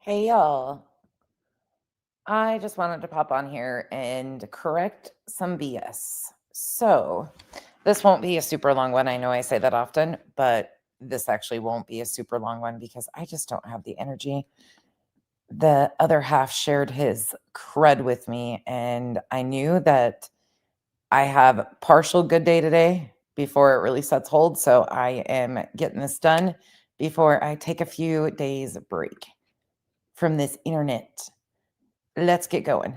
Hey y'all, I just wanted to pop on here and correct some BS. So, this won't be a super long one. I know I say that often, but this actually won't be a super long one because I just don't have the energy. The other half shared his crud with me, and I knew that I have partial good day today before it really sets hold. So, I am getting this done before I take a few days break from this internet. Let's get going.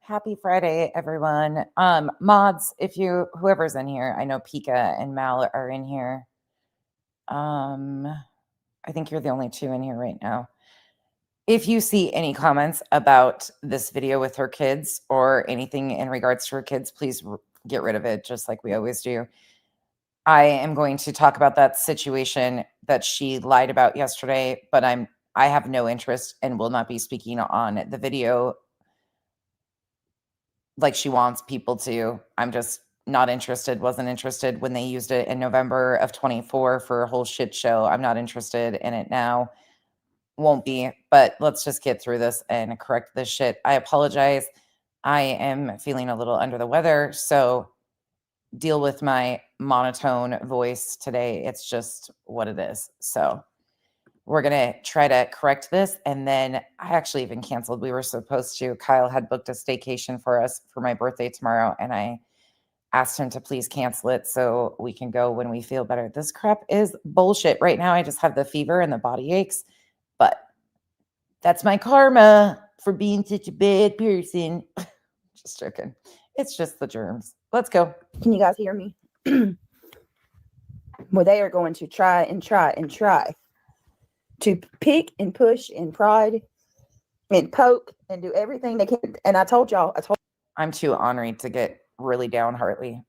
Happy Friday, everyone. Mods, if whoever's in here, I know Pika and Mal are in here. I think you're the only two in here right now. If you see any comments about this video with her kids or anything in regards to her kids, please get rid of it, just like we always do. I am going to talk about that situation that she lied about yesterday, but I have no interest and will not be speaking on the video like she wants people to. I'm just not interested, wasn't interested when they used it in November of 24 for a whole shit show. I'm not interested in it now. Won't be, but let's just get through this and correct this shit. I apologize. I am feeling a little under the weather, so deal with my monotone voice today. It's just what it is. So we're going to try to correct this. And then I actually even canceled. We were supposed to. Kyle had booked a staycation for us for my birthday tomorrow. And I asked him to please cancel it so we can go when we feel better. This crap is bullshit. Right now, I just have the fever and the body aches. But that's my karma for being such a bad person. Just joking. It's just the germs. Let's go. Can you guys hear me? Well, they are going to try and try and try to pick and push and prod and poke and do everything they can. And I told y'all, I'm too ornery to get really down, Hartley.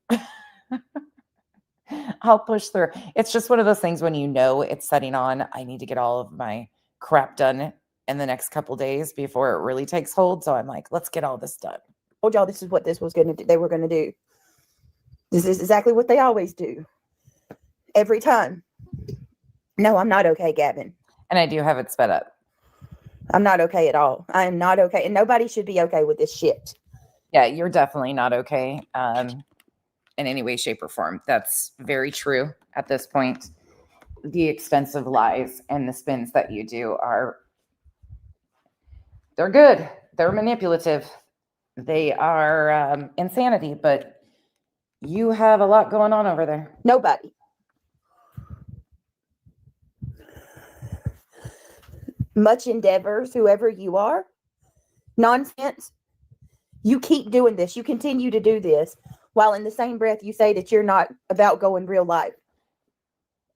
I'll push through. It's just one of those things when you know it's setting on. I need to get all of my crap done in the next couple days before it really takes hold. So I'm like, let's get all this done. I told y'all this is what this was going to do. They were going to do. This is exactly what they always do. Every time. No, I'm not okay, Gavin. And I do have it sped up. I'm not okay at all. I am not okay. And nobody should be okay with this shit. Yeah, you're definitely not okay in any way, shape, or form. That's very true at this point. The expensive lies and the spins that you do they're good. They're manipulative. They are insanity, but you have a lot going on over there. Nobody. Much endeavors, whoever you are. Nonsense. You keep doing this. You continue to do this while in the same breath you say that you're not about going real life.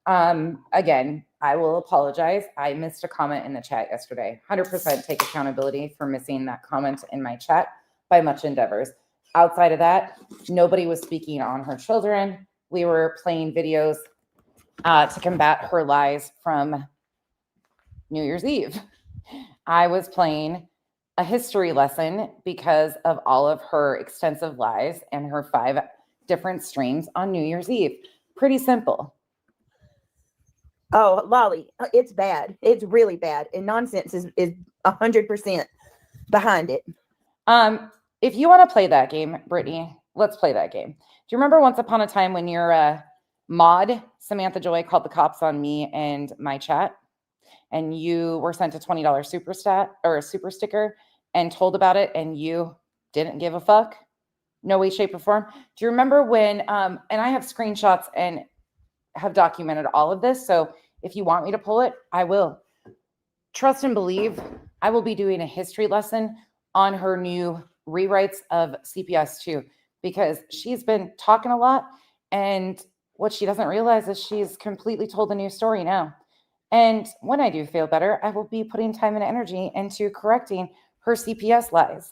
Again, I will apologize. I missed a comment in the chat yesterday. 100% take accountability for missing that comment in my chat by Much Endeavors. Outside of that, nobody was speaking on her children. We were playing videos to combat her lies from New Year's Eve. I was playing a history lesson because of all of her extensive lies and her 5 different streams on New Year's Eve. Pretty simple. Oh, Lolly, it's bad. It's really bad. And nonsense is 100%. behind it. If you want to play that game, Brittany, let's play that game. Do you remember once upon a time when your mod, Samantha Joy, called the cops on me and my chat, and you were sent a $20 super stat or a super sticker and told about it, and you didn't give a fuck? No way, shape, or form. Do you remember when, and I have screenshots and have documented all of this, so if you want me to pull it, I will. Trust and believe, I will be doing a history lesson on her new rewrites of CPS 2, because she's been talking a lot, and what she doesn't realize is she's completely told a new story now. And when I do feel better, I will be putting time and energy into correcting her CPS lies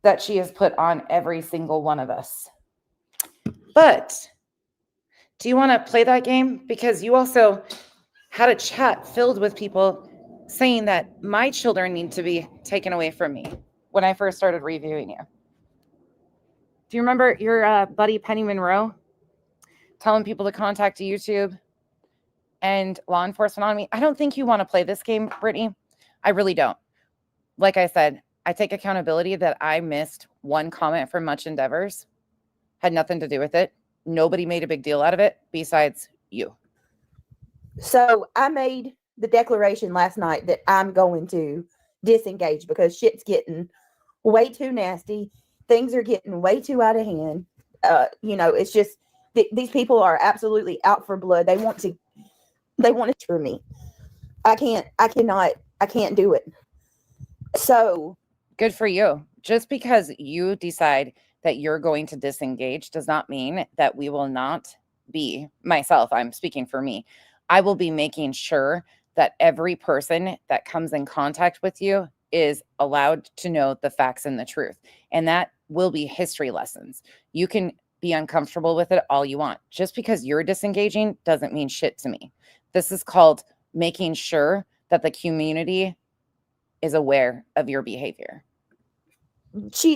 that she has put on every single one of us. But do you want to play that game? Because you also had a chat filled with people saying that my children need to be taken away from me when I first started reviewing you. Do you remember your buddy Penny Monroe telling people to contact YouTube and law enforcement on me? I don't think you want to play this game, Brittany. I really don't. Like I said, I take accountability that I missed one comment from Much Endeavors. Had nothing to do with it. Nobody made a big deal out of it besides you. So I made the declaration last night that I'm going to disengage because shit's getting way too nasty. Things are getting way too out of hand. It's just these people are absolutely out for blood. They want to for me. I can't do it. So good for you. Just because you decide that you're going to disengage does not mean that we will not be, myself, I'm speaking for me, I will be making sure that every person that comes in contact with you is allowed to know the facts and the truth. And that will be history lessons. You can be uncomfortable with it all you want. Just because you're disengaging doesn't mean shit to me. This is called making sure that the community is aware of your behavior.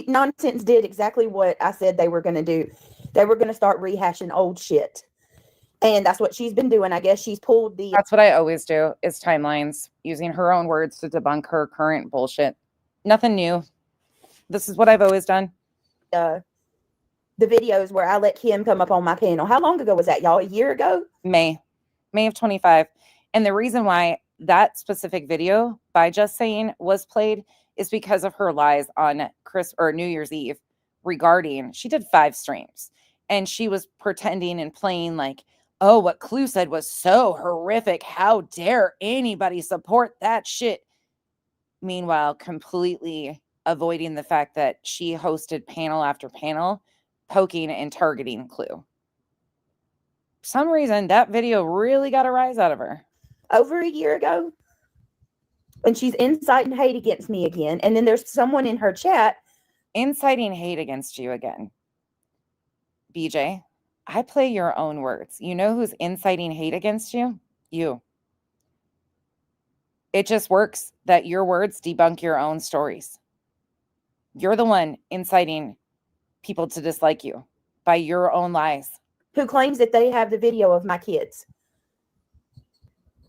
Nonsense did exactly what I said they were going to do. They were going to start rehashing old shit. And that's what she's been doing. I guess she's pulled the... That's what I always do, is timelines, using her own words to debunk her current bullshit. Nothing new. This is what I've always done. The videos where I let Kim come up on my panel. How long ago was that, y'all? A year ago? May of 25. And the reason why that specific video by Just Saying was played is because of her lies on New Year's Eve regarding, she did 5 streams and she was pretending and playing like, oh, what Clue said was so horrific. How dare anybody support that shit? Meanwhile, completely avoiding the fact that she hosted panel after panel, poking and targeting Clue. For some reason, that video really got a rise out of her. Over a year ago. And she's inciting hate against me again. And then there's someone in her chat. Inciting hate against you again. BJ, I play your own words. You know who's inciting hate against you? You. It just works that your words debunk your own stories. You're the one inciting people to dislike you by your own lies. Who claims that they have the video of my kids.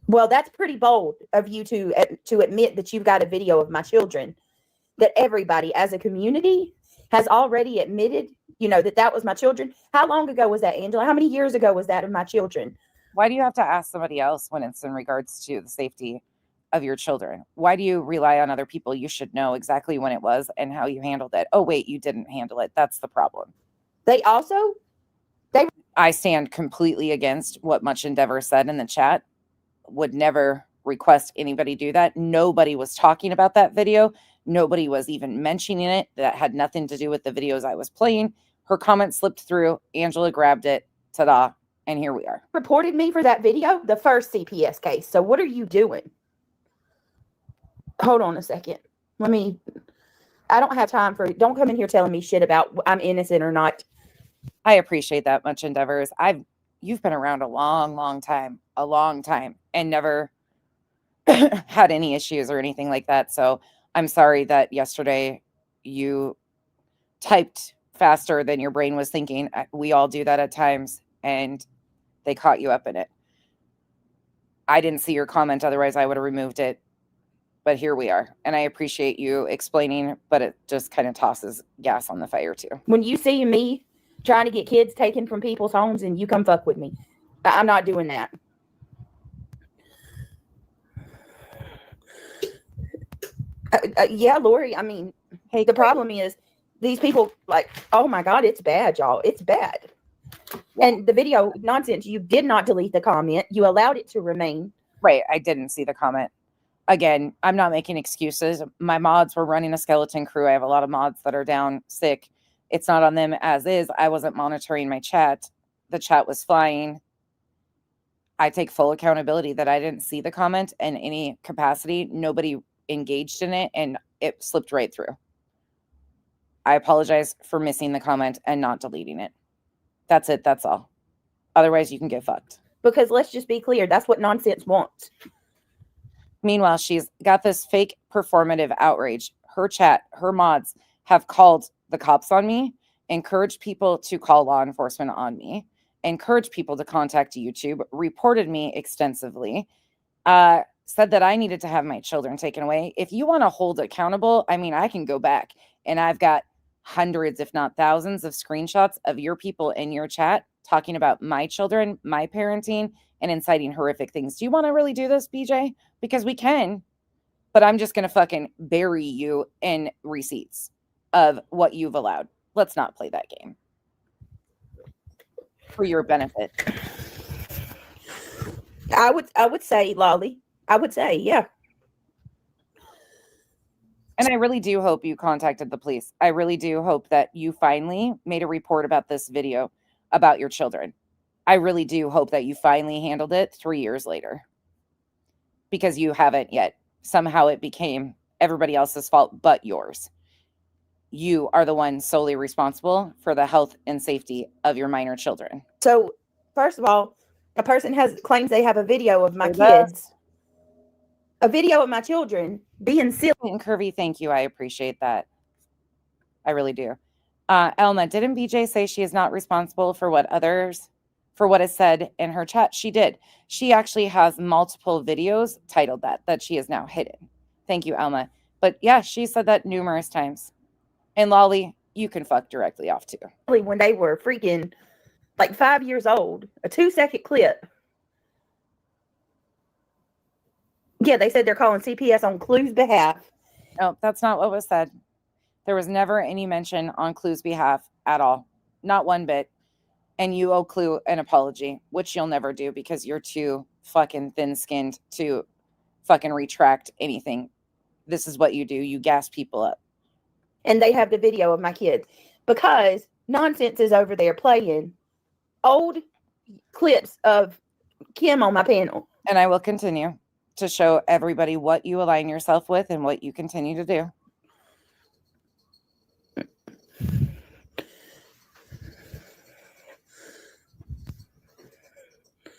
Well, that's pretty bold of you to admit that you've got a video of my children. That everybody as a community has already admitted, that was my children. How long ago was that, Angela? How many years ago was that of my children? Why do you have to ask somebody else when it's in regards to the safety of your children? Why do you rely on other people? You should know exactly when it was and how you handled it. Oh, wait, you didn't handle it. That's the problem. I stand completely against what Much Endeavor said in the chat. Would never request anybody do that. Nobody was talking about that video. Nobody was even mentioning it. That had nothing to do with the videos I was playing. Her comment slipped through. Angela grabbed it. Ta-da. And here we are. Reported me for that video, the first CPS case. So what are you doing? Hold on a second. I don't have time don't come in here telling me shit about I'm innocent or not. I appreciate that, Much Endeavors. You've been around a long time, and never had any issues or anything like that. So I'm sorry that yesterday you typed faster than your brain was thinking. We all do that at times, and they caught you up in it. I didn't see your comment. Otherwise, I would have removed it But here we are. And I appreciate you explaining, but it just kind of tosses gas on the fire too. When you see me trying to get kids taken from people's homes and you come fuck with me, I'm not doing that. Yeah, Lori, I mean, hey, the problem is these people, like, oh my God, it's bad, y'all. It's bad. And the video, nonsense, you did not delete the comment. You allowed it to remain. Right. I didn't see the comment. Again, I'm not making excuses. My mods were running a skeleton crew. I have a lot of mods that are down sick. It's not on them as is. I wasn't monitoring my chat. The chat was flying. I take full accountability that I didn't see the comment in any capacity. Nobody engaged in it, and it slipped right through. I apologize for missing the comment and not deleting it. That's it. That's all. Otherwise, you can get fucked. Because let's just be clear, that's what nonsense wants. Meanwhile, she's got this fake performative outrage. Her chat, her mods have called the cops on me, encouraged people to call law enforcement on me, encouraged people to contact YouTube, reported me extensively, said that I needed to have my children taken away. If you want to hold accountable, I mean, I can go back and I've got hundreds, if not thousands, of screenshots of your people in your chat talking about my children, my parenting, and inciting horrific things. Do you want to really do this, BJ? Because we can, but I'm just going to fucking bury you in receipts of what you've allowed. Let's not play that game for your benefit. I would say, Lolly, I would say, yeah. And I really do hope you contacted the police. I really do hope that you finally made a report about this video about your children. I really do hope that you finally handled it 3 years later, because you haven't yet. Somehow it became everybody else's fault but yours. You are the one solely responsible for the health and safety of your minor children. So, first of all, a person claims they have a video of my kids, a video of my children being silly and curvy. Thank you. I appreciate that. I really do. Elma, didn't BJ say she is not responsible for what is said in her chat? She did. She actually has multiple videos titled that she is now hidden. Thank you, Elma. But yeah, she said that numerous times. And Lolly, you can fuck directly off too. When they were freaking like 5 years old, a 2-second clip. Yeah, they said they're calling CPS on Clue's behalf. No, that's not what was said. There was never any mention on Clue's behalf at all. Not one bit. And you owe Clue an apology, which you'll never do because you're too fucking thin-skinned to fucking retract anything. This is what you do. You gas people up. And they have the video of my kids because nonsense is over there playing old clips of Kim on my panel. And I will continue to show everybody what you align yourself with and what you continue to do.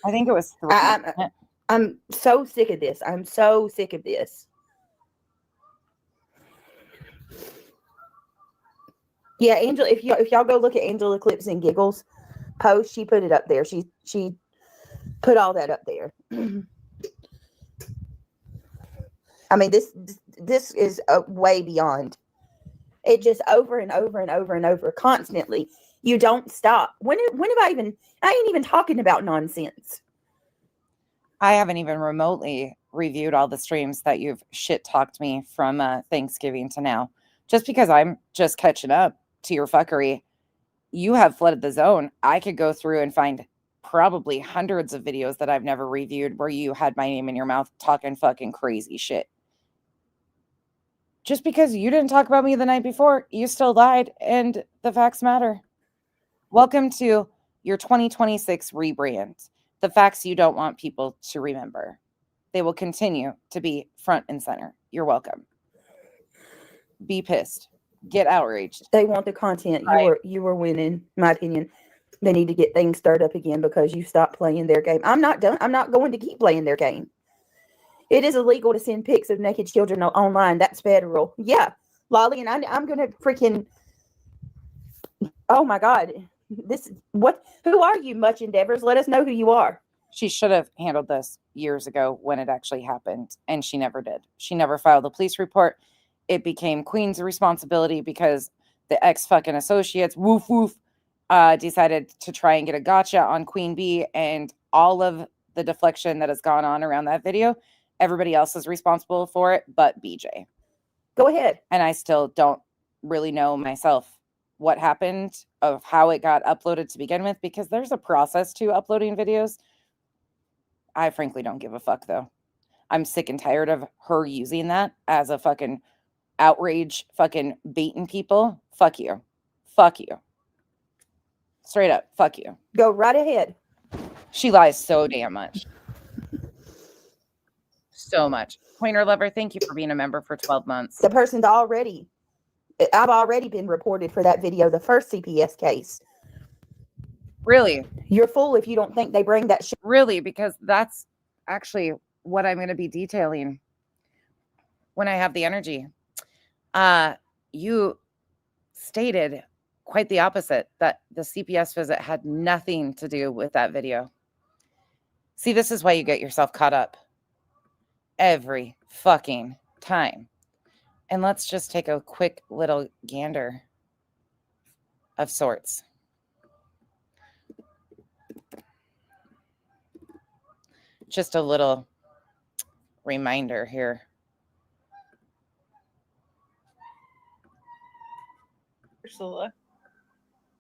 I think it was 3. I'm so sick of this. I'm so sick of this. Yeah, Angela, if y'all go look at Angela Clips and Giggles post, she put it up there. She put all that up there. I mean, this is way beyond. It just over and over and over and over constantly. You don't stop. When have I ain't even talking about nonsense. I haven't even remotely reviewed all the streams that you've shit talked me from Thanksgiving to now. Just because I'm just catching up to your fuckery, you have flooded the zone. I could go through and find probably hundreds of videos that I've never reviewed where you had my name in your mouth talking fucking crazy shit. Just because you didn't talk about me the night before, you still lied, and the facts matter. Welcome to your 2026 rebrand. The facts you don't want people to remember. They will continue to be front and center. You're welcome. Be pissed. Get outraged. They want the content. Right. You were winning, in my opinion. They need to get things stirred up again because you stopped playing their game. I'm not done. I'm not going to keep playing their game. It is illegal to send pics of naked children online. That's federal. Yeah. Lolly, and I'm going to freaking... Oh, my God. Who are you, Much Endeavors? Let us know who you are. She should have handled this years ago when it actually happened, and she never did. She never filed a police report. It became Queen's responsibility because the ex fucking associates, woof woof, decided to try and get a gotcha on Queen Bee, and all of the deflection that has gone on around that video, everybody else is responsible for it but BJ. Go ahead. And I still don't really know myself what happened of how it got uploaded to begin with, because there's a process to uploading videos. I frankly don't give a fuck, though. I'm sick and tired of her using that as a fucking outrage, fucking baiting people. Fuck you. Fuck you. Straight up, fuck you. Go right ahead. She lies so damn much. So much. Pointer Lover, thank you for being a member for 12 months. The person's already, I've already been reported for that video, the first CPS case. Really? You're fool if you don't think they bring that shit. Really, because that's actually what I'm going to be detailing when I have the energy. You stated quite the opposite, that the CPS visit had nothing to do with that video. See, this is why you get yourself caught up every fucking time. And let's just take a quick little gander of sorts. Just a little reminder here. Ursula.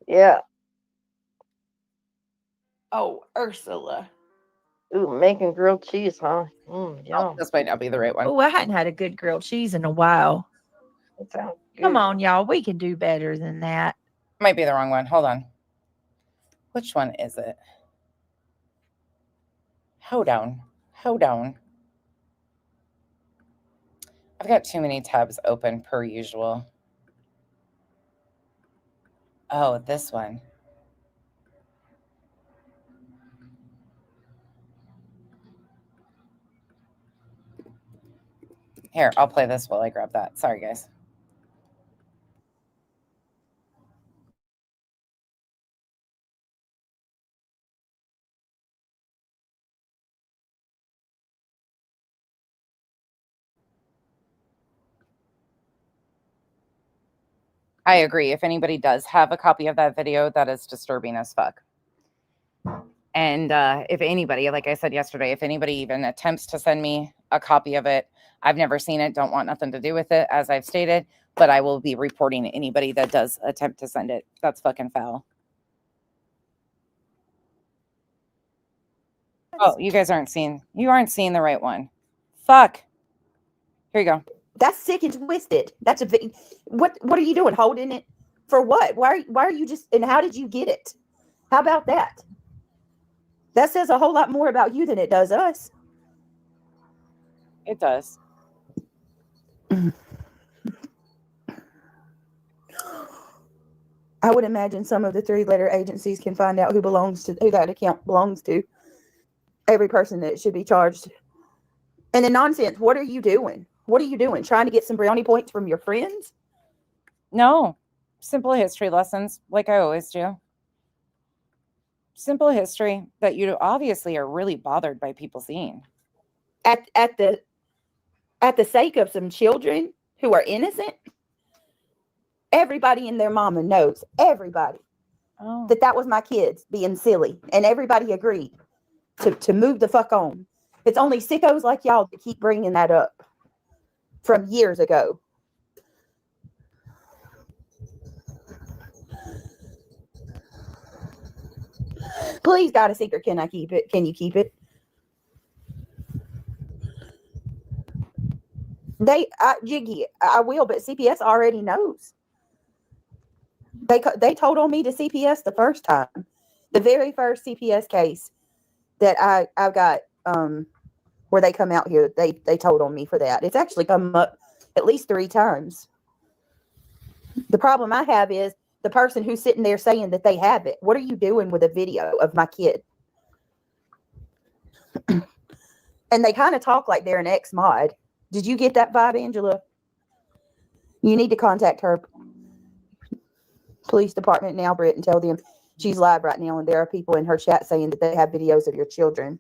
Yeah. Oh, Ursula. Ooh, making grilled cheese, huh? Oh, Yum. this might not be the right one. Oh, I hadn't had a good grilled cheese in a while. That sounds good. Come on, y'all. We can do better than that. Might be the wrong one. Hold on. Which one is it? Hold on. Hold on. I've got too many tabs open per usual. Oh, this one. Here, I'll play this while I grab that. Sorry, guys. I agree. If anybody does have a copy of that video, that is disturbing as fuck. And if anybody, like I said yesterday, if anybody even attempts to send me a copy of it, I've never seen it, don't want nothing to do with it, as I've stated, but I will be reporting anybody that does attempt to send it. That's fucking foul. Oh, you guys aren't seeing the right one. Fuck. Here you go. That's sick and twisted. That's what are you doing? Holding it for what? Why are you just, and how did you get it? How about that? That says a whole lot more about you than it does us. It does. I would imagine some of the 3-letter agencies can find out who that account belongs to. Every person that should be charged. And the nonsense, what are you doing? What are you doing? Trying to get some brownie points from your friends? No. Simple history lessons, like I always do. Simple history that you obviously are really bothered by people seeing. At the sake of some children who are innocent? Everybody and their mama knows, everybody, that was my kids being silly. And everybody agreed to move the fuck on. It's only sickos like y'all that keep bringing that up from years ago. Please, got a secret. Can I keep it? Can you keep it? Jiggy, I will, but CPS already knows. They told on me to CPS the first time. The very first CPS case that I got, where they come out here, they told on me for that. It's actually come up at least 3 times. The problem I have is the person who's sitting there saying that they have it. What are you doing with a video of my kid? And they kind of talk like they're an ex-mod. Did you get that vibe, Angela? You need to contact her police department now, Britt, and tell them She's live right now, and there are people in her chat saying that they have videos of your children.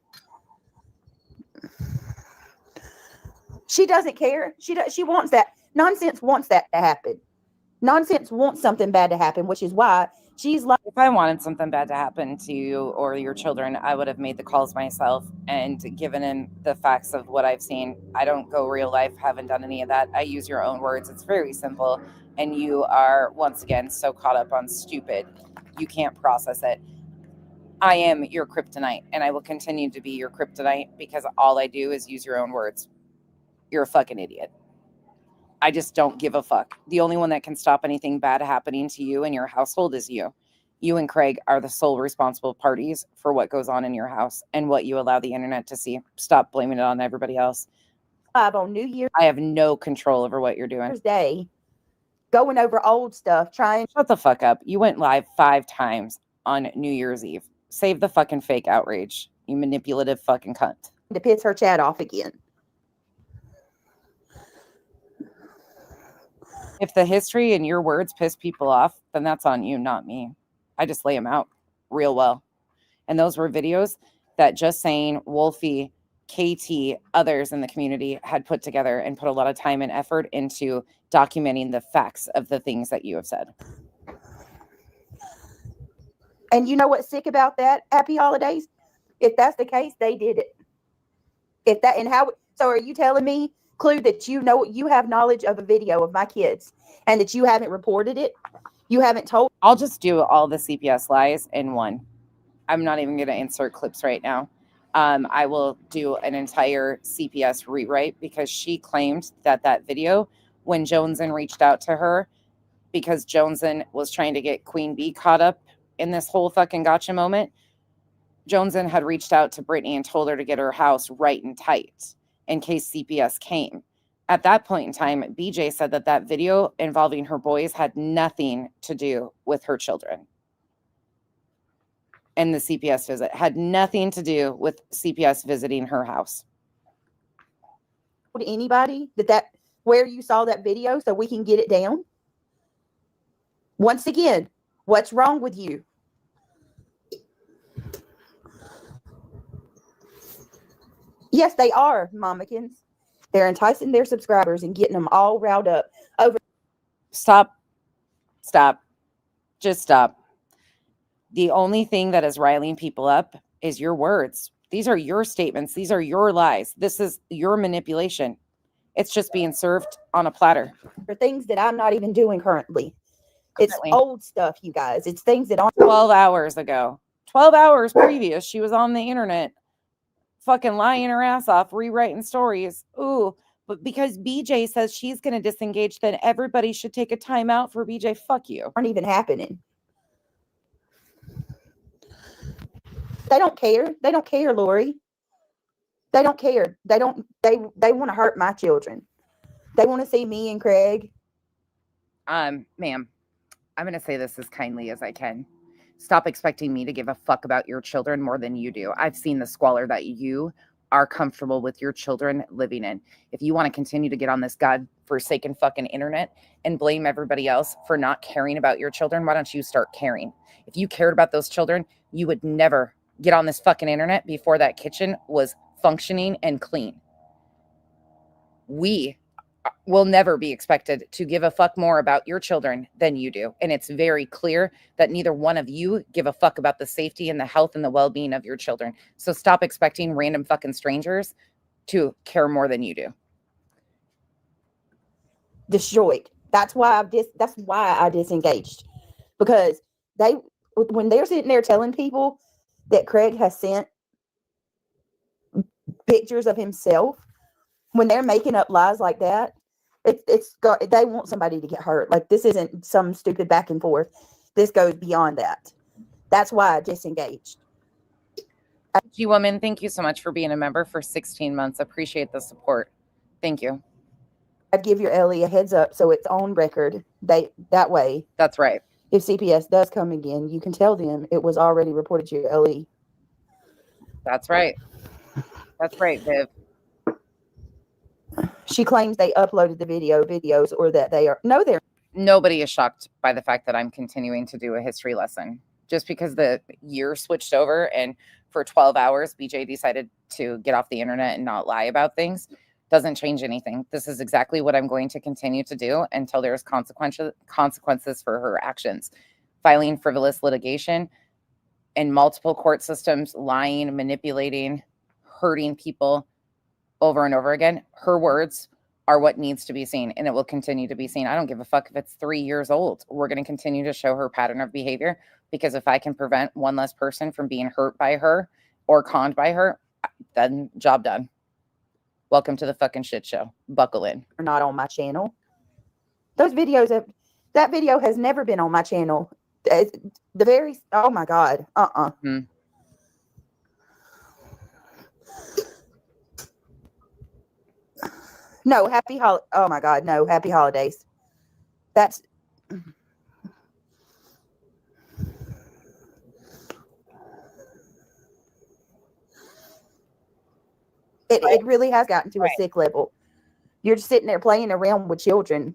She doesn't care. She wants that. Nonsense wants that to happen. Nonsense wants something bad to happen, which is why she's like, If I wanted something bad to happen to you or your children, I would have made the calls myself and given in the facts of what I've seen. I don't go real life, haven't done any of that. I use your own words. It's very simple. And you are, once again, so caught up on stupid. You can't process it. I am your kryptonite, and I will continue to be your kryptonite because all I do is use your own words. You're a fucking idiot. I just don't give a fuck. The only one that can stop anything bad happening to you and your household is you. You and Craig are the sole responsible parties for what goes on in your house and what you allow the internet to see. Stop blaming it on everybody else. live on New Year's I have no control over what you're doing. Day, going over old stuff, trying. Shut the fuck up. You went live 5 times on New Year's Eve. Save the fucking fake outrage, you manipulative fucking cunt. To piss her chat off again. If the history and your words piss people off, then that's on you, not me. I just lay them out real well. And those were videos that Just Saying, Wolfie, KT, others in the community had put together and put a lot of time and effort into documenting the facts of the things that you have said. And you know what's sick about that? Happy holidays. If that's the case, they did it. If that, and how, so are you telling me, Clue, that you know you have knowledge of a video of my kids and that you haven't reported it? You haven't told? I'll just do all the CPS lies in one. I'm not even going to insert clips right now. I will do an entire CPS rewrite because she claimed that video, when Joneson reached out to her, because Joneson was trying to get Queen Bee caught up in this whole fucking gotcha moment, Joneson had reached out to Brittany and told her to get her house right and tight in case CPS came. At that point in time, BJ said that video involving her boys had nothing to do with her children. And the CPS visit had nothing to do with CPS visiting her house. Anybody that where you saw that video so we can get it down? Once again, what's wrong with you? Yes, they are, Momikins. They're enticing their subscribers and getting them all riled up over. Stop. Just stop. The only thing that is riling people up is your words. These are your statements. These are your lies. This is your manipulation. It's just being served on a platter. For things that I'm not even doing currently. It's old stuff, you guys. It's things that aren't. 12 hours ago. 12 hours previous, she was on the internet fucking lying her ass off, rewriting stories. Ooh, but because BJ says she's going to disengage, then everybody should take a time out for BJ. Fuck you. Aren't even happening. They don't care. They don't care, Lori. They don't care. They want to hurt my children. They want to see me and Craig. Ma'am, I'm going to say this as kindly as I can. Stop expecting me to give a fuck about your children more than you do. I've seen the squalor that you are comfortable with your children living in. If you want to continue to get on this godforsaken fucking internet and blame everybody else for not caring about your children, why don't you start caring? If you cared about those children, you would never get on this fucking internet before that kitchen was functioning and clean. We will never be expected to give a fuck more about your children than you do. And it's very clear that neither one of you give a fuck about the safety and the health and the well-being of your children. So stop expecting random fucking strangers to care more than you do. Destroyed. That's why I disengaged. Because when they're sitting there telling people that Craig has sent pictures of himself, when they're making up lies like that, they want somebody to get hurt. Like, this isn't some stupid back and forth. This goes beyond that. That's why I disengaged. G-Woman, thank you so much for being a member for 16 months. Appreciate the support. Thank you. I'd give your Ellie a heads up so it's on record. That way. That's right. If CPS does come again, you can tell them it was already reported to your Ellie. That's right. That's right, Viv. She claims they uploaded the videos, or that they are. No, they're. Nobody is shocked by the fact that I'm continuing to do a history lesson. just because the year switched over and for 12 hours, BJ decided to get off the internet and not lie about things, doesn't change anything. This is exactly what I'm going to continue to do until there's consequences for her actions. Filing frivolous litigation in multiple court systems, lying, manipulating, hurting people over and over again. Her words are what needs to be seen, and it will continue to be seen. I don't give a fuck if it's 3 years old. We're going to continue to show her pattern of behavior, because if I can prevent one less person from being hurt by her or conned by her, then job done. Welcome to the fucking shit show. Buckle in. Are not on my channel. That video has never been on my channel. Oh my God. No, oh my God, no, happy holidays. That's it really has gotten to a sick level. You're just sitting there playing around with children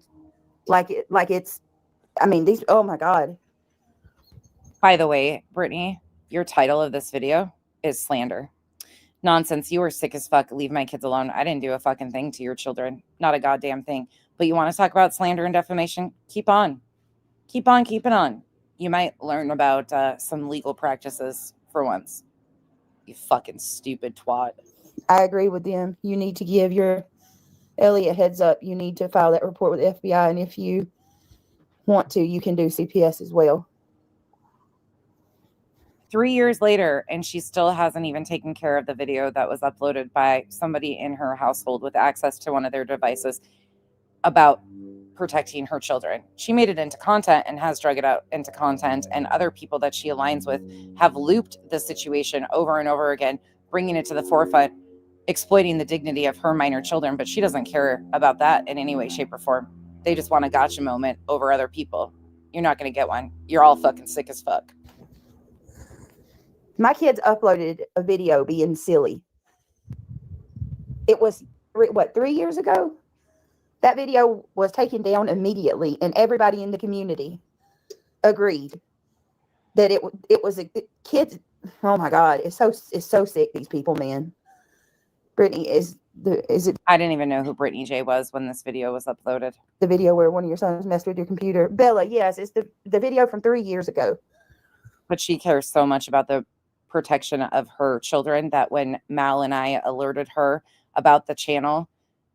like it's, I mean, these, oh my God. By the way, Brittany, your title of this video is slander. Nonsense. You were sick as fuck. Leave my kids alone. I didn't do a fucking thing to your children. Not a goddamn thing. But you want to talk about slander and defamation? Keep on. Keep on keeping on. You might learn about some legal practices for once. You fucking stupid twat. I agree with them. You need to give your Ellie a heads up. You need to file that report with the FBI. And if you want to, you can do CPS as well. 3 years later, and she still hasn't even taken care of the video that was uploaded by somebody in her household with access to one of their devices about protecting her children. She made it into content and has drug it out into content, and other people that she aligns with have looped the situation over and over again, bringing it to the forefront, exploiting the dignity of her minor children, but she doesn't care about that in any way, shape, or form. They just want a gotcha moment over other people. You're not going to get one. You're all fucking sick as fuck. My kids uploaded a video being silly. It was, 3 years ago? That video was taken down immediately, and everybody in the community agreed that it was a kids. Oh my God, it's so sick. These people, man. Brittany, is it? I didn't even know who Brittany J was when this video was uploaded. The video where one of your sons messed with your computer, Bella. Yes, it's the video from 3 years ago. But she cares so much about the protection of her children that when Mal and I alerted her about the channel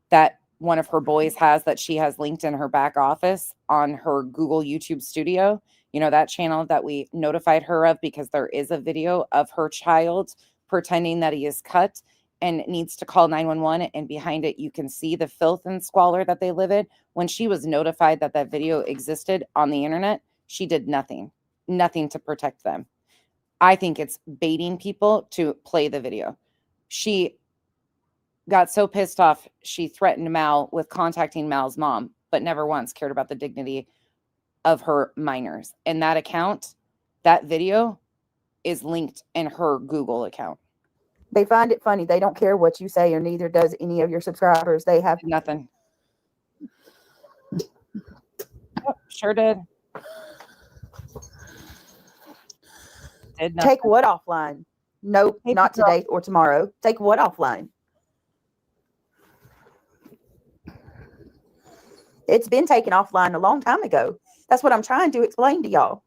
that one of her boys has, that she has linked in her back office on her Google YouTube Studio, you know, that channel that we notified her of, because there is a video of her child pretending that he is cut and needs to call 911, and behind it you can see the filth and squalor that they live in. When she was notified that that video existed on the internet, she did nothing to protect them. I think it's baiting people to play the video. She got so pissed off, she threatened Mal with contacting Mal's mom, but never once cared about the dignity of her minors. And that account, that video is linked in her Google account. They find it funny. They don't care what you say, or neither does any of your subscribers. They have nothing. Yep, sure did. Take what offline? Nope, not today or tomorrow. Take what offline? It's been taken offline a long time ago. That's what I'm trying to explain to y'all.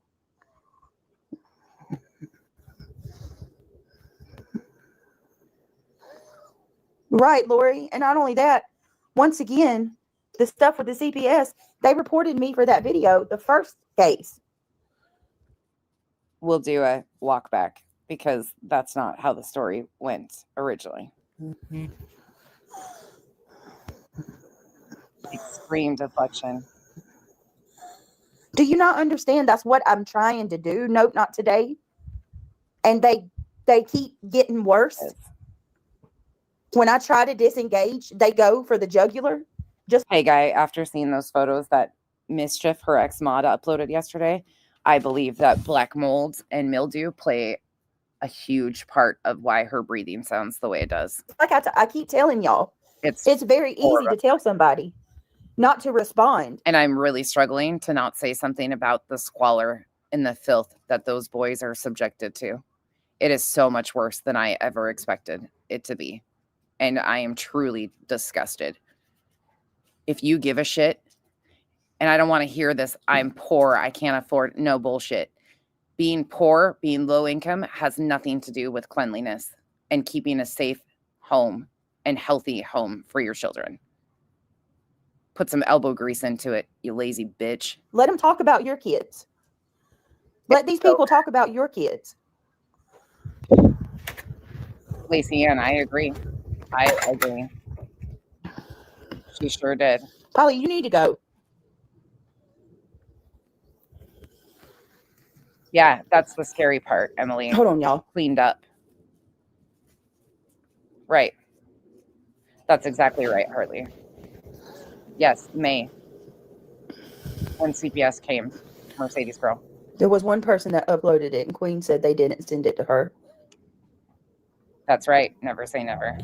Right, Lori. And not only that, once again, the stuff with the CPS, they reported me for that video, the first case. We'll do a walk back, because that's not how the story went originally. Mm-hmm. Extreme deflection. Do you not understand? That's what I'm trying to do. Nope, not today. And they keep getting worse. Yes. When I try to disengage, they go for the jugular. Just hey, guy, after seeing those photos that Mischief, her ex-mod, uploaded yesterday, I believe that black mold and mildew play a huge part of why her breathing sounds the way it does. Like I keep telling y'all, it's very easy to tell somebody not to respond. And I'm really struggling to not say something about the squalor and the filth that those boys are subjected to. It is so much worse than I ever expected it to be. And I am truly disgusted. If you give a shit, and I don't want to hear this, I'm poor, I can't afford, no bullshit. Being poor, being low income has nothing to do with cleanliness and keeping a safe home and healthy home for your children. Put some elbow grease into it, you lazy bitch. Let them talk about your kids. Let these people talk about your kids. Lacey Ann, I agree. I agree. She sure did. Polly, you need to go. Yeah, that's the scary part, Emily. Hold on, y'all. Cleaned up. Right. That's exactly right, Harley. Yes, May. When CPS came, Mercedes girl. There was one person that uploaded it, and Queen said they didn't send it to her. That's right. Never say never.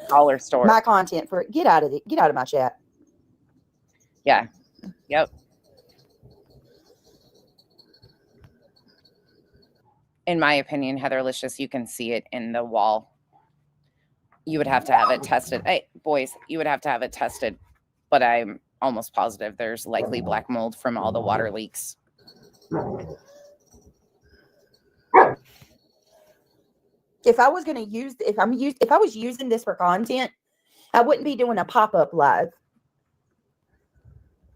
Dollar store. My content for it. Get out of it. Get out of my chat. Yeah. Yep. In my opinion, Heatherlicious, you can see it in the wall. You would have to have it tested. Hey, boys, you would have to have it tested. But I'm almost positive there's likely black mold from all the water leaks. If I was going to use, if I was using this for content, I wouldn't be doing a pop-up live.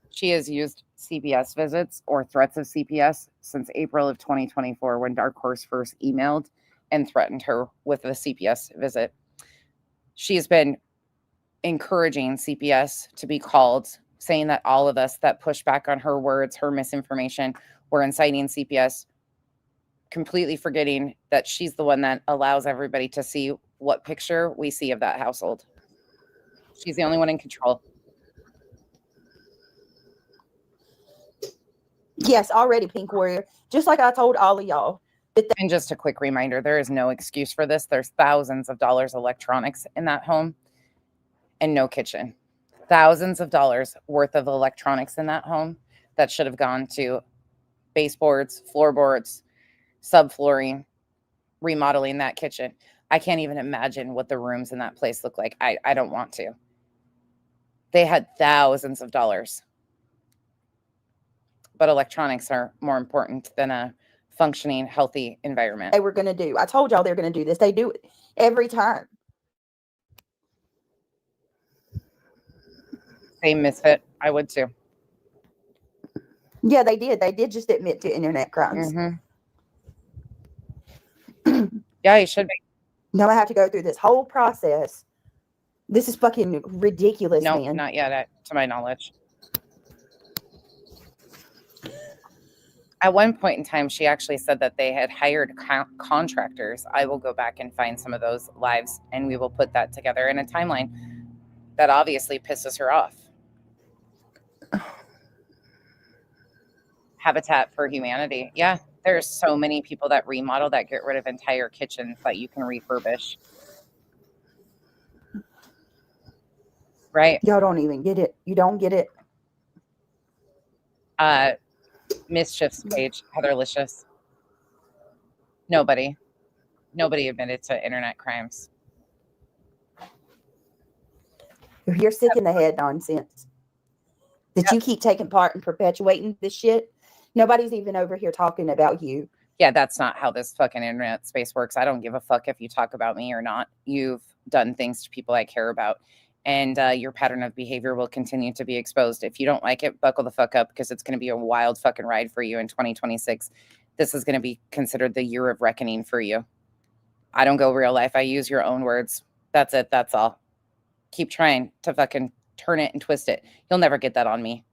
She has used CPS visits or threats of CPS since April of 2024 when Dark Horse first emailed and threatened her with a CPS visit. She has been encouraging CPS to be called, saying that all of us that push back on her words, her misinformation, were inciting CPS, completely forgetting that she's the one that allows everybody to see what picture we see of that household. She's the only one in control. Yes, already, Pink Warrior. Just like I told all of y'all. And just a quick reminder, there is no excuse for this. There's thousands of dollars electronics in that home and no kitchen. Thousands of dollars worth of electronics in that home that should have gone to baseboards, floorboards, subflooring, remodeling that kitchen. I can't even imagine what the rooms in that place look like. I don't want to. They had thousands of dollars. But electronics are more important than a functioning, healthy environment. They were going to do. I told y'all they're going to do this. They do it every time. Same misfit. I would too. Yeah, they did. They did just admit to internet crimes. Mm-hmm. Yeah, you should be. Now I have to go through this whole process. This is fucking ridiculous, No, man. not yet, to my knowledge. At one point in time, she actually said that they had hired contractors. I will go back and find some of those lives, and we will put that together in a timeline. That obviously pisses her off. Habitat for Humanity. Yeah, there's so many people that remodel that get rid of entire kitchens that you can refurbish. Right? Y'all don't even get it. You don't get it. Mischief's page, Heatherlicious. Nobody admitted to internet crimes. You're sick in the head nonsense. That you keep taking part in perpetuating this shit. Nobody's even over here talking about you. Yeah, that's not how this fucking internet space works. I don't give a fuck if you talk about me or not. You've done things to people I care about. And your pattern of behavior will continue to be exposed. If you don't like it, buckle the fuck up, because it's going to be a wild fucking ride for you in 2026. This is going to be considered the year of reckoning for you. I don't go real life. I use your own words. That's it. That's all. Keep trying to fucking turn it and twist it. You'll never get that on me.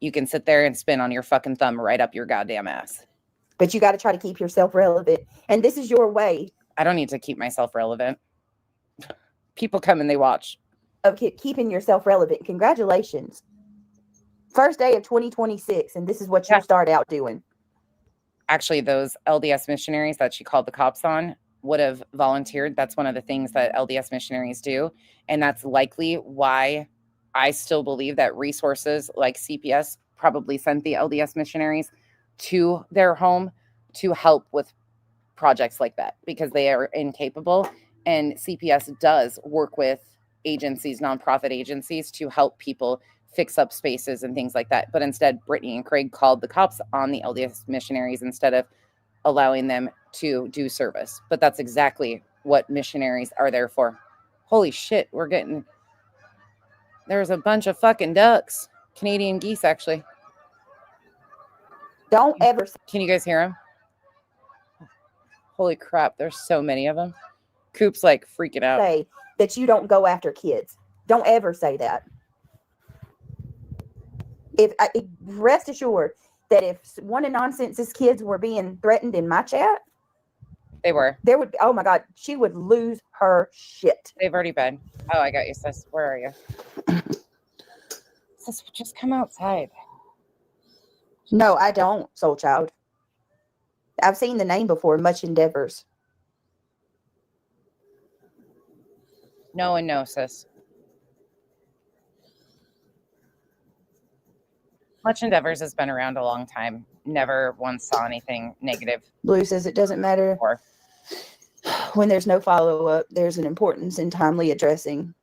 You can sit there and spin on your fucking thumb right up your goddamn ass. But you got to try to keep yourself relevant. And this is your way. I don't need to keep myself relevant. People come and they watch. Of keeping yourself relevant. Congratulations. First day of 2026, and this is what you start out doing. Actually, those LDS missionaries that she called the cops on would have volunteered. That's one of the things that LDS missionaries do. And that's likely why I still believe that resources like CPS probably sent the LDS missionaries to their home to help with projects like that because they are incapable. And CPS does work with agencies, nonprofit agencies, to help people fix up spaces and things like that. But instead, Brittany and Craig called the cops on the LDS missionaries instead of allowing them to do service. But that's exactly what missionaries are there for. Holy shit, there's a bunch of fucking ducks. Canadian geese, actually. Don't ever Can you guys hear them? Holy crap, there's so many of them. Coop's like freaking out. say that you don't go after kids. Don't ever say that. Rest assured that if one of Nonsense's kids were being threatened in my chat, They were. there would be, oh my God, she would lose her shit. They've already been. Oh, I got you, sis. Where are you? Sis, just come outside. No, I don't, Soul Child. I've seen the name before, Much Endeavors. No and no, sis. Much Endeavors has been around a long time. Never once saw anything negative. Blue says it doesn't matter before. when there's no follow-up. There's an importance in timely addressing.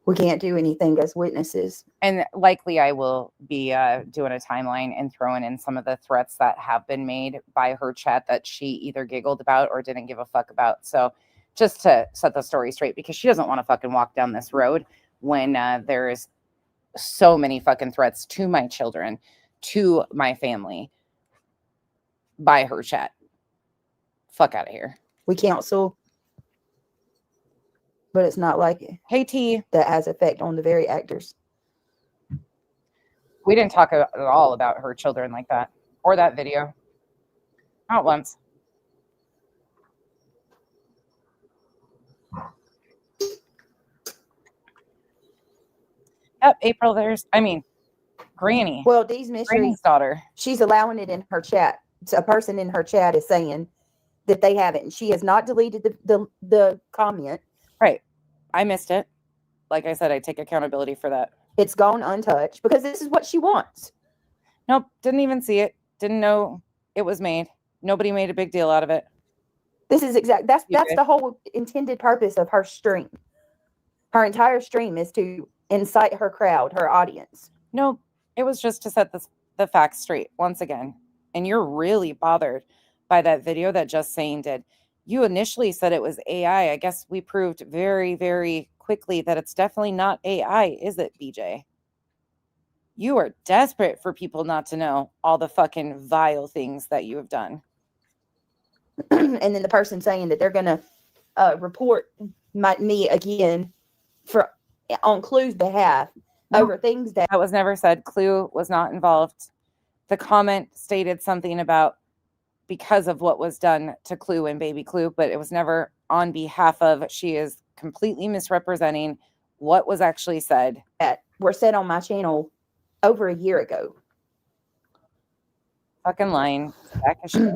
We can't do anything as witnesses. And likely I will be doing a timeline and throwing in some of the threats that have been made by her chat that she either giggled about or didn't give a fuck about. So just to set the story straight, because she doesn't want to fucking walk down this road when there is so many fucking threats to my children, to my family by her chat. Fuck out of here. We counsel, but it's not like it. Hey, T. That has effect on the very actors. We didn't talk at all about her children like that or that video. Not once. Yep, April, Granny. Well, Dee's mystery, Granny's daughter. she's allowing it in her chat. So a person in her chat is saying that they haven't. She has not deleted the comment. Right. I missed it. Like I said, I take accountability for that. It's gone untouched because this is what she wants. Nope, didn't even see it. Didn't know it was made. Nobody made a big deal out of it. This is that's You did. the whole intended purpose of her stream. Her entire stream is to incite her crowd, her audience. Nope, it was just to set the facts straight once again. And you're really bothered by that video that Just Saying did. You initially said it was AI. I guess we proved very, very quickly that it's definitely not AI, is it, BJ? You are desperate for people not to know all the fucking vile things that you have done. And then the person saying that they're going to report me again on Clue's behalf over things that That was never said. Clue was not involved. The comment stated something about because of what was done to Clue and baby Clue, but it was never on behalf of. She is completely misrepresenting what was actually said. were said on my channel over a year ago. Fucking lying. Sack of shit.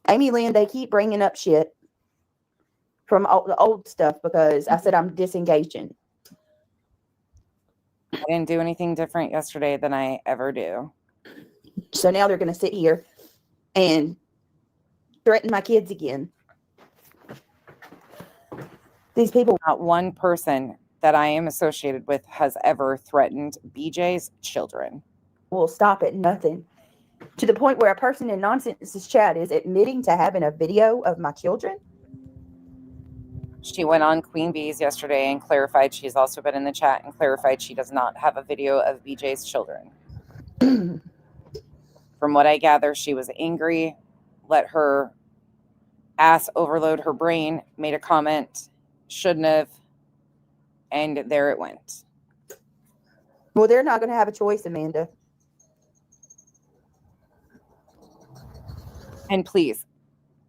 Amy Lynn, they keep bringing up shit from the old stuff because I said I'm disengaging. I didn't do anything different yesterday than I ever do. So now they're going to sit here and threaten my kids again. These people. Not one person that I am associated with has ever threatened BJ's children. Will stop at nothing. To the point where a person in Nonsense's chat is admitting to having a video of my children. She went on Queen Bee's yesterday and clarified she's also been in the chat and clarified she does not have a video of BJ's children. From what I gather, she was angry, let her ass overload her brain, made a comment, shouldn't have, and there it went. Well, they're not going to have a choice, Amanda. And please,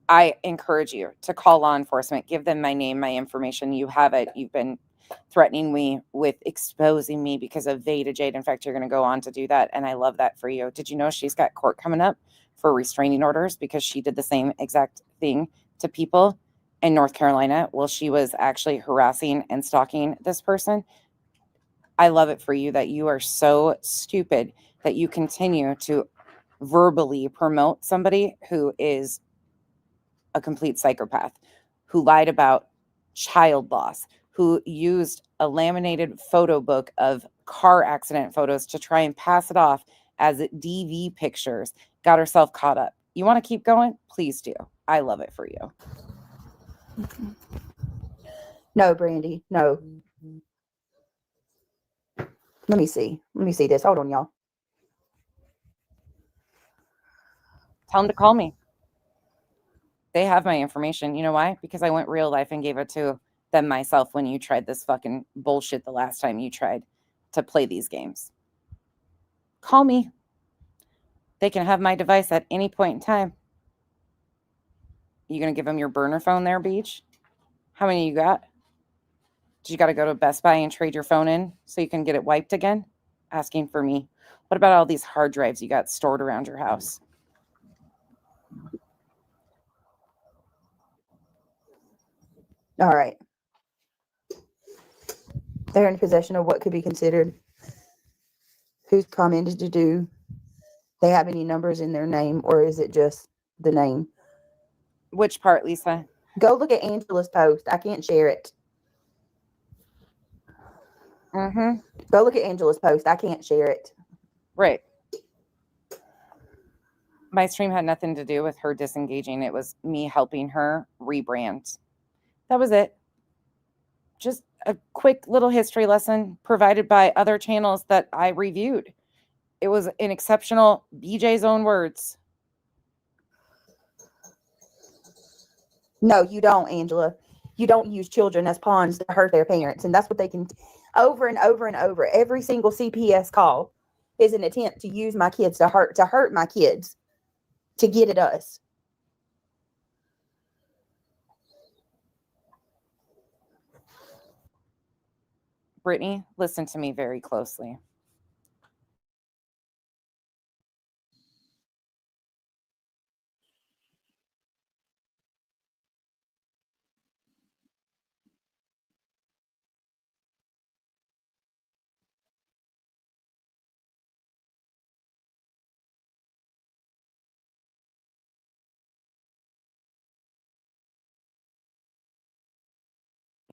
I encourage you to call law enforcement. Give them my name, my information. You have it. You've been threatening me with exposing me because of Veda Jade. In fact, you're going to go on to do that. And I love that for you. Did you know she's got court coming up for restraining orders because she did the same exact thing to people in North Carolina? Well, she was actually harassing and stalking this person. I love it for you that you are so stupid that you continue to verbally promote somebody who is a complete psychopath, who lied about child loss, who used a laminated photo book of car accident photos to try and pass it off as DV pictures, got herself caught up. You want to keep going? Please do. I love it for you. No, Brandy, no. Let me see this. Hold on, y'all. Tell them to call me. They have my information. You know why? Because I went real life and gave it to them myself when you tried this fucking bullshit the last time you tried to play these games. Call me. They can have my device at any point in time. You gonna give them your burner phone there, Beach? How many you got? Did you got to go to Best Buy and trade your phone in so you can get it wiped again? Asking for me. What about all these hard drives you got stored around your house? All right. They're in possession of what could be considered. Who's commented to do? They have any numbers in their name, or is it just the name? Which part, Lisa? Go look at Angela's post. I can't share it. Mm-hmm. Go look at Angela's post. I can't share it. Right. My stream had nothing to do with her disengaging. It was me helping her rebrand. That was it. Just a quick little history lesson provided by other channels that I reviewed. It was an exceptional, BJ's own words. No, you don't, Angela. You don't use children as pawns to hurt their parents. And that's what they can over and over and over. Every single CPS call is an attempt to use my kids to hurt my kids, to get at us. Brittany, listen to me very closely.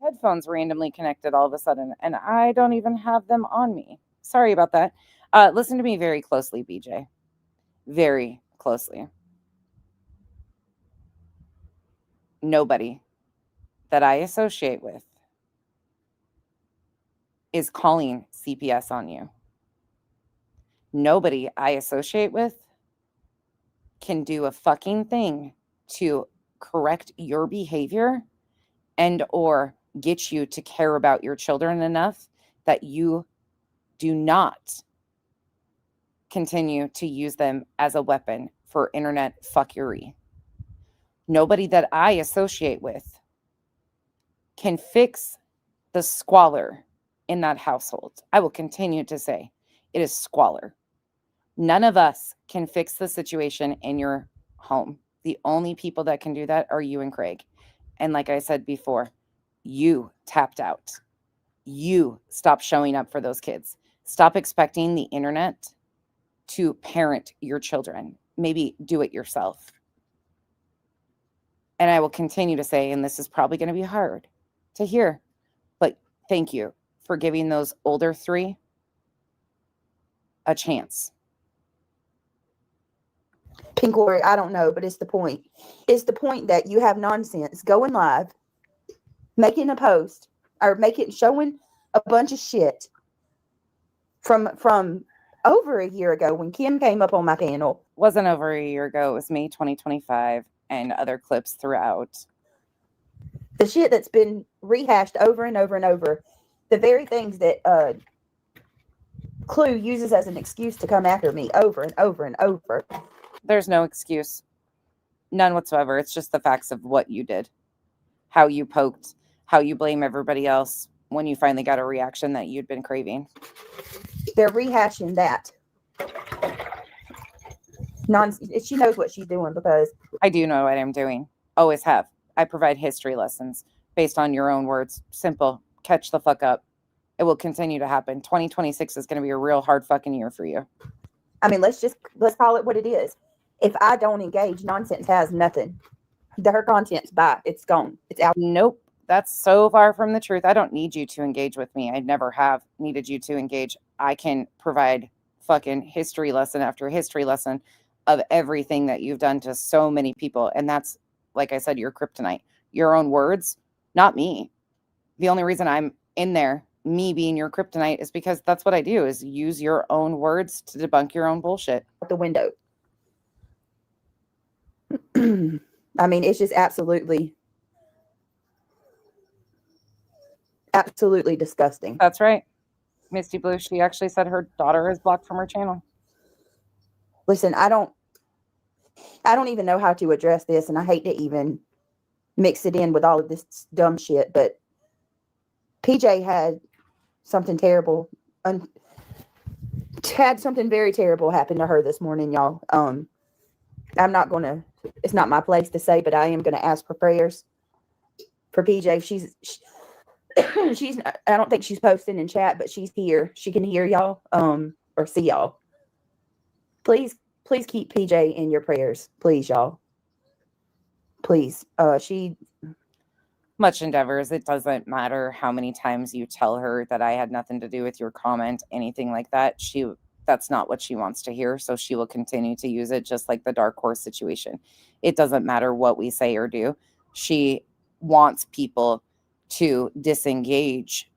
Headphones randomly connected all of a sudden, and I don't even have them on me. Sorry about that. Listen to me very closely, BJ. Very closely. Nobody that I associate with is calling CPS on you. Nobody I associate with can do a fucking thing to correct your behavior and or get you to care about your children enough that you do not continue to use them as a weapon for internet fuckery. Nobody that I associate with can fix the squalor in that household. I will continue to say it is squalor. None of us can fix the situation in your home. The only people that can do that are you and Craig. And like I said before, you tapped out. You stop showing up for those kids. Stop expecting the internet to parent your children. Maybe do it yourself. And I will continue to say, and this is probably going to be hard to hear, but thank you for giving those older three a chance. Pink Warrior, I don't know, but it's the point. It's the point that you have nonsense going live, making a post, or showing a bunch of shit from over a year ago when Kim came up on my panel. Wasn't over a year ago. It was May 2025 and other clips throughout. The shit that's been rehashed over and over and over. The very things that Clue uses as an excuse to come after me over and over and over. There's no excuse. None whatsoever. It's just the facts of what you did. How you poked. How you blame everybody else when you finally got a reaction that you'd been craving. They're rehashing that. She knows what she's doing because I do know what I'm doing. Always have. I provide history lessons based on your own words. Simple. Catch the fuck up. It will continue to happen. 2026 is going to be a real hard fucking year for you. I mean, let's call it what it is. If I don't engage, nonsense has nothing. Her content's bye. It's gone. It's out. Nope. That's so far from the truth. I don't need you to engage with me. I never have needed you to engage. I can provide fucking history lesson after history lesson of everything that you've done to so many people. And that's, like I said, your kryptonite. Your own words, not me. The only reason I'm in there, me being your kryptonite, is because that's what I do, is use your own words to debunk your own bullshit. Out the window. I mean, it's just absolutely disgusting. That's right. Misty Blue, she actually said her daughter is blocked from her channel. Listen, I don't even know how to address this, and I hate to even mix it in with all of this dumb shit, but PJ had something terrible, had something very terrible happen to her this morning, y'all. It's not my place to say, but I am going to ask for prayers for PJ. She's I don't think she's posting in chat, but she's here. She can hear y'all, or see y'all. Please keep PJ in your prayers. Please, y'all. Please. Much endeavors. It doesn't matter how many times you tell her that I had nothing to do with your comment, anything like that. That's not what she wants to hear. So she will continue to use it, just like the dark horse situation. It doesn't matter what we say or do. She wants people to disengage,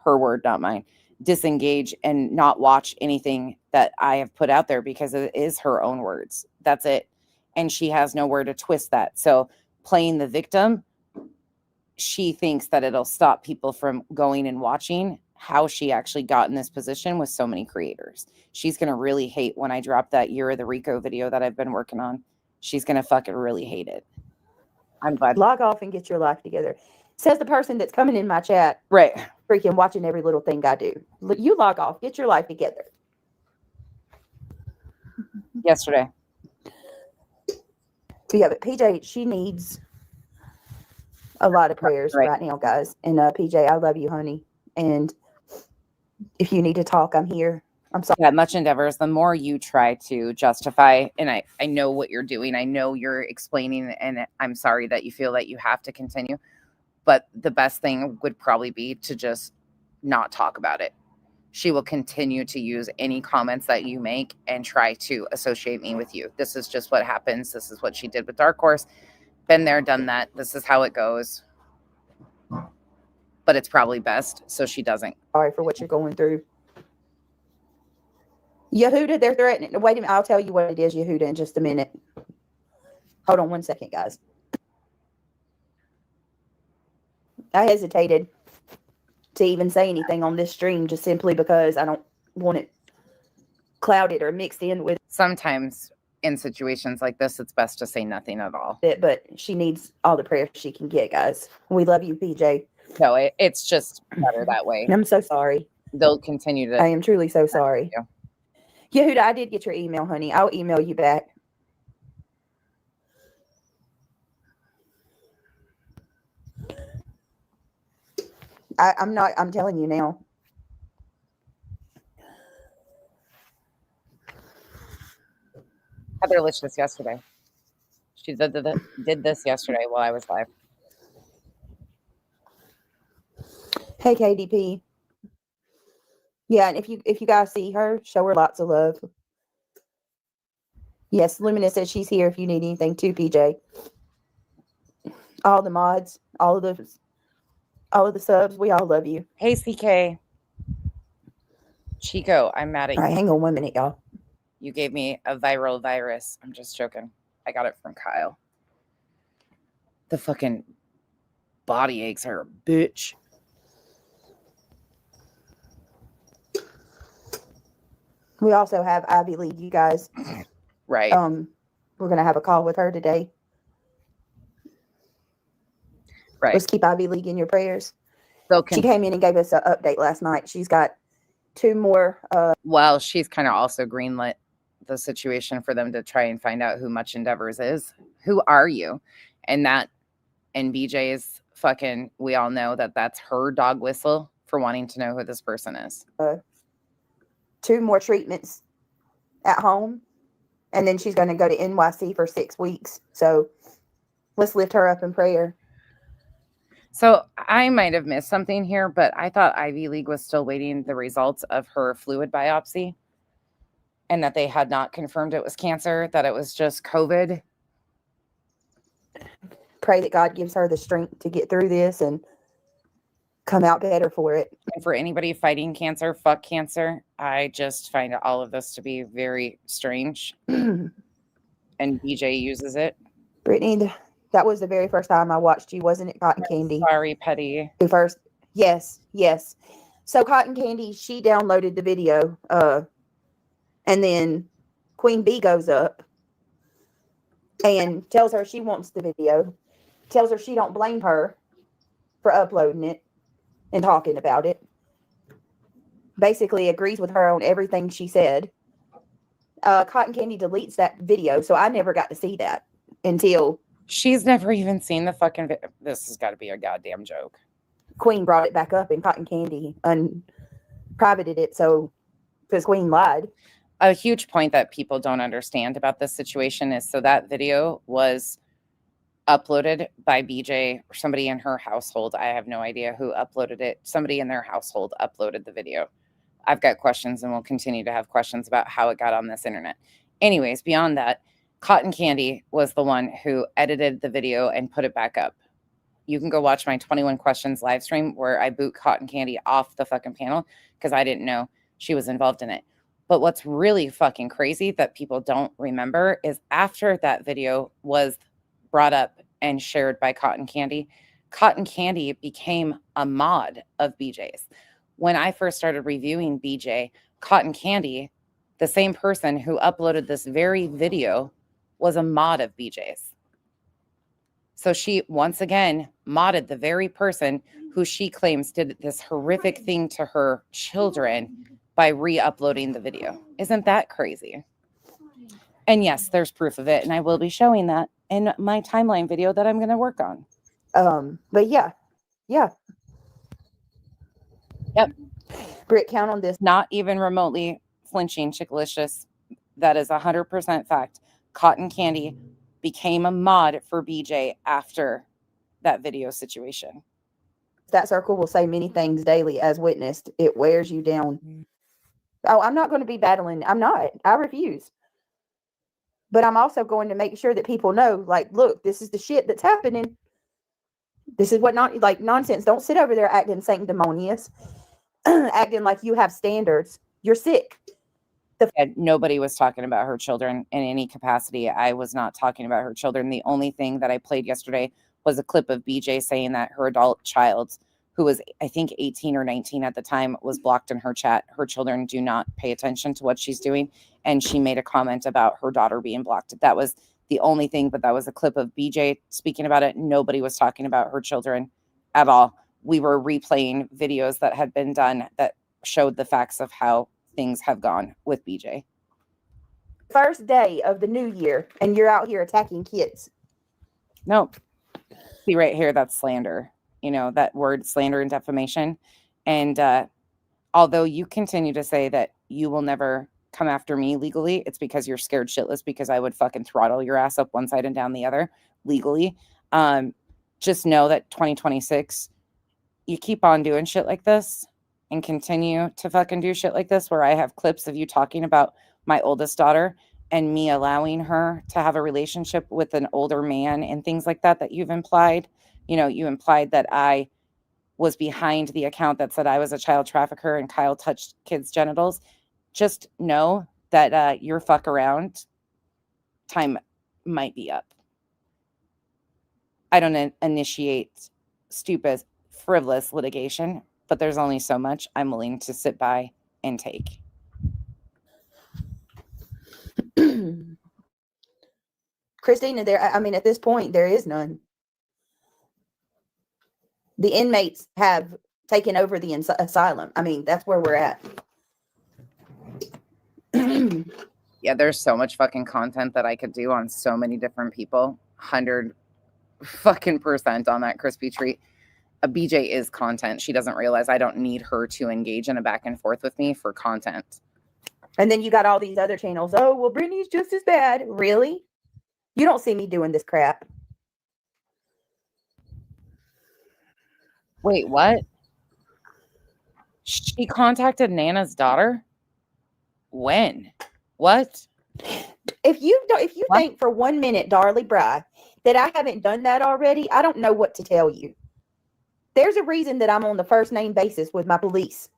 her word, not mine, disengage and not watch anything that I have put out there, because it is her own words. That's it. And she has nowhere to twist that. So playing the victim, she thinks that it'll stop people from going and watching how she actually got in this position with so many creators. She's going to really hate when I drop that Year of the Rico video that I've been working on. She's going to fucking really hate it. I'm glad. Log off and get your life together. Says the person that's coming in my chat. Right. Freaking watching every little thing I do. You log off. Get your life together. Yesterday. So yeah, but PJ, she needs a lot of prayers right now, guys. And PJ, I love you, honey. And if you need to talk, I'm here. I'm sorry. Yeah, much endeavors. The more you try to justify, and I know what you're doing. I know you're explaining, and I'm sorry that you feel that you have to continue. But the best thing would probably be to just not talk about it. She will continue to use any comments that you make and try to associate me with you. This is just what happens. This is what she did with Dark Horse. Been there, done that. This is how it goes. But it's probably best so she doesn't. Sorry for what you're going through. Yehuda, they're threatening. Wait a minute. I'll tell you what it is, Yehuda, in just a minute. Hold on one second, guys. I hesitated to even say anything on this stream just simply because I don't want it clouded or mixed in with Sometimes in situations like this, it's best to say nothing at all. it, but she needs all the prayer she can get, guys. We love you, PJ. No, it's just better that way. And I'm so sorry. They'll continue to. I am truly so sorry. Yeah. Yehuda, I did get your email, honey. I'll email you back. I'm telling you now. Heather listed this yesterday. She did this yesterday while I was live. Hey, KDP. Yeah, and if you guys see her, show her lots of love. Yes, Lumina says she's here if you need anything too, PJ. All the mods, all of the subs, we all love you. Hey, CK. Chico, I'm mad at All you. right, hang on 1 minute, y'all. You gave me a viral virus. I'm just joking. I got it from Kyle. The fucking body aches are a bitch. We also have Ivy League, you guys. Right. We're gonna have a call with her today. Right. Let's keep Ivy League in your prayers. So She came in and gave us an update last night. She's got 2 more. Well, she's kind of also greenlit the situation for them to try and find out who Much Endeavors is. Who are you? And BJ is fucking, we all know that that's her dog whistle for wanting to know who this person is. 2 more treatments at home, and then she's going to go to NYC for 6 weeks. So let's lift her up in prayer. So I might have missed something here, but I thought Ivy League was still waiting the results of her fluid biopsy and that they had not confirmed it was cancer, that it was just COVID. Pray that God gives her the strength to get through this and come out better for it. And for anybody fighting cancer, fuck cancer. I just find all of this to be very strange. And BJ uses it. Brittany, that was the very first time I watched you, wasn't it, Cotton Candy? Sorry, Petty. Who first? Yes. So Cotton Candy, she downloaded the video, and then Queen Bee goes up and tells her she wants the video, tells her she don't blame her for uploading it and talking about it. Basically agrees with her on everything she said. Cotton Candy deletes that video, so I never got to see that until She's never even seen the fucking this has got to be a goddamn joke. Queen brought it back up and Cotton Candy unprivated it, so because Queen lied. A huge point that people don't understand about this situation is so that video was uploaded by BJ or somebody in her household. I have no idea who uploaded it. Somebody in their household uploaded the video. I've got questions and will continue to have questions about how it got on this internet. Anyways, beyond that, Cotton Candy was the one who edited the video and put it back up. You can go watch my 21 questions live stream where I boot Cotton Candy off the fucking panel because I didn't know she was involved in it. But what's really fucking crazy that people don't remember is after that video was brought up and shared by Cotton Candy became a mod of BJ's. When I first started reviewing BJ, Cotton Candy, the same person who uploaded this very video, was a mod of BJ's. So she once again modded the very person who she claims did this horrific thing to her children by re-uploading the video. Isn't that crazy? And yes, there's proof of it, and I will be showing that in my timeline video that I'm going to work on. But yeah. Yep. Britt, count on this. Not even remotely flinching, Chickalicious. That is 100% fact. Cotton Candy became a mod for BJ after that video situation. That circle will say many things daily as witnessed. It wears you down. Oh, I'm not going to be battling. I'm not. I refuse. But I'm also going to make sure that people know, like, look, this is the shit that's happening. This is what nonsense. Don't sit over there acting sanctimonious, acting like you have standards. You're sick. Nobody was talking about her children in any capacity. I was not talking about her children. The only thing that I played yesterday was a clip of BJ saying that her adult child, who was, I think, 18 or 19 at the time, was blocked in her chat. Her children do not pay attention to what she's doing. And she made a comment about her daughter being blocked. That was the only thing, but that was a clip of BJ speaking about it. Nobody was talking about her children at all. We were replaying videos that had been done that showed the facts of how things have gone with BJ. First day of the new year, and you're out here attacking kids. Nope. See right here, that's slander. You know, that word slander and defamation. And although you continue to say that you will never come after me legally, it's because you're scared shitless because I would fucking throttle your ass up one side and down the other legally. Just know that 2026, you keep on doing shit like this and continue to fucking do shit like this where I have clips of you talking about my oldest daughter and me allowing her to have a relationship with an older man and things like that, that you've implied. You know, you implied that I was behind the account that said I was a child trafficker and Kyle touched kids' genitals. Just know that your fuck around time might be up. I don't initiate stupid, frivolous litigation, but there's only so much I'm willing to sit by and take. Christina, at this point, there is none. The inmates have taken over the asylum. I mean, that's where we're at. Yeah, there's so much fucking content that I could do on so many different people. 100% on that crispy treat. A BJ is content. She doesn't realize I don't need her to engage in a back and forth with me for content. And then you got all these other channels. Oh, well, Brittany's just as bad. Really? You don't see me doing this crap. Wait, what? She contacted Nana's daughter? When? What? If you What? think for 1 minute, Darlie Bry, that I haven't done that already, I don't know what to tell you. There's a reason that I'm on the first name basis with my police.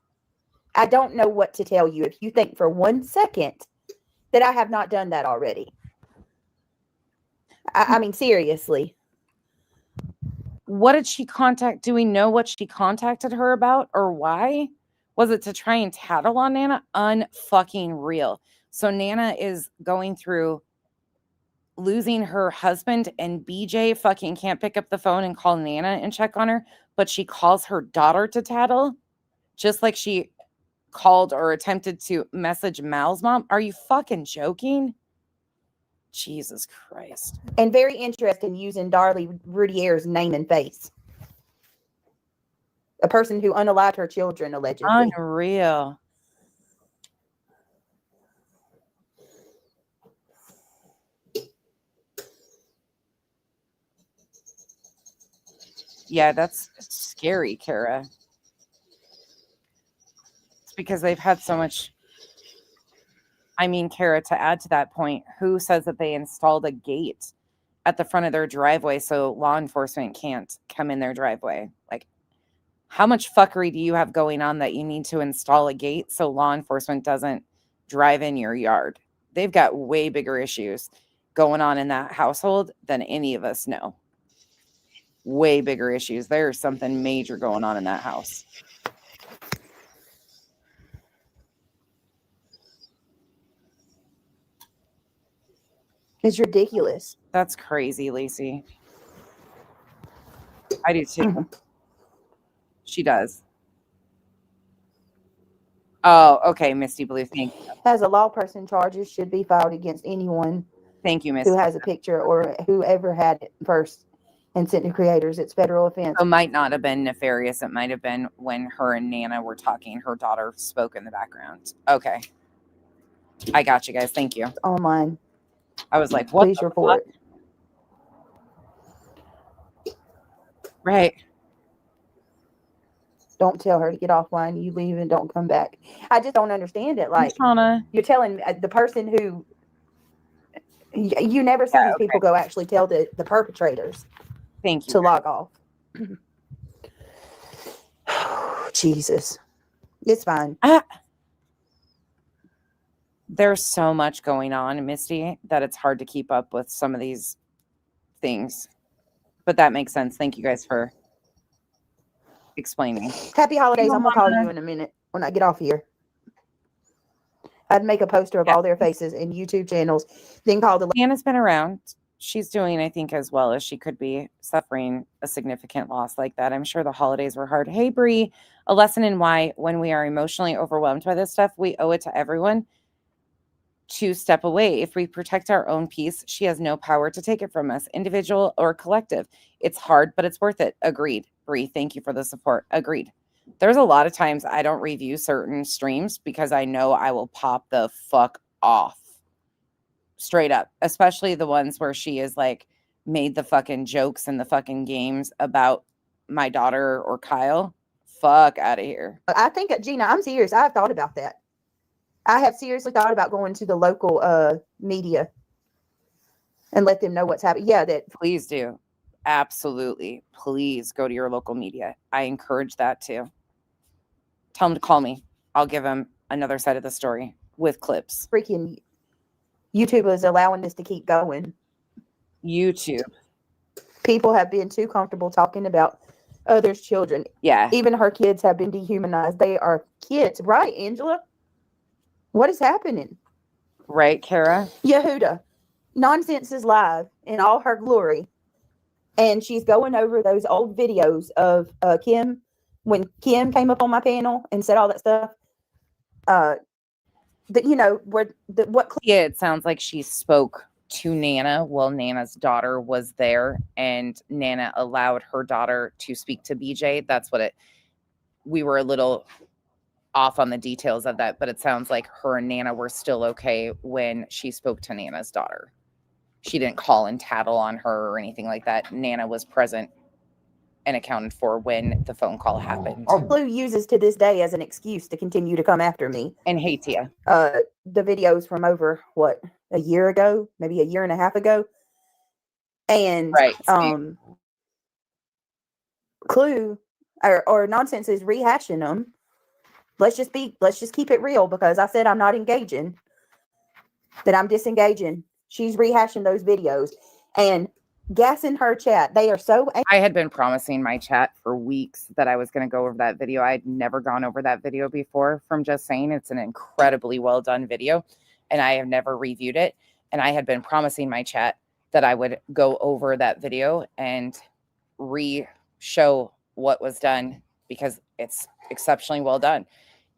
I don't know what to tell you if you think for 1 second that I have not done that already. I mean, seriously. What did she contact? Do we know what she contacted her about or why? Was it to try and tattle on Nana? Unfucking real. So Nana is going through losing her husband, and BJ fucking can't pick up the phone and call Nana and check on her, but she calls her daughter to tattle, just like she called or attempted to message Mal's mom. Are you fucking joking? Jesus Christ. And very interested in using Darlie Roudier's name and face. A person who unalived her children, allegedly. Unreal. Yeah, that's scary, Kara. It's because they've had so much. I mean, Kara, to add to that point, who says that they installed a gate at the front of their driveway so law enforcement can't come in their driveway? Like, how much fuckery do you have going on that you need to install a gate so law enforcement doesn't drive in your yard? They've got way bigger issues going on in that household than any of us know. Way bigger issues. There's something major going on in that house. It's ridiculous. That's crazy, Lacey. I do too. She does. Oh, okay, Misty Blue. Thank you. As a law person, charges should be filed against anyone Thank you, Misty. who has a picture or whoever had it first and sent to creators. It's federal offense. So it might not have been nefarious. It might have been when her and Nana were talking. Her daughter spoke in the background. Okay. I got you guys. Thank you. It's online. I was like, what? Please report. Right. Don't tell her to get offline. You leave and don't come back. I just don't understand it. Like, Shauna. you're telling the person who you never see these people go actually tell the perpetrators Thank you. to log off. Jesus. It's fine. There's so much going on, Misty, that it's hard to keep up with some of these things. But that makes sense. Thank you guys for explaining. Happy holidays. I'm going to call you in a minute when I get off here. I'd make a poster of all their faces and YouTube channels, then call the... Nana's been around. She's doing, I think, as well as she could be, suffering a significant loss like that. I'm sure the holidays were hard. Hey, Bree, a lesson in why when we are emotionally overwhelmed by this stuff, we owe it to everyone to step away. If we protect our own peace, she has no power to take it from us, individual or collective. It's hard, but it's worth it. Agreed. Bree, thank you for the support. Agreed. There's a lot of times I don't review certain streams because I know I will pop the fuck off. Straight up. Especially the ones where she is like made the fucking jokes and the fucking games about my daughter or Kyle. Fuck out of here. I think, Gina, I'm serious. I've thought about that. I have seriously thought about going to the local media and let them know what's happening. Yeah, that. Please do. Absolutely. Please go to your local media. I encourage that too. Tell them to call me. I'll give them another side of the story with clips. Freaking YouTube is allowing this to keep going. YouTube. People have been too comfortable talking about others' children. Yeah. Even her kids have been dehumanized. They are kids, right, Angela? What is happening? Right, Kara? Yehuda. Nonsense is live in all her glory. And she's going over those old videos of Kim, when Kim came up on my panel and said all that stuff. That, you know, what Yeah, it sounds like she spoke to Nana while Nana's daughter was there, and Nana allowed her daughter to speak to BJ. That's what we were a little off on the details of that, but it sounds like her and Nana were still okay when she spoke to Nana's daughter. She didn't call and tattle on her or anything like that. Nana was present and accounted for when the phone call happened. Blue uses to this day as an excuse to continue to come after me. And hey, Tia. The videos from over, what, a year ago, maybe a year and a half ago. And Right. Clue or Nonsense is rehashing them. Let's just keep it real, because I said I'm not engaging, that I'm disengaging. She's rehashing those videos and gassing her chat. They are so I had been promising my chat for weeks that I was going to go over that video. I had never gone over that video before, from just saying it's an incredibly well done video, and I have never reviewed it. And I had been promising my chat that I would go over that video and re-show what was done, because it's exceptionally well done.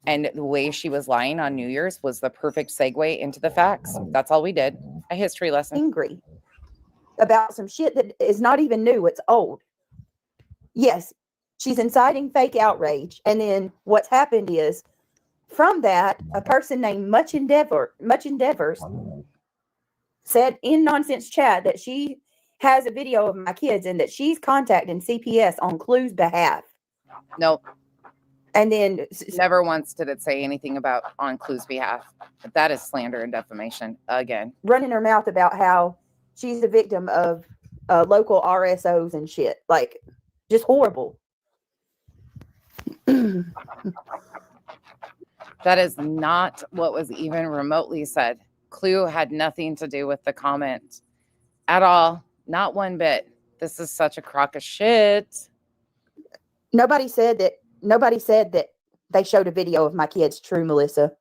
And the way she was lying on New Year's was the perfect segue into the facts. That's all we did. A history lesson. angry about some shit that is not even new. It's old. Yes, she's inciting fake outrage. And then what's happened is, from that, a person named Much Endeavors said in Nonsense chat that she has a video of my kids and that she's contacting CPS on Clue's behalf. Nope. And then Never once did it say anything about on Clue's behalf. That is slander and defamation again. running her mouth about how she's a victim of local RSOs and shit. Like, just horrible. That is not what was even remotely said. Clue had nothing to do with the comment at all. Not one bit. This is such a crock of shit. Nobody said that they showed a video of my kids. True, Melissa.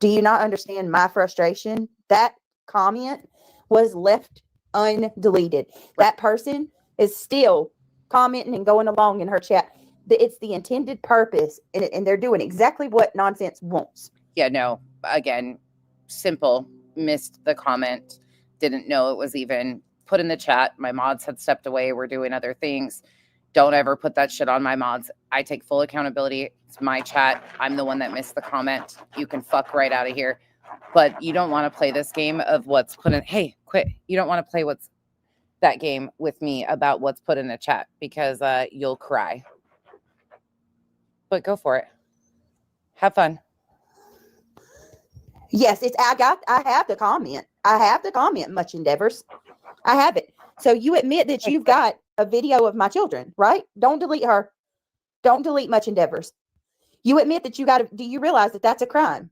Do you not understand my frustration? That comment was left undeleted. That person is still commenting and going along in her chat. It's the intended purpose, and they're doing exactly what Nonsense wants. Yeah, no. Again, simple. Missed the comment. Didn't know it was even put in the chat. My mods had stepped away. We're doing other things. Don't ever put that shit on my mods. I take full accountability. It's my chat. I'm the one that missed the comment. You can fuck right out of here. But you don't want to play this game of what's put in. Hey, quit. You don't want to play that game with me about what's put in the chat, because you'll cry. But go for it. Have fun. Yes, I have the comment. I have the comment, Much Endeavors. I have it. So you admit that you've got a video of my children, right? Don't delete her. Don't delete Much Endeavors. You admit that do you realize that that's a crime?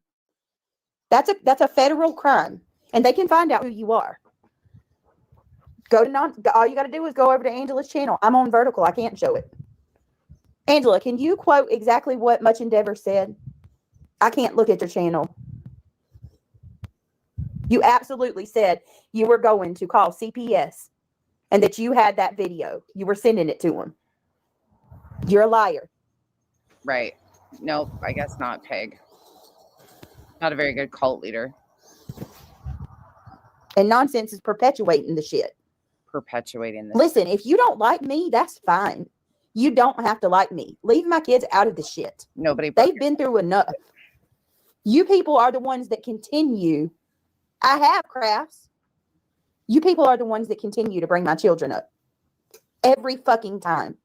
That's a federal crime, and they can find out who you are. All you got to do is go over to Angela's channel. I'm on vertical. I can't show it. Angela, can you quote exactly what Much Endeavor said? I can't look at your channel. You absolutely said you were going to call CPS and that you had that video. You were sending it to them. You're a liar. Right. Nope, I guess not, Peg. Not a very good cult leader. And Nonsense is perpetuating the shit. Perpetuating this. Listen, if you don't like me, that's fine. You don't have to like me. Leave my kids out of the shit. They've been through enough. You people are the ones that continue. I have crafts. You people are the ones that continue to bring my children up. Every fucking time.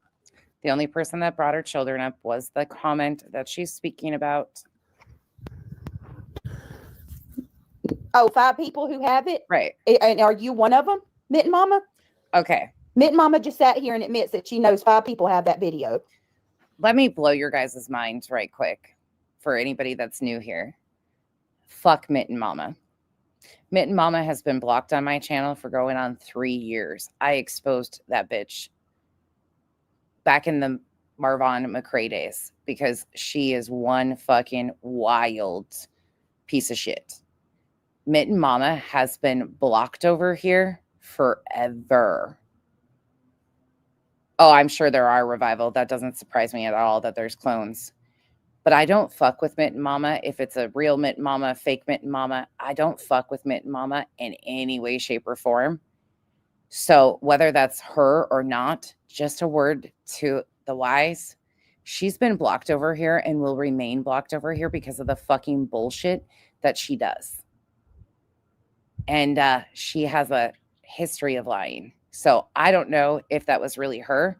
The only person that brought her children up was the comment that she's speaking about. Oh, 5 people who have it? Right. And are you one of them, Mitten Mama? Okay. Mitten Mama just sat here and admits that she knows 5 people have that video. Let me blow your guys' minds right quick for anybody that's new here. Fuck Mitten Mama. Mitten Mama has been blocked on my channel for going on 3 years. I exposed that bitch back in the Marvon McRae days because she is one fucking wild piece of shit. Mitten Mama has been blocked over here forever. Oh, I'm sure there are revival. That doesn't surprise me at all that there's clones. But I don't fuck with Mitten Mama. If it's a real Mitten Mama, fake Mitten Mama, I don't fuck with Mitten Mama in any way, shape, or form. So whether that's her or not, just a word to the wise. She's been blocked over here and will remain blocked over here because of the fucking bullshit that she does. And she has a history of lying. So I don't know if that was really her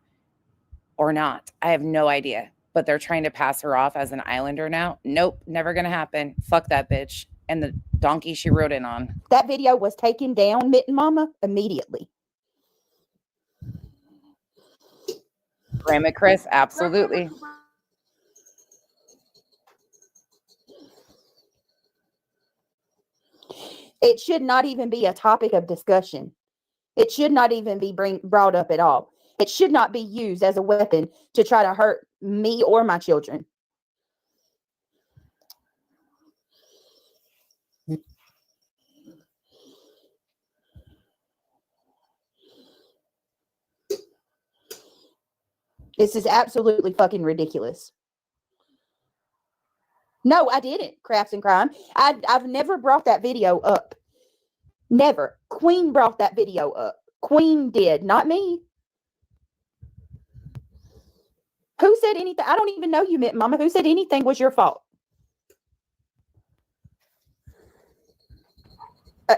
or not. I have no idea. But they're trying to pass her off as an islander now. Nope, never going to happen. Fuck that bitch. And the donkey she rode in on. That video was taken down, Mitten Mama, immediately. Grandma Chris, absolutely. It should not even be a topic of discussion. It should not even be brought up at all. It should not be used as a weapon to try to hurt me or my children. This is absolutely fucking ridiculous. No, I didn't, Crafts and Crime. I've never brought that video up. Never. Queen brought that video up. Queen did, not me. Who said anything? I don't even know you, Mitten Mama. Who said anything was your fault?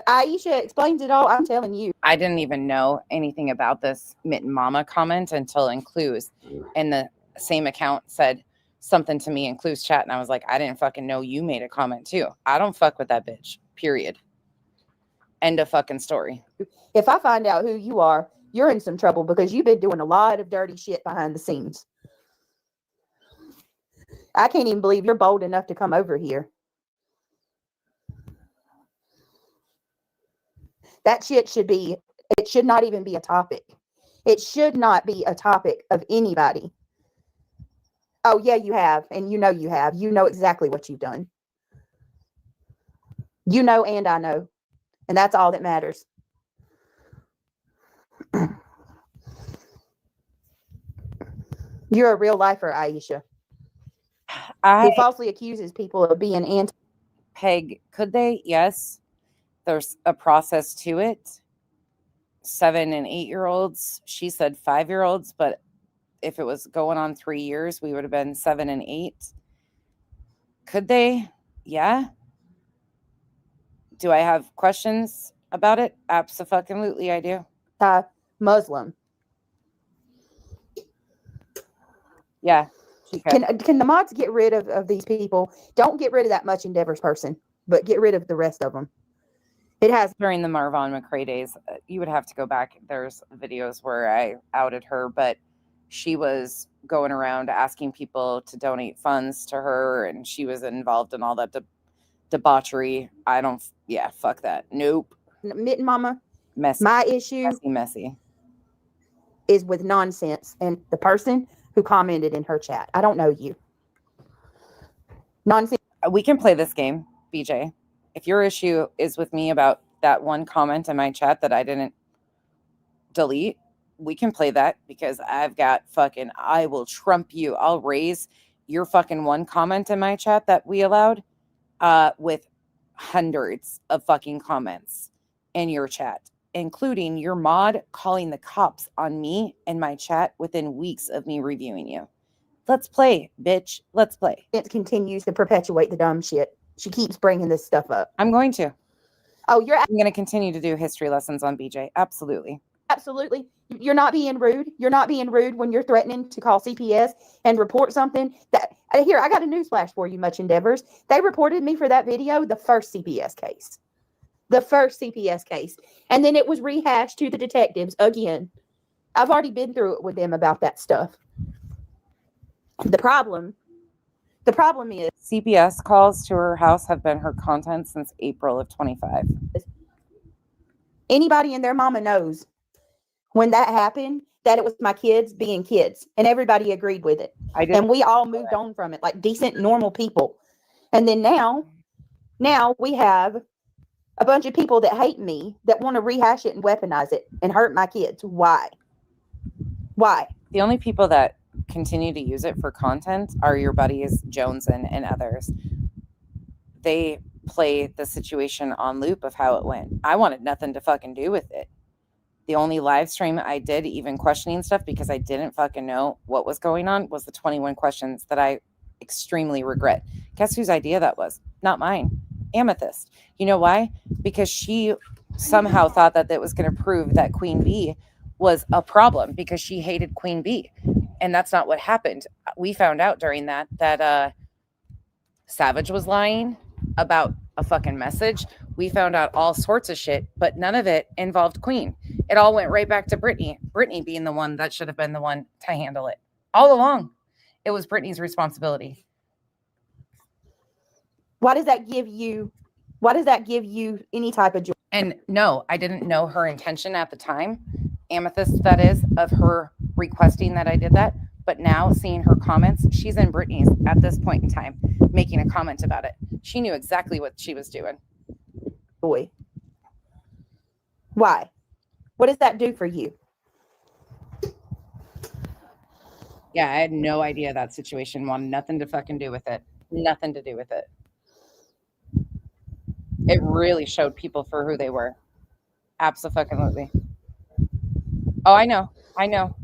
Aisha explains it all. I'm telling you. I didn't even know anything about this Mitten Mama comment until in Clues. And the same account said something to me in Clues chat. And I was like, I didn't fucking know you made a comment too. I don't fuck with that bitch. Period. End of fucking story. If I find out who you are, you're in some trouble because you've been doing a lot of dirty shit behind the scenes. I can't even believe you're bold enough to come over here. That shit it should not even be a topic. It should not be a topic of anybody. Oh, yeah, you have. And you know you have. You know exactly what you've done. You know, and I know. And that's all that matters. You're a real lifer, Aisha. Who falsely accuses people of being anti. Peg, could they? Yes. There's a process to it. 7 and 8-year-olds. She said 5-year-olds, but if it was going on 3 years, we would have been 7 and 8. Could they? Yeah. Do I have questions about it? Absolutely, I do. Muslim. Yeah. Can the mods get rid of these people? Don't get rid of that Much Endeavors person, but get rid of the rest of them. It has during the Marvon McRae days. You would have to go back. There's videos where I outed her, but she was going around asking people to donate funds to her, and she was involved in all that debauchery. Fuck that. Nope. Mitten Mama. Messy. My issue messy is with nonsense and the person who commented in her chat. I don't know you. Nonsense. We can play this game, BJ. If your issue is with me about that one comment in my chat that I didn't delete, we can play that because I've got fucking, I will trump you. I'll raise your fucking one comment in my chat that we allowed with hundreds of fucking comments in your chat, including your mod calling the cops on me and my chat within weeks of me reviewing you. Let's play, bitch. Let's play. It continues to perpetuate the dumb shit. She keeps bringing this stuff up. I'm going to. Oh, I'm going to continue to do history lessons on BJ. Absolutely. Absolutely. You're not being rude. You're not being rude when you're threatening to call CPS and report something. That here, I got a newsflash for you, Much Endeavors. They reported me for that video, the first CPS case. The first CPS case. And then it was rehashed to the detectives again. I've already been through it with them about that stuff. The problem is CPS calls to her house have been her content since April of 25. Anybody and their mama knows when that happened that it was my kids being kids, and everybody agreed with it. And we all moved on from it like decent, normal people. And then now we have a bunch of people that hate me that want to rehash it and weaponize it and hurt my kids. Why? The only people that continue to use it for content are your buddies Jones and others. They play the situation on loop of how it went. I wanted nothing to fucking do with it. The only live stream I did, even questioning stuff because I didn't fucking know what was going on, was the 21 questions that I extremely regret. Guess whose idea that was? Not mine. Amethyst. You know why? Because she somehow thought that that was going to prove that Queen Bee was a problem because she hated Queen Bee. And that's not what happened. We found out during that Savage was lying about a fucking message. We found out all sorts of shit, but none of it involved Queen. It all went right back to Brittany. Brittany being the one that should have been the one to handle it. All along, it was Brittany's responsibility. Why does that give you? Why does that give you any type of joy? And no, I didn't know her intention at the time, Amethyst, that is, of her requesting that I did that. But now seeing her comments, she's in Brittany's at this point in time, making a comment about it. She knew exactly what she was doing. Joy. Why? What does that do for you? Yeah, I had no idea that situation. Wanted nothing to fucking do with it. Nothing to do with it. It really showed people for who they were. Abso-fucking-lutely. Oh, I know. I know.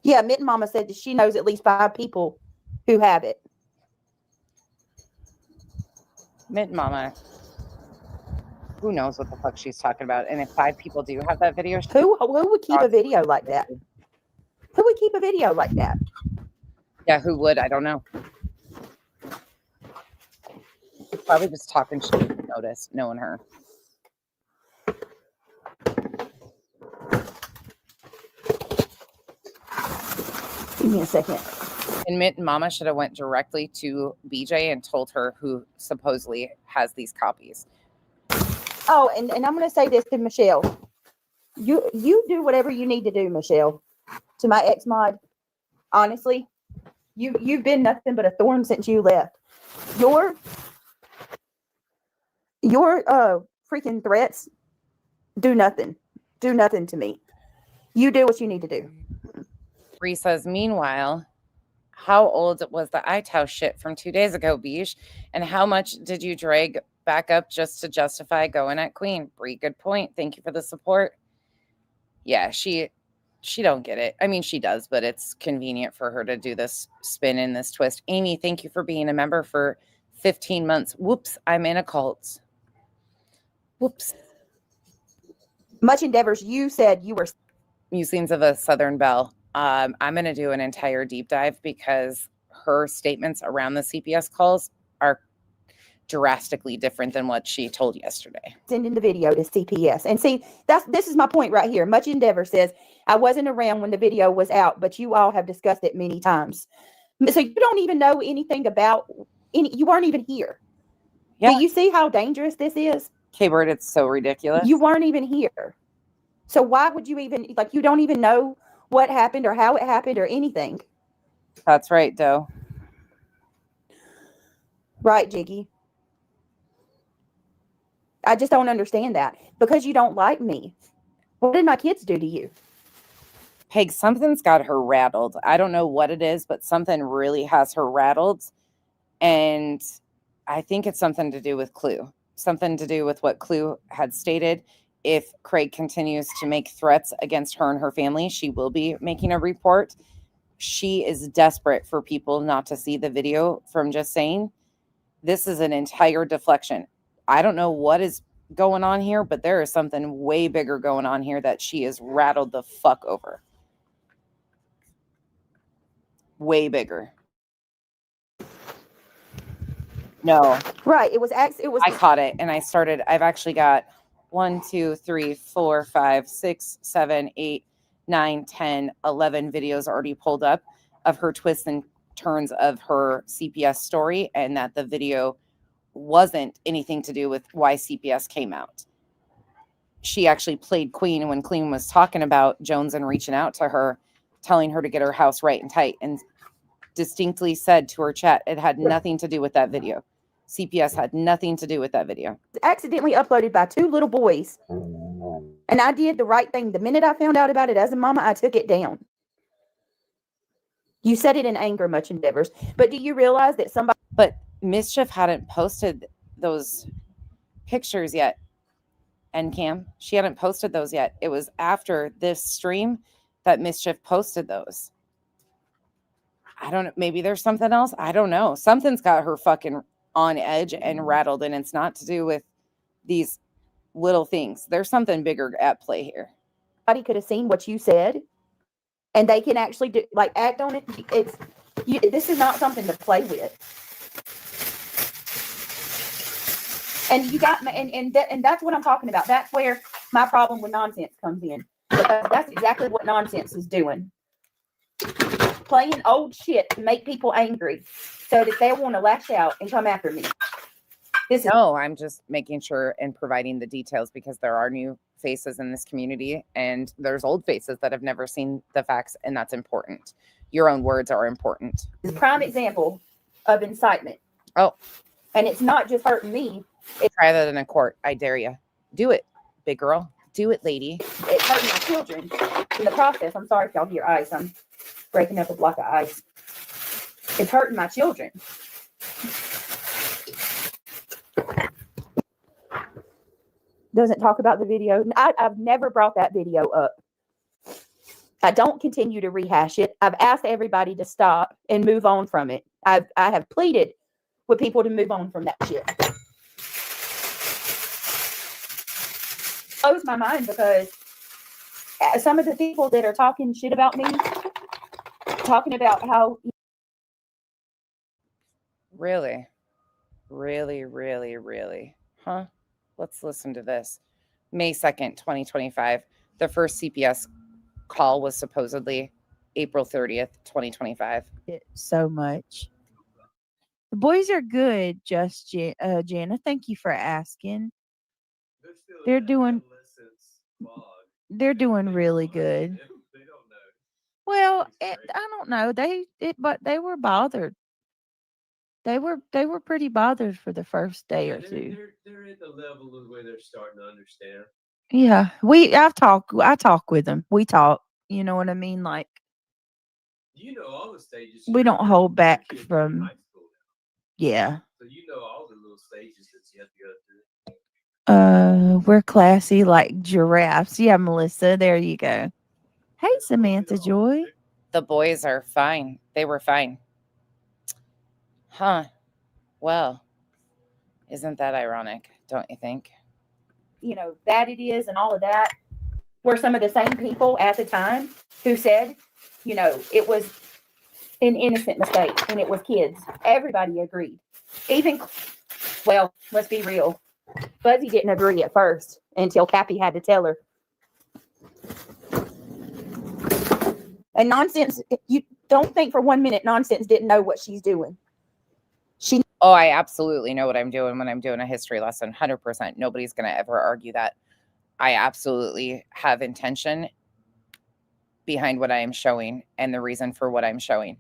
Yeah, Mitten Mama said that she knows at least 5 people who have it. Mint Mama. Who knows what the fuck she's talking about? And if 5 people do have that video, Who would keep a video like that? Who would keep a video like that? yeah, who would? I don't know. Probably just talking shit. Notice, knowing her. Give me a second. And Mint Mama should have went directly to BJ and told her who supposedly has these copies. Oh, and I'm going to say this to Michelle. You do whatever you need to do, Michelle. To my ex-mod, honestly, you've been nothing but a thorn since you left. Your freaking threats do nothing. Do nothing to me. You do what you need to do. Bree says, meanwhile, how old was the iTow shit from 2 days ago, Beige? And how much did you drag back up just to justify going at Queen? Bree, good point. Thank you for the support. Yeah, she don't get it. I mean, she does, but it's convenient for her to do this spin and this twist. Amy, thank you for being a member for 15 months. Whoops, I'm in a cult. Whoops. Much endeavors. You said you were. Musings of a Southern Belle. I'm going to do an entire deep dive because her statements around the CPS calls are drastically different than what she told yesterday. Sending the video to CPS. And see, this is my point right here. Much Endeavor says, I wasn't around when the video was out, but you all have discussed it many times. So you don't even know anything about you weren't even here. Yeah. Do you see how dangerous this is? K-Bird, it's so ridiculous. You weren't even here. So why would you even, you don't even know what happened or how it happened or anything. That's right, Doe. Right, Jiggy. I just don't understand that. Because you don't like me. What did my kids do to you? Peg, something's got her rattled. I don't know what it is, but something really has her rattled. And I think it's something to do with Clue. Something to do with what Clue had stated. If Craig continues to make threats against her and her family, she will be making a report. She is desperate for people not to see the video from just saying. This is an entire deflection. I don't know what is going on here, but there is something way bigger going on here that she is rattled the fuck over. Way bigger. No. Right. It was. I caught it and I started. I've actually got 1, 2, 3, 4, 5, 6, 7, 8, 9, 10, 11 videos already pulled up of her twists and turns of her CPS story, and that the video wasn't anything to do with why CPS came out. She actually played Queen when Queen was talking about Jones and reaching out to her, telling her to get her house right and tight, and distinctly said to her chat it had nothing to do with that video. CPS had nothing to do with that video. Accidentally uploaded by 2 little boys And I did the right thing. The minute I found out about it as a mama, I took it down. You said it in anger, Much Endeavors. But do you realize that somebody... But Mischief hadn't posted those pictures yet. And Cam, she hadn't posted those yet. It was after this stream that Mischief posted those. I don't know. Maybe there's something else. I don't know. Something's got her fucking on edge and rattled, and it's not to do with these little things. There's something bigger at play here. could have seen what you said, and they can actually do, like, act on it. This is not something to play with. And you got and that's what I'm talking about. That's where my problem with nonsense comes in, because that's exactly what nonsense is doing. Playing old shit to make people angry so that they want to lash out and come after me. No, I'm just making sure and providing the details, because there are new faces in this community and there's old faces that have never seen the facts, and that's important. Your own words are important. It's a prime example of incitement. Oh. And it's not just hurting me. Try that in a court. I dare you. Do it, big girl. Do it, lady. It's hurting my children in the process. I'm sorry if y'all hear ice. I'm breaking up a block of ice. It's hurting my children. Doesn't talk about the video. I've never brought that video up. I don't continue to rehash it. I've asked everybody to stop and move on from it. I have pleaded with people to move on from that shit. Blows my mind, because some of the people that are talking shit about me, talking about how... Really? Huh? Let's listen to this. May 2nd, 2025. The first CPS call was supposedly April 30th, 2025. It so much. The boys are good, just Jana. Thank you for asking. They're doing really good. Well, I don't know. But they were bothered. They were pretty bothered for the first day or two. They're at the level of where they're starting to understand. Yeah, I talk with them. We talk. You know what I mean? Like, all the stages. We don't hold back from. Yeah. So all the little stages that you have to go through. We're classy like giraffes. Yeah, Melissa. There you go. Hey, Samantha Joy. The boys are fine. They were fine. Huh. Well, isn't that ironic? Don't you think? That it is and all of that were some of the same people at the time who said, it was an innocent mistake and it was kids. Everybody agreed. Well, let's be real. Fuzzy didn't agree at first until Cappy had to tell her. And Nonsense, you don't think for 1 minute Nonsense didn't know what she's doing. Oh, I absolutely know what I'm doing when I'm doing a history lesson. 100%. Nobody's going to ever argue that. I absolutely have intention behind what I am showing and the reason for what I'm showing.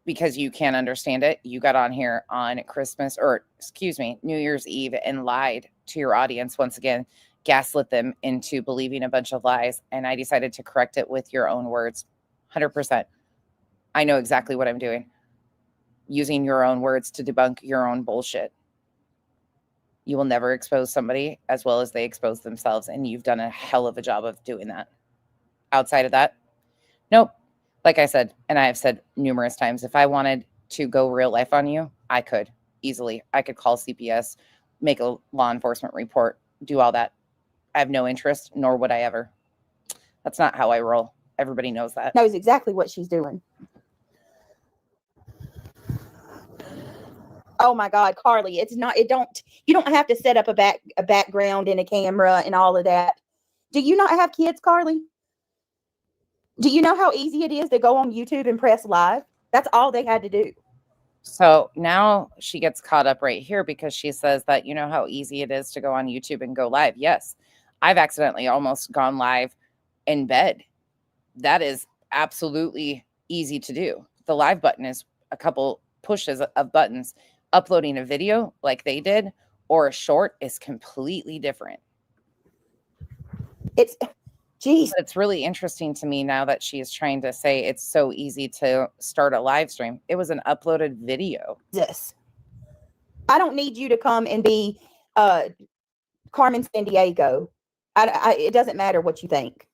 Because you can't understand it. You got on here on New Year's Eve and lied to your audience once again, gaslit them into believing a bunch of lies. And I decided to correct it with your own words. 100%. I know exactly what I'm doing. Using your own words to debunk your own bullshit. You will never expose somebody as well as they expose themselves. And you've done a hell of a job of doing that. Outside of that, nope. Like I said, and I have said numerous times, if I wanted to go real life on you, I could easily. I could call CPS, make a law enforcement report, do all that. I have no interest, nor would I ever. That's not how I roll. Everybody knows that. Knows exactly what she's doing. Oh my God, Carly, you don't have to set up a background and a camera and all of that. Do you not have kids, Carly? Do you know how easy it is to go on YouTube and press live? That's all they had to do. So now she gets caught up right here because she says that, how easy it is to go on YouTube and go live. Yes, I've accidentally almost gone live in bed. That is absolutely easy to do. The live button is a couple pushes of buttons. Uploading a video like they did or a short is completely different. Geez. But it's really interesting to me now that she is trying to say it's so easy to start a live stream. It was an uploaded video. Jesus. I don't need you to come and be Carmen Sandiego. It doesn't matter what you think.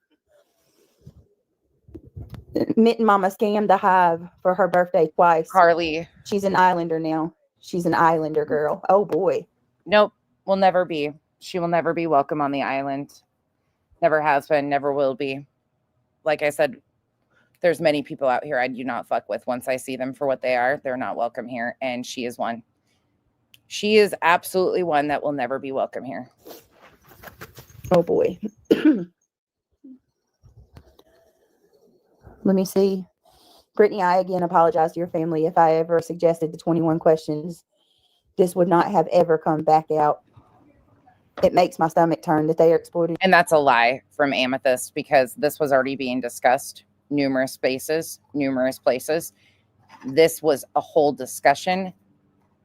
Mitten Mama scammed the Hive for her birthday twice. Carly. She's an Islander now. She's an Islander girl. Oh, boy. Nope. Will never be. She will never be welcome on the island. Never has been. Never will be. Like I said, there's many people out here I do not fuck with. Once I see them for what they are, they're not welcome here. And she is one. She is absolutely one that will never be welcome here. Oh, boy. Let me see. Brittany, I again apologize to your family if I ever suggested the 21 questions. This would not have ever come back out. It makes my stomach turn that they are exploiting. And that's a lie from Amethyst, because this was already being discussed numerous places. This was a whole discussion.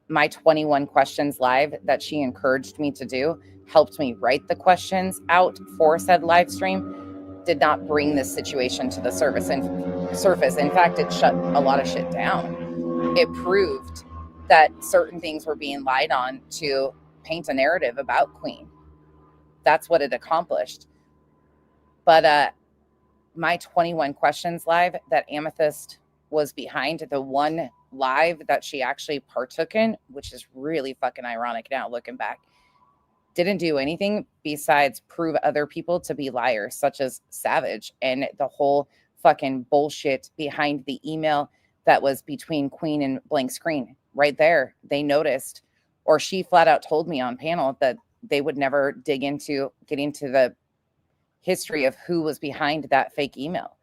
My 21 questions live that she encouraged me to do helped me write the questions out for said live stream. Did not bring this situation to the surface. In fact, it shut a lot of shit down. It proved that certain things were being lied on to paint a narrative about Queen. That's what it accomplished. But my 21 questions live that Amethyst was behind, the one live that she actually partook in, which is really fucking ironic now looking back, didn't do anything besides prove other people to be liars, such as Savage, and the whole fucking bullshit behind the email that was between Queen and Blank Screen. Right there, they noticed, or she flat out told me on panel that they would never dig into getting to the history of who was behind that fake email.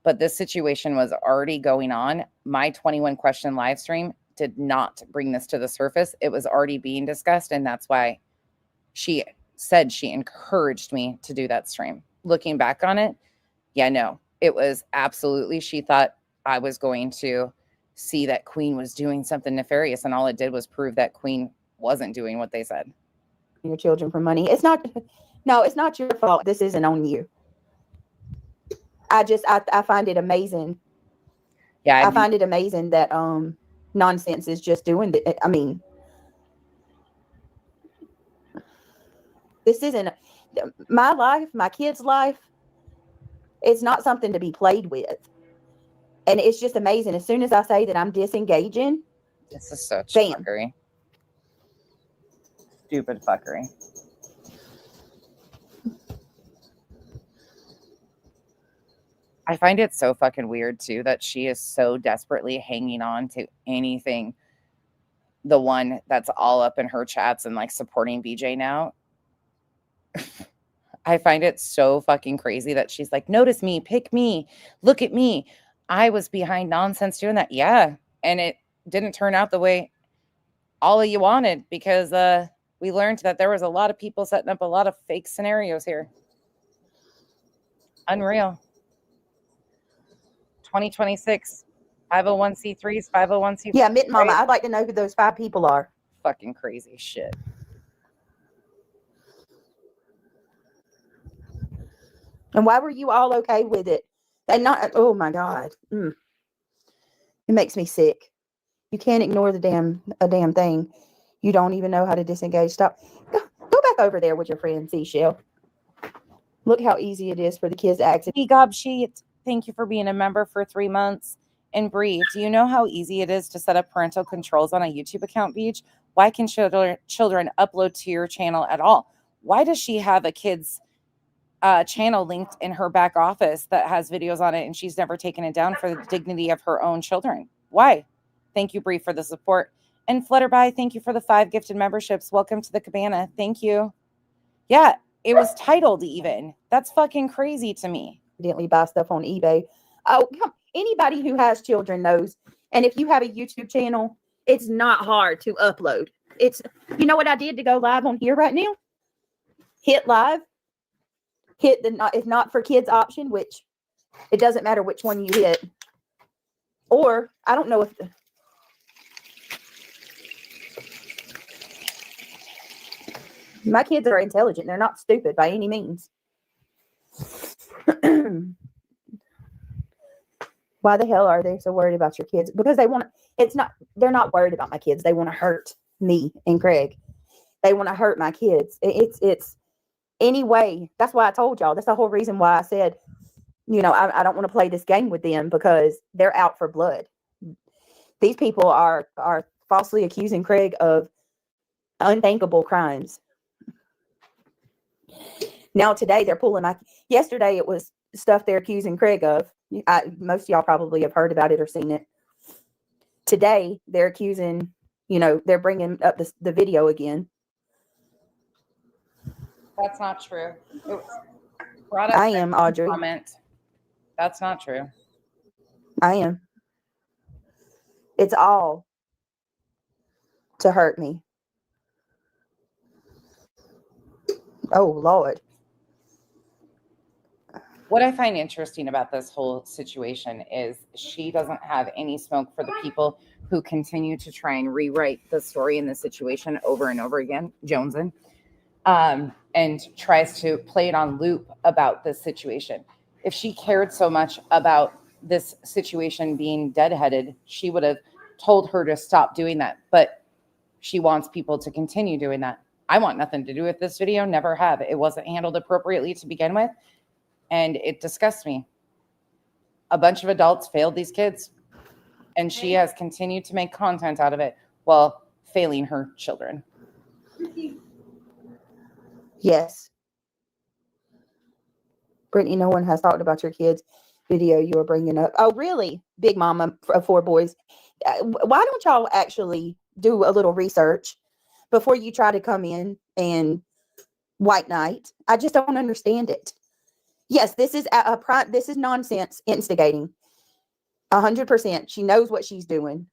But this situation was already going on. My 21 question live stream did not bring this to the surface. It was already being discussed, and that's why she said she encouraged me to do that stream. Looking back on it, yeah, no, it was absolutely, she thought I was going to see that Queen was doing something nefarious, and all it did was prove that Queen wasn't doing what they said. Your children for money. It's not your fault. This isn't on you. I find it amazing. Yeah, I find it amazing that nonsense is just doing I mean, this isn't my life, my kid's life. It's not something to be played with. And it's just amazing. As soon as I say that I'm disengaging, this is such bam. fuckery. Stupid fuckery. I find it so fucking weird too that she is so desperately hanging on to anything. The one that's all up in her chats and like supporting BJ now. I find it so fucking crazy that she's like, notice me, pick me, look at me. I was behind nonsense doing that. Yeah. And it didn't turn out the way all of you wanted, because we learned that there was a lot of people setting up a lot of fake scenarios here. Unreal. 2026, 501c3s, 501c4s. Yeah, Mitt Mama, I'd like to know who those 5 people are. Fucking crazy shit. And why were you all okay with it? And not, oh my God. It makes me sick. You can't ignore a damn thing. You don't even know how to disengage. Stop. Go back over there with your friend, Seashell. Look how easy it is for the kids to access. Gobsheet, thank you for being a member for 3 months. And Bree, do you know how easy it is to set up parental controls on a YouTube account, Beach? Why can children upload to your channel at all? Why does she have a kid's channel linked in her back office that has videos on it, and she's never taken it down for the dignity of her own children? Why? Thank you, Bree, for the support. And Flutterby, thank you for the 5 gifted memberships. Welcome to the cabana. Thank you. Yeah, it was titled even. That's fucking crazy to me. Evidently buy stuff on eBay. Oh, anybody who has children knows. And if you have a YouTube channel, it's not hard to upload. It's, you know what I did to go live on here right now? Hit live. Hit the if not for kids option, which it doesn't matter which one you hit. Or I don't know if my kids are intelligent. They're not stupid by any means. Why the hell are they so worried about your kids? Because they're not worried about my kids. They want to hurt me and Craig. They want to hurt my kids. It's anyway. That's why I told y'all. That's the whole reason why I said, I don't want to play this game with them, because they're out for blood. These people are falsely accusing Craig of unthinkable crimes. Now today they're pulling yesterday it was stuff they're accusing Craig of. Most of y'all probably have heard about it or seen it. Today they're accusing, they're bringing up the video again. That's not true. It was brought up. I am, Audrey. Comment. That's not true. I am. It's all to hurt me. Oh, Lord. What I find interesting about this whole situation is she doesn't have any smoke for the people who continue to try and rewrite the story in the situation over and over again, Joneson, and tries to play it on loop about this situation. If she cared so much about this situation being deadheaded, she would have told her to stop doing that. But she wants people to continue doing that. I want nothing to do with this video. Never have. It wasn't handled appropriately to begin with. And it disgusts me. A bunch of adults failed these kids. And she has continued to make content out of it while failing her children. Yes. Brittany, no one has talked about your kids' video you were bringing up. Oh, really? Big mama of 4 boys. Why don't y'all actually do a little research before you try to come in and white knight? I just don't understand it. Yes, this is this is nonsense instigating. 100%. She knows what she's doing.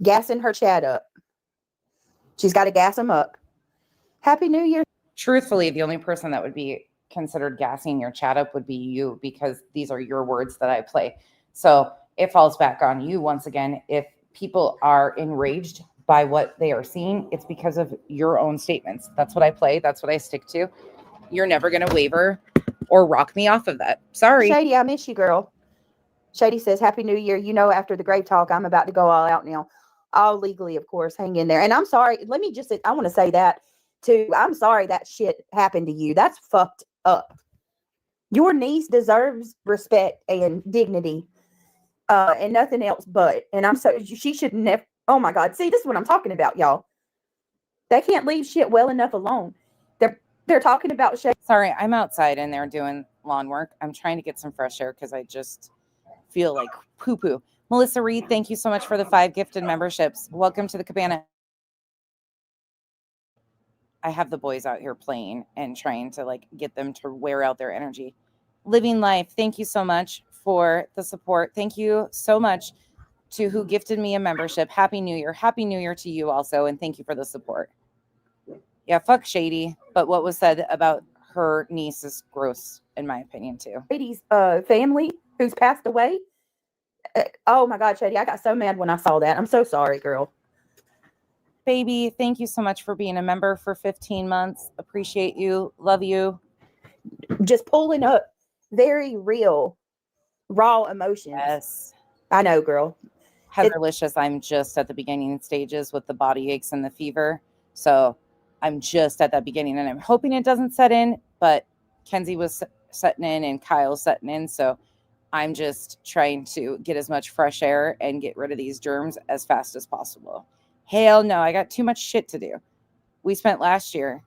Gassing her chat up. She's got to gas them up. Happy New Year. Truthfully, the only person that would be considered gassing your chat up would be you, because these are your words that I play. So it falls back on you once again. If people are enraged by what they are seeing, it's because of your own statements. That's what I play. That's what I stick to. You're never going to waver or rock me off of that. Sorry. Shady, I miss you, girl. Shady says, Happy New Year. After the grave talk, I'm about to go all out now. All legally, of course. Hang in there. And I'm sorry. I want to say that too. I'm sorry that shit happened to you. That's fucked up. Your niece deserves respect and dignity, and nothing else but. And she should never. Oh my God. See, this is what I'm talking about, y'all. They can't leave shit well enough alone. They're talking about shit. Sorry, I'm outside and they're doing lawn work. I'm trying to get some fresh air because I just feel like poo-poo. Melissa Reed, thank you so much for the 5 gifted memberships. Welcome to the cabana. I have the boys out here playing and trying to get them to wear out their energy. Living Life, thank you so much for the support. Thank you so much to who gifted me a membership. Happy New Year. Happy New Year to you also, and thank you for the support. Yeah, fuck Shady, but what was said about her niece is gross, in my opinion, too. Shady's family who's passed away. Oh my God, Shady, I got so mad when I saw that. I'm so sorry, girl. Baby, thank you so much for being a member for 15 months. Appreciate you. Love you. Just pulling up very real, raw emotions. Yes. I know, girl. Heatherlicious, I'm just at the beginning stages with the body aches and the fever. So I'm just at that beginning, and I'm hoping it doesn't set in, but Kenzie was setting in and Kyle's setting in. So I'm just trying to get as much fresh air and get rid of these germs as fast as possible. Hell no, I got too much shit to do. We spent last year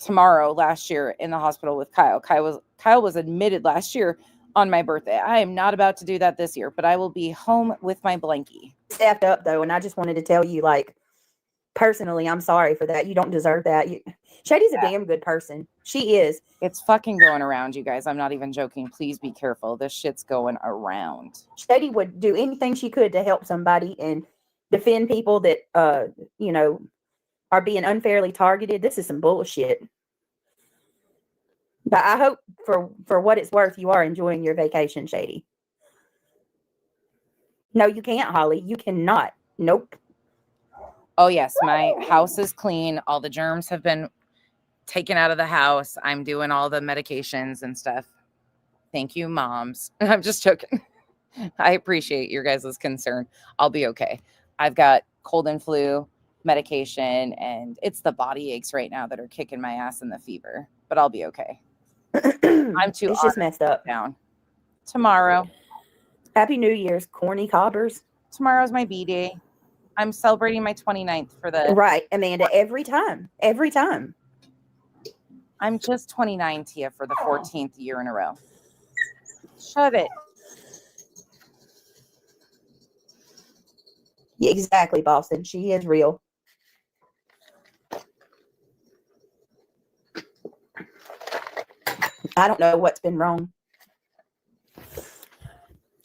in the hospital with Kyle. Kyle was admitted last year on my birthday. I am not about to do that this year, but I will be home with my blankie. Stepped up though, and I just wanted to tell you, personally, I'm sorry for that. You don't deserve that. Shady's a damn good person. She is. It's fucking going around, you guys. I'm not even joking. Please be careful. This shit's going around. Shady would do anything she could to help somebody and defend people that, are being unfairly targeted. This is some bullshit. But I hope for what it's worth, you are enjoying your vacation, Shady. No, you can't, Holly. You cannot. Nope. Oh, yes. My house is clean. All the germs have been taken out of the house. I'm doing all the medications and stuff. Thank you, moms. I'm just joking. I appreciate your guys' concern. I'll be okay. I've got cold and flu medication, and it's the body aches right now that are kicking my ass and the fever, but I'll be okay. I'm too It's just messed up. down. Tomorrow. Happy New Year's, corny cobbers. Tomorrow's my B-Day. I'm celebrating my 29th for the... Right, Amanda, every time. Every time. I'm just 29, Tia, for the 14th year in a row. Shut it. Yeah, exactly, Boston. She is real. I don't know what's been wrong.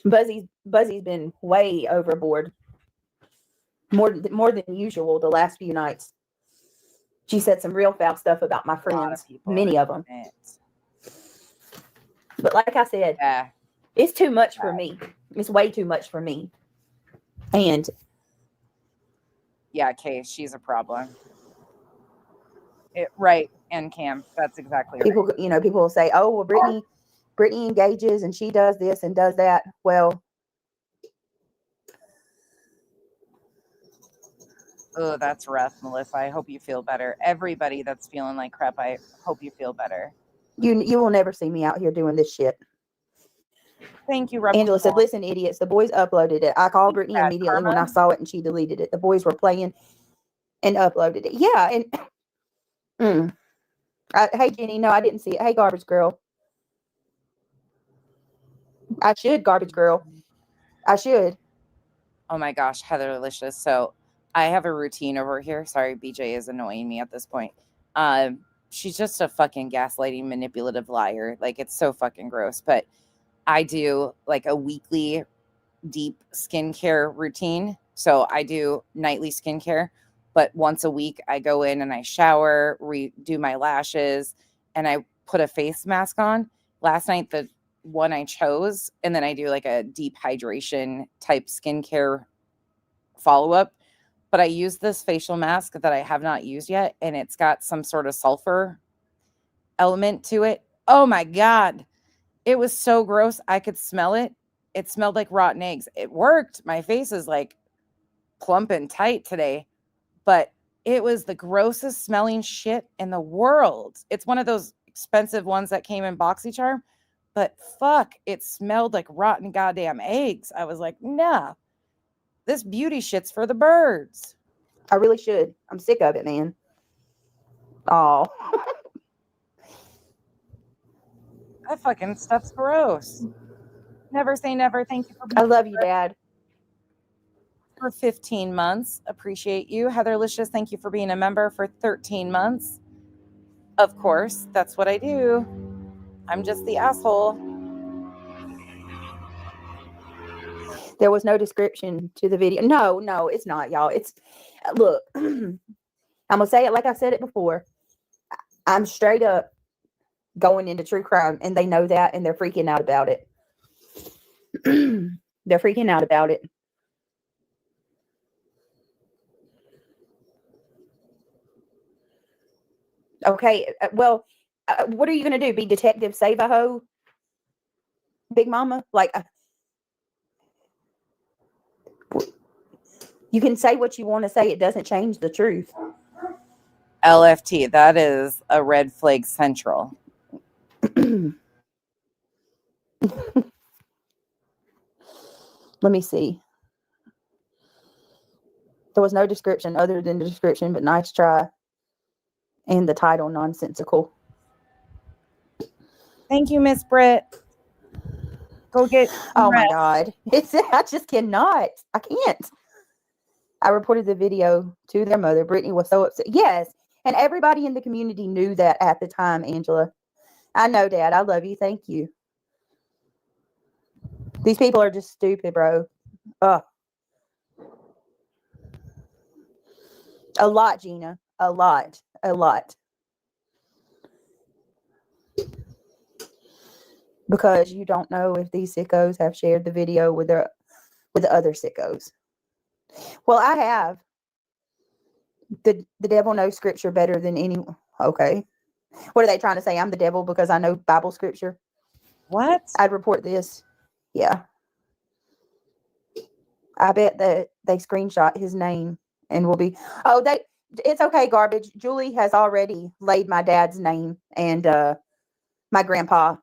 Buzzy's been way overboard. More than usual the last few nights. She said some real foul stuff about my friends, many of them. But like I said, Yeah. it's too much for me. It's way too much for me. And yeah, Kay, she's a problem. Right, and Cam, that's exactly people, right. you know, people will say, "Oh, well, Brittany engages and she does this and does that." Well, oh, that's rough, Melissa. I hope you feel better. Everybody that's feeling like crap, I hope you feel better. you will never see me out here doing this shit. Thank you, Rebel. Angela said, "Listen, idiots, the boys uploaded it. I called Brittany immediately when I saw it and she deleted it. The boys were playing and uploaded it." Yeah, and hey, Jenny, no, I didn't see it. Hey, garbage girl. I should, garbage girl. I should. Oh my gosh, Heather Delicious. So I have a routine over here. Sorry, BJ is annoying me at this point. She's just a fucking gaslighting, manipulative liar. Like, it's so fucking gross. But I do like a weekly deep skincare routine. So I do nightly skincare, but once a week I go in and I shower, redo my lashes, and I put a face mask on. Last night, the one I chose, and then I do like a deep hydration type skincare follow-up. But I use this facial mask that I have not used yet, and it's got some sort of sulfur element to it. Oh my God. It was so gross. I could smell it. It smelled like rotten eggs. It worked. My face is like plump and tight today, but it was the grossest smelling shit in the world. It's one of those expensive ones that came in BoxyCharm, but fuck, it smelled like rotten goddamn eggs. I was like, nah, this beauty shit's for the birds. I really should. I'm sick of it, man. Oh. That fucking stuff's gross. Never say never. Thank you for being I love you, Dad. For 15 months. Appreciate you. Heather Licious, thank you for being a member for 13 months. Of course, that's what I do. I'm just the asshole. There was no description to the video. No, it's not, y'all. It's, look, I'm going to say it like I said it before. I'm straight up going into true crime, and they know that, and they're freaking out about it. They're freaking out about it. Okay, well, what are you going to do? Be Detective Save-A-Ho? Big Mama? Like, you can say what you want to say. It doesn't change the truth. LFT, that is a red flag central. Let me see. There was no description other than the description, but nice try. And the title, nonsensical. Thank you, Miss Britt. Go get Oh my God. I just cannot. I can't. I reported the video to their mother. Brittany was so upset. Yes. And everybody in the community knew that at the time, Angela. I know, Dad. I love you. Thank you. These people are just stupid, bro. Ugh. A lot, Gina. A lot. Because you don't know if these sickos have shared the video with the other sickos. Well, I have. The devil knows scripture better than anyone. Okay. What are they trying to say? I'm the devil because I know Bible scripture. What? I'd report this. Yeah. I bet that they screenshot his name and will be. Oh, it's okay, garbage. Julie has already laid my dad's name and my grandpa.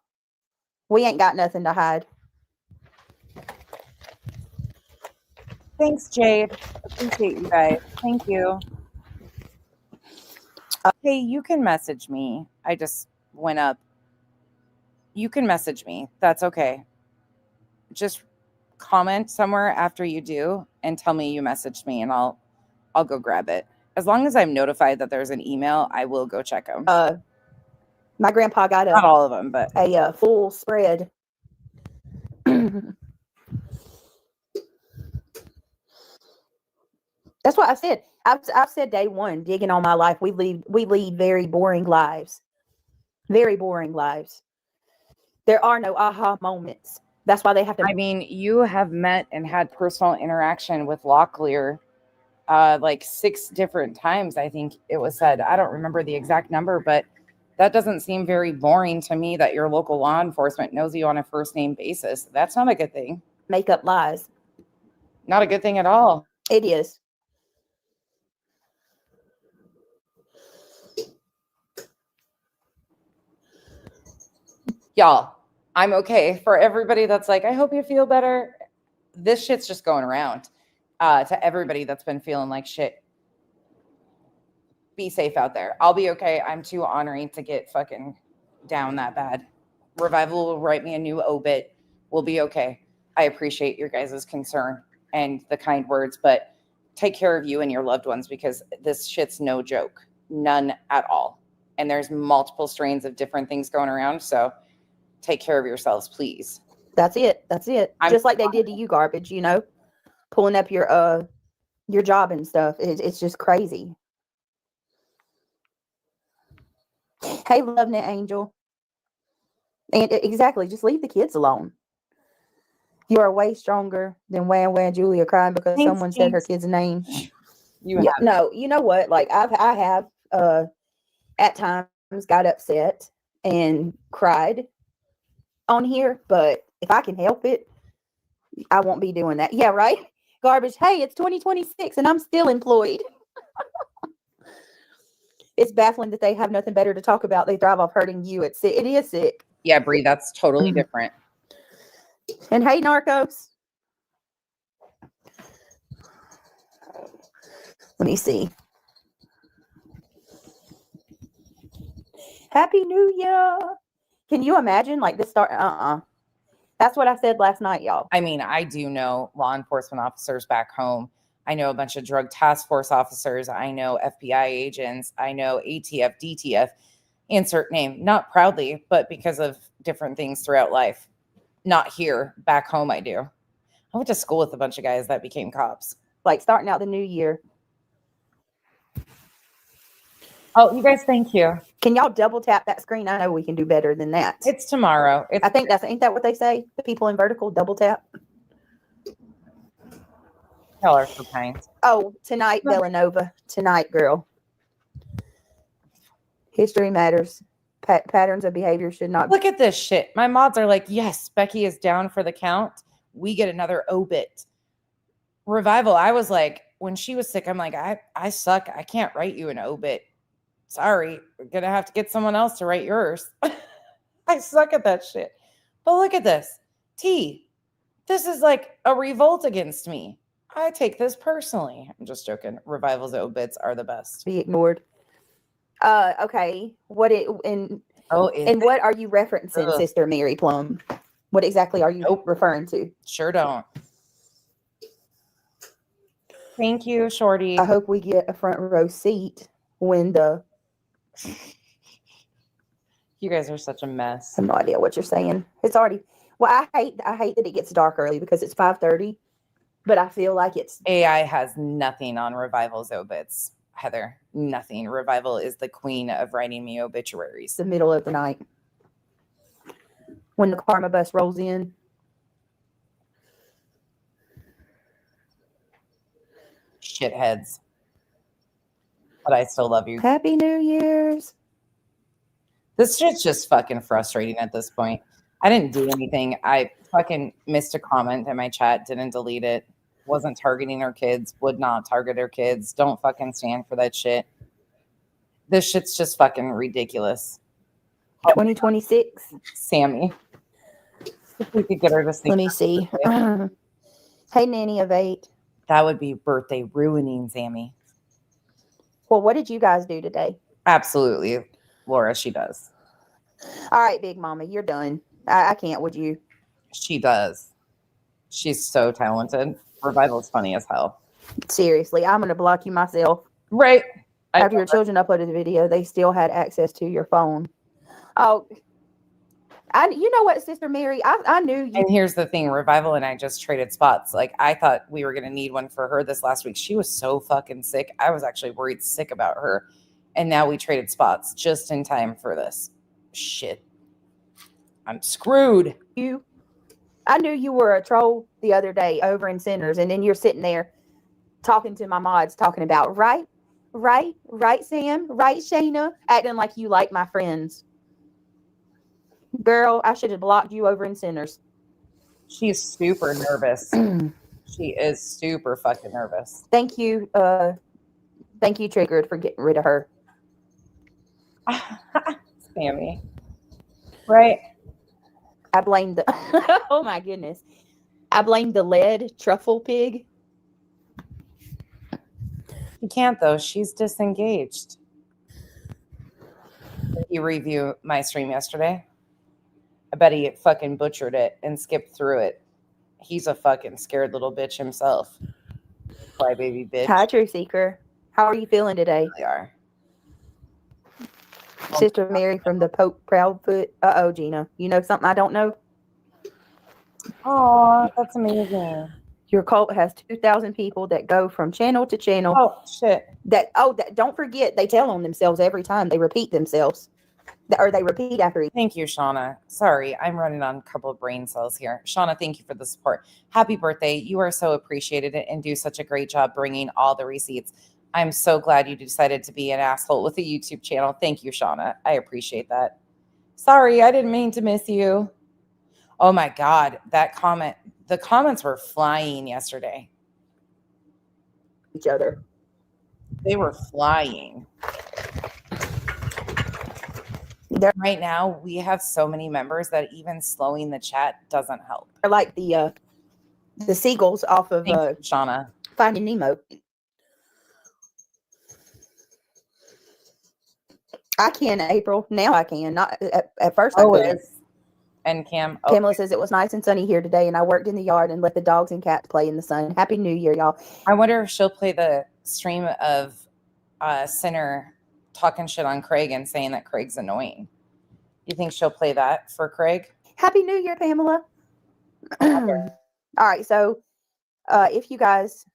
We ain't got nothing to hide. Thanks, Jade. Appreciate you guys. Thank you. Hey, you can message me. I just went up. You can message me. That's okay. Just comment somewhere after you do and tell me you messaged me, and I'll go grab it. As long as I'm notified that there's an email, I will go check them. My grandpa got Not all of them, but a full spread. That's what I said. I've said day one, digging on my life. We lead very boring lives. Very boring lives. There are no aha moments. That's why they have to. I mean, you have met and had personal interaction with Locklear like 6 different times, I think it was said. I don't remember the exact number, but that doesn't seem very boring to me that your local law enforcement knows you on a first name basis. That's not a good thing. Make up lies. Not a good thing at all. It is. Y'all, I'm okay. For everybody that's like, I hope you feel better. This shit's just going around to everybody that's been feeling like shit. Be safe out there. I'll be okay. I'm too honoring to get fucking down that bad. Revival will write me a new obit. We'll be okay. I appreciate your guys' concern and the kind words, but take care of you and your loved ones because this shit's no joke. None at all. And there's multiple strains of different things going around. So take care of yourselves, please. That's it. That's it. Just like they did to you, garbage, you know, pulling up your job and stuff. It's just crazy. Hey, loving it, Angel. And exactly, just leave the kids alone. You are way stronger than Wham Wham Julia crying because someone said her kid's name. No, you know what? Like I have at times got upset and cried on here, but if I can help it, I won't be doing that. Yeah, right? Garbage. Hey, it's 2026 and I'm still employed. It's baffling that they have nothing better to talk about. They thrive off hurting you. It is sick. Yeah, Bree, that's totally different. And hey, Narcos. Let me see. Happy New Year. Can you imagine like this start? That's what I said last night, y'all. I mean, I do know law enforcement officers back home. I know a bunch of drug task force officers. I know FBI agents. I know ATF, DTF, insert name. Not proudly, but because of different things throughout life. Not here. Back home, I do. I went to school with a bunch of guys that became cops. Like starting out the new year. Oh, you guys, thank you. Can y'all double tap that screen? I know we can do better than that. It's tomorrow. I think ain't that what they say? The people in vertical double tap. Tell her for kind. Oh, tonight, Villanova. Tonight, girl. History matters. Patterns of behavior should not. Look at this shit. My mods are like, yes, Becky is down for the count. We get another obit. Revival. I was like, when she was sick, I'm like, I suck. I can't write you an obit. Sorry. We're going to have to get someone else to write yours. I suck at that shit. But look at this. T. This is like a revolt against me. I take this personally. I'm just joking. Revival's obits are the best. Be ignored. Okay. What are you referencing, Sister Mary Plum? What exactly are you referring to? Sure don't. Thank you, Shorty. I hope we get a front row seat when you guys are such a mess. I have no idea what you're saying. It's already. Well, I hate that it gets dark early because it's 5:30. But I feel like AI has nothing on Revival's obits, Heather. Nothing. Revival is the queen of writing me obituaries. The middle of the night when the karma bus rolls in. Shitheads. But I still love you. Happy New Year's. This shit's just fucking frustrating at this point. I didn't do anything. I fucking missed a comment in my chat, didn't delete it. Wasn't targeting her kids, would not target her kids. Don't fucking stand for that shit. This shit's just fucking ridiculous. 2026. Sammy. If we could get her to sleep. Let me see. Hey, Nanny of 8. That would be birthday ruining, Sammy. Well, what did you guys do today? Absolutely, Laura, she does. All right, Big Mama, you're done. I can't with you. She does. She's so talented. Revival's funny as hell. Seriously, I'm going to block you myself. Right. After your children uploaded the video, they still had access to your phone. Oh, you know what, Sister Mary? I knew you. And here's the thing, Revival and I just traded spots. Like, I thought we were going to need one for her this last week. She was so fucking sick. I was actually worried sick about her. And now we traded spots just in time for this. Shit. I'm screwed. I knew you were a troll the other day over in Centers, and then you're sitting there talking to my mods, talking about right, Sam, right, Shayna, acting like you like my friends. Girl, I should have blocked you over in Centers. She's super nervous. She is super fucking nervous. Thank you, Triggered, for getting rid of her. Sammy. Right? I blame the oh my goodness. I blame the lead truffle pig. You can't though. She's disengaged. Did you review my stream yesterday? I bet he fucking butchered it and skipped through it. He's a fucking scared little bitch himself. Crybaby bitch. Hi, True Seeker. How are you feeling today? They are. Sister Mary from the Pope Proudfoot. Uh-oh, Gina. You know something I don't know? Oh, that's amazing. Your cult has 2,000 people that go from channel to channel. Oh, shit. Don't forget, they tell on themselves every time. They repeat themselves. Or they repeat after each. Thank you, Shauna. Sorry, I'm running on a couple of brain cells here. Shauna, thank you for the support. Happy birthday. You are so appreciated and do such a great job bringing all the receipts. I'm so glad you decided to be an asshole with a YouTube channel. Thank you, Shauna. I appreciate that. Sorry, I didn't mean to miss you. Oh my God, that comment. The comments were flying yesterday. Each other. They were flying. Right now, we have so many members that even slowing the chat doesn't help. They're like the seagulls off of Shauna. Finding Nemo. I can, April. Now I can. Not at first I couldn't. And Cam. Kamala says it was nice and sunny here today, and I worked in the yard and let the dogs and cats play in the sun. Happy New Year, y'all. I wonder if she'll play the stream of Sinner talking shit on Craig and saying that Craig's annoying. You think she'll play that for Craig? Happy New Year, Pamela. All right, so if you guys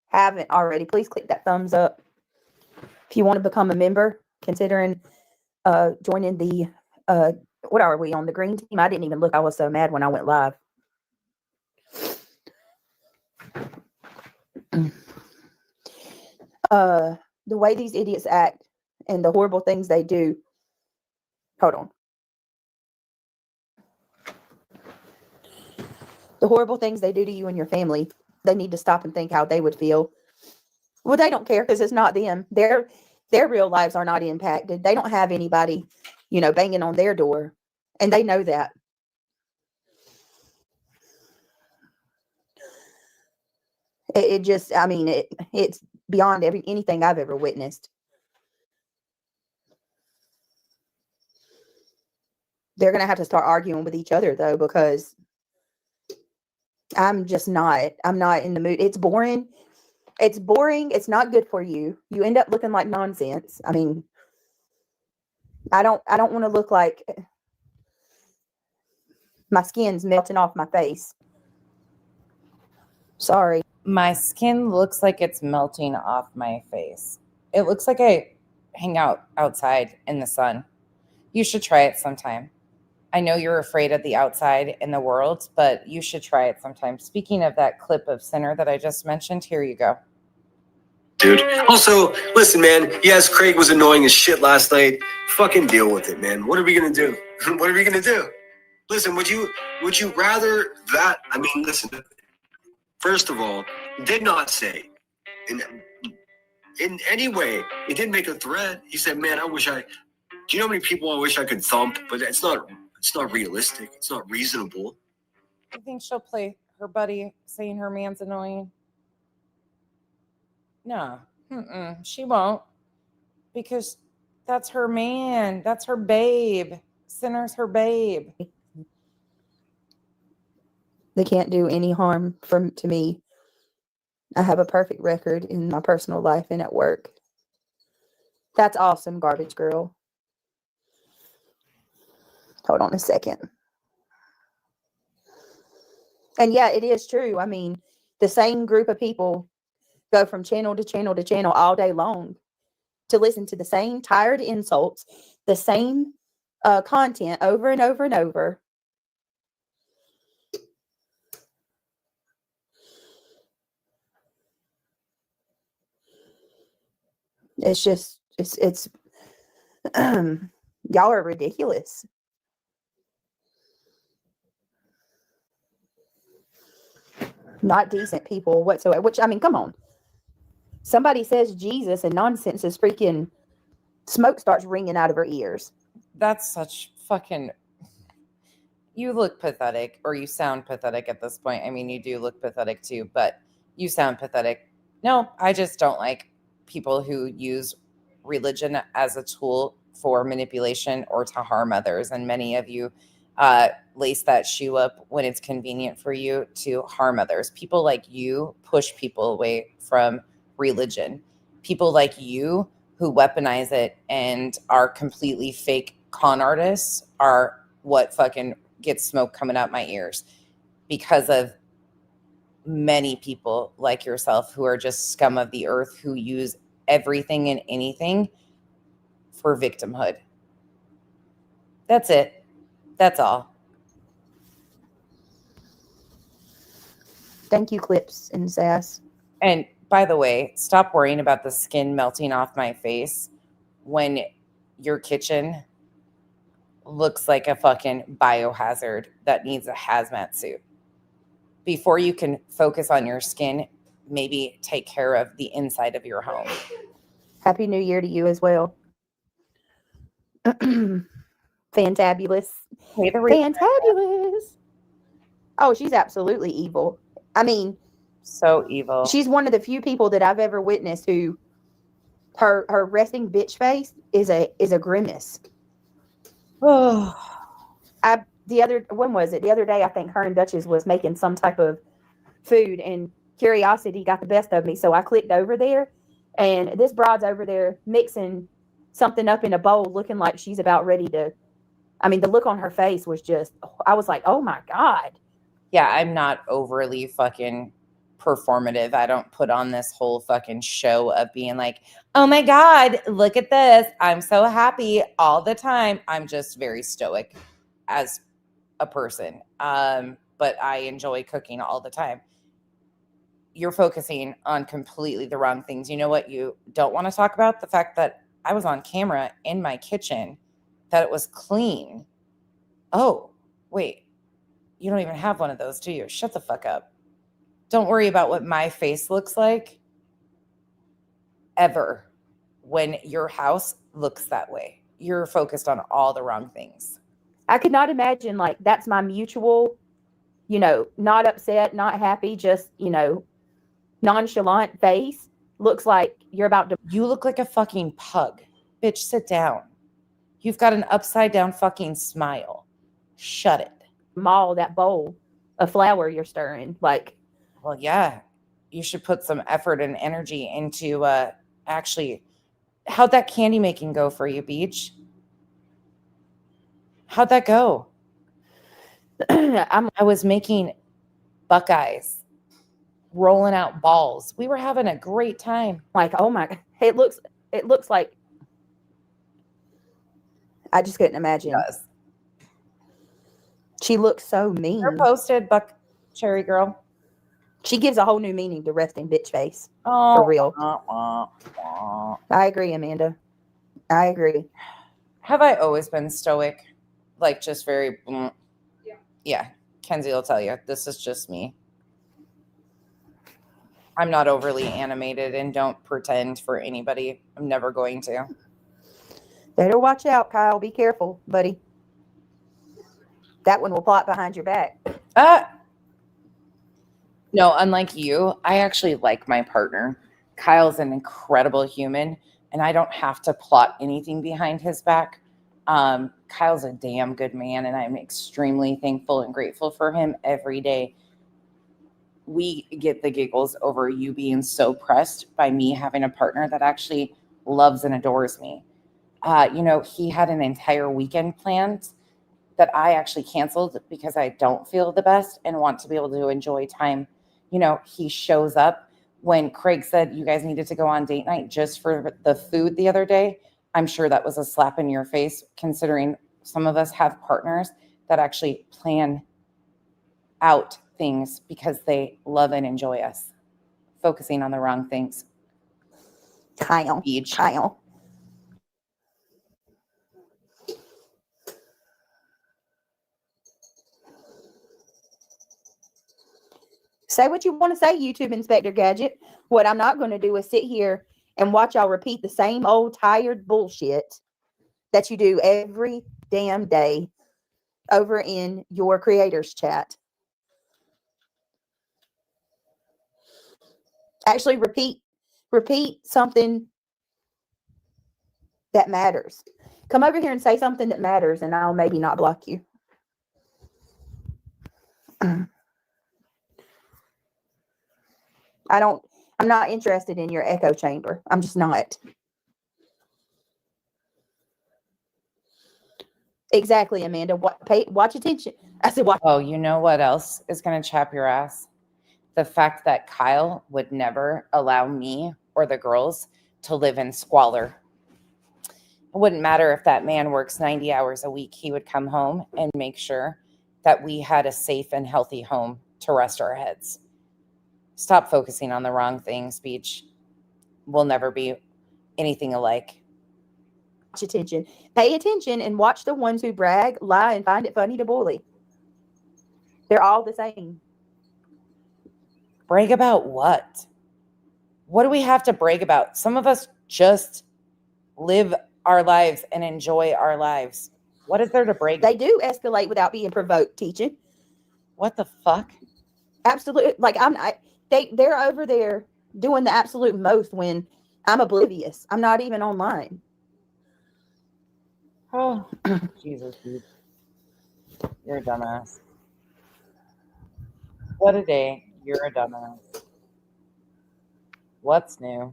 haven't already, please click that thumbs up. If you want to become a member, considering joining the what are we on, the green team? I didn't even look. I was so mad when I went live. The way these idiots act and the horrible things they do. Hold on. The horrible things they do to you and your family, they need to stop and think how they would feel. Well, they don't care because it's not them. Their real lives are not impacted. They don't have anybody, banging on their door. And they know that. It's beyond anything I've ever witnessed. They're going to have to start arguing with each other, though, because I'm not in the mood. It's boring. It's not good for you. You end up looking like nonsense. I mean, I don't want to look like my skin's melting off my face. Sorry. My skin looks like it's melting off my face. It looks like I hang out outside in the sun. You should try it sometime. I know you're afraid of the outside in the world, but you should try it sometime. Speaking of that clip of Sinner that I just mentioned, here you go. dude. Also, listen, man. Yes, Craig was annoying as shit last night. Fucking deal with it, man. What are we gonna do? What are we gonna do? Listen, would you rather that? I mean, listen. First of all, did not say in any way. He didn't make a threat. He said, "Man, I wish I." Do you know how many people I wish I could thump? But it's not realistic. It's not reasonable. You think she'll play her buddy saying her man's annoying? No, she won't, because that's her man. That's her babe. Sinner's her babe. They can't do any harm to me. I have a perfect record in my personal life and at work. That's awesome, garbage girl. Hold on a second. And yeah, it is true. I mean, the same group of people go from channel to channel to channel all day long to listen to the same tired insults, the same content over and over and over. It's just, it's y'all are ridiculous. Not decent people whatsoever. Which, I mean, come on. Somebody says Jesus and nonsense is freaking smoke starts ringing out of her ears. That's such fucking. You look pathetic, or you sound pathetic at this point. I mean, you do look pathetic too, but you sound pathetic. No, I just don't like people who use religion as a tool for manipulation or to harm others. And many of you lace that shoe up when it's convenient for you to harm others. People like you push people away from religion. People like you who weaponize it and are completely fake con artists are what fucking gets smoke coming out my ears, because of many people like yourself who are just scum of the earth, who use everything and anything for victimhood. That's it. That's all. Thank you, Clips and Sass. And by the way, stop worrying about the skin melting off my face when your kitchen looks like a fucking biohazard that needs a hazmat suit. Before you can focus on your skin, maybe take care of the inside of your home. Happy New Year to you as well. Fantabulous. Fantabulous. Oh, she's absolutely evil. I mean, so evil. She's one of the few people that I've ever witnessed who her resting bitch face is a grimace. Oh, the other day I think her and Duchess was making some type of food and curiosity got the best of me, so I clicked over there and this broad's over there mixing something up in a bowl looking like she's about ready to. I mean, the look on her face was just, I was like, oh my God. Yeah, I'm not overly fucking performative. I don't put on this whole fucking show of being like, oh my God, look at this. I'm so happy all the time. I'm just very stoic as a person. But I enjoy cooking all the time. You're focusing on completely the wrong things. You know what you don't want to talk about? The fact that I was on camera in my kitchen, that it was clean. Oh, wait. You don't even have one of those, do you? Shut the fuck up. Don't worry about what my face looks like ever when your house looks that way. You're focused on all the wrong things. I could not imagine, like, that's my mutual, not upset, not happy, just, nonchalant face. Looks like you're about to. You look like a fucking pug. Bitch, sit down. You've got an upside down fucking smile. Shut it. Maul that bowl of flour you're stirring. Like, well, yeah, you should put some effort and energy into actually. How'd that candy making go for you, Beach? How'd that go? I was making Buckeyes, rolling out balls. We were having a great time. Like, oh my, it looks like. I just couldn't imagine. She looks so mean. They're posted, Cherry Girl. She gives a whole new meaning to resting bitch face. Oh, For real. wah. I agree, Amanda. I agree. Have I always been stoic? Like, just very, yeah. Kenzie will tell you, this is just me. I'm not overly animated and don't pretend for anybody. I'm never going to. Better watch out, Kyle. Be careful, buddy. That one will plot behind your back. No, unlike you, I actually like my partner. Kyle's an incredible human, and I don't have to plot anything behind his back. Kyle's a damn good man, and I'm extremely thankful and grateful for him every day. We get the giggles over you being so pressed by me having a partner that actually loves and adores me. He had an entire weekend planned that I actually canceled because I don't feel the best and want to be able to enjoy time. He shows up when Craig said you guys needed to go on date night just for the food the other day. I'm sure that was a slap in your face, considering some of us have partners that actually plan out things because they love and enjoy us. Focusing on the wrong things. Kyle. Beach. Kyle. Say what you want to say, YouTube Inspector Gadget. What I'm not going to do is sit here and watch y'all repeat the same old tired bullshit that you do every damn day over in your creators chat. Actually, repeat something that matters. Come over here and say something that matters, and I'll maybe not block you. I'm not interested in your echo chamber. I'm just not. Exactly, Amanda. Watch attention. I said, watch. Oh, you know what else is going to chap your ass? The fact that Kyle would never allow me or the girls to live in squalor. It wouldn't matter if that man works 90 hours a week. He would come home and make sure that we had a safe and healthy home to rest our heads. Stop focusing on the wrong things, Beach. We'll never be anything alike. Watch attention. Pay attention and watch the ones who brag, lie, and find it funny to bully. They're all the same. Brag about what? What do we have to brag about? Some of us just live our lives and enjoy our lives. What is there to brag? They do escalate without being provoked, teaching. What the fuck? Absolutely. Like they're over there doing the absolute most when I'm oblivious. I'm not even online. Oh, Jesus, dude. You're a dumbass. What a day. You're a dumbass. What's new?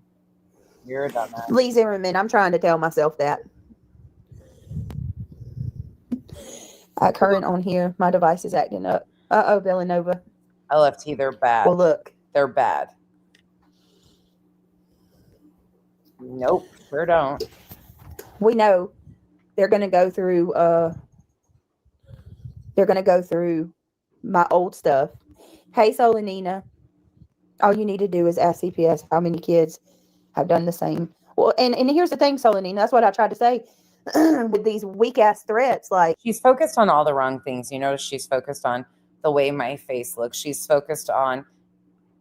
You're a dumbass. Lee Zimmerman, I'm trying to tell myself that. Current on here. My device is acting up. Uh-oh, Villanova. LFT, they're bad. Well, look. They're bad. Nope, sure don't. We know they're going to go through my old stuff. Hey, Solanina. All you need to do is ask CPS how many kids have done the same. Well, and here's the thing, Solanina. That's what I tried to say with these weak-ass threats. Like, she's focused on all the wrong things. You notice she's focused on the way my face looks. She's focused on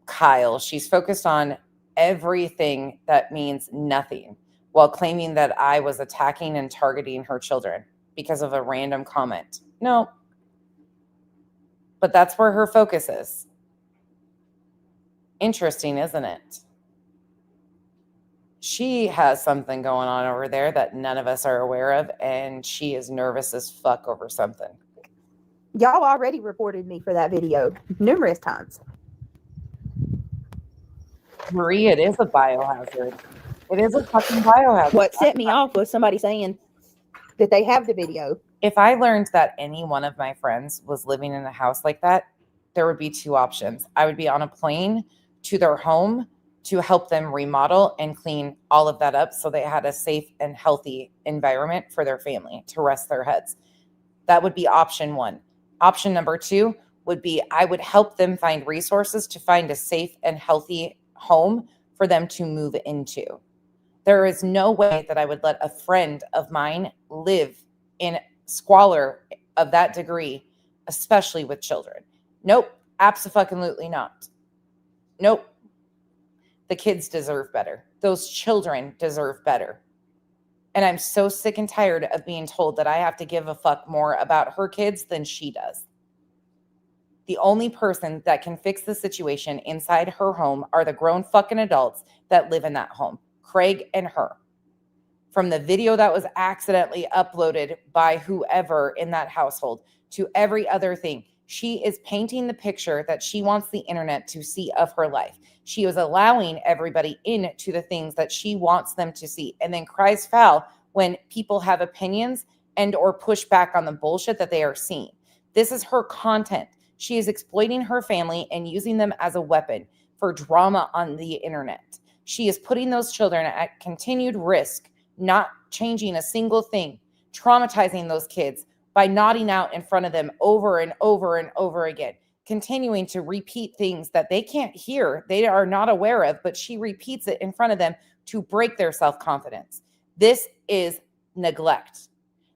Kyle. She's focused on everything that means nothing while claiming that I was attacking and targeting her children because of a random comment. No. But that's where her focus is. Interesting, isn't it? She has something going on over there that none of us are aware of, and she is nervous as fuck over something. y'all already reported me for that video numerous times. Marie, it is a biohazard. It is a fucking biohazard. What set me off was somebody saying that they have the video. If I learned that any one of my friends was living in a house like that, there would be two options. I would be on a plane to their home to help them remodel and clean all of that up so they had a safe and healthy environment for their family to rest their heads. That would be option one. Option number two would be I would help them find resources to find a safe and healthy home for them to move into. There is no way that I would let a friend of mine live in squalor of that degree, especially with children. Nope, absolutely not. Nope. The kids deserve better. Those children deserve better. And I'm so sick and tired of being told that I have to give a fuck more about her kids than she does. The only person that can fix the situation inside her home are the grown fucking adults that live in that home, Craig and her. From the video that was accidentally uploaded by whoever in that household to every other thing, she is painting the picture that she wants the internet to see of her life. She is allowing everybody into the things that she wants them to see, and then cries foul when people have opinions and or push back on the bullshit that they are seeing. This is her content. She is exploiting her family and using them as a weapon for drama on the internet. She is putting those children at continued risk, not changing a single thing, traumatizing those kids by nodding out in front of them over and over and over again, continuing to repeat things that they can't hear, they are not aware of, but she repeats it in front of them to break their self-confidence. This is neglect.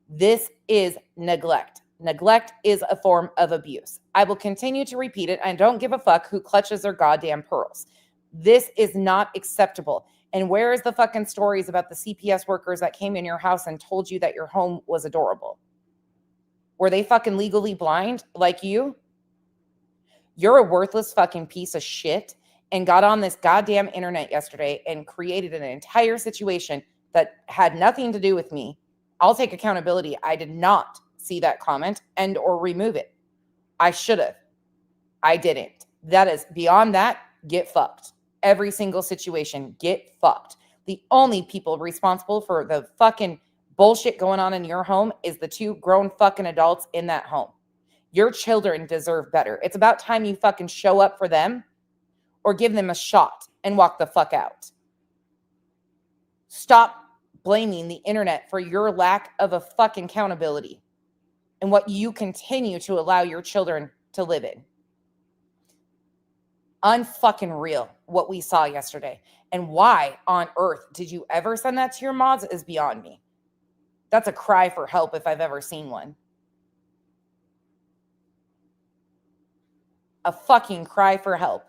This is neglect. Neglect is a form of abuse. I will continue to repeat it. I don't give a fuck who clutches their goddamn pearls. This is not acceptable. And where is the fucking stories about the CPS workers that came in your house and told you that your home was adorable? Were they fucking legally blind like you? You're a worthless fucking piece of shit and got on this goddamn internet yesterday and created an entire situation that had nothing to do with me. I'll take accountability. I did not see that comment and or remove it. I should have. I didn't. That is beyond that. Get fucked. Every single situation, get fucked. The only people responsible for the fucking bullshit going on in your home is the two grown fucking adults in that home. Your children deserve better. It's about time you fucking show up for them or give them a shot and walk the fuck out. Stop blaming the internet for your lack of a fucking accountability and what you continue to allow your children to live in. Unfucking real what we saw yesterday. And why on earth did you ever send that to your mods is beyond me. That's a cry for help if I've ever seen one. A fucking cry for help.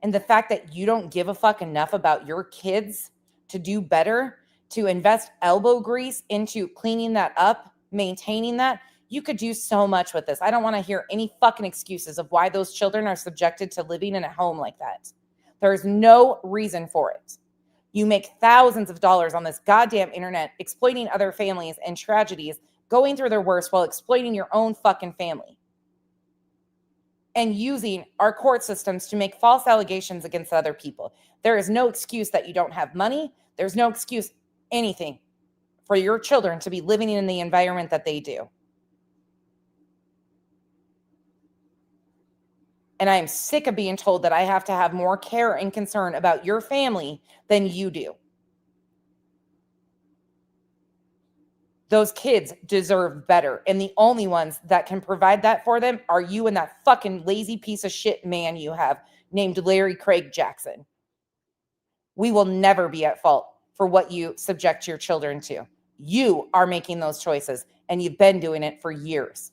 And the fact that you don't give a fuck enough about your kids to do better, to invest elbow grease into cleaning that up, maintaining that, you could do so much with this. I don't want to hear any fucking excuses of why those children are subjected to living in a home like that. There's no reason for it. You make thousands of dollars on this goddamn internet, exploiting other families and tragedies, going through their worst while exploiting your own fucking family. And using our court systems to make false allegations against other people. There is no excuse that you don't have money. There's no excuse, anything, for your children to be living in the environment that they do. And I am sick of being told that I have to have more care and concern about your family than you do. Those kids deserve better. And the only ones that can provide that for them are you and that fucking lazy piece of shit man you have named Larry Craig Jackson. We will never be at fault for what you subject your children to. You are making those choices, and you've been doing it for years.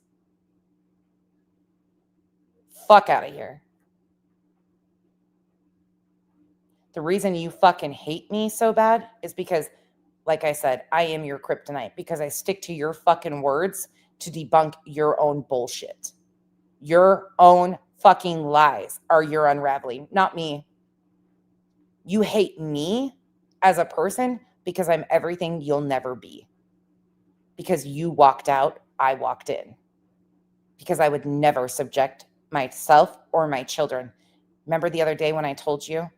Fuck out of here. The reason you fucking hate me so bad is because, like I said, I am your kryptonite because I stick to your fucking words to debunk your own bullshit. Your own fucking lies are your unraveling, not me. You hate me as a person because I'm everything you'll never be. Because you walked out, I walked in. Because I would never subject myself or my children. Remember the other day when I told you?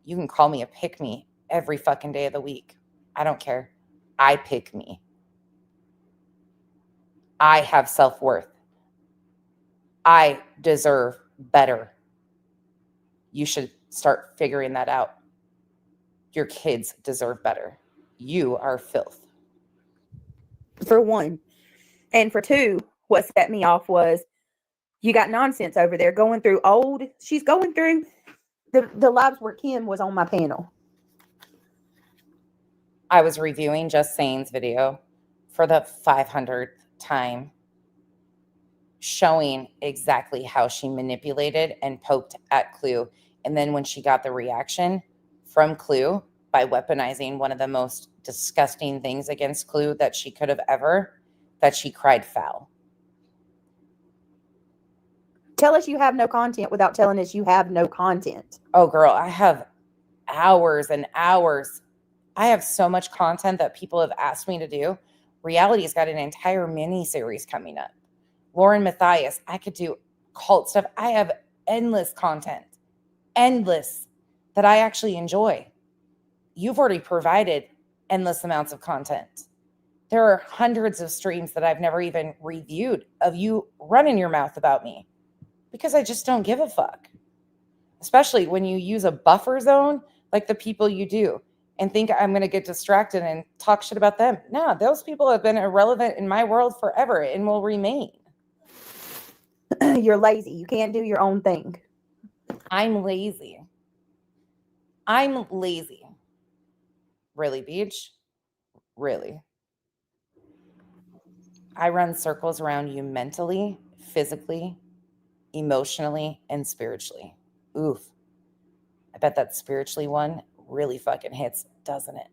You can call me a pick-me every fucking day of the week. I don't care. I pick me. I have self-worth. I deserve better. You should start figuring that out. Your kids deserve better. You are filth. For one. And for two, what set me off was You got nonsense over there going through old. She's going through the lives where Kim was on my panel. I was reviewing Just Saying's video for the 500th time, showing exactly how she manipulated and poked at Clue. And then when she got the reaction from Clue by weaponizing one of the most disgusting things against Clue that she could have ever, that she cried foul. Tell us you have no content without telling us you have no content. Oh, girl, I have hours and hours. I have so much content that people have asked me to do. Reality's got an entire mini series coming up. Lauren Matthias, I could do cult stuff. I have endless content, endless, that I actually enjoy. You've already provided endless amounts of content. There are hundreds of streams that I've never even reviewed of you running your mouth about me because I just don't give a fuck. Especially when you use a buffer zone like the people you do and think I'm going to get distracted and talk shit about them. No, those people have been irrelevant in my world forever and will remain. You're lazy. You can't do your own thing. I'm lazy. I'm lazy. Really, Beach? Really? I run circles around you mentally, physically, emotionally, and spiritually. Oof. I bet that spiritually one really fucking hits, doesn't it?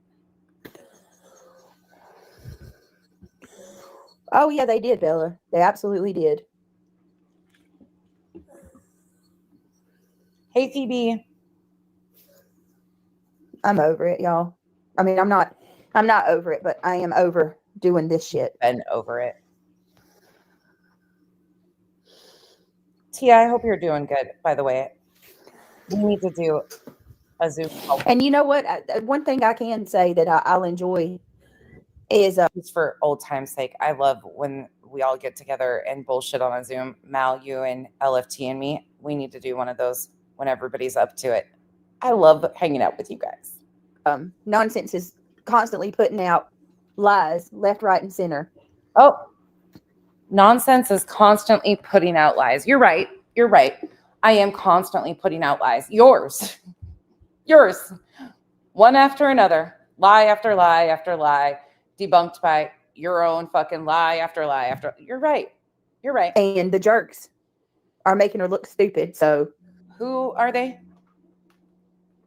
Oh, yeah, they did, Bella. They absolutely did. Hey, Phoebe. I'm over it, y'all. I mean, I'm not over it, but I am over doing this shit. Been over it. Tia, I hope you're doing good, by the way. We need to do a Zoom call. And you know what? One thing I can say that I'll enjoy is Just for old time's sake, I love when we all get together and bullshit on a Zoom. Mal, you and LFT and me, we need to do one of those when everybody's up to it. I love hanging out with you guys. Nonsense is constantly putting out lies left, right, and center. Oh, Nonsense is constantly putting out lies. You're right. You're right. I am constantly putting out lies. Yours. One after another. Lie after lie after lie. Debunked by your own fucking lie after lie after. You're right. You're right. And the jerks are making her look stupid. So who are they?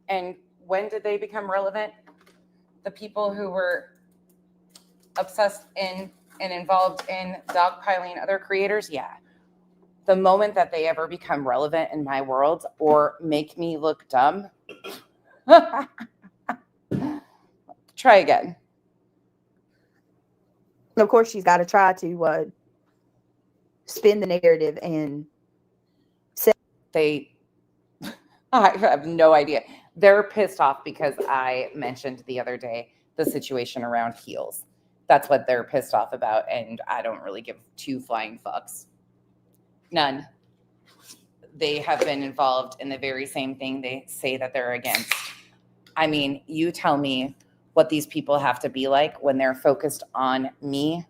And when did they become relevant? The people who were obsessed in and involved in dogpiling other creators? Yeah. The moment that they ever become relevant in my world or make me look dumb, try again. of course, she's got to try to spin the narrative and I have no idea. They're pissed off because I mentioned the other day the situation around heels. That's what they're pissed off about, and I don't really give two flying fucks. None. They have been involved in the very same thing they say that they're against. I mean, you tell me what these people have to be like when they're focused on me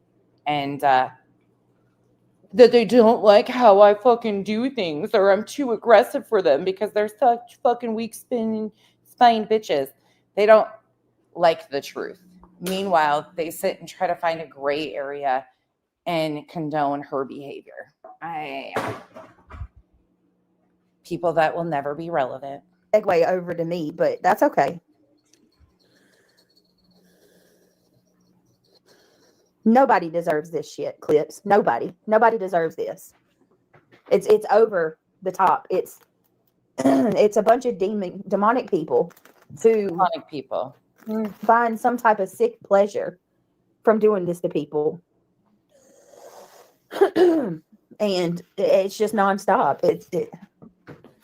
and that they don't like how I fucking do things or I'm too aggressive for them because they're such fucking weak spine bitches. They don't like the truth. Meanwhile, they sit and try to find a gray area and condone her behavior. People that will never be relevant. segue over to me, but that's okay. Nobody deserves this shit, Clips. Nobody deserves this. It's over the top. It's a bunch of demonic people who Demonic people. find some type of sick pleasure from doing this to people. And it's just nonstop.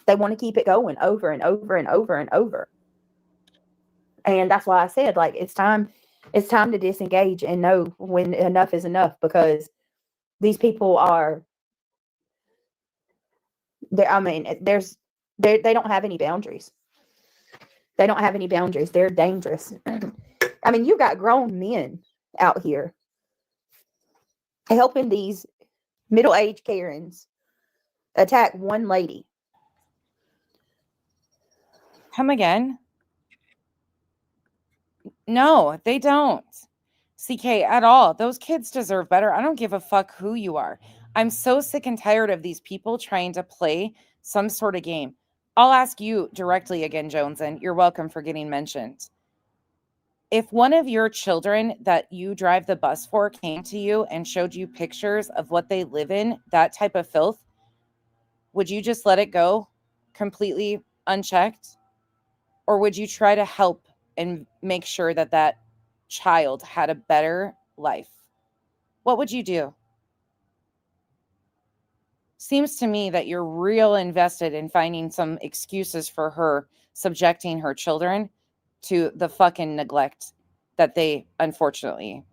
They want to keep it going over and over and over and over. And that's why I said, like, it's time to disengage and know when enough is enough, because these people are they don't have any boundaries. They don't have any boundaries. They're dangerous. I mean, you got grown men out here helping these middle-aged Karens attack one lady. Come again? No, they don't. CK at all. Those kids deserve better. I don't give a fuck who you are. I'm so sick and tired of these people trying to play some sort of game. I'll ask you directly again, Jones, and you're welcome for getting mentioned. If one of your children that you drive the bus for came to you and showed you pictures of what they live in, that type of filth, would you just let it go completely unchecked? Or would you try to help and make sure that that child had a better life? What would you do? Seems to me that you're real invested in finding some excuses for her subjecting her children to the fucking neglect that they unfortunately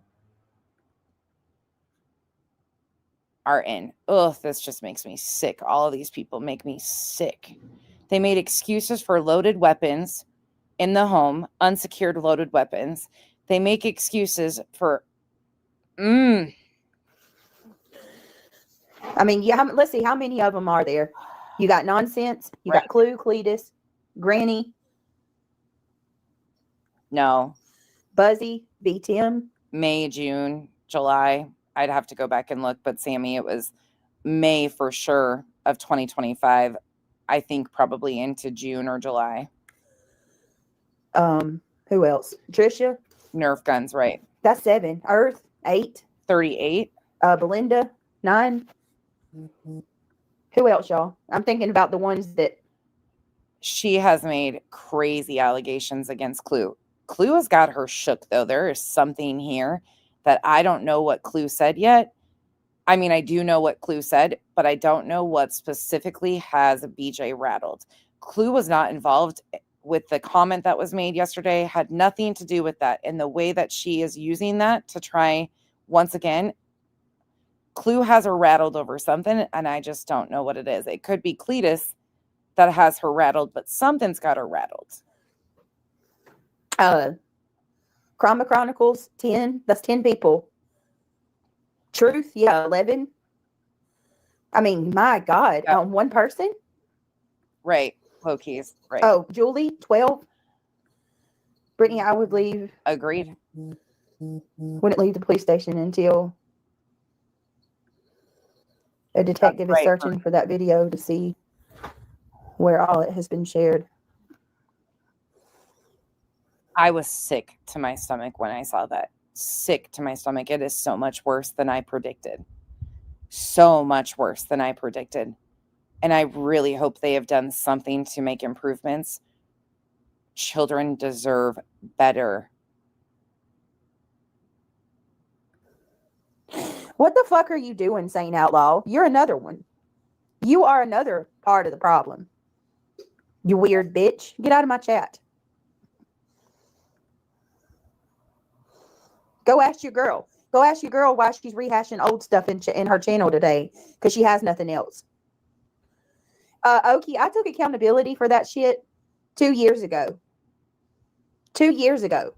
are in. Ugh, this just makes me sick. All of these people make me sick. They made excuses for loaded weapons in the home, unsecured loaded weapons. They make excuses for I mean, yeah. Let's see, how many of them are there? You got Nonsense. You got Clue, Cletus, Granny, no. Buzzy, B. Tim. May, June, July. I'd have to go back and look, but Sammy, it was May for sure of 2025. I think probably into June or July. Who else? Trisha. Nerf guns, right? That's 7. Earth, 8. 38. Belinda, 9. Who else, y'all? I'm thinking about the ones that She has made crazy allegations against Clue. Clue has got her shook, though. There is something here that I don't know what Clue said yet. I mean, I do know what Clue said, but I don't know what specifically has BJ rattled. Clue was not involved with the comment that was made yesterday, had nothing to do with that. And the way that she is using that to try, once again, Clue has her rattled over something, and I just don't know what it is. It could be Cletus that has her rattled, but something's got her rattled. Chroma Chronicles, 10. That's 10 people. Truth, yeah, 11. I mean, my God, Yep. one person? Right. Low keys. Right. Oh, Julie, 12. Brittany, I would leave. Agreed. Wouldn't leave the police station until a detective is right. searching for that video to see where all it has been shared. I was sick to my stomach when I saw that. Sick to my stomach. It is so much worse than I predicted. So much worse than I predicted. And I really hope they have done something to make improvements. Children deserve better. What the fuck are you doing, Saint Outlaw? You're another one. You are another part of the problem. You weird bitch. Get out of my chat. Go ask your girl. Go ask your girl why she's rehashing old stuff in her channel today, because she has nothing else. Okie, I took accountability for that shit 2 years ago. 2 years ago.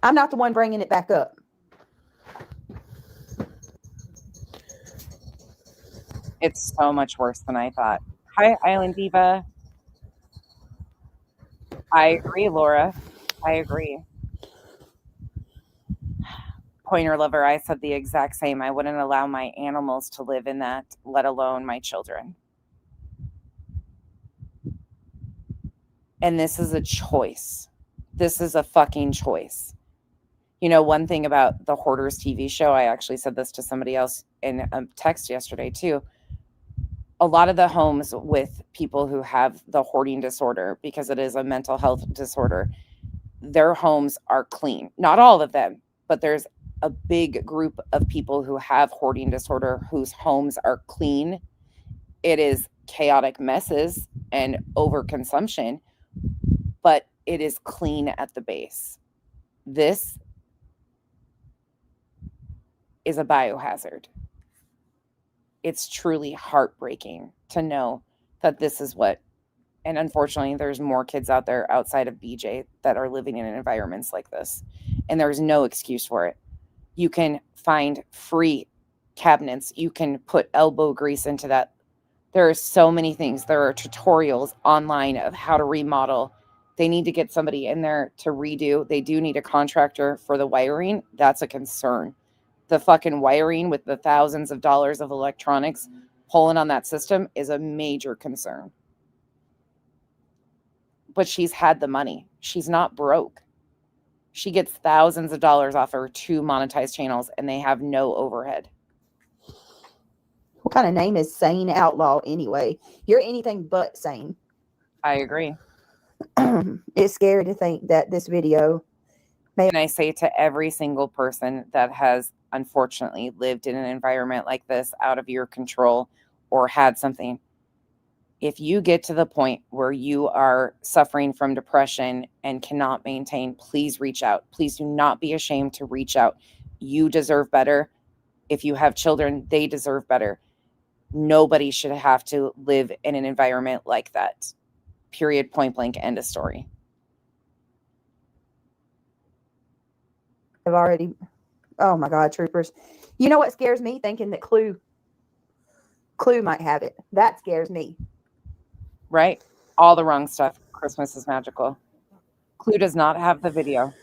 I'm not the one bringing it back up. It's so much worse than I thought. Hi, Island Diva. I agree, Laura. I agree. Pointer lover, I said the exact same. I wouldn't allow my animals to live in that, let alone my children. And this is a choice. This is a fucking choice. You know, one thing about the Hoarders TV show, I actually said this to somebody else in a text yesterday too. A lot of the homes with people who have the hoarding disorder, because it is a mental health disorder, their homes are clean. Not all of them, but there's a big group of people who have hoarding disorder whose homes are clean. It is chaotic messes and overconsumption, but it is clean at the base. This is a biohazard. It's truly heartbreaking to know that this is what, and unfortunately, there's more kids out there outside of BJ that are living in environments like this, and there's no excuse for it. You can find free cabinets. You can put elbow grease into that There are so many things. There are tutorials online of how to remodel. They need to get somebody in there to redo. They do need a contractor for the wiring. That's a concern. The fucking wiring with the thousands of dollars of electronics pulling on that system is a major concern. But she's had the money. She's not broke. She gets thousands of dollars off her 2 monetized channels, and they have no overhead. What kind of name is Sane Outlaw anyway? You're anything but sane. I agree. It's scary to think that this video And I say to every single person that has unfortunately lived in an environment like this out of your control or had something, if you get to the point where you are suffering from depression and cannot maintain, please reach out. Please do not be ashamed to reach out. You deserve better. If you have children, they deserve better. Nobody should have to live in an environment like that. Period, point blank, end of story. have already, oh my God, troopers. You know what scares me? Thinking that Clue might have it. That scares me. Right? All the wrong stuff. Christmas is magical. Clue does not have the video.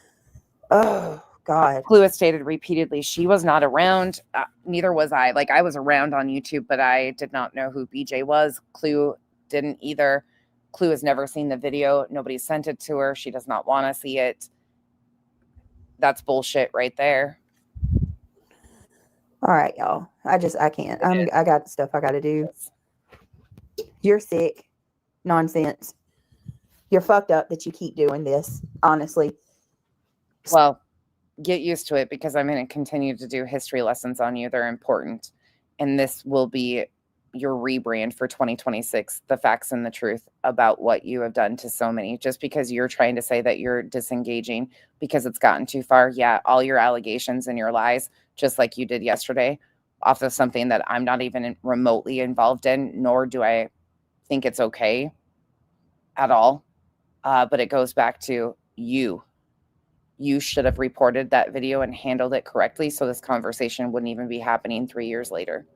Oh God. Clue has stated repeatedly she was not around. Neither was I. Like, I was around on YouTube, but I did not know who BJ was. Clue didn't either. Clue has never seen the video. Nobody sent it to her. She does not want to see it. That's bullshit right there. All right, y'all. I can't. I got stuff I got to do. You're sick. Nonsense. You're fucked up that you keep doing this, honestly. Well, get used to it, because I'm going to continue to do history lessons on you. They're important. And this will be your rebrand for 2026, the facts and the truth about what you have done to so many. Just because you're trying to say that you're disengaging because it's gotten too far. Yeah, all your allegations and your lies, just like you did yesterday, off of something that I'm not even remotely involved in, nor do I think it's okay at all. But it goes back to you. You should have reported that video and handled it correctly, so this conversation wouldn't even be happening 3 years later.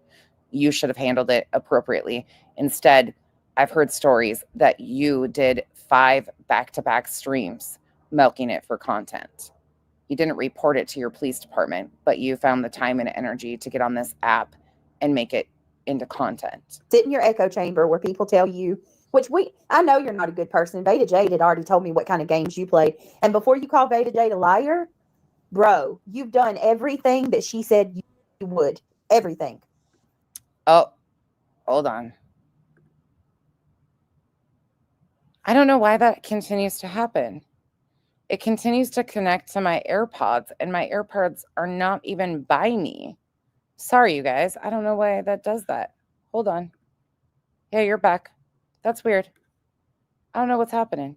You should have handled it appropriately. Instead, I've heard stories that you did 5 back-to-back streams milking it for content. You didn't report it to your police department, but you found the time and energy to get on this app and make it into content. Sit in your echo chamber where people tell you, I know you're not a good person. Beta Jade had already told me what kind of games you played. And before you call Beta Jade a liar, bro, you've done everything that she said you would. Everything. Oh, hold on. I don't know why that continues to happen. It continues to connect to my AirPods, and my AirPods are not even by me. Sorry, you guys. I don't know why that does that. Hold on. Yeah, you're back. That's weird. I don't know what's happening.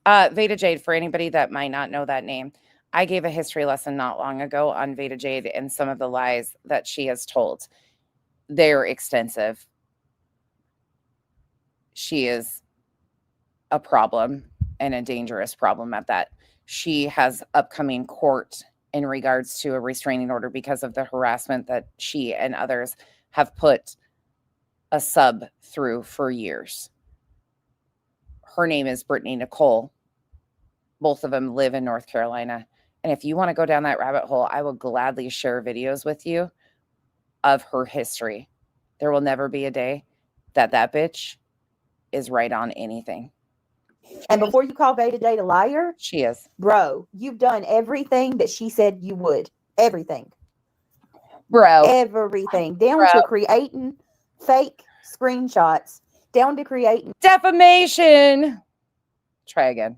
Veda Jade, for anybody that might not know that name, I gave a history lesson not long ago on Veda Jade and some of the lies that she has told. They're extensive. She is a problem, and a dangerous problem at that. She has upcoming court in regards to a restraining order because of the harassment that she and others have put a sub through for years. Her name is Brittany Nicole. Both of them live in North Carolina. And if you want to go down that rabbit hole, I will gladly share videos with you of her history. There will never be a day that bitch is right on anything. And before you call Beta Jade a liar, she is. Bro, you've done everything that she said you would. Everything. Bro. Everything. Down to creating fake screenshots. Down to creating defamation. Try again.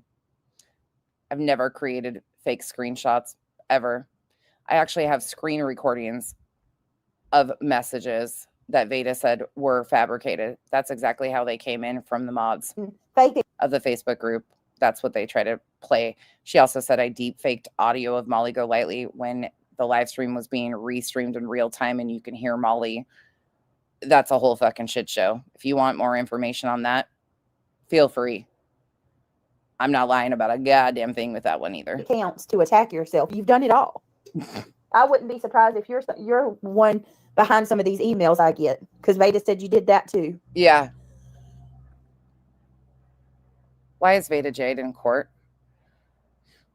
I've never created fake screenshots ever. I actually have screen recordings of messages that Veda said were fabricated. That's exactly how they came in from the mods of the Facebook group. That's what they try to play. She also said I deep faked audio of Molly Go Lightly when the live stream was being restreamed in real time and you can hear Molly. That's a whole fucking shit show. If you want more information on that, feel free. I'm not lying about a goddamn thing with that one either. Accounts to attack yourself. You've done it all. I wouldn't be surprised if you're one behind some of these emails I get. Because Veda said you did that too. Yeah. Why is Veda Jade in court?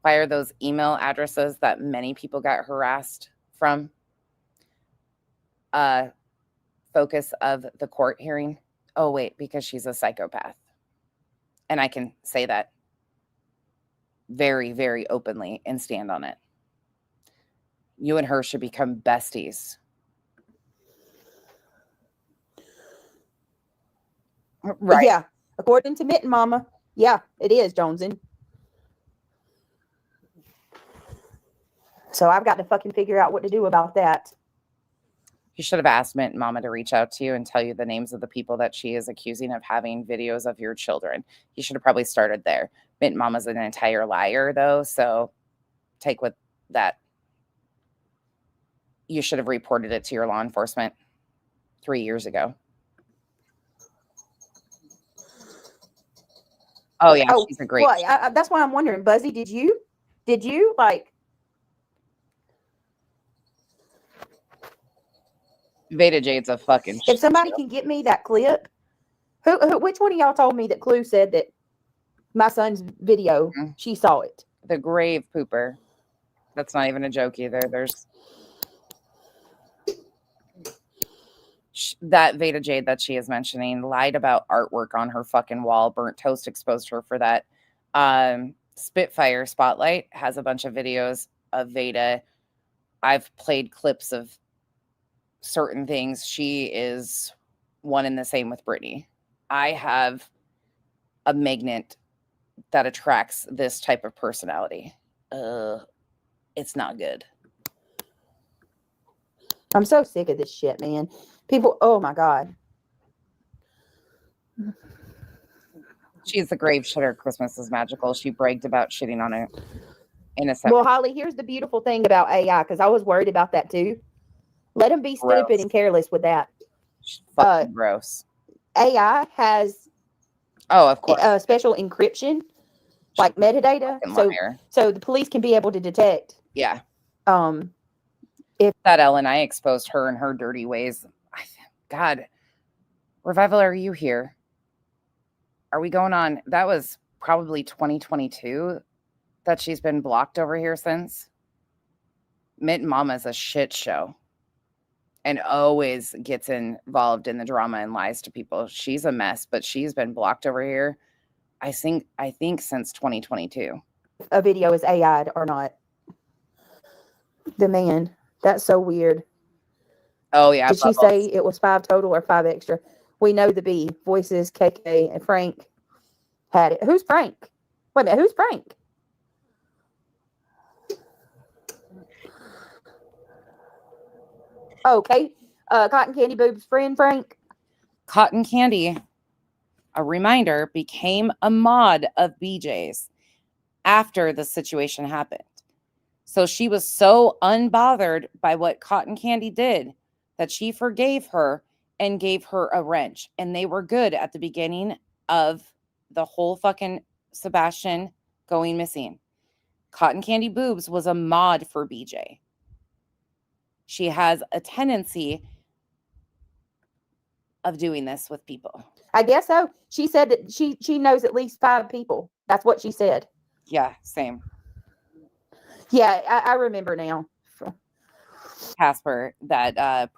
Why are those email addresses that many people got harassed from focus of the court hearing? Oh, wait, because she's a psychopath. And I can say that very, very openly and stand on it. You and her should become besties. Right. Yeah. According to Mitten Mama. Yeah, it is, Jonesin. So I've got to fucking figure out what to do about that. You should have asked Mint Mama to reach out to you and tell you the names of the people that she is accusing of having videos of your children. You should have probably started there. Mint Mama's an entire liar, though, so take with that. You should have reported it to your law enforcement 3 years ago. Oh, yeah, she's a great... Well, that's why I'm wondering, Buzzy, did you like... Veda Jade's a fucking... If somebody can get me that clip, which one of y'all told me that Clue said that my son's video, she saw it? The grave pooper. That's not even a joke either. There's... That Veda Jade that she is mentioning lied about artwork on her fucking wall. Burnt Toast exposed her for that. Spitfire Spotlight has a bunch of videos of Veda. I've played clips of certain things. She is one and the same with Brittany. I have a magnet that attracts this type of personality. It's not good. I'm so sick of this shit, man. People, oh my God. She's the grave shitter. Christmas is magical. She bragged about shitting on it. Innocent. Well, Holly, here's the beautiful thing about AI, because I was worried about that too. Let them be stupid Gross. and careless with that. Fucking gross. AI has of course. Special encryption, like metadata, so the police can be able to detect. Yeah. If that Ellen, I exposed her and her dirty ways. God, Revival, are you here? Are we going on? That was probably 2022 that she's been blocked over here since. Mint Mama's a shit show and always gets involved in the drama and lies to people. She's a mess, but she's been blocked over here. I think since 2022. A video is AI'd or not. The man. That's so weird. Oh, yeah. Did she say it was 5 total or 5 extra? We know the B. Voices, KK, and Frank had it. Who's Frank? Wait a minute. Who's Frank? Okay. Cotton Candy Boob's friend, Frank. Cotton Candy, a reminder, became a mod of BJ's after the situation happened. So she was so unbothered by what Cotton Candy did that she forgave her and gave her a wrench. And they were good at the beginning of the whole fucking Sebastian going missing. Cotton Candy Boobs was a mod for BJ. She has a tendency of doing this with people. I guess so. She said that she knows at least 5 people. That's what she said. Yeah, same. Yeah, I remember now. Casper, that that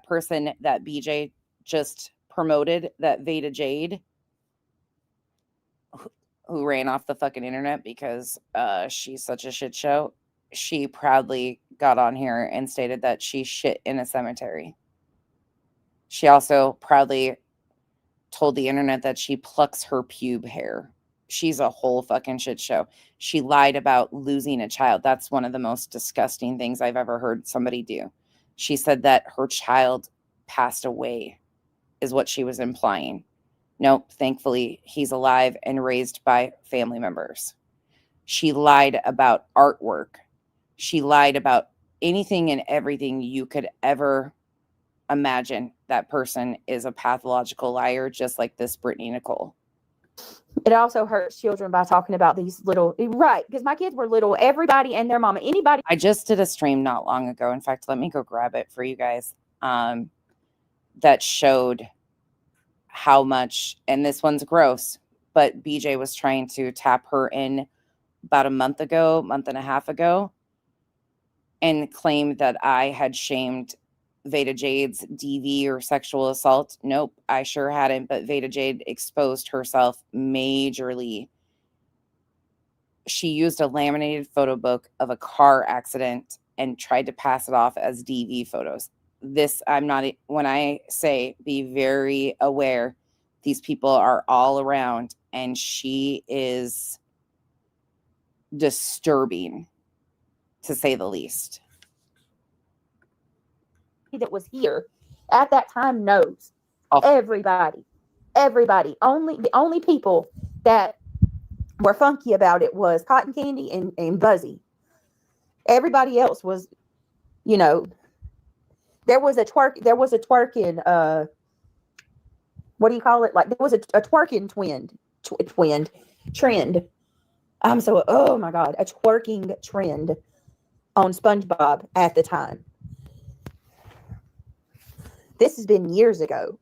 person that BJ just promoted, that Veda Jade, who ran off the fucking internet because she's such a shit show. She proudly got on here and stated that she shit in a cemetery. She also proudly told the internet that she plucks her pube hair. She's a whole fucking shit show. She lied about losing a child. That's one of the most disgusting things I've ever heard somebody do. She said that her child passed away, is what she was implying. Nope, thankfully, he's alive and raised by family members. She lied about artwork. She lied about anything and everything you could ever imagine. That person is a pathological liar, just like this Brittany Nicole. It also hurts children by talking about these little, right? Because my kids were little. Everybody and their mama, anybody. I just did a stream not long ago. In fact, let me go grab it for you guys. That showed how much, and this one's gross, but BJ was trying to tap her in about a month and a half ago, and claimed that I had shamed Veda Jade's DV or sexual assault. Nope, I sure hadn't, but Veda Jade exposed herself majorly. She used a laminated photo book of a car accident and tried to pass it off as DV photos. This, I'm not, when I say be very aware, these people are all around, and she is disturbing, to say the least. That was here at that time knows. Oh. Everybody. The only people that were funky about it was Cotton Candy and Buzzy. Everybody else was, you know, there was a twerking, what do you call it? Like, there was a twerking trend. Oh my God, a twerking trend on SpongeBob at the time. This has been years ago.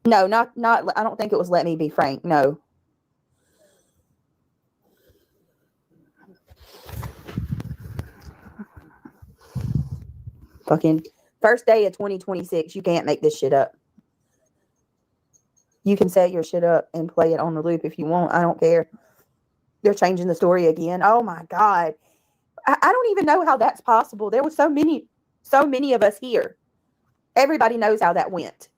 No, not, I don't think it was Let Me Be Frank. No. Fucking first day of 2026. You can't make this shit up. You can set your shit up and play it on the loop if you want. I don't care. They're changing the story again. Oh my God. I don't even know how that's possible. There were so many of us here. Everybody knows how that went.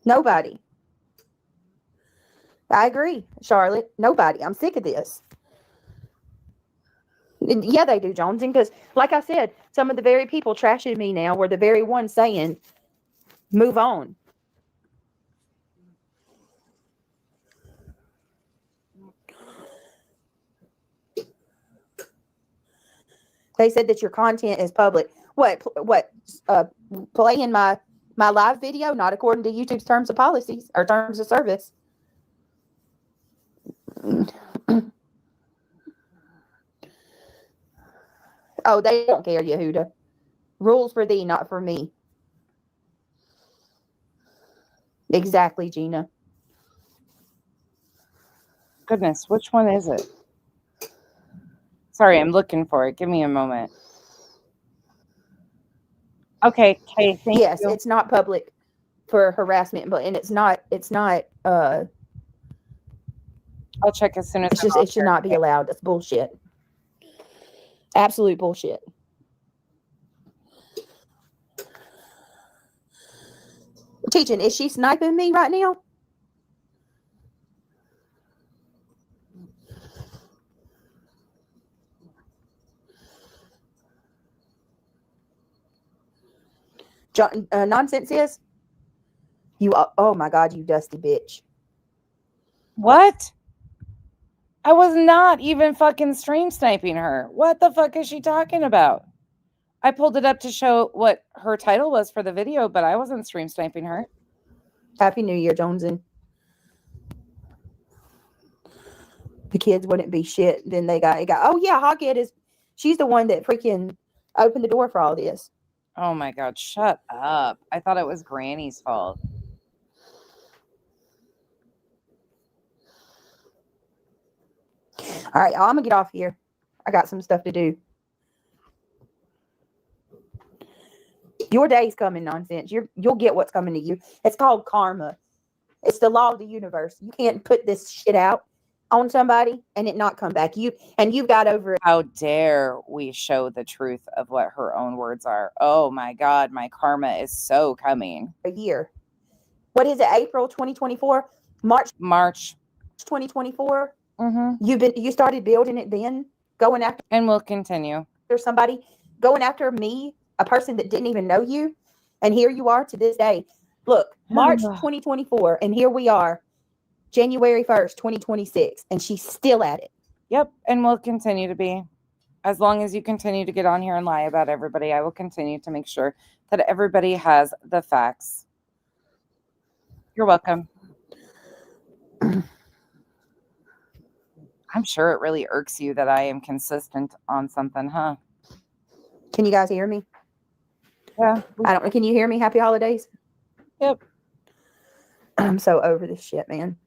Nobody. I agree, Charlotte. Nobody. I'm sick of this. Yeah, they do, Jonesing, because like I said, some of the very people trashing me now were the very ones saying, move on. They said that your content is public. What? Playing my live video, not according to YouTube's terms of policies or terms of service. Oh, they don't care, Yehuda. Rules for thee, not for me. Exactly, Gina. Goodness, which one is it? Sorry, I'm looking for it. Give me a moment. Okay, thank you. Yes, it's not public for harassment, and it's not I'll check as soon as it should not be allowed. That's bullshit. Absolute bullshit. Teaching, is she sniping me right now? Nonsense is you. Oh my God, you dusty bitch. What? I was not even fucking stream sniping her. What the fuck is she talking about? I pulled it up to show what her title was for the video, but I wasn't stream sniping her. Happy New Year, Joneson. The kids wouldn't be shit. Then they got. Oh yeah, Hawkhead she's the one that freaking opened the door for all this. Oh my God, shut up. I thought it was Granny's fault. All right, I'm gonna get off here. I got some stuff to do. Your day's coming, Nonsense. You'll get what's coming to you. It's called karma. It's the law of the universe. You can't put this shit out on somebody and it not come back. You've got over it. How dare we show the truth of what her own words are? Oh my God, my karma is so coming. A year. What is it? April 2024? March 2024? Mm-hmm. You started building it then, going after, and we'll continue. Somebody, going after me, a person that didn't even know you, and here you are to this day. Look, March 2024, and here we are, January 1st, 2026, and she's still at it. Yep, and will continue to be. As long as you continue to get on here and lie about everybody, I will continue to make sure that everybody has the facts. You're welcome. I'm sure it really irks you that I am consistent on something, huh? Can you guys hear me? Yeah. Can you hear me? Happy holidays. Yep. I'm so over this shit, man.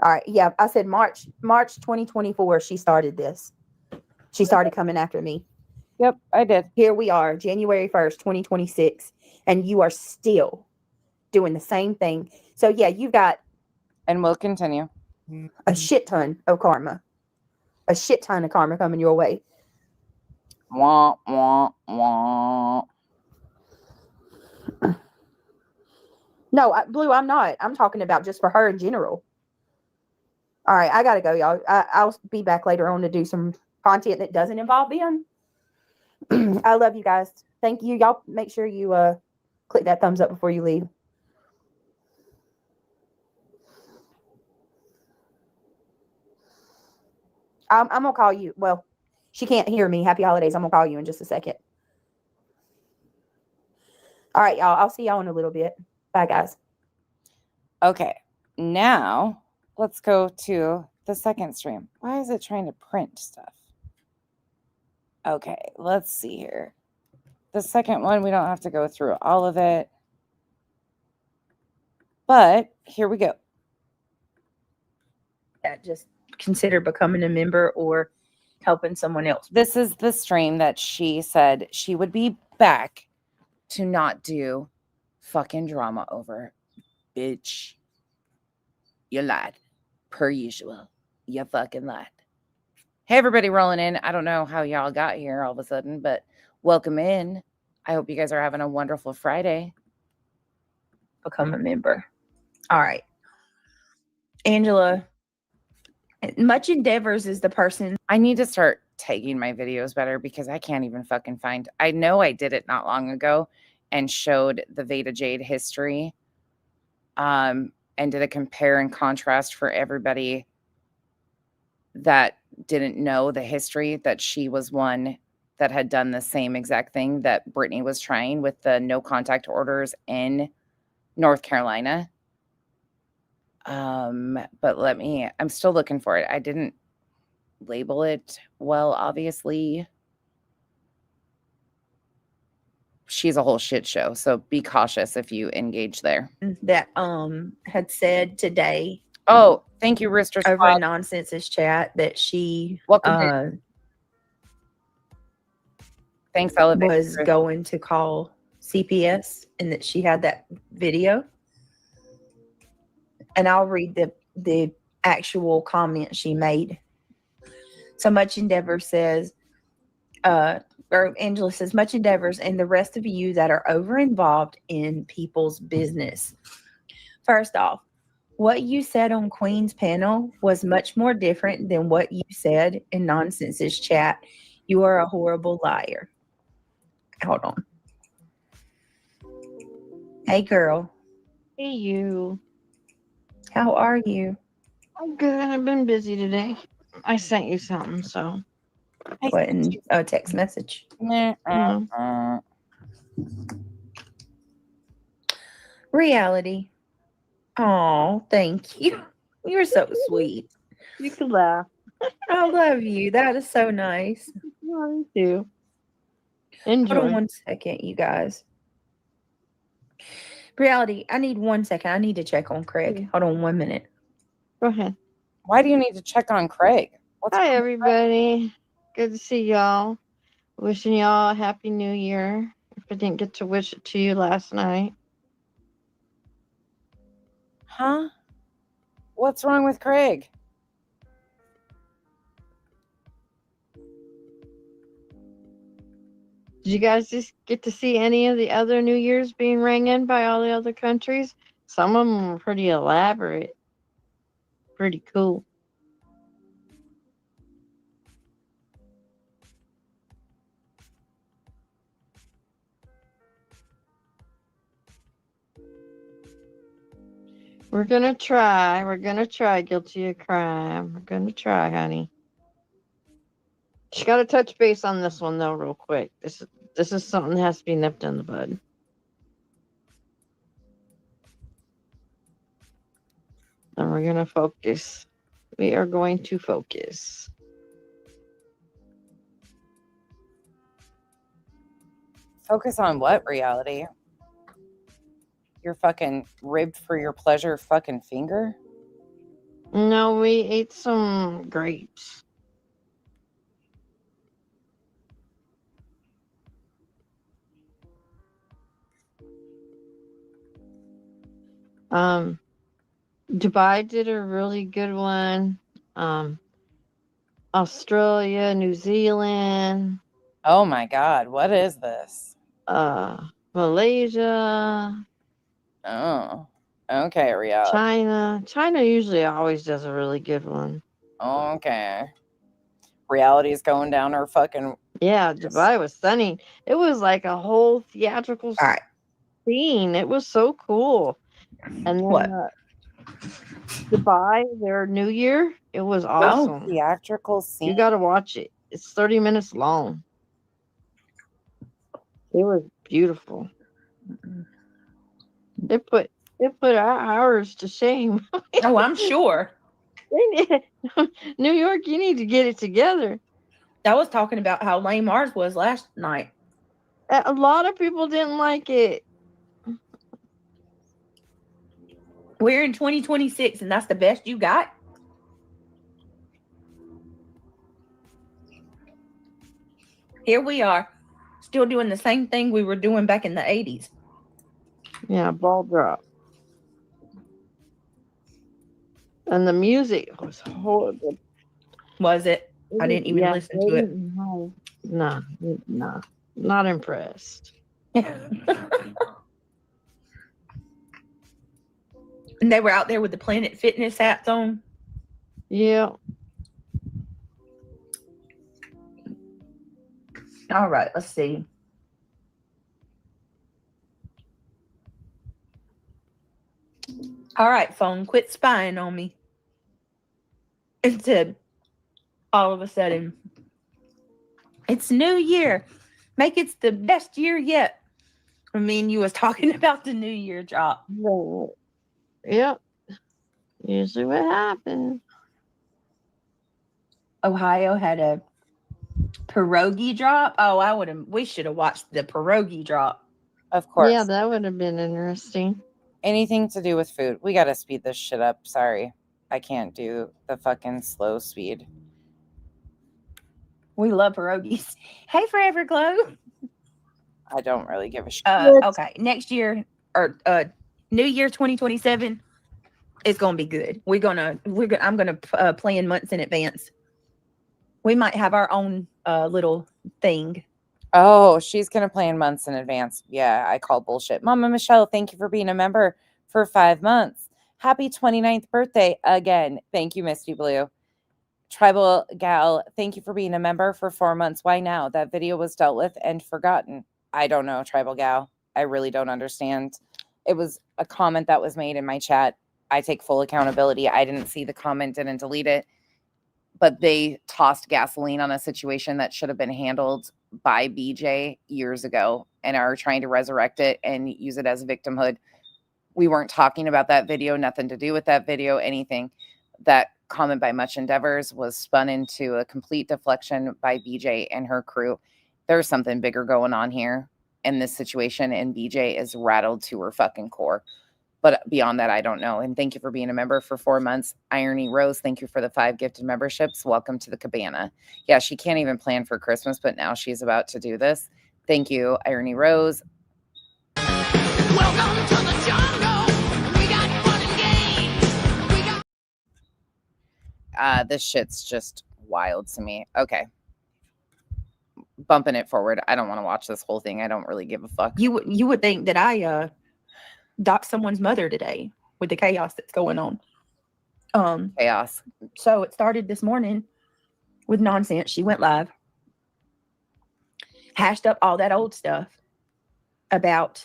All right. Yeah, I said March 2024, she started this. She started coming after me. Yep, I did. Here we are, January 1st, 2026, and you are still doing the same thing. So yeah, you've got And will continue. a shit ton of karma. A shit ton of karma coming your way. Wah, wah, wah. No, Blue, I'm not. I'm talking about just for her in general. All right, I gotta go, y'all. I'll be back later on to do some content that doesn't involve them. I love you guys. Thank you. Y'all make sure you click that thumbs up before you leave. I'm gonna call you. Well, she can't hear me. Happy holidays. I'm gonna call you in just a second. All right, y'all. I'll see y'all in a little bit. Bye, guys. Okay, now let's go to the second stream. Why is it trying to print stuff? Okay, let's see here. The second one, we don't have to go through all of it. But here we go. That just consider becoming a member or helping someone else. This is the stream that she said she would be back to not do fucking drama over. Bitch, you lied. Per usual. You fucking lied. Hey, everybody rolling in. I don't know how y'all got here all of a sudden, but welcome in. I hope you guys are having a wonderful Friday. Become a member. All right. Angela, Much Endeavors is the person. I need to start tagging my videos better because I can't even fucking find. I know I did it not long ago and showed the Veda Jade history and did a compare and contrast for everybody that didn't know the history, that she was one that had done the same exact thing that Brittany was trying with the no contact orders in North Carolina. But I'm still looking for it. I didn't label it well, obviously. She's a whole shit show, so be cautious if you engage there. That had said today. Oh, thank you, Rooster Over in Squad. Nonsense's chat that she Welcome Thanks, Elevate. was going to call CPS and that she had that video. And I'll read the actual comment she made. So Much Endeavor says, or Angela says, Much Endeavors and the rest of you that are over involved in people's business. First off, what you said on Queen's panel was much more different than what you said in Nonsense's chat. You are a horrible liar. Hold on. Hey, girl. Hey, you. How are you? I'm good. I've been busy today. I sent you something, so. What, in a text message? Reality. Oh, thank you. You're so sweet. You can laugh. I love you. That is so nice. Yeah, me too. Hold on Enjoy. 1 second, you guys. Reality, I need 1 second. I need to check on Craig. Hold on 1 minute. Go ahead. Why do you need to check on Craig? Hi, everybody. Good to see y'all. Wishing y'all a happy new year. If I didn't get to wish it to you last night. Huh? What's wrong with Craig? Did you guys just get to see any of the other New Year's being rang in by all the other countries? Some of them were pretty elaborate. Pretty cool. We're gonna try. We're gonna try. Guilty of crime. We're gonna try, honey. She got to touch base on this one though, real quick. This is something that has to be nipped in the bud. And we're gonna focus. We are going to focus. Focus on what reality? Your fucking ribbed for your pleasure fucking finger? No, we ate some grapes. Dubai did a really good one. Australia, New Zealand, Oh my God, what is this? Malaysia, Oh, okay, reality. China. China usually always does a really good one. Okay. Reality is going down her fucking. Yeah, Dubai was stunning. It was like a whole theatrical All right. scene. It was so cool. And then What? Dubai, their New Year, it was awesome. Theatrical scene. You got to watch it. It's 30 minutes long. It was beautiful. It put our hours to shame. Oh, I'm sure. New York, you need to get it together. I was talking about how lame ours was last night. A lot of people didn't like it. We're in 2026, and that's the best you got? Here we are, still doing the same thing we were doing back in the 80s. Yeah, ball drop. And the music was horrible. Was it? I didn't even listen to it. No, not impressed. And they were out there with the Planet Fitness hats on. Yeah. All right, let's see. All right, phone, quit spying on me. It said, all of a sudden, it's New Year. Make it the best year yet. I mean, you was talking about the New Year drop. Yep. Usually what happens. Ohio had a pierogi drop. Oh, we should have watched the pierogi drop. Of course. Yeah, that would have been interesting. Anything to do with food. We got to speed this shit up. Sorry. I can't do the fucking slow speed. We love pierogies. Hey, Forever Glow. I don't really give a shit. Okay, next year or New Year 2027 is gonna be good. I'm gonna plan months in advance. We might have our own little thing. Oh, she's going to plan months in advance. Yeah, I call bullshit. Mama Michelle, thank you for being a member for 5 months. Happy 29th birthday again. Thank you, Misty Blue. Tribal Gal, thank you for being a member for 4 months. Why now? That video was dealt with and forgotten. I don't know, Tribal Gal. I really don't understand. It was a comment that was made in my chat. I take full accountability. I didn't see the comment, didn't delete it. But they tossed gasoline on a situation that should have been handled by BJ years ago and are trying to resurrect it and use it as victimhood. We weren't talking about that video, nothing to do with that video, anything. That comment by Much Endeavors was spun into a complete deflection by BJ and her crew. There's something bigger going on here in this situation, and BJ is rattled to her fucking core. But beyond that, I don't know. And thank you for being a member for 4 months. Irony Rose, thank you for the 5 gifted memberships. Welcome to the cabana. Yeah, she can't even plan for Christmas, but now she's about to do this. Thank you, Irony Rose. Welcome to the jungle. We got fun and games. We got This shit's just wild to me. Okay. Bumping it forward. I don't want to watch this whole thing. I don't really give a fuck. You would think that I docked someone's mother today with the chaos that's going on. Chaos. So it started this morning with nonsense. She went live, hashed up all that old stuff about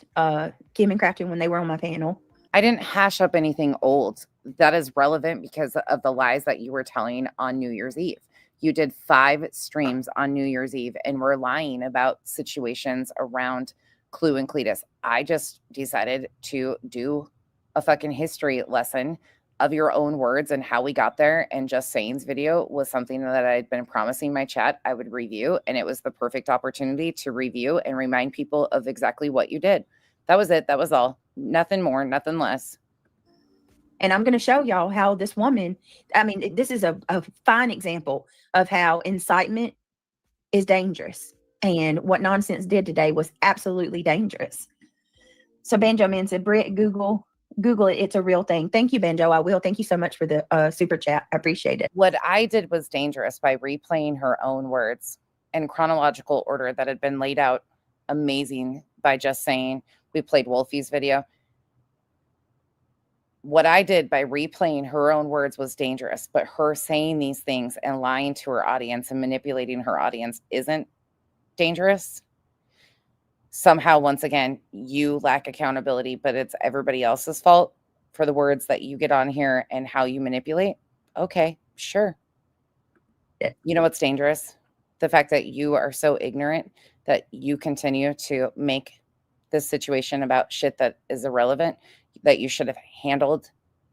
Kim and Crafton when they were on my panel. I didn't hash up anything old. That is relevant because of the lies that you were telling on New Year's Eve. You did 5 streams on New Year's Eve and were lying about situations around Clue and Cletus. I just decided to do a fucking history lesson of your own words and how we got there. And Just Saying's video was something that I'd been promising my chat I would review. And it was the perfect opportunity to review and remind people of exactly what you did. That was it. That was all. Nothing more, nothing less. And I'm going to show y'all how this woman, I mean, this is a fine example of how incitement is dangerous. And what Nonsense did today was absolutely dangerous. So Banjo Man said, Britt, Google it. It's a real thing. Thank you, Banjo. I will. Thank you so much for the super chat. I appreciate it. What I did was dangerous by replaying her own words in chronological order that had been laid out amazing by Just Saying. We played Wolfie's video. What I did by replaying her own words was dangerous, but her saying these things and lying to her audience and manipulating her audience isn't dangerous. Somehow, once again, you lack accountability, but it's everybody else's fault for the words that you get on here and how you manipulate. Okay, sure. You know what's dangerous? The fact that you are so ignorant that you continue to make this situation about shit that is irrelevant, that you should have handled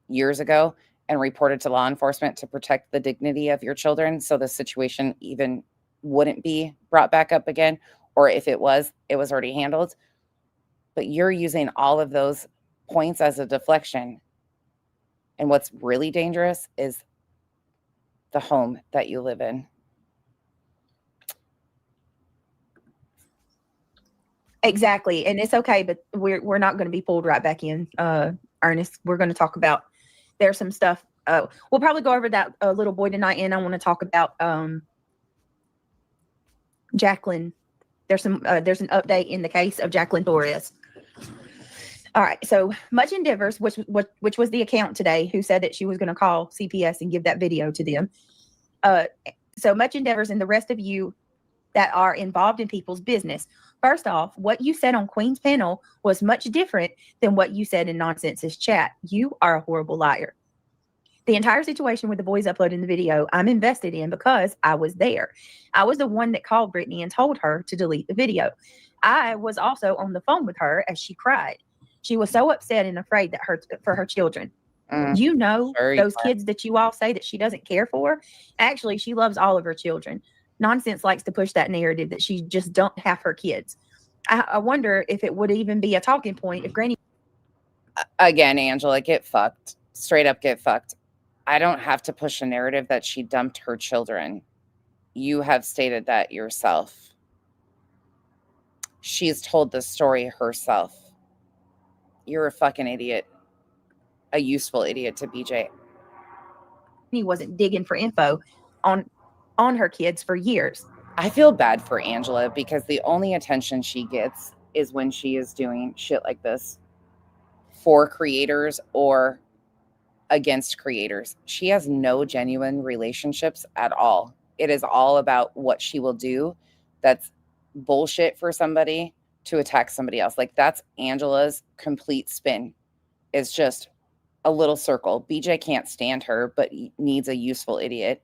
years ago and reported to law enforcement to protect the dignity of your children so the situation even wouldn't be brought back up again. Or if it was already handled. But you're using all of those points as a deflection. And what's really dangerous is the home that you live in. Exactly. And it's okay, but we're not going to be pulled right back in, Ernest. We're going to talk about, there's some stuff. We'll probably go over that little boy tonight. And I want to talk about Jacqueline. There's an update in the case of Jacqueline Torres. All right. So Much Endeavors, which was the account today who said that she was going to call CPS and give that video to them. So Much Endeavors and the rest of you that are involved in people's business. First off, what you said on Queen's panel was much different than what you said in Nonsense's chat. You are a horrible liar. The entire situation with the boys uploading the video, I'm invested in because I was there. I was the one that called Brittany and told her to delete the video. I was also on the phone with her as she cried. She was so upset and afraid that for her children. You know, Sure you those are. kids that you all say that she doesn't care for. Actually, she loves all of her children. Nonsense likes to push that narrative that she just don't have her kids. I wonder if it would even be a talking point if Granny. Again, Angela, get fucked. Straight up get fucked. I don't have to push a narrative that she dumped her children. You have stated that yourself. She's told the story herself. You're a fucking idiot. A useful idiot to BJ. He wasn't digging for info on her kids for years. I feel bad for Angela because the only attention she gets is when she is doing shit like this for creators or against creators. She has no genuine relationships at all. It is all about what she will do that's bullshit for somebody to attack somebody else. Like, that's Angela's complete spin. It's just a little circle. BJ can't stand her, but needs a useful idiot.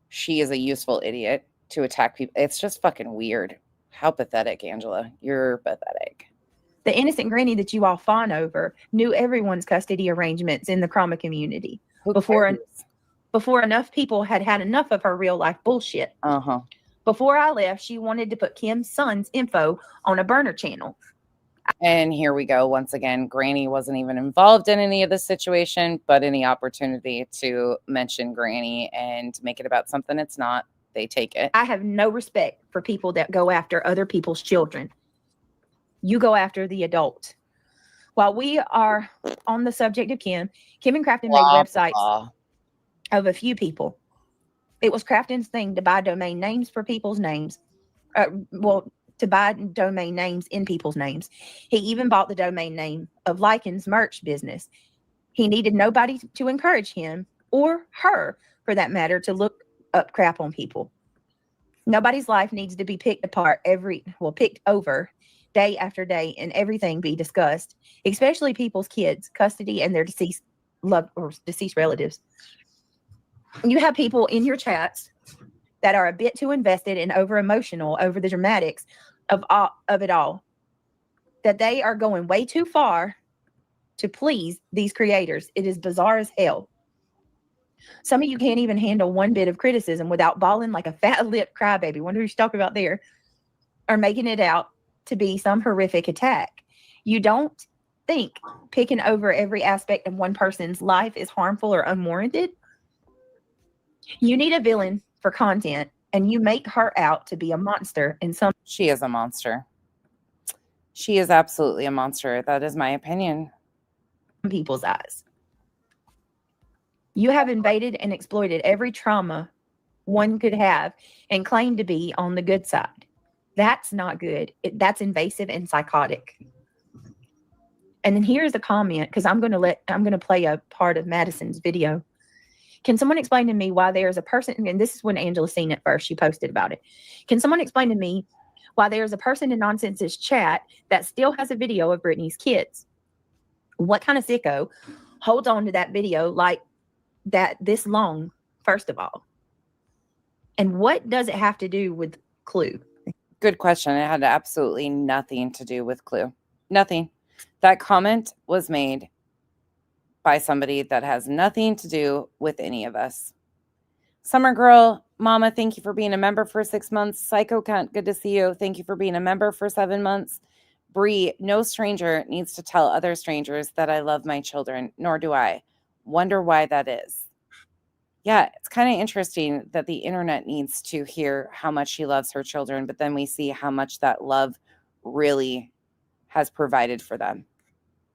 She is a useful idiot to attack people. It's just fucking weird. How pathetic, Angela. You're pathetic. The innocent granny that you all fawn over knew everyone's custody arrangements in the Chroma community before enough people had enough of her real life bullshit. Uh-huh. Before I left, she wanted to put Kim's son's info on a burner channel. And here we go. Once again, Granny wasn't even involved in any of this situation, but any opportunity to mention Granny and make it about something it's not, they take it. I have no respect for people that go after other people's children. You go after the adult. While we are on the subject of Kim and Crafton made websites of a few people. It was Crafton's thing to buy domain names for people's names. To buy domain names in people's names. He even bought the domain name of Lycan's merch business. He needed nobody to encourage him or her, for that matter, to look up crap on people. Nobody's life needs to be picked over day after day and everything be discussed, especially people's kids, custody, and their deceased loved or deceased relatives. You have people in your chats that are a bit too invested and over emotional over the dramatics of it all, that they are going way too far to please these creators. It is bizarre as hell. Some of you can't even handle one bit of criticism without bawling like a fat-lipped crybaby. Wonder who she's talking about there. Or making it out to be some horrific attack. You don't think picking over every aspect of one person's life is harmful or unwarranted? You need a villain for content, and you make her out to be a monster in some She is a monster. She is absolutely a monster. That is my opinion. people's eyes. You have invaded and exploited every trauma one could have and claim to be on the good side. That's not good. That's invasive and psychotic. And then here's a comment, because I'm going to play a part of Madison's video. Can someone explain to me why there's a person, and this is when Angela seen it first, she posted about it. Can someone explain to me why there's a person in Nonsense's chat that still has a video of Brittany's kids? What kind of sicko holds on to that video like that this long, first of all? And what does it have to do with Clue? Good question. It had absolutely nothing to do with Clue. Nothing. That comment was made by somebody that has nothing to do with any of us. Summer Girl, Mama, thank you for being a member for 6 months. Psycho Cunt, good to see you. Thank you for being a member for 7 months. Bree, no stranger needs to tell other strangers that I love my children, nor do I. Wonder why that is. Yeah, it's kind of interesting that the internet needs to hear how much she loves her children, but then we see how much that love really has provided for them.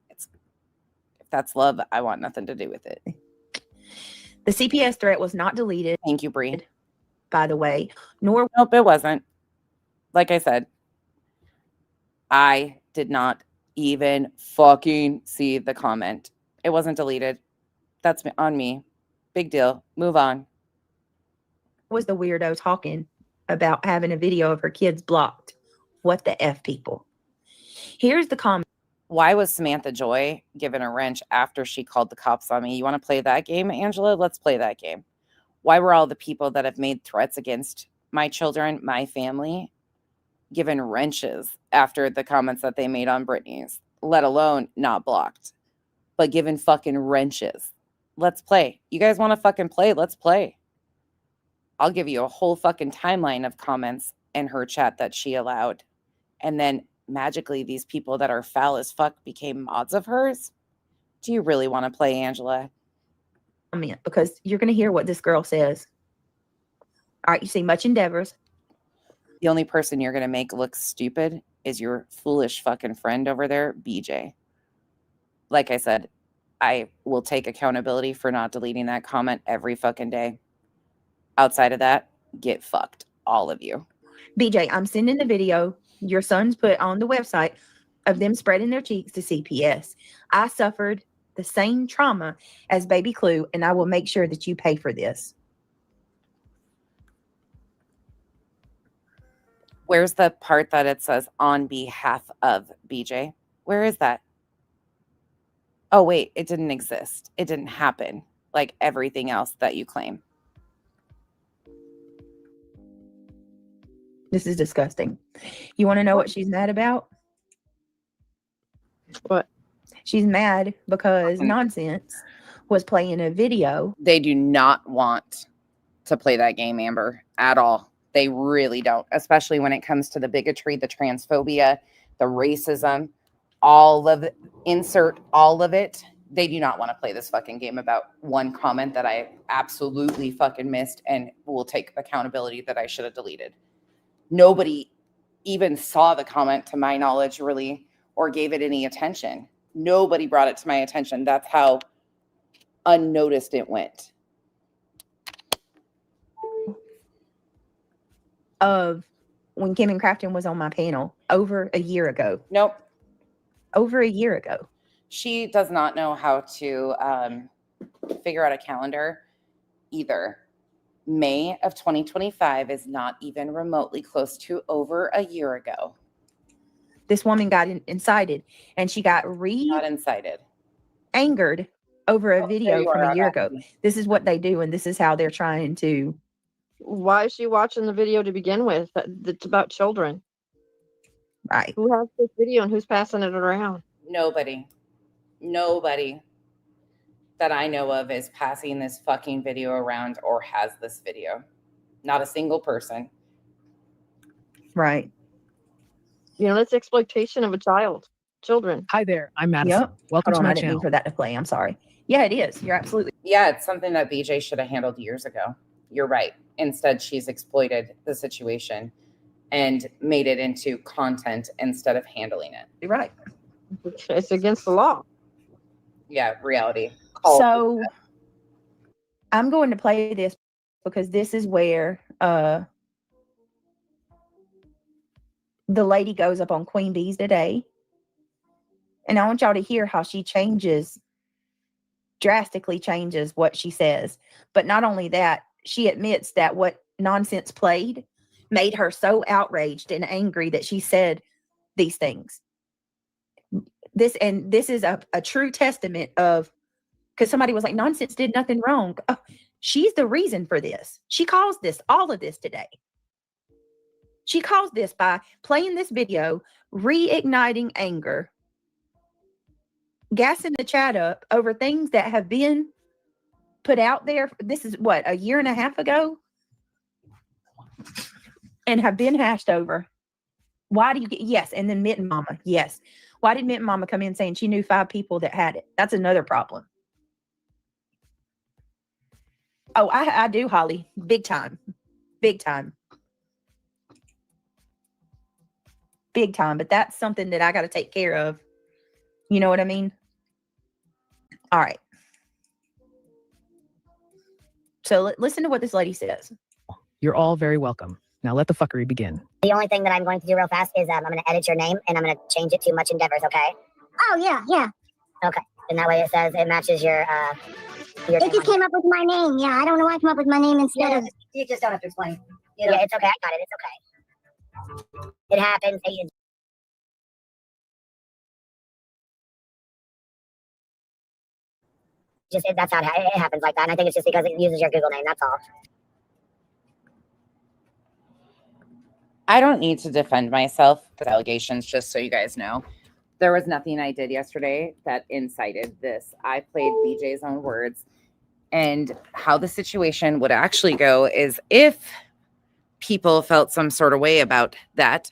If that's love, I want nothing to do with it. The CPS threat was not deleted. Thank you, Bree. By the way, nor nope, it wasn't. Like I said, I did not even fucking see the comment. It wasn't deleted. That's on me. Big deal. Move on. Was the weirdo talking about having a video of her kids blocked? What the F, people? Here's the comment. Why was Samantha Joy given a wrench after she called the cops on me? You want to play that game, Angela? Let's play that game. Why were all the people that have made threats against my children, my family, given wrenches after the comments that they made on Brittany's, let alone not blocked, but given fucking wrenches? Let's play. You guys want to fucking play? Let's play. I'll give you a whole fucking timeline of comments in her chat that she allowed. And then magically these people that are foul as fuck became mods of hers. Do you really want to play, Angela? Because you're going to hear what this girl says. All right, you see much endeavors. The only person you're going to make look stupid is your foolish fucking friend over there, BJ. Like I said, I will take accountability for not deleting that comment every fucking day. Outside of that, get fucked, all of you. BJ, I'm sending the video your sons put on the website of them spreading their cheeks to CPS. I suffered the same trauma as baby Clue, and I will make sure that you pay for this. Where's the part that it says on behalf of BJ? Where is that? Oh, wait, it didn't exist. It didn't happen like everything else that you claim. This is disgusting. You want to know what she's mad about? What? She's mad because Nonsense was playing a video. They do not want to play that game, Amber, at all. They really don't, especially when it comes to the bigotry, the transphobia, the racism, all of it, insert all of it. They do not want to play this fucking game about one comment that I absolutely fucking missed and will take accountability that I should have deleted. Nobody even saw the comment, to my knowledge, really, or gave it any attention. Nobody brought it to my attention. That's how unnoticed it went. Of when Kim and Crafton was on my panel over a year ago. Nope. Over a year ago. She does not know how to figure out a calendar either. May of 2025 is not even remotely close to over a year ago. this woman got incited, and she got Not incited. angered over a There video you from are, a year ago. Audacity. This is what they do, and this is how they're trying to. Why is she watching the video to begin with? It's about children. Right. Who has this video and who's passing it around? Nobody that I know of is passing this fucking video around or has this video. Not a single person. Right. You know, that's exploitation of a child. Children. Hi there, I'm Madison. Yep. Welcome Hold to on, my I didn't mean channel. for that to play. I'm sorry. Yeah, it is. You're absolutely Yeah, it's something that BJ should have handled years ago. You're right. Instead, she's exploited the situation and made it into content instead of handling it. right. It's against the law. Yeah, reality. Call So I'm going to play this because this is where the lady goes up on Queen Bees today. And I want y'all to hear how she drastically changes what she says. But not only that, she admits that what Nonsense played made her so outraged and angry that she said these things. This is a true testament of, because somebody was like, Nonsense did nothing wrong. Oh, she's the reason for this. She caused all of this today. She caused this by playing this video, reigniting anger, gassing the chat up over things that have been put out there. This is what, a year and a half ago? And have been hashed over. Why do you get, yes, and then Mitten Mama, yes. Why did Mitten Mama come in saying she knew 5 people that had it? That's another problem. Oh, I do, Holly. Big time. Big time. Big time. But that's something that I got to take care of. You know what I mean? All right. So listen to what this lady says. You're all very welcome. Now let the fuckery begin. The only thing that I'm going to do real fast is I'm going to edit your name and I'm going to change it to Much Endeavors, okay? Oh, yeah. Okay. And that way it says it matches your it just came up with my name. Yeah, I don't know why I came up with my name instead of... You just don't have to explain. Yeah, it's okay. I got it. It's okay. It happens. That's how it happens like that. And I think it's just because it uses your Google name. That's all. I don't need to defend myself with allegations, just so you guys know. There was nothing I did yesterday that incited this. I played BJ's own words. And how the situation would actually go is if people felt some sort of way about that,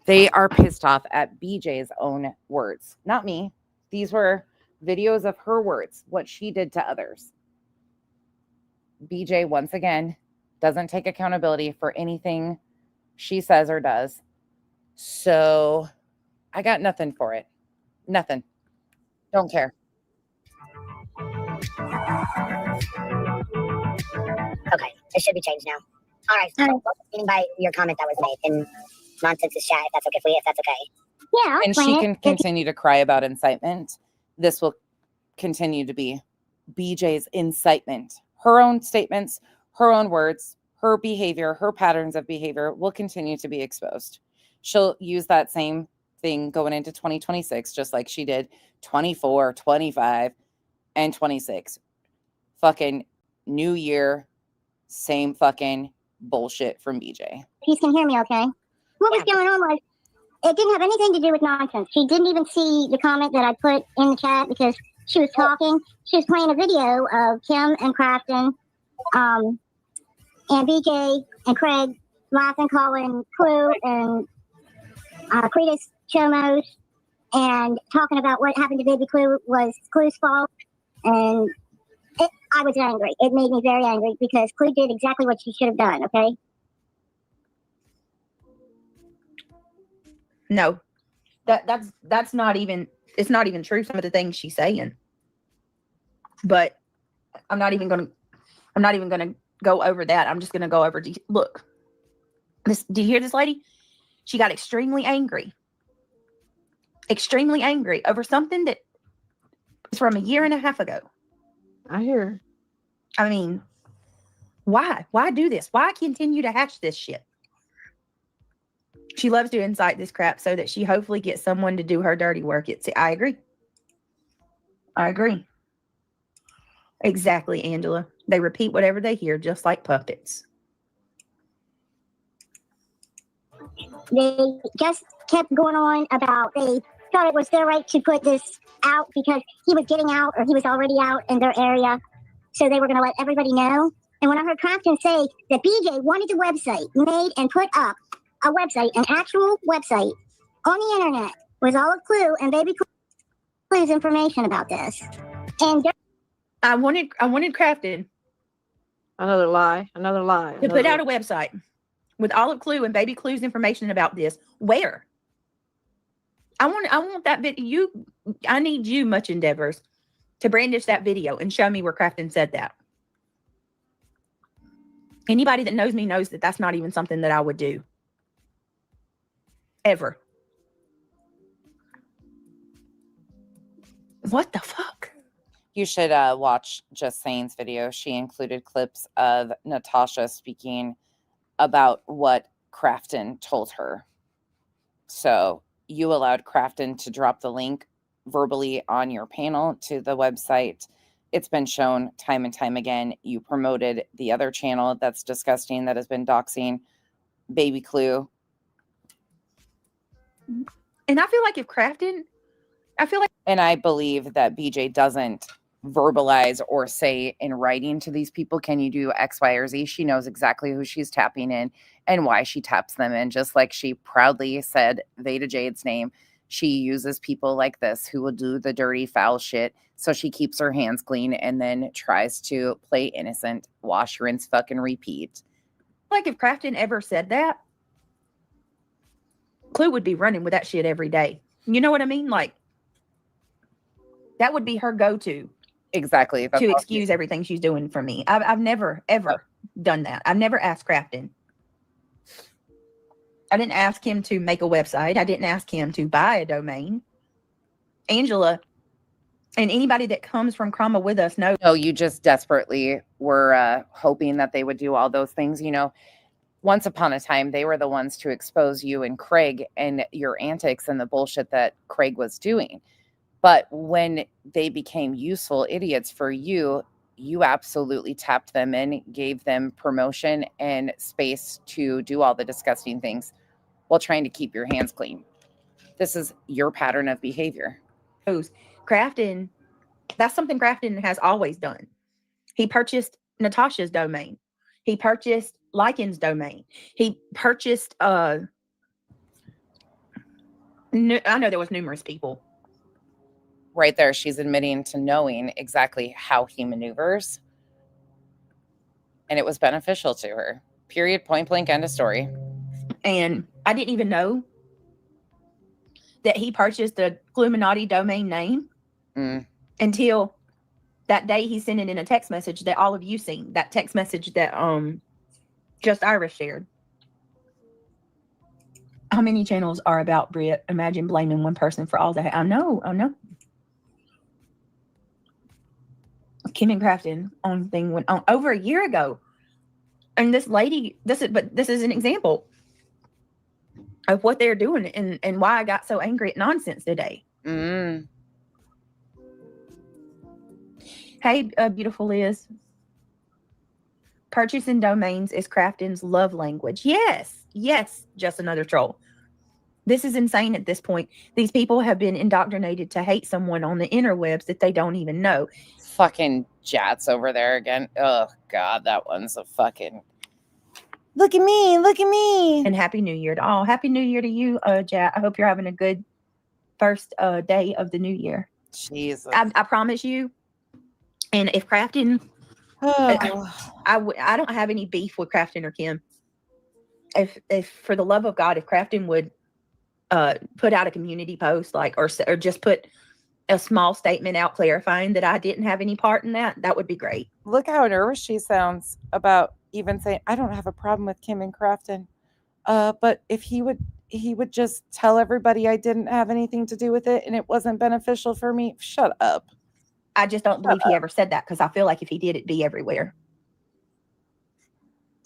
they are pissed off at BJ's own words, not me. These were videos of her words, what she did to others. BJ, once again, doesn't take accountability for anything she says or does. So I got nothing for it. Nothing. Don't care. Okay, it should be changed now. All right. So meaning by your comment that was made in Nonsense's chat, if that's okay. Yeah, and she can continue to cry about incitement. This will continue to be BJ's incitement. Her own statements, her own words, her behavior, her patterns of behavior will continue to be exposed. She'll use that same thing going into 2026, just like she did 24, 25, and 26. Fucking new year, same fucking bullshit from BJ. You can hear me okay? What was going on was, it didn't have anything to do with Nonsense. She didn't even see the comment that I put in the chat because she was talking. She was playing a video of Kim and Crafton, and BJ and Craig laughing, calling Clue and Cletus Chomos, and talking about what happened to Baby Clue was Clue's fault. And I was angry. It made me very angry because Clue did exactly what she should have done, okay? No, that's not even, it's not even true. Some of the things she's saying, but I'm not even going to go over that. I'm just going to go over, look, this, do you hear this lady? She got extremely angry over something that is from a year and a half ago. I hear. I mean, why do this? Why continue to hatch this shit? She loves to incite this crap so that she hopefully gets someone to do her dirty work. I agree. I agree. Exactly, Angela. They repeat whatever they hear, just like puppets. They just kept going on about they thought it was their right to put this out because he was getting out or he was already out in their area. So they were going to let everybody know. And when I heard Crafton say that BJ wanted a website made and put up a website, an actual website on the internet with all of Clue and Baby Clue's information about this. And I wanted Crafton Another lie. Another lie. to put out a website with all of Clue and Baby Clue's information about this. Where? I want that video. I need you, Much Endeavors, to brandish that video and show me where Crafton said that. Anybody that knows me knows that that's not even something that I would do. Ever. What the fuck? You should watch Just Saying's video. She included clips of Natasha speaking about what Crafton told her. So you allowed Crafton to drop the link verbally on your panel to the website. It's been shown time and time again. You promoted the other channel that's disgusting, that has been doxing Baby Clue. And I feel like if Crafton, and I believe that BJ doesn't verbalize or say in writing to these people, can you do X, Y, or Z? She knows exactly who she's tapping in and why she taps them in. Just like she proudly said Veda Jade's name, she uses people like this who will do the dirty, foul shit. So she keeps her hands clean and then tries to play innocent, wash, rinse, fucking repeat. like if Crafton ever said that, Clue would be running with that shit every day. You know what I mean? Like, that would be her go-to. Exactly. To excuse everything she's doing for me. I've never, ever done that. I've never asked Crafton. I didn't ask him to make a website. I didn't ask him to buy a domain. Angela and anybody that comes from Crama with us knows. No, you just desperately were hoping that they would do all those things. You know, once upon a time, they were the ones to expose you and Craig and your antics and the bullshit that Craig was doing. But when they became useful idiots for you, you absolutely tapped them in, gave them promotion and space to do all the disgusting things while trying to keep your hands clean. This is your pattern of behavior. Crafton, that's something Crafton has always done. He purchased Natasha's domain. He purchased Lycan's domain. He purchased, I know there was numerous people. Right there, she's admitting to knowing exactly how he maneuvers. And it was beneficial to her. Period, point blank, end of story. And I didn't even know that he purchased the Illuminati domain name until that day he sent it in a text message that all of you seen. That text message that Just Iris shared. How many channels are about Brit? Imagine blaming one person for all that. I know. Kim and Crafton on thing went on over a year ago. And this lady, this is an example of what they're doing and why I got so angry at nonsense today. Hey, beautiful Liz. Purchasing domains is Crafton's love language. Yes, just another troll. This is insane at this point. These people have been indoctrinated to hate someone on the interwebs that they don't even know. Fucking Jats over there again. Oh, God, that one's a fucking... Look at me. And Happy New Year to all. Happy New Year to you, Jat. I hope you're having a good first day of the new year. Jesus. I promise you. And if Crafton... I don't have any beef with Crafton or Kim. If for the love of God, if Crafton would put out a community post, like or just put a small statement out clarifying that I didn't have any part in that would be great. Look how nervous she sounds about even saying, I don't have a problem with Kim and Crafton. But if he would just tell everybody I didn't have anything to do with it and it wasn't beneficial for me. Shut up. I just don't believe he ever said that because I feel like if he did, it'd be everywhere.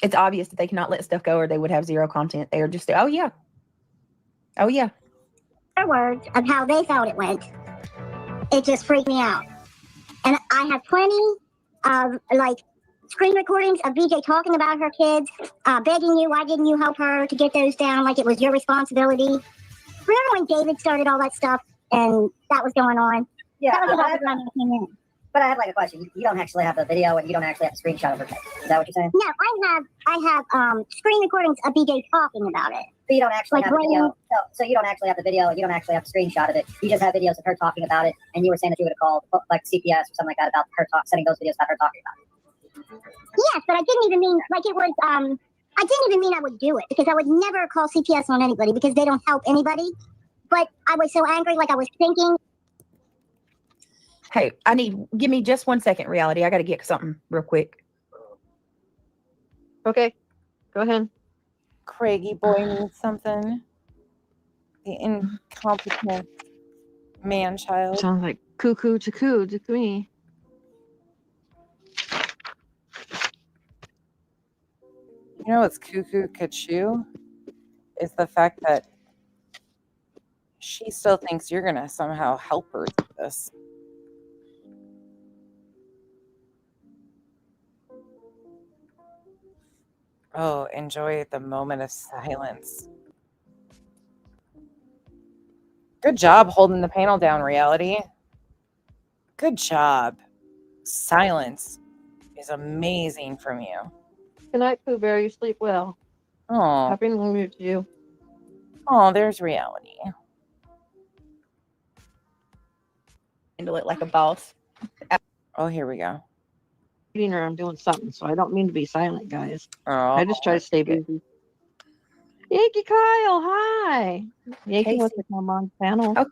It's obvious that they cannot let stuff go or they would have zero content. They are just, oh yeah. Oh, yeah. Their words of how they thought it went. It just freaked me out. And I have plenty of like screen recordings of BJ talking about her kids, begging you, why didn't you help her to get those down like it was your responsibility. Remember when David started all that stuff and that was going on? Yeah, That was about the time I came in. but I have like a question. You don't actually have the video and you don't actually have a screenshot of her text. Is that what you're saying? No, I have screen recordings of BJ talking about it. So you don't actually Like have the right video. now- So you don't actually have the video. You don't actually have a screenshot of it. You just have videos of her talking about it. And you were saying that you would have called like CPS or something like that about her sending those videos about her talking about it. Yes, but I didn't even mean like it was. I didn't even mean I would do it because I would never call CPS on anybody because they don't help anybody. But I was so angry, like I was thinking. Hey, give me just 1 second, Reality. I got to get something real quick. Okay, go ahead. Craigie boy needs something. The incompetent man child. Sounds like cuckoo to me. You know what's cuckoo kachoo? Is the fact that she still thinks you're gonna somehow help her do this. Oh, enjoy the moment of silence. Good job holding the panel down, Reality. Good job. Silence is amazing from you. Good night, Pooh Bear. You sleep well. Oh, Happy New Year to you. oh, there's Reality. Handle it like a boss. Oh, here we go. Or I'm doing something, so I don't mean to be silent, guys. Oh, I just try to stay busy. Yankee Kyle, hi. Yankee wants to come on panel. Oh,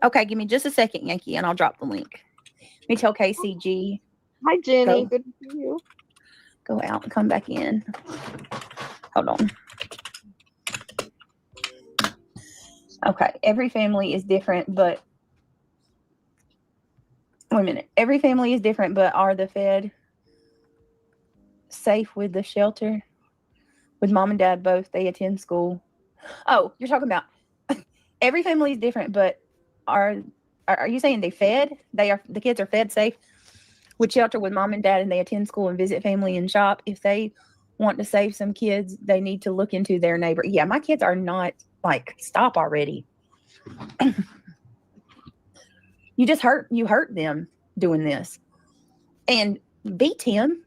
okay, give me just a second, Yankee, and I'll drop the link. Let me tell KCG. Hi, Jenny. Go. Good to see you. Go out and come back in. Hold on. Okay, every family is different, but wait a minute. Every family is different, but are the fed safe with the shelter? With mom and dad both, they attend school. Oh, you're talking about every family is different, but are you saying they fed? The kids are fed safe with shelter with mom and dad, and they attend school and visit family and shop. If they want to save some kids, they need to look into their neighbor. Yeah, my kids are not like, stop already. You hurt them doing this. And beat him.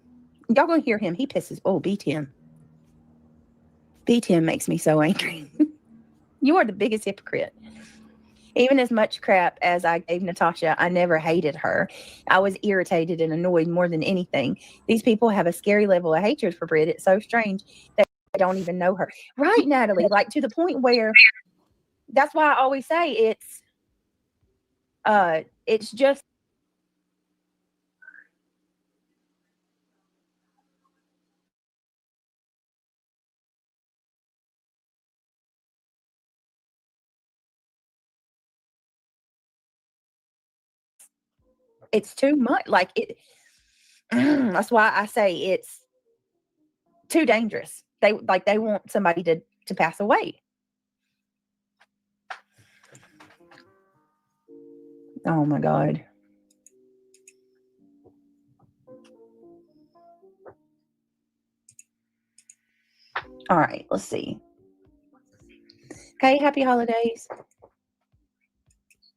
Y'all gonna hear him. He pisses. Oh, beat him. Beat him makes me so angry. You are the biggest hypocrite. Even as much crap as I gave Natasha, I never hated her. I was irritated and annoyed more than anything. These people have a scary level of hatred for Brit. It's so strange that they don't even know her. Right, Natalie? Like, to the point where, that's why I always say it's just, it's too much. Like, it. That's why I say it's too dangerous. They want somebody to pass away. Oh my God. All right, let's see. Okay, happy holidays.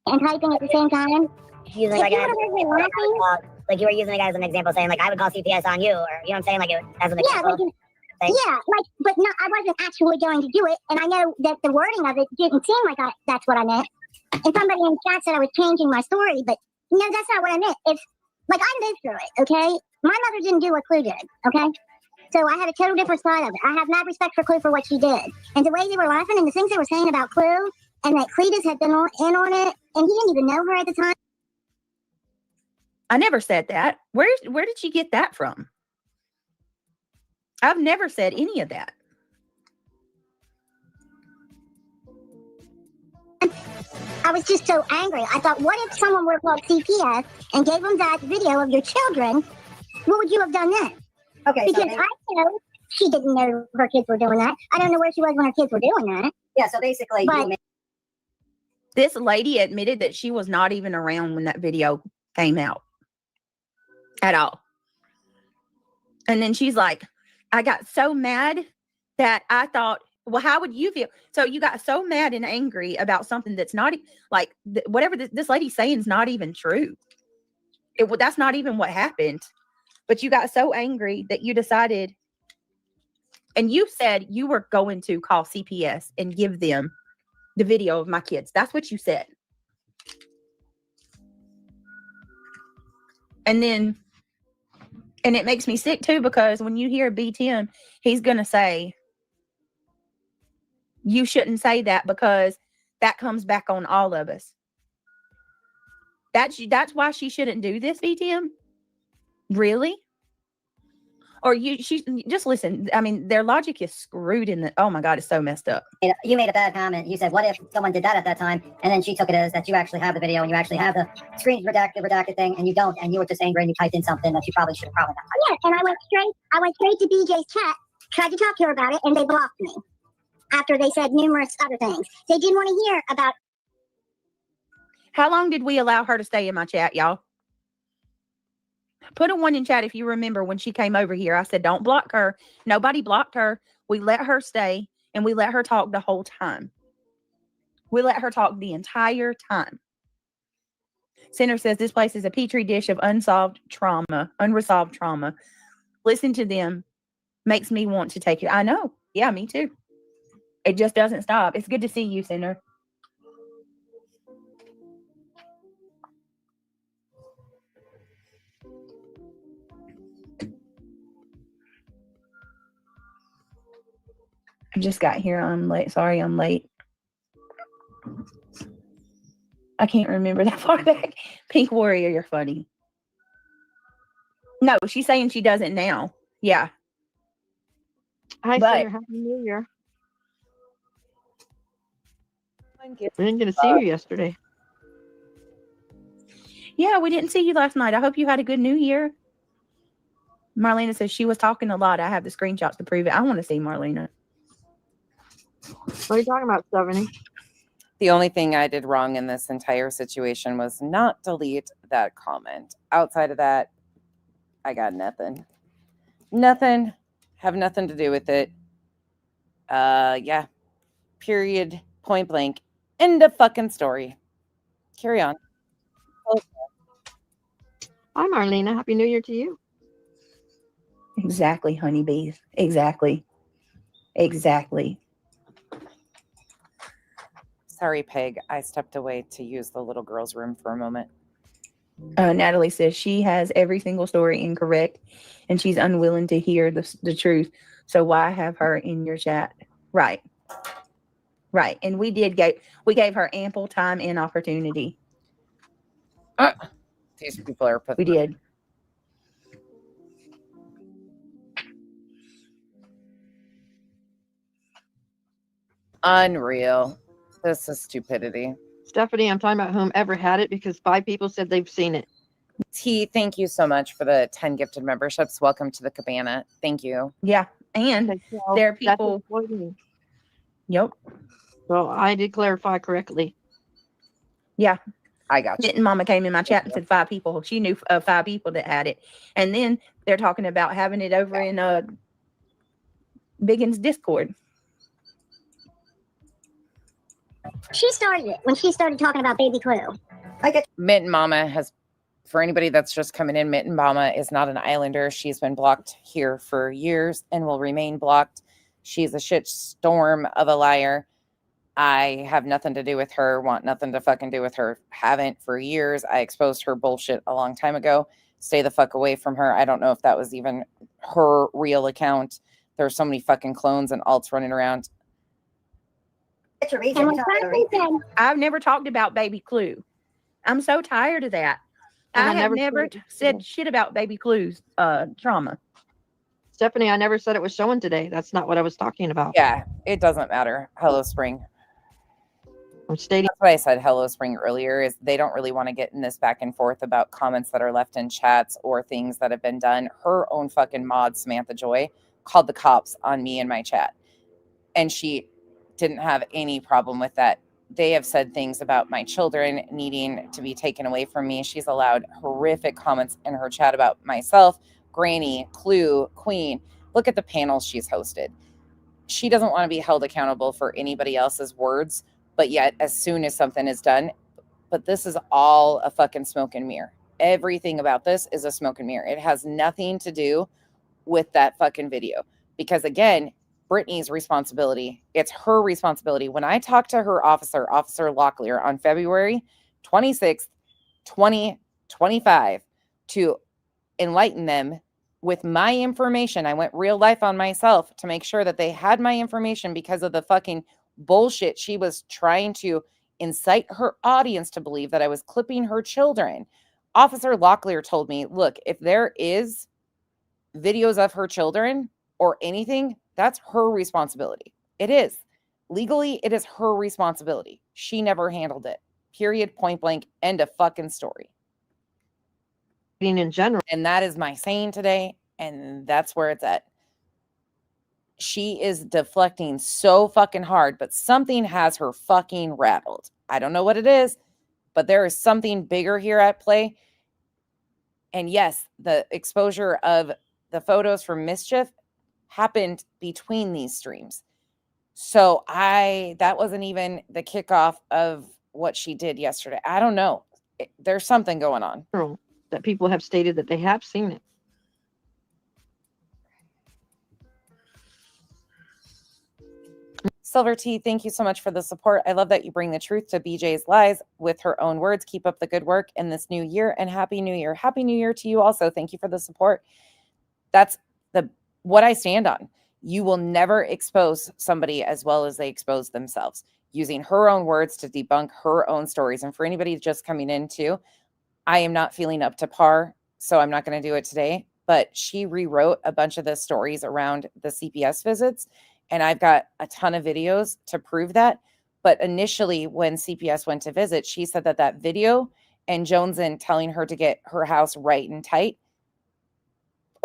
And typing at the same time. Using like you were using it as an example, saying like I would call CPS on you, or you know what I'm saying, like as an example. But no, I wasn't actually going to do it, and I know that the wording of it didn't seem like that's what I meant. And somebody in the chat said I was changing my story, but no, that's not what I meant. It's like I lived through it, okay? My mother didn't do what Clue did, okay? So I had a total different side of it. I have mad respect for Clue for what she did. And the way they were laughing and the things they were saying about Clue, and that Cletus had been in on it, and he didn't even know her at the time. I never said that. Where did she get that from? I've never said any of that. I was just so angry. I thought, what if someone were called CPS and gave them that video of your children? What would you have done then? Okay, because I know she didn't know her kids were doing that. I don't know where she was when her kids were doing that. Yeah, so basically, But- you made This lady admitted that she was not even around when that video came out at all. And then she's like, I got so mad that I thought, well, how would you feel? So you got so mad and angry about something that's not like whatever this lady's saying is not even true. That's not even what happened. But you got so angry that you decided, and you said you were going to call CPS and give them the video of my kids. That's what you said. And it makes me sick too, because when you hear B. Tim, he's going to say, you shouldn't say that because that comes back on all of us. That's why she shouldn't do this, B. Tim? Really? Or she just listen. I mean, their logic is screwed in the, oh my God, it's so messed up. you made a bad comment. You said, what if someone did that at that time? And then she took it as that you actually have the video and you actually have the screen redacted thing, and you don't, and you were just angry and you typed in something that you probably should have probably not typed. Yes, and I went straight to BJ's chat, tried to talk to her about it, and they blocked me after they said numerous other things. They didn't want to hear about. How long did we allow her to stay in my chat, y'all? Put a 1 in chat if you remember when she came over here. I said, don't block her. Nobody blocked her. We let her stay, and we let her talk the whole time. We let her talk the entire time. Center says this place is a petri dish of unresolved trauma. Listen to them makes me want to take it. I know. Yeah, me too. It just doesn't stop. It's good to see you, Center. I just got here. I'm late. Sorry, I'm late. I can't remember that far back. Pink Warrior, you're funny. No, she's saying she doesn't now. Yeah. Hi, But- Senator. Happy New Year. We didn't get to see you yesterday. Yeah, we didn't see you last night. I hope you had a good New Year. Marlena says she was talking a lot. I have the screenshots to prove it. I want to see Marlena. What are you talking about, Stephanie? The only thing I did wrong in this entire situation was not delete that comment. Outside of that, I got nothing. Nothing. Have nothing to do with it. Yeah. Period. Point blank. End of fucking story. Carry on. Hi, Marlena. Happy New Year to you. Exactly, honeybees. Exactly. Sorry, Peg. I stepped away to use the little girl's room for a moment. Natalie says she has every single story incorrect and she's unwilling to hear the truth. So why have her in your chat? Right. And we gave her ample time and opportunity. These people are We did. Unreal. This is stupidity. Stephanie, I'm talking about whomever had it because 5 people said they've seen it. T, thank you so much for the 10 gifted memberships. Welcome to the cabana. Thank you. Yeah. And Okay, so there are that's people. important. Yep. So I did clarify correctly. Yeah. I got you. Mitten Mama came in my chat and said 5 people. She knew 5 people that had it. And then they're talking about having it over in Biggin's Discord. She started it when she started talking about baby Clue. Mitten Mama has, for anybody that's just coming in, Mitten Mama is not an islander. She's been blocked here for years and will remain blocked. She's a shit storm of a liar. I have nothing to do with her, want nothing to fucking do with her. Haven't for years. I exposed her bullshit a long time ago. Stay the fuck away from her. I don't know if that was even her real account. There's so many fucking clones and alts running around. And when Franklin said, I've never talked about baby Clue. I'm so tired of that. And I have never never said- said shit about baby Clue's trauma. Stephanie, I never said it was showing today. That's not what I was talking about. Yeah, it doesn't matter. Hello, Spring. I'm stating That's why I said Hello Spring earlier, is they don't really want to get in this back and forth about comments that are left in chats or things that have been done. Her own fucking mod, Samantha Joy, called the cops on me in my chat. And she didn't have any problem with that. They have said things about my children needing to be taken away from me. She's allowed horrific comments in her chat about myself, Granny, Clue, Queen. Look at the panels she's hosted. She doesn't want to be held accountable for anybody else's words, but yet as soon as something is done, but this is all a fucking smoke and mirror. Everything about this is a smoke and mirror. It has nothing to do with that fucking video. Because again, Brittany's responsibility. It's her responsibility. When I talked to her officer, Officer Locklear, on February 26th, 2025, to enlighten them with my information, I went real life on myself to make sure that they had my information because of the fucking bullshit she was trying to incite her audience to believe that I was clipping her children. Officer Locklear told me, look, if there is videos of her children or anything, that's her responsibility. It is. Legally, it is her responsibility. She never handled it. Period, point blank, end of fucking story. In general. And that is my saying today, and that's where it's at. She is deflecting so fucking hard, but something has her fucking rattled. I don't know what it is, but there is something bigger here at play. And yes, the exposure of the photos from Mischief happened between these streams. So that wasn't even the kickoff of what she did yesterday. I don't know. There's something going on. That people have stated that they have seen it. Silver T, thank you so much for the support. I love that you bring the truth to BJ's lies with her own words. Keep up the good work in this new year, and Happy New Year. Happy New Year to you also. Thank you for the support. That's what I stand on. You will never expose somebody as well as they expose themselves, using her own words to debunk her own stories. And for anybody just coming in too, I am not feeling up to par, so I'm not going to do it today. But she rewrote a bunch of the stories around the CPS visits, and I've got a ton of videos to prove that. But initially, when CPS went to visit, she said that video and Joneson telling her to get her house right and tight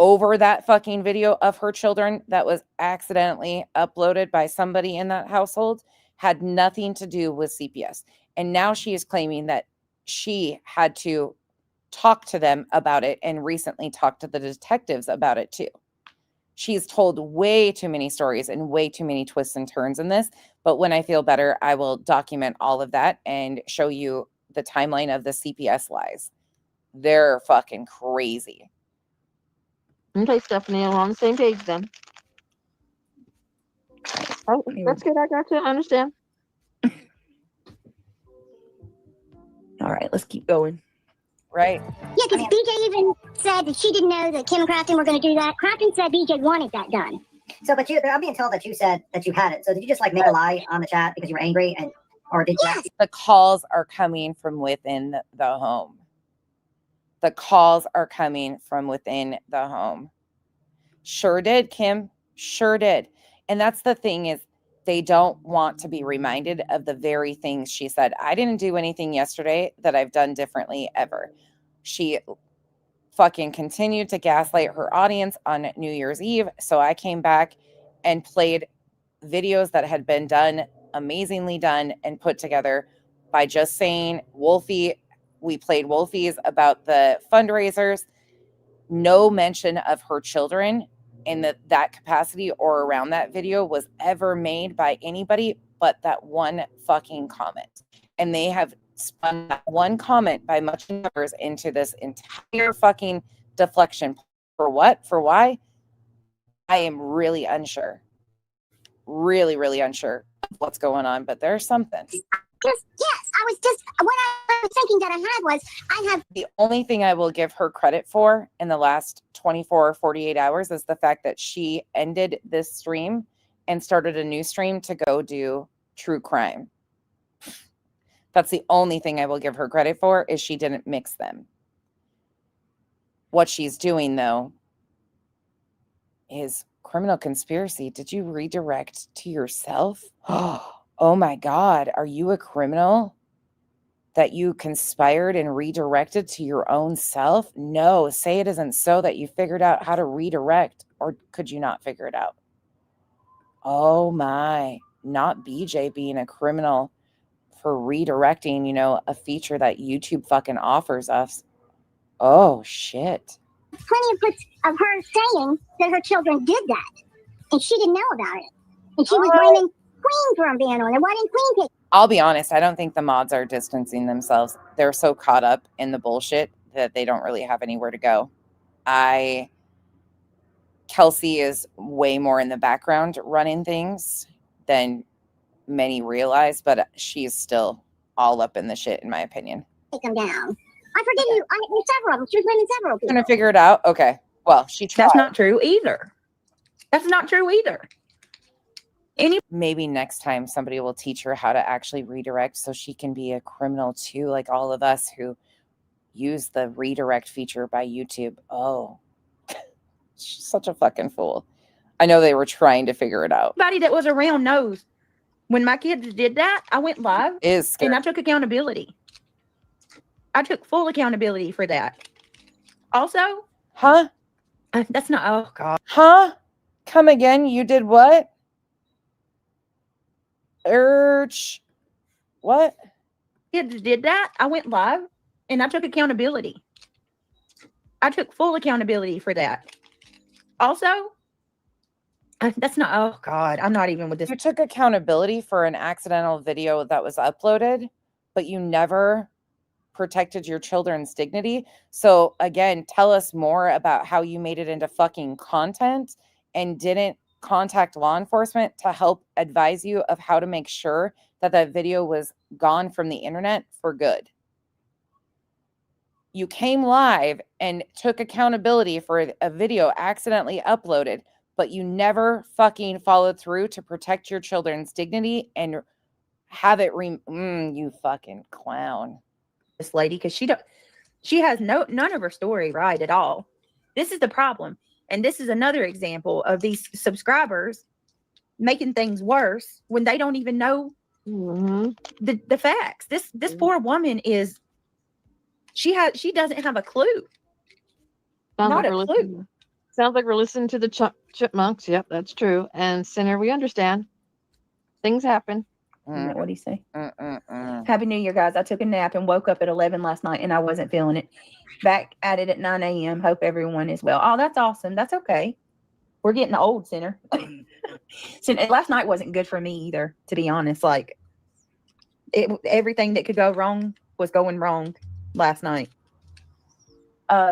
over that fucking video of her children that was accidentally uploaded by somebody in that household had nothing to do with CPS. And now she is claiming that she had to talk to them about it and recently talked to the detectives about it too. She's told way too many stories and way too many twists and turns in this. But when I feel better, I will document all of that and show you the timeline of the CPS lies. They're fucking crazy. Okay, Stephanie, I'm on the same page then. Oh, that's good. I got you. I understand. All right, let's keep going. Right. Yeah, because BJ even said that she didn't know that Kim and Crafton were going to do that. Crafton said BJ wanted that done. So, but I'm being told that you said that you had it. So did you just like make a lie on the chat because you were angry, or did you? The calls are coming from within the home. The calls are coming from within the home. Sure did, Kim. Sure did. And that's the thing is they don't want to be reminded of the very things she said. I didn't do anything yesterday that I've done differently ever. She fucking continued to gaslight her audience on New Year's Eve. So I came back and played videos that had been done, amazingly done and put together by just saying Wolfie. We played Wolfies about the fundraisers. No mention of her children in that capacity or around that video was ever made by anybody but that one fucking comment. And they have spun that one comment by much numbers into this entire fucking deflection. For what? For why? I am really unsure. Really, really unsure of what's going on, but there's something. Yes, I was just, what I was thinking that I had was, I have. The only thing I will give her credit for in the last 24 or 48 hours is the fact that she ended this stream and started a new stream to go do true crime. That's the only thing I will give her credit for, is she didn't mix them. What she's doing, though, is criminal conspiracy. Did you redirect to yourself? Oh my God, are you a criminal that you conspired and redirected to your own self? No, say it isn't so that you figured out how to redirect, or could you not figure it out? Oh my, not BJ being a criminal for redirecting, you know, a feature that YouTube fucking offers us. Oh, shit. Plenty of clips of her saying that her children did that, and she didn't know about it. And she was blaming Queen for being on it. Why didn't Queen take? I'll be honest, I don't think the mods are distancing themselves. They're so caught up in the bullshit that they don't really have anywhere to go. Kelsey is way more in the background running things than many realize, but she's still all up in the shit, in my opinion. Take them down. I forget you. I knew several of them. She was blaming several people. Trying to figure it out. Okay. Well, she tried. That's not true either. That's not true either. Maybe next time somebody will teach her how to actually redirect so she can be a criminal too, like all of us who use the redirect feature by YouTube. Oh, she's such a fucking fool. I know they were trying to figure it out. Everybody that was around knows when my kids did that, I went live and I took accountability. I took full accountability for that. Also, that's not, oh God. Come again? You did what? What? Kids did that. I went live and I took accountability. I took full accountability for that. Also, that's not, oh God, I'm not even with this. You took accountability for an accidental video that was uploaded, but you never protected your children's dignity. So again, tell us more about how you made it into fucking content and didn't contact law enforcement to help advise you of how to make sure that that video was gone from the internet for good. You came live and took accountability for a video accidentally uploaded, but you never fucking followed through to protect your children's dignity and have it you fucking clown. This lady, because she has none of her story right at all. This is the problem. And this is another example of these subscribers making things worse when they don't even know the facts. This poor woman is, she doesn't have a clue. Not a clue. Sounds like we're listening to the chipmunks. Yep, that's true. And Sinner, we understand. Things happen. What do you say? Happy New Year, guys. I took a nap and woke up at 11 last night and I wasn't feeling it. Back at it at 9 a.m. Hope everyone is well. Oh, that's awesome. That's okay. We're getting old, Sinner. Last night wasn't good for me either, to be honest. Like, everything that could go wrong was going wrong last night.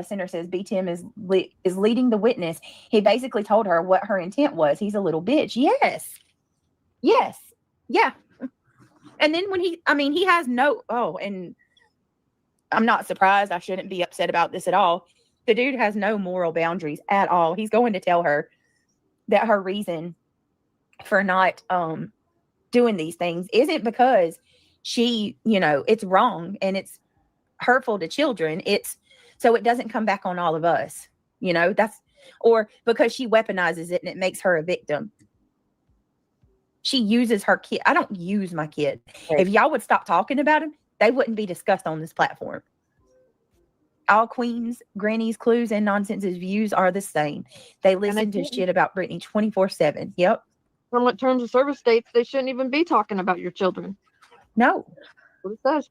Sinner says B-Tim is leading the witness. He basically told her what her intent was. He's a little bitch. Yes. Yeah. And then when he has and I'm not surprised. I shouldn't be upset about this at all. The dude has no moral boundaries at all. He's going to tell her that her reason for not doing these things isn't because she, it's wrong and it's hurtful to children. It's so it doesn't come back on all of us. Or because she weaponizes it and it makes her a victim. She uses her kid. I don't use my kid. Right. If y'all would stop talking about him, they wouldn't be discussed on this platform. All queens, grannies, clues, and nonsense's views are the same. They listen to shit about Brittany 24/7. Yep. From what terms of service states, they shouldn't even be talking about your children. No. What it says.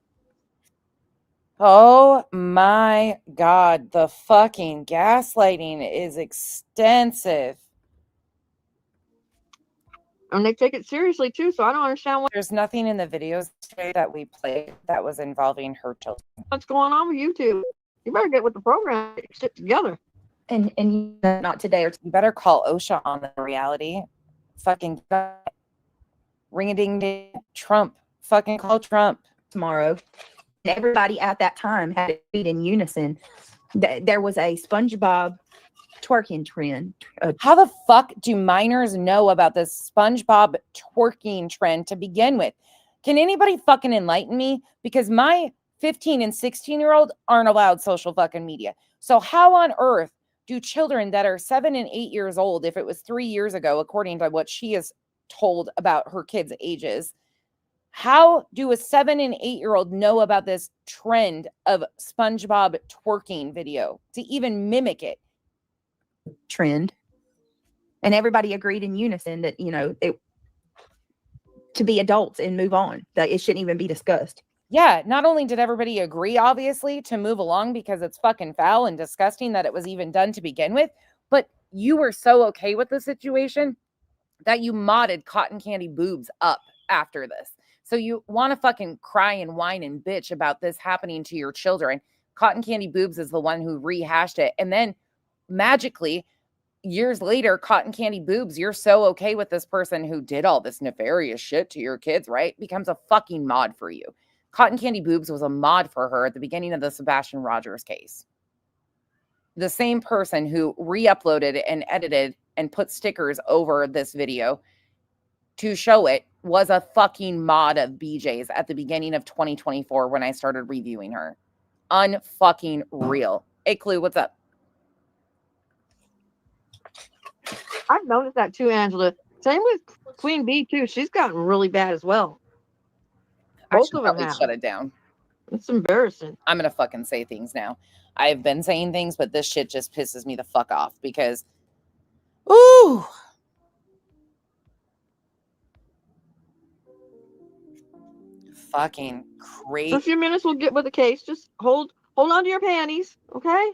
Oh my God. The fucking gaslighting is extensive. And they take it seriously too, so I don't understand what. There's nothing in the videos today that we played that was involving her children. What's going on with YouTube? You better get with the program, get shit together. And not today. You better call OSHA on the reality. Fucking ring-a-ding-ding. Trump. Fucking call Trump. Tomorrow. Everybody at that time had to beat in unison. There was a SpongeBob twerking trend. How the fuck do minors know about this SpongeBob twerking trend to begin with? Can anybody fucking enlighten me? Because my 15 and 16-year-old aren't allowed social fucking media. So how on earth do children that are 7 and 8 years old, if it was 3 years ago, according to what she is told about her kids' ages, how do a 7 and 8-year-old know about this trend of SpongeBob twerking video to even mimic it? Trend, and everybody agreed in unison that to be adults and move on. That it shouldn't even be discussed. Yeah, not only did everybody agree, obviously, to move along because it's fucking foul and disgusting that it was even done to begin with, but you were so okay with the situation that you modded Cotton Candy Boobs up after this. So you want to fucking cry and whine and bitch about this happening to your children. Cotton Candy Boobs is the one who rehashed it. And then magically, years later, Cotton Candy Boobs, you're so okay with this person who did all this nefarious shit to your kids, right? Becomes a fucking mod for you. Cotton Candy Boobs was a mod for her at the beginning of the Sebastian Rogers case. The same person who re-uploaded and edited and put stickers over this video to show it was a fucking mod of BJ's at the beginning of 2024 when I started reviewing her. Unfucking real. Hey, Clue, what's up? I've noticed that too, Angela. Same with Queen Bee too. She's gotten really bad as well. I Both should of them probably have. shut it down. It's embarrassing. I'm going to fucking say things now. I've been saying things, but this shit just pisses me the fuck off because, ooh. Fucking crazy. In a few minutes, we'll get with the case. Just hold on to your panties, okay?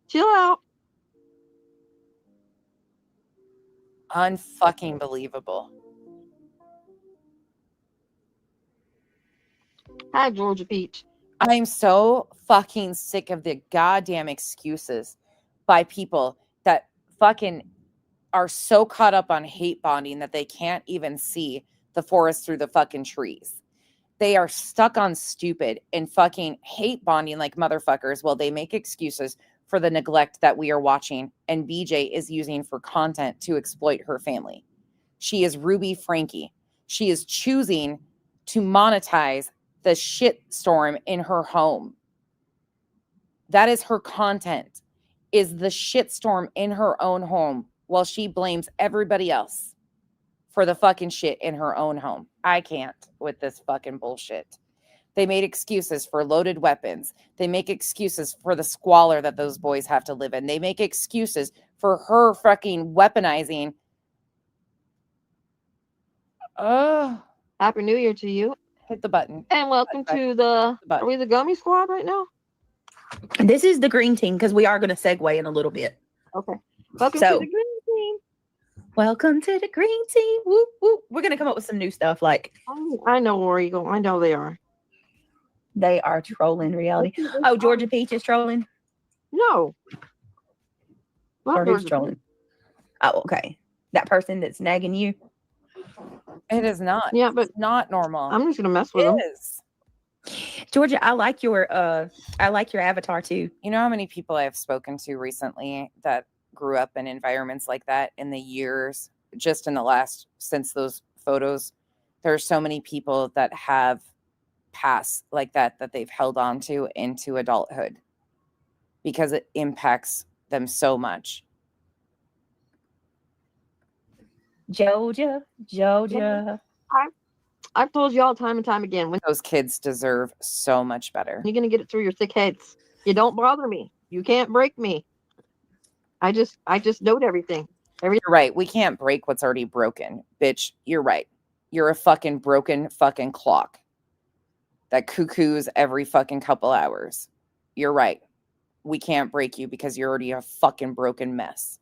Chill out. Unfucking believable. Hi, Georgia Peach. I'm so fucking sick of the goddamn excuses by people that fucking are so caught up on hate bonding that they can't even see the forest through the fucking trees. They are stuck on stupid and fucking hate bonding like motherfuckers while they make excuses for the neglect that we are watching and BJ is using for content to exploit her family. She is Ruby Frankie. She is choosing to monetize the shit storm in her home. That is her content, is the shit storm in her own home while she blames everybody else for the fucking shit in her own home. I can't with this fucking bullshit. They made excuses for loaded weapons. They make excuses for the squalor that those boys have to live in. They make excuses for her fucking weaponizing. Happy New Year to you. Hit the button. And welcome to the, are we the Gummy Squad right now? This is the green team because we are going to segue in a little bit. Okay. Welcome to the green team. Welcome to the green team. Whoop, whoop. We're going to come up with some new stuff like. I know where you go. I know they are. They are trolling reality. Oh, Georgia Peach is trolling? No. Or who's trolling? Oh, okay. That person that's nagging you? It is not. Yeah, but it's not normal. I'm just gonna mess with them. Georgia, I like your avatar too. You know how many people I've spoken to recently that grew up in environments like that in the years, just in the last, since those photos, there are so many people that have pasts like that they've held on to into adulthood because it impacts them so much. Georgia. I've told you all time and time again, when Those kids deserve so much better. you're gonna get it through your thick heads. You don't bother me. You can't break me. I just note everything. You're right. We can't break what's already broken. Bitch, you're right. You're a fucking broken fucking clock that cuckoos every fucking couple hours. You're right. We can't break you because you're already a fucking broken mess.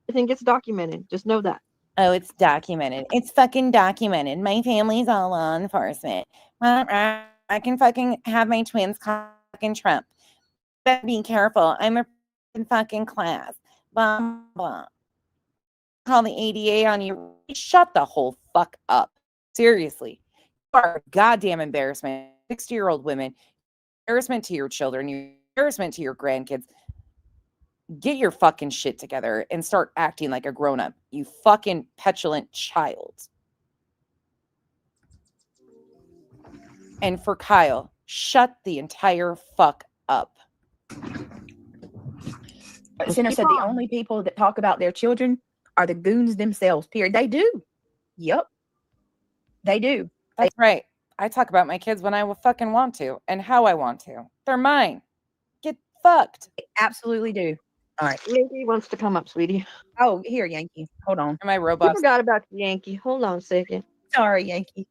Everything gets documented. Just know that. Oh, it's documented. It's fucking documented. My family's all law enforcement. I can fucking have my twins fucking Trump. But be careful. I'm a fucking class. Blah, blah. Call the ADA on you. Shut the whole fuck up. Seriously. You are a goddamn embarrassment. 60-year-old women. Embarrassment to your children. Embarrassment to your grandkids. Get your fucking shit together and start acting like a grown-up, you fucking petulant child. And for Kyle, shut the entire fuck up. Sinner said the only people that talk about their children are the goons themselves, period. They do. Yep. They do. That's right. I talk about my kids when I fucking want to and how I want to. They're mine. Get fucked. They absolutely do. All right. Yankee wants to come up, sweetie. Oh, here, Yankee. Hold on. My I robot. forgot about the Yankee. Hold on a second. Sorry, Yankee.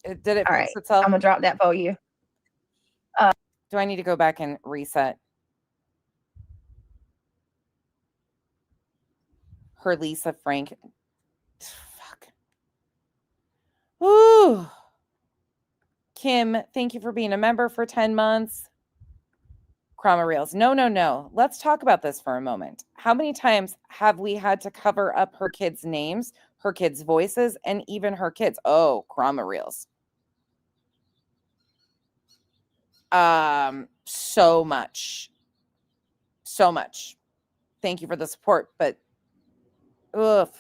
Did it All fix right, itself? I'm gonna drop that for you. Do I need to go back and reset her Lisa Frank? Fuck. Ooh. Kim, thank you for being a member for 10 months. Chroma Reels. No. Let's talk about this for a moment. How many times have we had to cover up her kids' names, her kids' voices, and even her kids? Oh, Chroma Reels. So much. Thank you for the support, but ugh.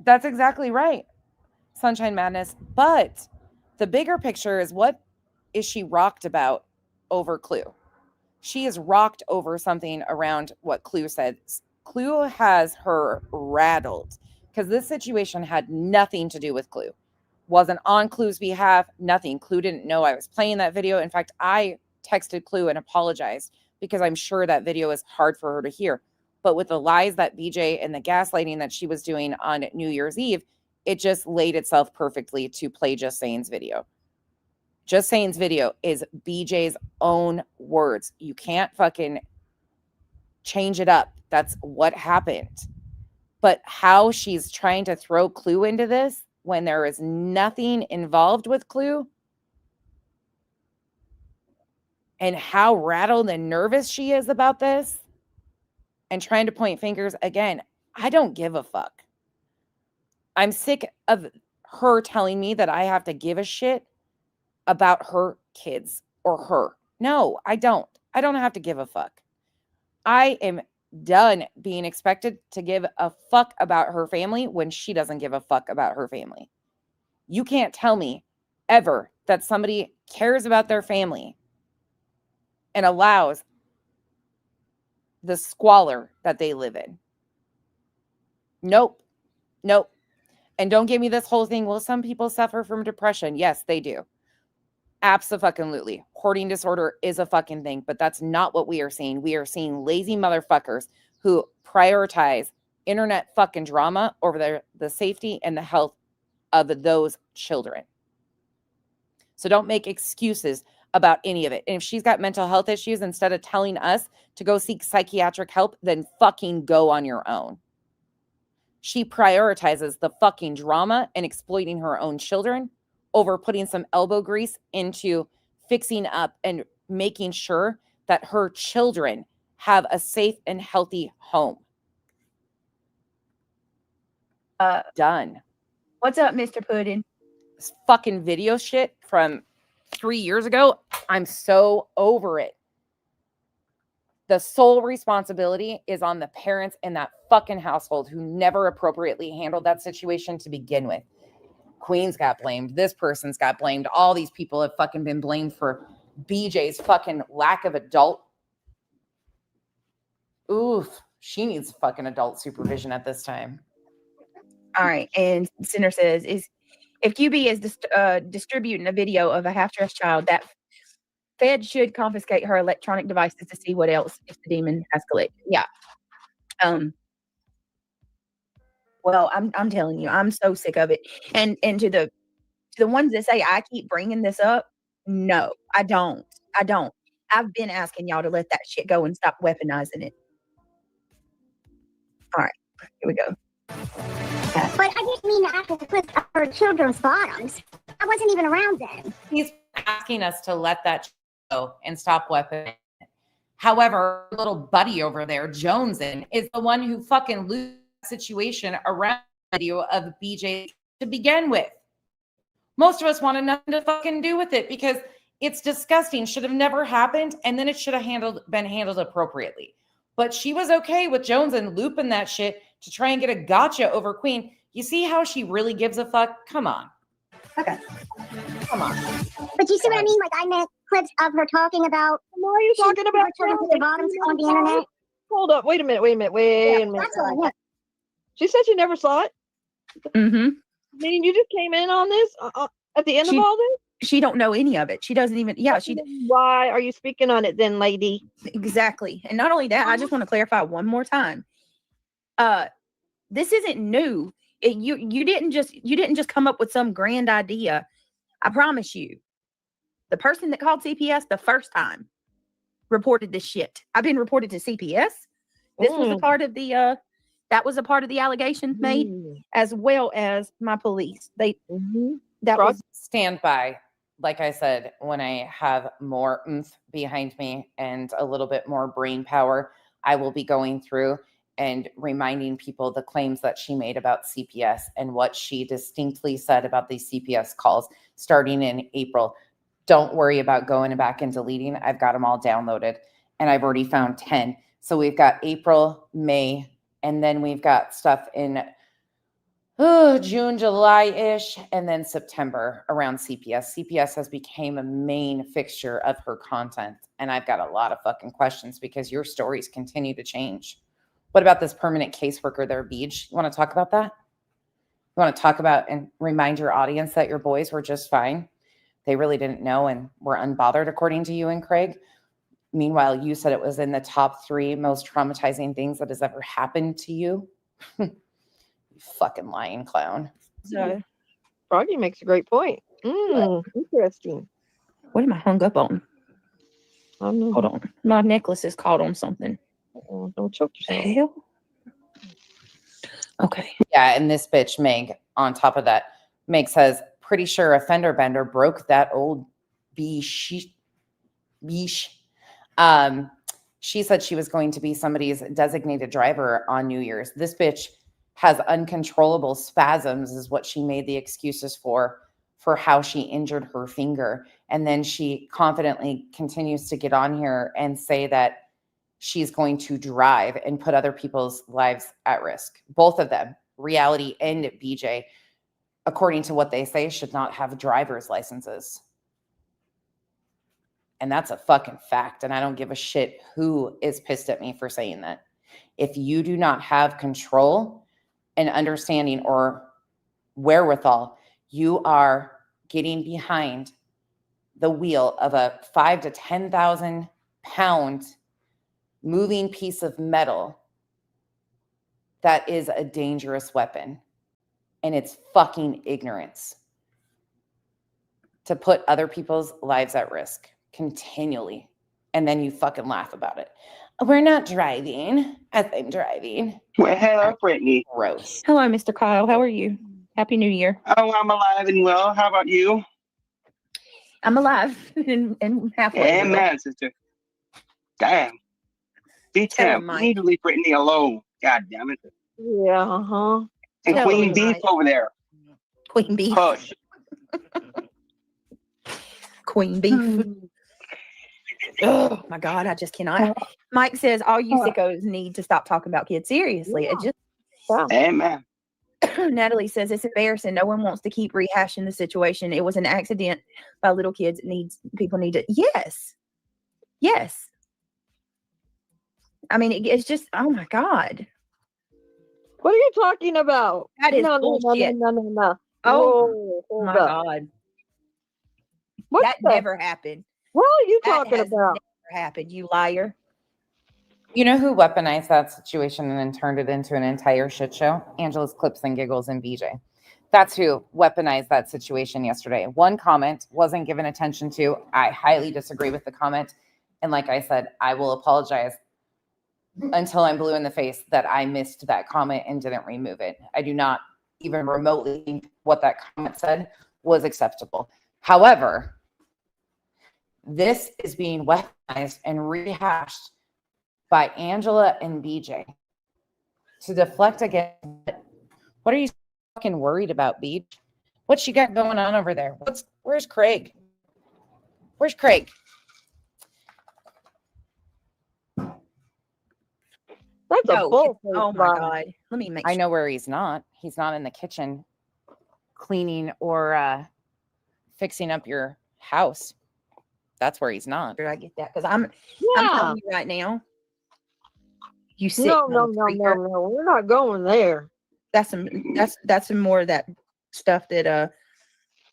That's exactly right. Sunshine Madness. But the bigger picture is, what is she rocked about over Clue? She is rocked over something around what Clue said. Clue has her rattled because this situation had nothing to do with Clue. Wasn't on Clue's behalf, nothing. Clue didn't know I was playing that video. In fact, I texted Clue and apologized because I'm sure that video is hard for her to hear. But with the lies that BJ and the gaslighting that she was doing on New Year's Eve, it just laid itself perfectly to play Just Saying's video. Just Saying's video is BJ's own words. You can't fucking change it up. That's what happened. But how she's trying to throw Clue into this when there is nothing involved with Clue, and how rattled and nervous she is about this and trying to point fingers again, I don't give a fuck. I'm sick of her telling me that I have to give a shit about her kids or her. No, I don't. I don't have to give a fuck. I am done being expected to give a fuck about her family when she doesn't give a fuck about her family. You can't tell me ever that somebody cares about their family and allows the squalor that they live in. Nope. And don't give me this whole thing, well, some people suffer from depression. Yes, they do. Abso-fucking-lutely. Hoarding disorder is a fucking thing, but that's not what we are seeing. We are seeing lazy motherfuckers who prioritize internet fucking drama over the safety and the health of those children. So don't make excuses about any of it. And if she's got mental health issues, instead of telling us to go seek psychiatric help, then fucking go on your own. She prioritizes the fucking drama and exploiting her own children over putting some elbow grease into fixing up and making sure that her children have a safe and healthy home. Done. What's up, Mr. Puddin'? This fucking video shit from 3 years ago, I'm so over it. The sole responsibility is on the parents in that fucking household who never appropriately handled that situation to begin with. Queen's got blamed. This person's got blamed. All these people have fucking been blamed for BJ's fucking lack of adult. Oof. She needs fucking adult supervision at this time. All right. And Sinner says, if QB is distributing a video of a half-dressed child, that Fed should confiscate her electronic devices to see what else if the demon has collected. Yeah. Well, I'm telling you, I'm so sick of it. And to the ones that say I keep bringing this up, no, I don't. I've been asking y'all to let that shit go and stop weaponizing it. All right, here we go. But I didn't mean to have to put her children's bottoms. I wasn't even around then. He's asking us to let that go and stop weaponing it. However, little buddy over there, Joneson, is the one who fucking lose the situation around the video of BJ to begin with. Most of us wanted nothing to fucking do with it because it's disgusting. Should have never happened, and then it should have been handled appropriately. But she was okay with Joneson looping that shit to try and get a gotcha over Queen. You see how she really gives a fuck? Come on. Okay. Come on. But you see what I mean? Like, I meant clips of her talking about. Why are you talking about children put their bottoms on the internet? Hold up. Wait a minute. That's all I meant. She said you never saw it. Mm-hmm. Meaning you just came in on this at the end of all this? She don't know any of it. She doesn't even. Yeah. Why are you speaking on it then, lady? Exactly. And not only that, I just want to clarify one more time. This isn't new. You didn't just come up with some grand idea. I promise you. The person that called CPS the first time reported this shit. I've been reported to CPS. This was a part of the that was a part of the allegations made, as well as my police. That was stand by. Like I said, when I have more oomph behind me and a little bit more brain power, I will be going through and reminding people the claims that she made about CPS and what she distinctly said about these CPS calls starting in April. Don't worry about going back and deleting. I've got them all downloaded and I've already found 10. So we've got April, May, and then we've got stuff in June, July-ish, and then September around CPS. CPS has become a main fixture of her content. And I've got a lot of fucking questions because your stories continue to change. What about this permanent caseworker there, Beach? You want to talk about that? You want to talk about and remind your audience that your boys were just fine? They really didn't know and were unbothered, according to you and Craig. Meanwhile, you said it was in the top 3 most traumatizing things that has ever happened to you. You fucking lying clown. So, Froggy makes a great point. Interesting. What am I hung up on? I don't know. Hold on. My necklace is caught on something. Don't choke yourself. Hell? Okay. Yeah, and this bitch, Meg, on top of that, Meg says, pretty sure a fender bender broke that old biche. She said she was going to be somebody's designated driver on New Year's. This bitch has uncontrollable spasms is what she made the excuses for how she injured her finger. And then she confidently continues to get on here and say that she's going to drive and put other people's lives at risk. Both of them, Reality and BJ, according to what they say, should not have driver's licenses. And that's a fucking fact. And I don't give a shit who is pissed at me for saying that. If you do not have control and understanding or wherewithal, you are getting behind the wheel of a 5,000 to 10,000 pound moving piece of metal that is a dangerous weapon. And it's fucking ignorance to put other people's lives at risk continually. And then you fucking laugh about it. We're not driving as I'm driving. Well, hello, Brittany. Gross. Hello, Mr. Kyle. How are you? Happy New Year. Oh, I'm alive and well. How about you? I'm alive and halfway. Amen, sister. Damn. Be Tell him, Tim. Mike. You need to leave Brittany alone. God damn it. Yeah, uh-huh. And Tell Queen him, Beef Mike. over there. Queen Bee. Hush. Queen Beef. Oh my God, I just cannot. Mike says all you sickos need to stop talking about kids seriously. It just Amen. Natalie says it's embarrassing. No one wants to keep rehashing the situation. It was an accident by little kids. People need to. Yes. I mean, it's just, oh my God. What are you talking about? That is bullshit. No. Oh Whoa, my hold up. God. What That the- never happened. What are you That talking has about? never happened, you liar. You know who weaponized that situation and then turned it into an entire shit show? Angela's Clips and Giggles and BJ. That's who weaponized that situation yesterday. One comment wasn't given attention to. I highly disagree with the comment. And like I said, I will apologize until I'm blue in the face that I missed that comment and didn't remove it. I do not even remotely think what that comment said was acceptable. However, this is being weaponized and rehashed by Angela and BJ to deflect against. What are you fucking worried about, Beach? What you got going on over there? Where's Craig? Where's Craig? That's a bull. Oh my God. Let me make I know where he's not. He's not in the kitchen cleaning or fixing up your house. That's where he's not. sure I get that because I'm telling you right now. You sit. No. We're not going there. That's some more of that stuff that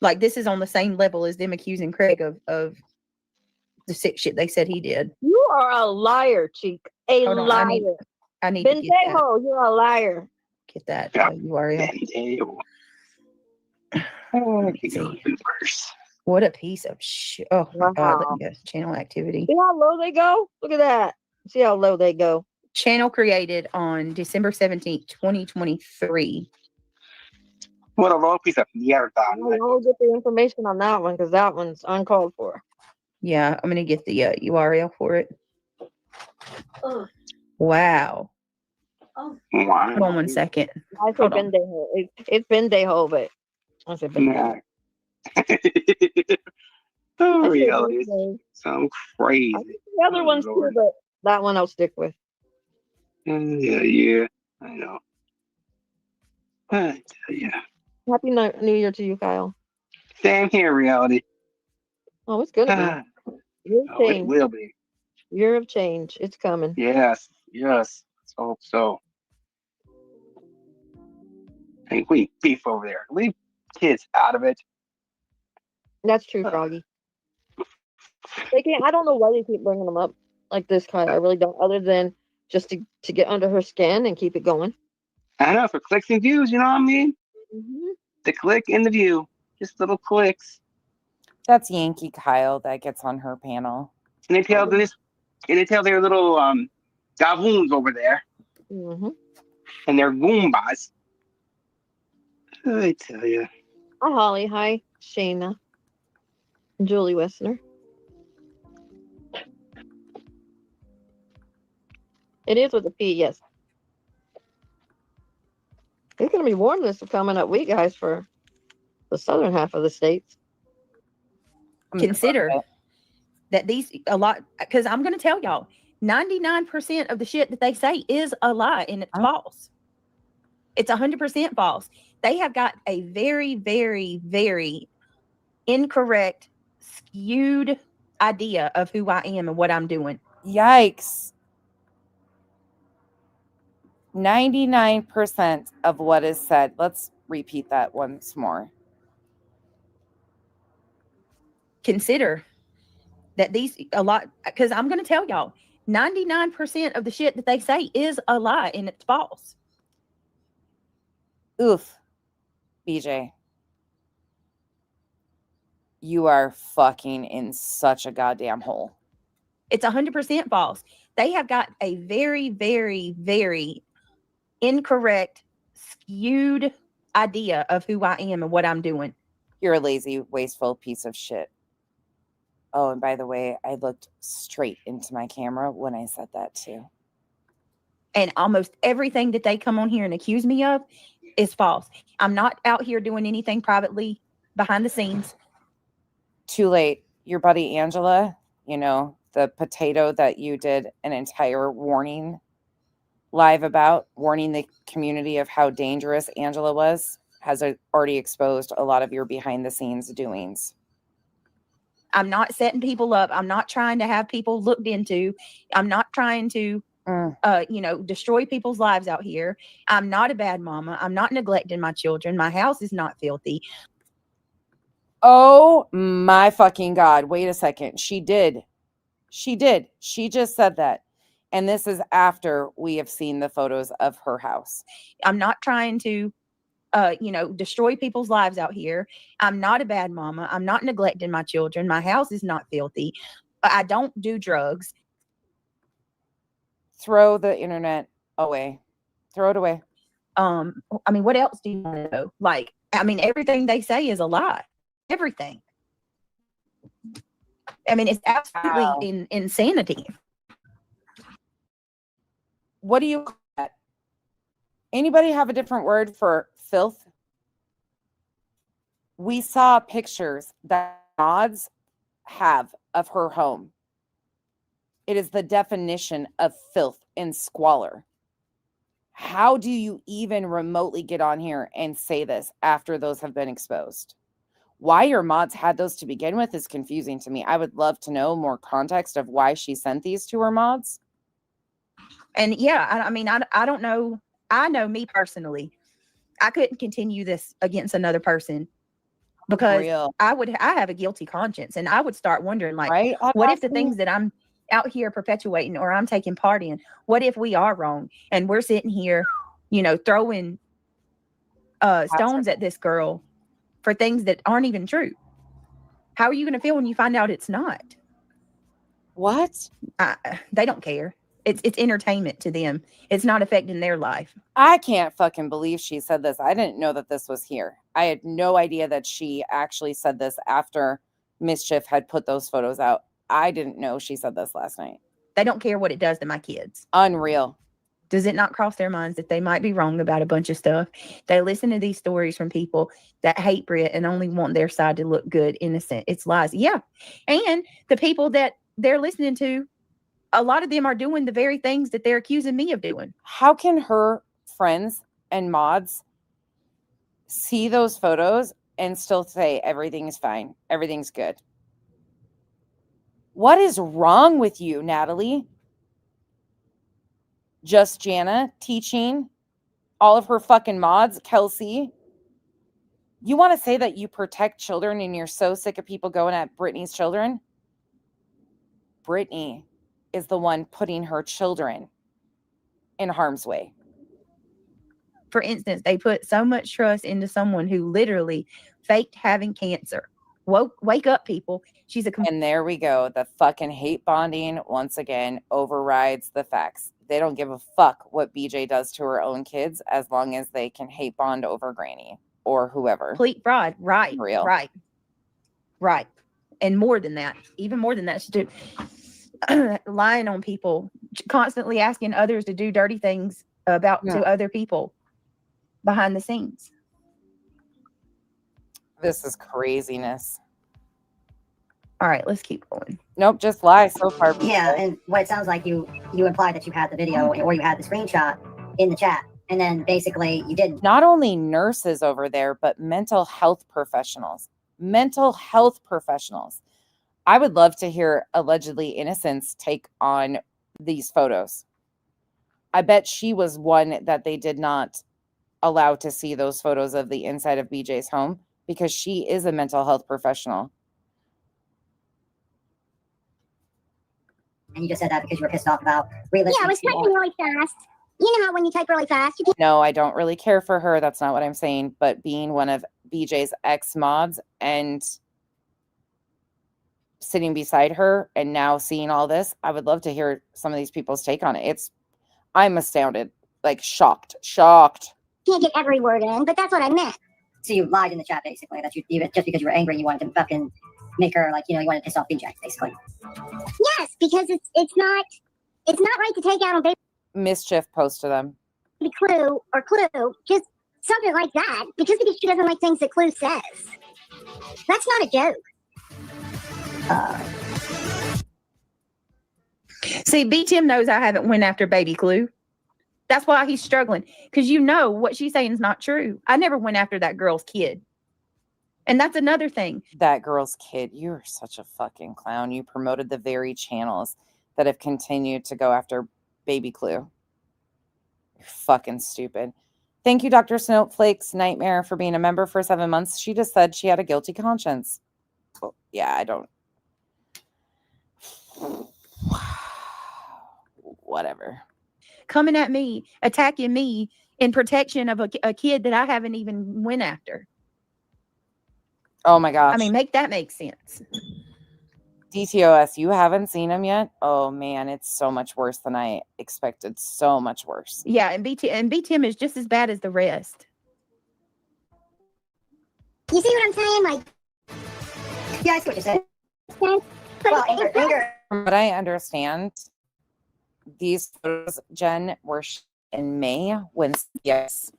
like this is on the same level as them accusing Craig of the sick shit they said he did. You are a liar, Cheek. A Hold on, liar. I need to get that. Bendejo, you're a liar. get that Yeah. URL. Video. Oh, Let's see. first. What a piece of shit. Oh my God. Let Wow. me go. Channel activity. See how low they go? Look at that. See how low they go. Channel created on December 17th, 2023. What a long piece of mierda. I'll get the information on that one because that one's uncalled for. Yeah, I'm going to get the URL for it. Oh. Wow. Oh. Wow. Hold on one second. I said Hold on. Bendejo. It's Bendejo, but I said Bendejo. Nah. Oh, I said reality. Bendejo. So crazy. I think the other Oh, one's too, Lord. but that one I'll stick with. Yeah. I know. I tell ya. Happy New Year to you, Kyle. Same here, reality. Oh, it's gonna be. Year of Oh, it change. will be. Year of change. It's coming. Yes. Let's hope so. Hey, we beef over there. Leave kids out of it. That's true, Froggy. They can't. I don't know why they keep bringing them up like this, Kyle. I really don't. Other than just to get under her skin and keep it going. I know, for clicks and views, you know what I mean? Mm-hmm. The click and the view. Just little clicks. That's Yankee Kyle that gets on her panel. And they tell their little gavoons over there. Mm-hmm. And their goombas. I tell you. Hi, Holly. Hi, Shayna. And Julie Wessner. It is with a P, yes. It's going to be warm this coming up week, guys, for the southern half of the states. Consider that a lot, because I'm going to tell y'all, 99% of the shit that they say is a lie and it's false. It's 100% false. They have got a very, very, very incorrect, skewed idea of who I am and what I'm doing. Yikes. 99% of what is said. Let's repeat that once more. Consider that because I'm going to tell y'all, 99% of the shit that they say is a lie and it's false. Oof. BJ. You are fucking in such a goddamn hole. It's 100% false. They have got a very, very, very incorrect, skewed idea of who I am and what I'm doing. You're a lazy, wasteful piece of shit. Oh, and by the way, I looked straight into my camera when I said that too. And almost everything that they come on here and accuse me of is false. I'm not out here doing anything privately behind the scenes. Too late. Your buddy Angela, the potato that you did an entire warning live about, warning the community of how dangerous Angela was, has already exposed a lot of your behind the scenes doings. I'm not setting people up. I'm not trying to have people looked into. I'm not trying to, destroy people's lives out here. I'm not a bad mama. I'm not neglecting my children. My house is not filthy. Oh my fucking God. Wait a second. She did. She just said that. And this is after we have seen the photos of her house. I'm not trying to, destroy people's lives out here. I'm not a bad mama. I'm not neglecting my children. My house is not filthy. I don't do drugs. Throw the internet away. Throw it away. What else do you want to know? Everything they say is a lie. Everything. It's absolutely insanity. What do you call that? Anybody have a different word for filth? We saw pictures that mods have of her home. It is the definition of filth and squalor. How do you even remotely get on here and say this after those have been exposed? Why your mods had those to begin with is confusing to me. I would love to know more context of why she sent these to her mods. And yeah, I don't know. I know me personally, I couldn't continue this against another person because I have a guilty conscience and I would start wondering what if the things that I'm out here perpetuating or I'm taking part in, what if we are wrong and we're sitting here, throwing stones at this girl for things that aren't even true. How are you going to feel when you find out it's not? What? They don't care. It's entertainment to them. It's not affecting their life. I can't fucking believe she said this. I didn't know that this was here. I had no idea that she actually said this after Mischief had put those photos out. I didn't know she said this last night. They don't care what it does to my kids. Unreal. Does it not cross their minds that they might be wrong about a bunch of stuff? They listen to these stories from people that hate Brit and only want their side to look good, innocent. It's lies. Yeah. And the people that they're listening to, a lot of them are doing the very things that they're accusing me of doing. How can her friends and mods see those photos and still say everything's fine, everything's good? What is wrong with you, Natalie? Just Jana teaching all of her fucking mods, Kelsey. You want to say that you protect children and you're so sick of people going at Brittany's children? Brittany is the one putting her children in harm's way. For instance, they put so much trust into someone who literally faked having cancer. Wake up, people. She's a and there we go. The fucking hate bonding once again overrides the facts. They don't give a fuck what BJ does to her own kids as long as they can hate bond over Granny or whoever. Complete fraud. Right. Real. Right. And more than that, even more than that, she do lying on people, constantly asking others to do dirty things to other people behind the scenes. This is craziness. All right, let's keep going. Nope, just lie so far. Yeah, and what it sounds like you implied that you had the video or you had the screenshot in the chat, and then basically you didn't. Not only nurses over there, but mental health professionals. Mental health professionals. I would love to hear allegedly innocent's take on these photos. I bet she was one that they did not allow to see those photos of the inside of BJ's home because she is a mental health professional. And you just said that because you were pissed off about realistic. Yeah, I was typing really fast. You know how when you type really fast, you No, I don't really care for her. That's not what I'm saying. But being one of BJ's ex-mods and sitting beside her and now seeing all this, I would love to hear some of these people's take on it. I'm astounded, like shocked. can't get every word in, but that's what I meant. So you lied in the chat basically that you just because you were angry, you wanted to fucking make her you wanted to piss off BJ basically. Yes, because it's not right to take out on baby Mischief posted them. Clue or Clue, just something like that, because she doesn't like things that Clue says. That's not a joke. See, B. Tim knows I haven't went after baby Clue. That's why he's struggling, because what she's saying is not true. I never went after that girl's kid. And that's another thing. That girl's kid, you're such a fucking clown. You promoted the very channels that have continued to go after baby Clue. You're fucking stupid. Thank you, Dr. Snowflake's Nightmare, for being a member for 7 months. She just said she had a guilty conscience. Well, yeah, I don't. Whatever. Coming at me, attacking me in protection of a kid that I haven't even went after. Oh my gosh. I mean, make that make sense. DTOS, you haven't seen him yet? Oh man, it's so much worse than I expected. So much worse. Yeah, and BTM is just as bad as the rest. You see what I'm saying? Like, yeah, I see what you're saying. Well, anger. From what I understand, these photos, Jen, were in May when CBS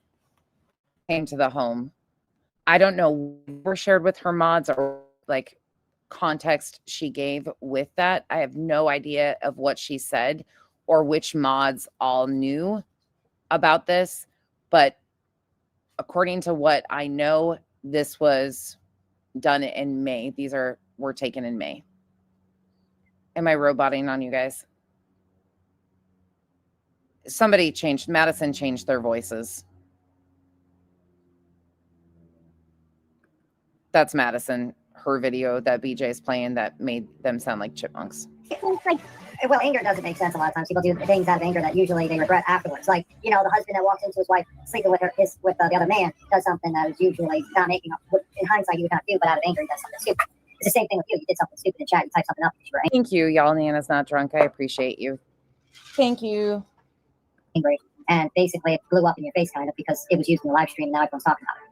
came to the home. I don't know if were shared with her mods or like context she gave with that. I have no idea of what she said or which mods all knew about this, but according to what I know, this was done in May. These were taken in May. Am I roboting on you guys? Madison changed their voices. That's Madison, her video that BJ is playing that made them sound like chipmunks. Like, Well, anger doesn't make sense a lot of times. People do things out of anger that usually they regret afterwards. Like, you know, the husband that walks into his wife sleeping with the other man does something that is usually not making up. In hindsight, you would not do, but out of anger, he does something stupid. It's the same thing with you. You did something stupid in chat. You typed something up because you were Thank you, y'all. Nana's not drunk. I appreciate you. Thank you. angry. And basically, it blew up in your face kind of because it was used in the live stream. And now everyone's talking about it.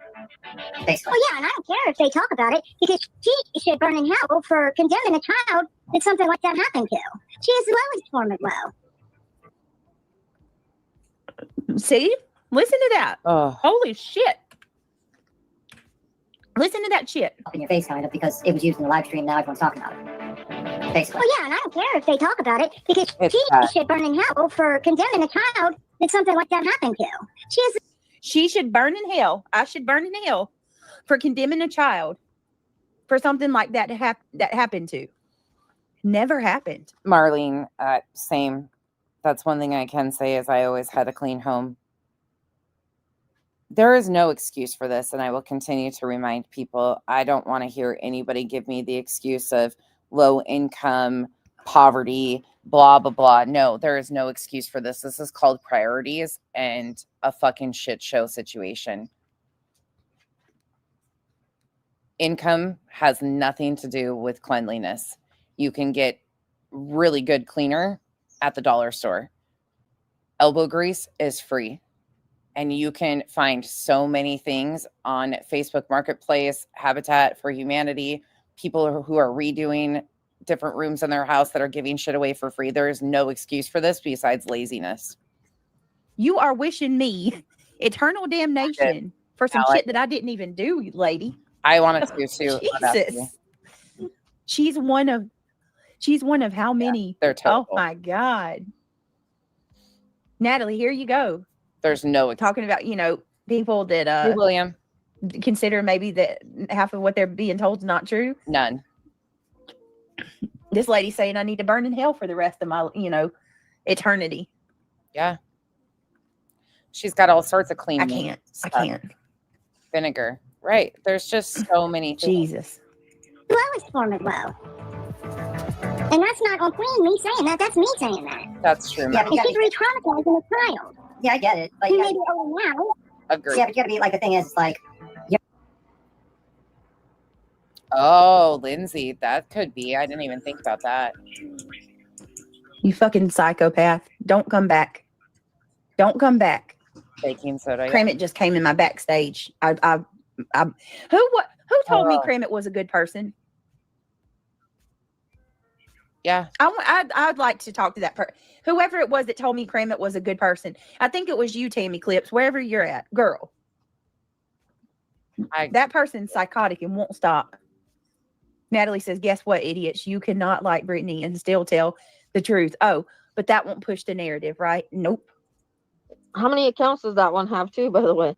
Basically. Well, yeah, and I don't care if they talk about it because she should burn in hell for condemning a child that something like that happened to. She is the lowest form of low. See? Listen to that. Oh, Holy shit. Listen to that shit. Up in your face kind of because it was used in the live stream. Now everyone's talking about it. Basically. Well, yeah, and I don't care if they talk about it because It's she bad. should burn in hell for condemning a child that something like that happened to. She should burn in hell. I should burn in hell for condemning a child for something like that that happened to. Never happened. Marlene, same. That's one thing I can say is I always had a clean home. There is no excuse for this, and I will continue to remind people. I don't want to hear anybody give me the excuse of low income, poverty, blah, blah, blah. No, there is no excuse for this. This is called priorities and a fucking shit show situation. Income has nothing to do with cleanliness. You can get really good cleaner at the dollar store. Elbow grease is free. And you can find so many things on Facebook Marketplace, Habitat for Humanity, people who are redoing different rooms in their house that are giving shit away for free. There is no excuse for this besides laziness. You are wishing me eternal damnation for some shit that I didn't even do, lady. I wanted to too. Jesus. She's one of how many? They're terrible. Oh my God. Natalie, here you go. There's no talking about, you know, people that Hey, William, consider maybe that half of what they're being told is not true. None. This lady saying I need to burn in hell for the rest of my, you know, eternity. Yeah. She's got all sorts of clean. I can't. Vinegar. Right. There's just so many things. Jesus. Lowest form of low. And that's not on Queen, me saying that. That's me saying that. That's true. Yeah, And she's re-traumatizing a child. Yeah, I get it. But Who you may gotta, be older now. Agreed. yeah, but you gotta be like the thing is, it's like, Oh, Lindsay, that could be. I didn't even think about that. You fucking psychopath. Don't come back. Don't come back. Baking soda. Yeah. Cramit just came in my backstage. Who told me Cramit was a good person? Yeah. I'd like to talk to that person. Whoever it was that told me Cramit was a good person. I think it was you, Tammy Clips, wherever you're at. Girl. That person's psychotic and won't stop. Natalie says, guess what, idiots? You cannot like Brittany and still tell the truth. Oh, but that won't push the narrative, right? Nope. How many accounts does that one have too, by the way?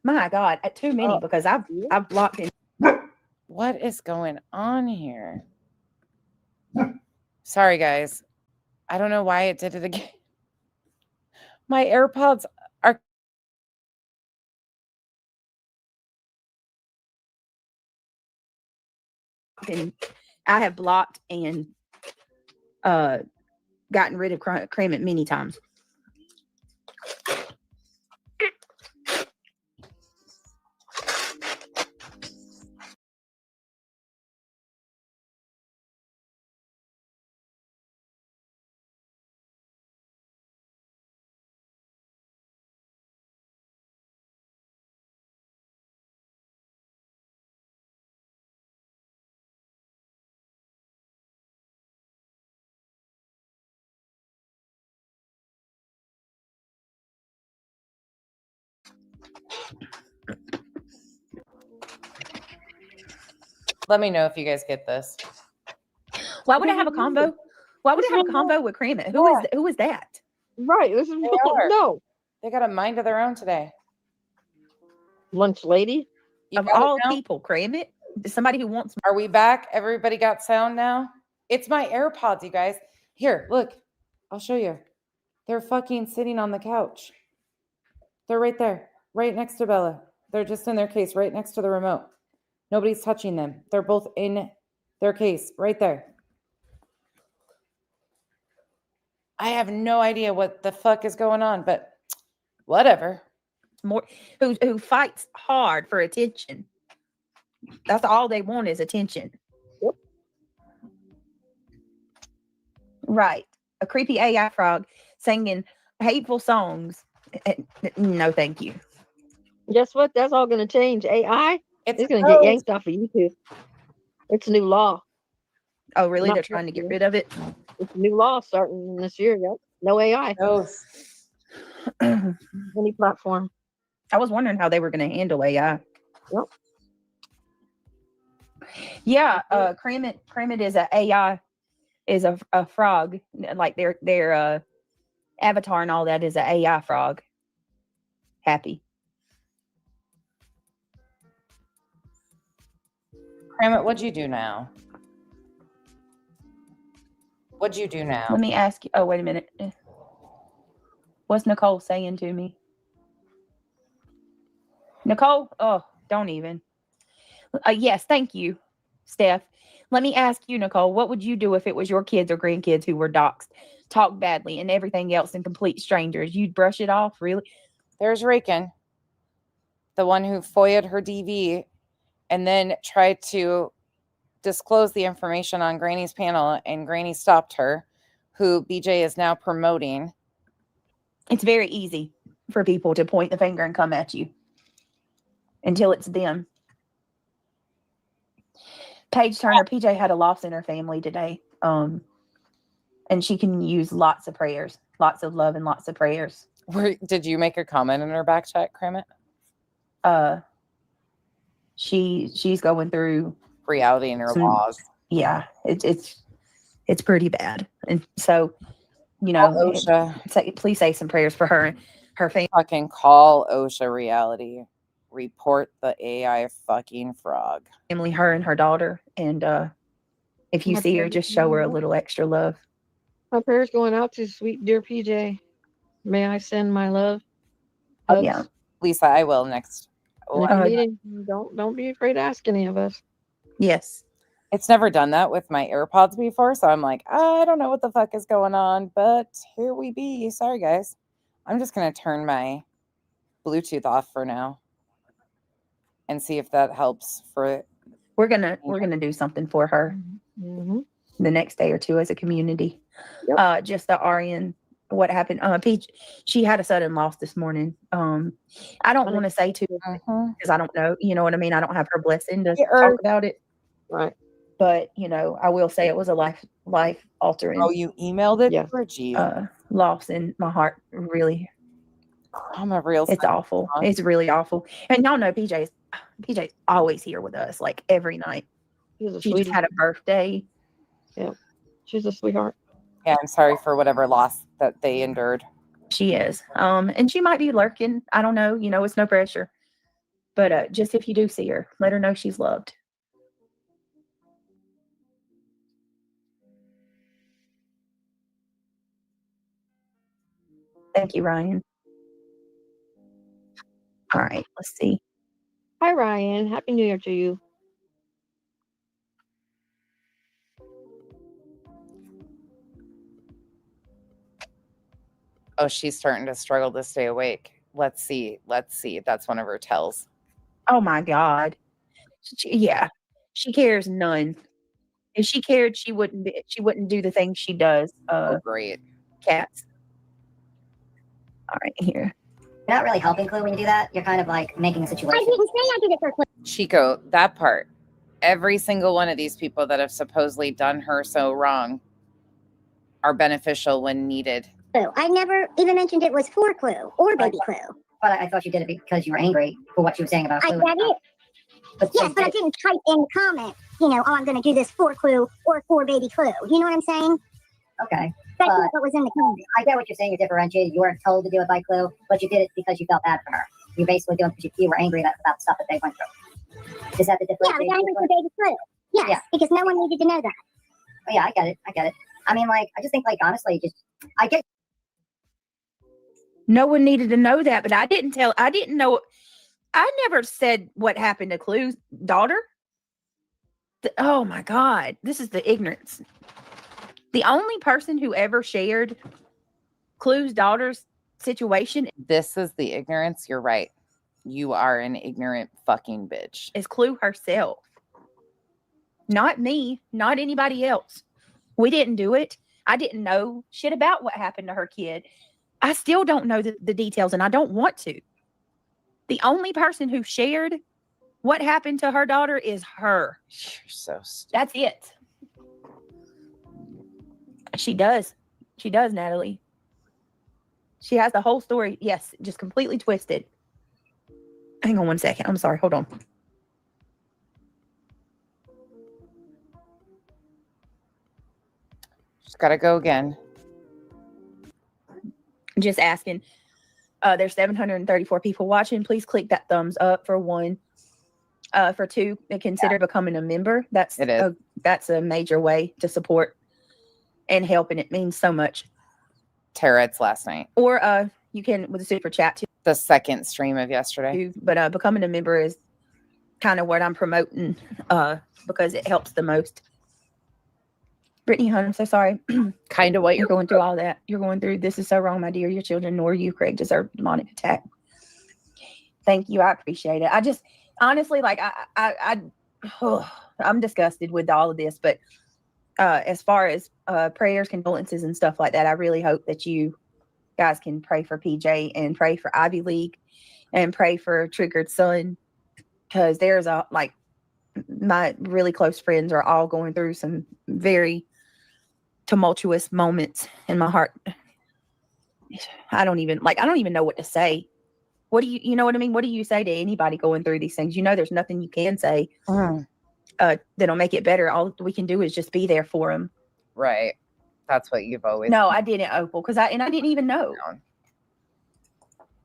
My God, too many because I've blocked him. What is going on here? Sorry, guys. I don't know why it did it again. My AirPods are. And I have blocked and gotten rid of Cramit many times. Let me know if you guys get this. Why would I have a combo? Why would I have a combo with Cramit? Who is that? Right. This is no They got a mind of their own today. lunch lady. You Of got it all now? people, Cramit? Somebody who wants. Are we back? Everybody got sound now? It's my AirPods, you guys. Here, look. I'll show you. They're fucking sitting on the couch. They're right there, right next to Bella. They're just in their case, right next to the remote. Nobody's touching them. They're both in their case, right there. I have no idea what the fuck is going on, but whatever. More who fights hard for attention. That's all they want is attention. Yep. Right. A creepy AI frog singing hateful songs. No, thank you. Guess what? That's all going to change. AI It's is going to get yanked off of YouTube. It's a new law. Oh, really? Not They're trying to get possible. rid of it? It's a new law starting this year. Yep. No AI. Any platform. I was wondering how they were going to handle AI. Yep. Yeah, Kremet is a AI, is a frog. Like their avatar and all that is a AI frog. Happy. Kramet, what'd you do now? What'd you do now? Let me ask you. Oh, wait a minute. What's Nicole saying to me? Nicole? Oh, don't even. Yes, thank you, Steph. Let me ask you, Nicole, what would you do if it was your kids or grandkids who were doxxed, talked badly, and everything else and complete strangers? You'd brush it off, really? There's Rakin, the one who FOIA'd her DV and then tried to disclose the information on Granny's panel, and Granny stopped her, who BJ is now promoting. It's very easy for people to point the finger and come at you until it's them. Paige Turner, PJ had a loss in her family today. And she can use lots of prayers, lots of love and lots of prayers. Did you make a comment in her back chat, Kramet? She's going through reality in her laws. Yeah, it's pretty bad. And so, you know, OSHA. Please say some prayers for her family. Fucking call OSHA reality. Report the AI fucking frog. Family, her and her daughter. And if you see her, just show her a little extra love. My prayers going out to sweet dear PJ. May I send my love? Oh, yeah. Lisa, I will next. Don't be afraid to ask any of us. Yes. It's never done that with my AirPods before, so I'm like, I don't know what the fuck is going on, but here we be. Sorry, guys. I'm just going to turn my Bluetooth off for now and see if that helps for We're gonna do something for her the next day or two as a community. Yep. Just the RN. What happened? Peach, she had a sudden loss this morning. I don't want to say too because I don't know. You know what I mean? I don't have her blessing to talk about it. Right. But you know, I will say it was a life altering. Oh, you emailed it? Yes. Loss in my heart. Really. I'm a real. It's awful. It's really awful. And y'all know PJ's always here with us, like every night. She just had a birthday. Yeah, she's a sweetheart. Yeah, I'm sorry for whatever loss that they endured. She is. And she might be lurking. I don't know. You know, it's no pressure. But just if you do see her, let her know she's loved. Thank you, Ryan. All right, let's see. Hi, Ryan. Happy New Year to you. Oh, she's starting to struggle to stay awake. Let's see. That's one of her tells. Oh my God. She cares none. If she cared, she wouldn't do the things she does. Great. Cats. All right, here. You're not really helping Clue when you do that. You're kind of like making a situation. I didn't say I did it for Clue. Chico, that part. Every single one of these people that have supposedly done her so wrong are beneficial when needed. I never even mentioned it was for Clue or Baby Clue. But I thought you did it because you were angry for what she was saying about Clue. I said it. But I didn't type in the comment, you know, I'm going to do this for Clue or for Baby Clue. You know what I'm saying? Okay. That's what was in the comment. I get what you're saying. You're differentiated. You weren't told to do it by Clue, but you did it because you felt bad for her. You're basically doing it because you were angry about the stuff that they went through. Is that the difference? Yeah, I was angry for Baby Clue. Yes, because no one needed to know that. Oh, yeah, I get it. I mean, like, I just think, like, honestly, I get. No one needed to know that, but I didn't know. I never said what happened to Clue's daughter. Oh my God, this is the ignorance. The only person who ever shared Clue's daughter's situation This is the ignorance. You're right. You are an ignorant fucking bitch. is Clue herself. Not me, not anybody else. We didn't do it. I didn't know shit about what happened to her kid. I still don't know the details, and I don't want to. The only person who shared what happened to her daughter is her. You're so stupid. That's it. She does. She does, Natalie. She has the whole story. Yes, just completely twisted. Hang on one second. I'm sorry. Hold on. Just gotta go again. Just asking. There's 734 people watching. Please click that thumbs up for one. For two, consider becoming a member. That's a major way to support and help, and it means so much. Tara, it's last night. Or you can with a super chat too. The second stream of yesterday. But becoming a member is kind of what I'm promoting because it helps the most. Brittany Hunt, I'm so sorry. Kind of what you're going through all that. You're going through. This is so wrong, my dear. Your children nor you, Craig, deserve a demonic attack. Thank you. I appreciate it. I just honestly, like, I'm disgusted with all of this. But as far as prayers, condolences, and stuff like that, I really hope that you guys can pray for PJ and pray for Ivy League and pray for Triggered Son, because there's my really close friends are all going through some very tumultuous moments in my heart. I don't even know what to say. What do you know what I mean? What do you say to anybody going through these things? There's nothing you can say that'll make it better. All we can do is just be there for them. Right. That's what you've always. No, I didn't, Opal, because I didn't even know. No.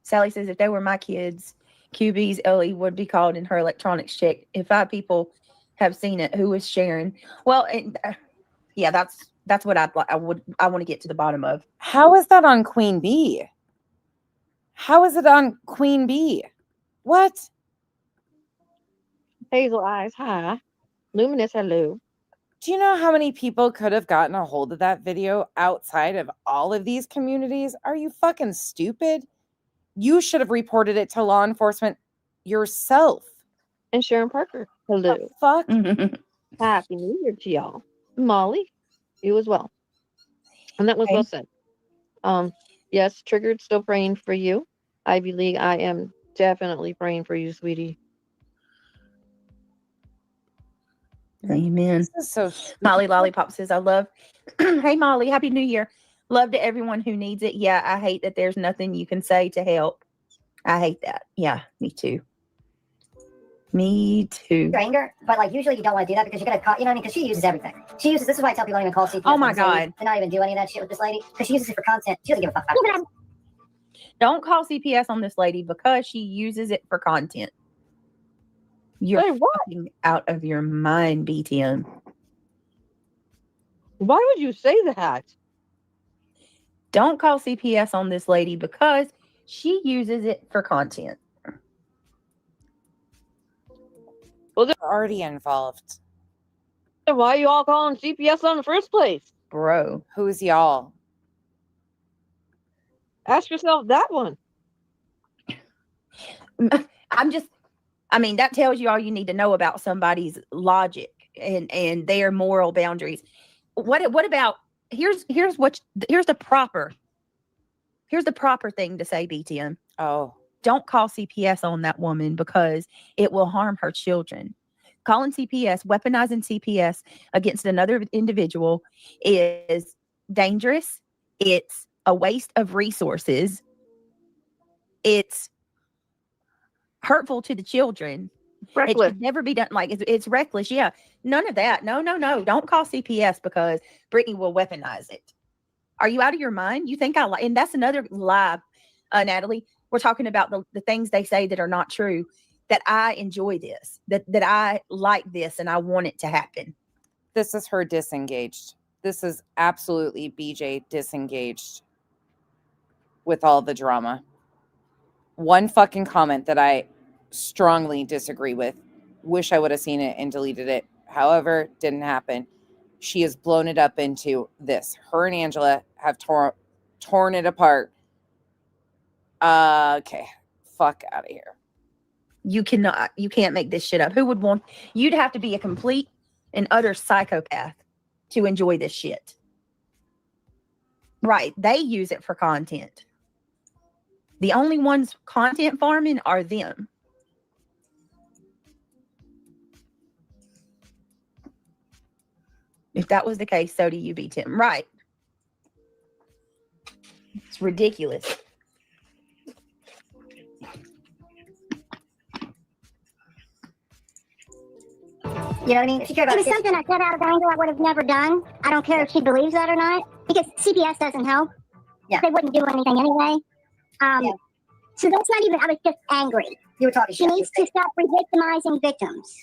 Sally says if they were my kids, QB's Ellie would be called in her electronics check. If 5 people have seen it, who is sharing? Well, yeah, that's what I want to get to the bottom of. How is that on Queen Bee? How is it on Queen Bee? What? Hazel Eyes, hi. Luminous, hello. Do you know how many people could have gotten a hold of that video outside of all of these communities? Are you fucking stupid? You should have reported it to law enforcement yourself. And Sharon Parker, hello. The fuck? Happy New Year to y'all. Molly, you as well. And that was well said. Yes, Triggered, still praying for you. Ivy League, I am definitely praying for you, sweetie. Amen. So Molly Lollipop says, I love. Hey, Molly, Happy New Year. Love to everyone who needs it. Yeah, I hate that there's nothing you can say to help. I hate that. Yeah, me too. Me too. Your anger, but usually you don't want to do that because you're gonna call. You know what I mean? Because she uses everything. She uses. This is why I tell people don't even call CPS. Oh my God. To not even do any of that shit with this lady because she uses it for content. She doesn't give a fuck about it. Don't call CPS on this lady because she uses it for content. You're fucking out of your mind, BTM. Why would you say that? Don't call CPS on this lady because she uses it for content. Well, they're already involved. Then why are you all calling CPS in the first place? Bro. Who's y'all? Ask yourself that one. That tells you all you need to know about somebody's logic and their moral boundaries. What about here's the proper thing to say, BTM. Oh. Don't call CPS on that woman because it will harm her children. Calling CPS, weaponizing CPS against another individual is dangerous. It's a waste of resources. It's hurtful to the children. Reckless. It should never be done. It's reckless. Yeah. None of that. No. Don't call CPS because Brittany will weaponize it. Are you out of your mind? You think and that's another lie, Natalie. We're talking about the things they say that are not true, that I enjoy this, that I like this and I want it to happen. This is her disengaged. This is absolutely BJ disengaged with all the drama. One fucking comment that I strongly disagree with. Wish I would have seen it and deleted it. However, didn't happen. She has blown it up into this. Her and Angela have torn it apart. Okay. Fuck out of here. You can't make this shit up. Who would want, you'd have to be a complete and utter psychopath to enjoy this shit. Right. They use it for content. The only ones content farming are them. If that was the case, so do you be, Tim. Right. It's ridiculous. You know what I mean? If she cared about It was something I said out of anger I would have never done. I don't care if she believes that or not, because CPS doesn't help. Yeah. They wouldn't do anything anyway. Yeah. So that's not even, I was just angry. You were talking She shit. needs to stop re-victimizing victims.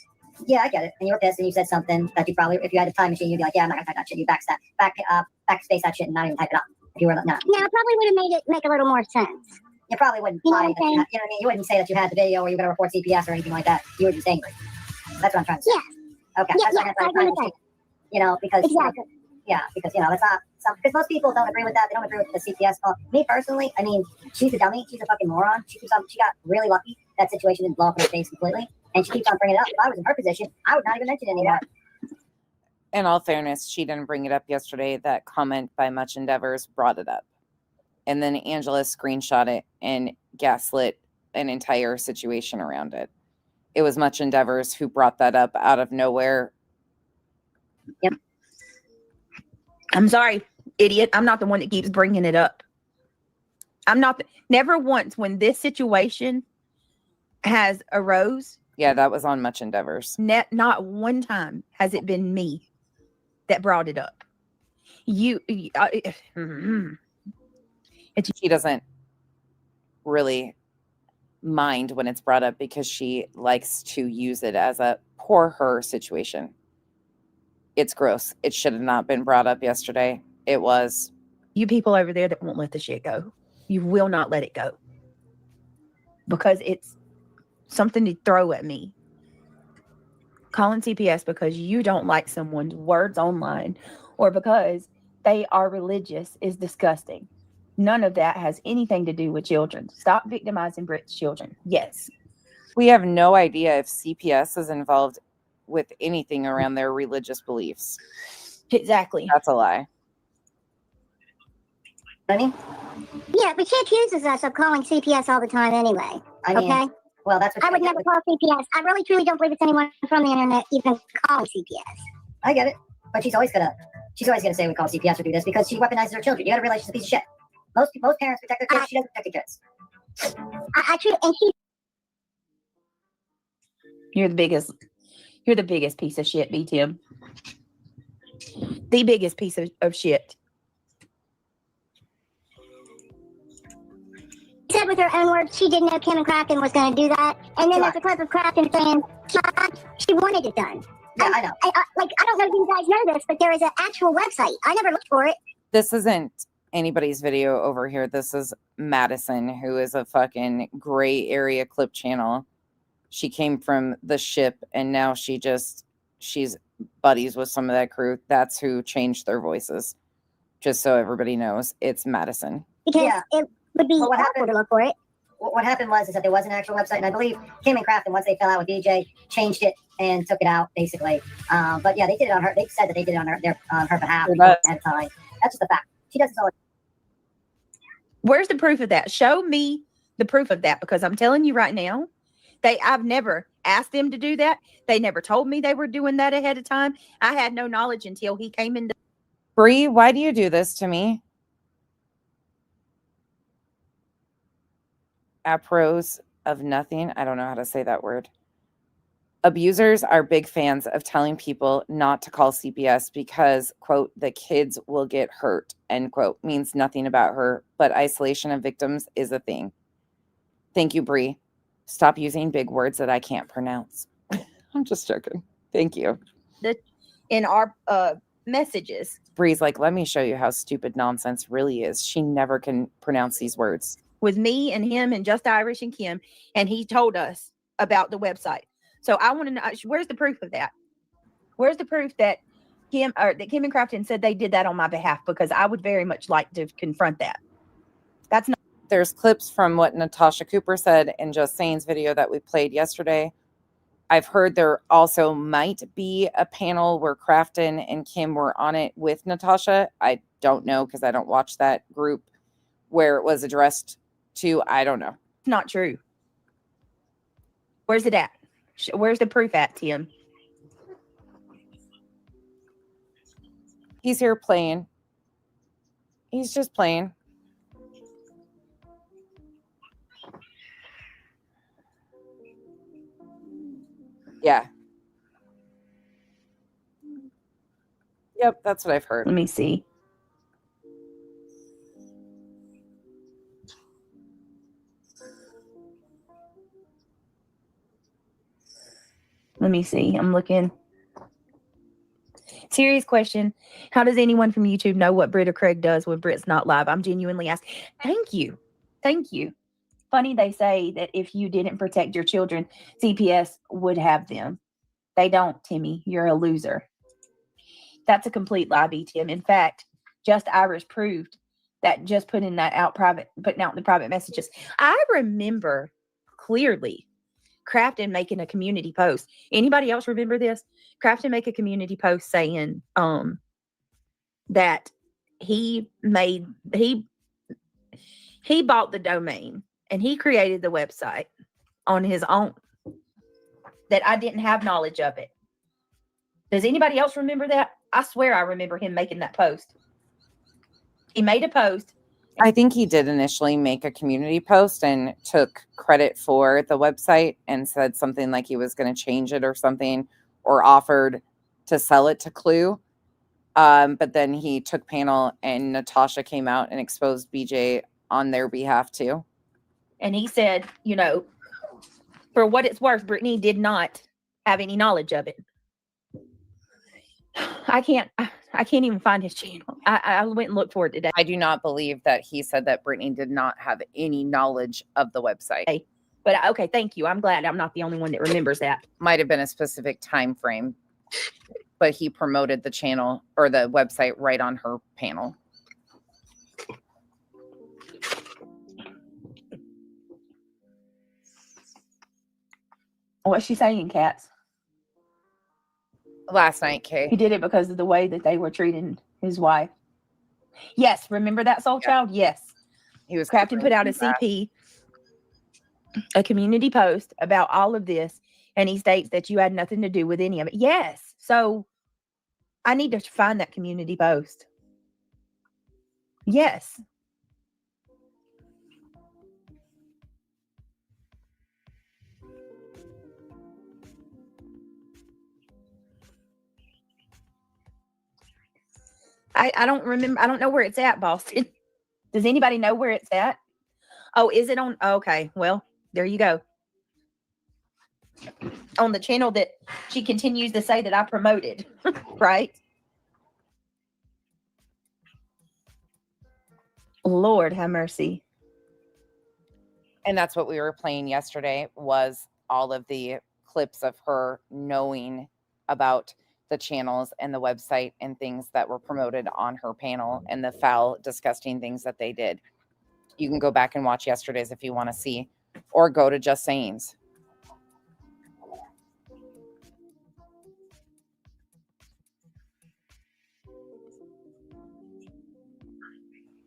Yeah, I get it. And you were pissed and you said something that you probably, if you had a time machine, you'd be like, yeah, I'm not gonna type that shit. You backspace that shit and not even type it up. If you were not. Yeah, I probably would have made it make a little more sense. You probably wouldn't You know lie what that I'm you, you know what I mean? You wouldn't say that you had the video or you were gonna report CPS or anything like that. You were just angry. That's what I'm trying to say. Yeah. Okay. Yeah, That's yeah, not gonna I agree with that. you know, because Exactly. because that's not because most people don't agree with that. They don't agree with the CPS call. Me personally, I mean, she's a dummy. She's a fucking moron. She got really lucky. That situation didn't blow up in her face completely, and she keeps on bringing it up. If I was in her position, I would not even mention it anymore. In all fairness, she didn't bring it up yesterday. That comment by Much Endeavors brought it up. And then Angela screenshot it and gaslit an entire situation around it. It was Much Endeavors who brought that up out of nowhere. Yep. I'm sorry, idiot. I'm not the one that keeps bringing it up. I'm not. Never once when this situation has arose. Yeah, that was on Much Endeavors. Not one time has it been me that brought it up. She doesn't really mind when it's brought up because she likes to use it as a poor her situation. It's gross. It should have not been brought up yesterday. It was. You people over there that won't let the shit go. You will not let it go. Because it's something to throw at me. Calling CPS because you don't like someone's words online or because they are religious is disgusting. None of that has anything to do with children. Stop victimizing Brit's children. Yes. We have no idea if CPS is involved with anything around their religious beliefs. Exactly. That's a lie. I Yeah, but she accuses us of calling CPS all the time anyway. I mean, okay? Well, that's what I would never call CPS. I really truly don't believe it's anyone from the internet even calling CPS. I get it. But she's always gonna say we call CPS or do this because she weaponizes her children. You gotta realize she's a piece of shit. Most parents protect their kids. She doesn't protect her kids. You're the biggest piece of shit, B. Tim. The biggest piece of shit. Said with her own words, she didn't know Kim and Kraken was going to do that. And then there's a clip of Kraken saying she wanted it done. Yeah, I know. I don't know if you guys know this, but there is an actual website. I never looked for it. This isn't anybody's video over here. This is Madison, who is a fucking gray area clip channel. She came from the ship and now she's buddies with some of that crew. That's who changed their voices. Just so everybody knows, it's Madison. Because it would be awful to look for it. What happened was that there was an actual website, and I believe Kim and Crafton, once they fell out with DJ, changed it and took it out, basically. But yeah, they did it on her. They said that they did it on her behalf at the time. That's just the fact. She does this all. Where's the proof of that? Show me the proof of that, because I'm telling you right now, I've never asked them to do that. They never told me they were doing that ahead of time. I had no knowledge until he came in. Bree, why do you do this to me? Appros of nothing. I don't know how to say that word. Abusers are big fans of telling people not to call CPS because, quote, the kids will get hurt, end quote, means nothing about her, but isolation of victims is a thing. Thank you, Bree. Stop using big words that I can't pronounce. I'm just joking. Thank you. In our messages. Bree's like, let me show you how stupid nonsense really is. She never can pronounce these words. With me and him and Just Irish and Kim, and he told us about the website. So I want to know, where's the proof of that? Where's the proof that Kim and Crafton said they did that on my behalf? Because I would very much like to confront that. That's not. There's clips from what Natasha Cooper said in Just Saying's video that we played yesterday. I've heard there also might be a panel where Crafton and Kim were on it with Natasha. I don't know because I don't watch that group where it was addressed to. I don't know. It's not true. Where's it at? Where's the proof at, Tim? He's here playing. He's just playing. Yeah. Yep, that's what I've heard. Let me see. Let me see. I'm looking. Serious question. How does anyone from YouTube know what Britt or Craig does when Britt's not live? I'm genuinely asking. Thank you. Thank you. Funny they say that if you didn't protect your children, CPS would have them. They don't, Timmy. You're a loser. That's a complete lie, Tim. In fact, Just Irish proved that just putting out in the private messages. I remember clearly Crafton making a community post. Anybody else remember this? Crafton make a community post saying that he bought the domain and he created the website on his own. That I didn't have knowledge of it. Does anybody else remember that? I swear I remember him making that post. He made a post. I think he did initially make a community post and took credit for the website and said something like he was going to change it or something, or offered to sell it to Clue. But then he took panel and Natasha came out and exposed BJ on their behalf too. And he said, you know, for what it's worth, Brittany did not have any knowledge of it. I can't even find his channel. I went and looked for it today. I do not believe that he said that Brittany did not have any knowledge of the website. But okay, thank you. I'm glad I'm not the only one that remembers that. Might have been a specific time frame, but he promoted the channel or the website right on her panel. What's she saying, Cats? Last night, Kay. He did it because of the way that they were treating his wife. Yes, remember that Soul Child? Yes. He was Crafton put out a CP, a community post about all of this, and he states that you had nothing to do with any of it. Yes. So I need to find that community post. Yes. I don't remember. I don't know where it's at, Boston. Does anybody know where it's at? Oh, is it on? Okay. Well, there you go. On the channel that she continues to say that I promoted, right? Lord have mercy. And that's what we were playing yesterday, was all of the clips of her knowing about the channels and the website and things that were promoted on her panel and the foul, disgusting things that they did. You can go back and watch yesterday's if you want to see, or go to Just Saying's.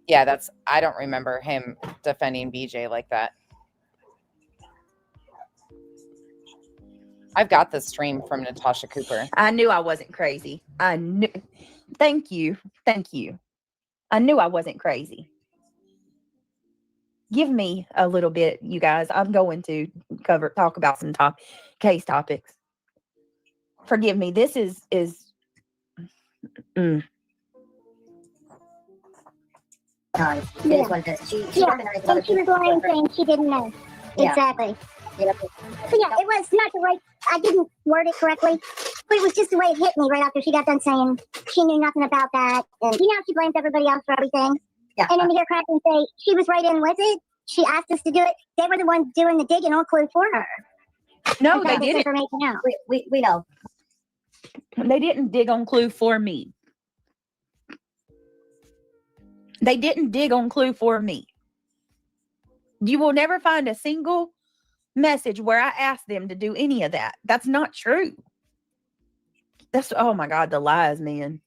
Yeah, I don't remember him defending BJ like that. I've got the stream from Natasha Cooper. I knew I wasn't crazy. I knew. Thank you. Thank you. I knew I wasn't crazy. Give me a little bit, you guys. I'm going to talk about some case topics. Forgive me. This is It is what it is. She and she was lying saying she didn't know. Yeah. Exactly. Yeah. So yeah, it was not the right, I didn't word it correctly, but it was just the way it hit me right after she got done saying she knew nothing about that. And you know, she blames everybody else for everything. Yeah. And then to hear Crafton say she was right in with it, she asked us to do it. They were the ones doing the digging on Clue for her. no, they didn't. Information out. We know. They didn't dig on Clue for me. They didn't dig on Clue for me. You will never find a single message where I asked them to do any of that. That's not true. That's, oh my God, the lies, man.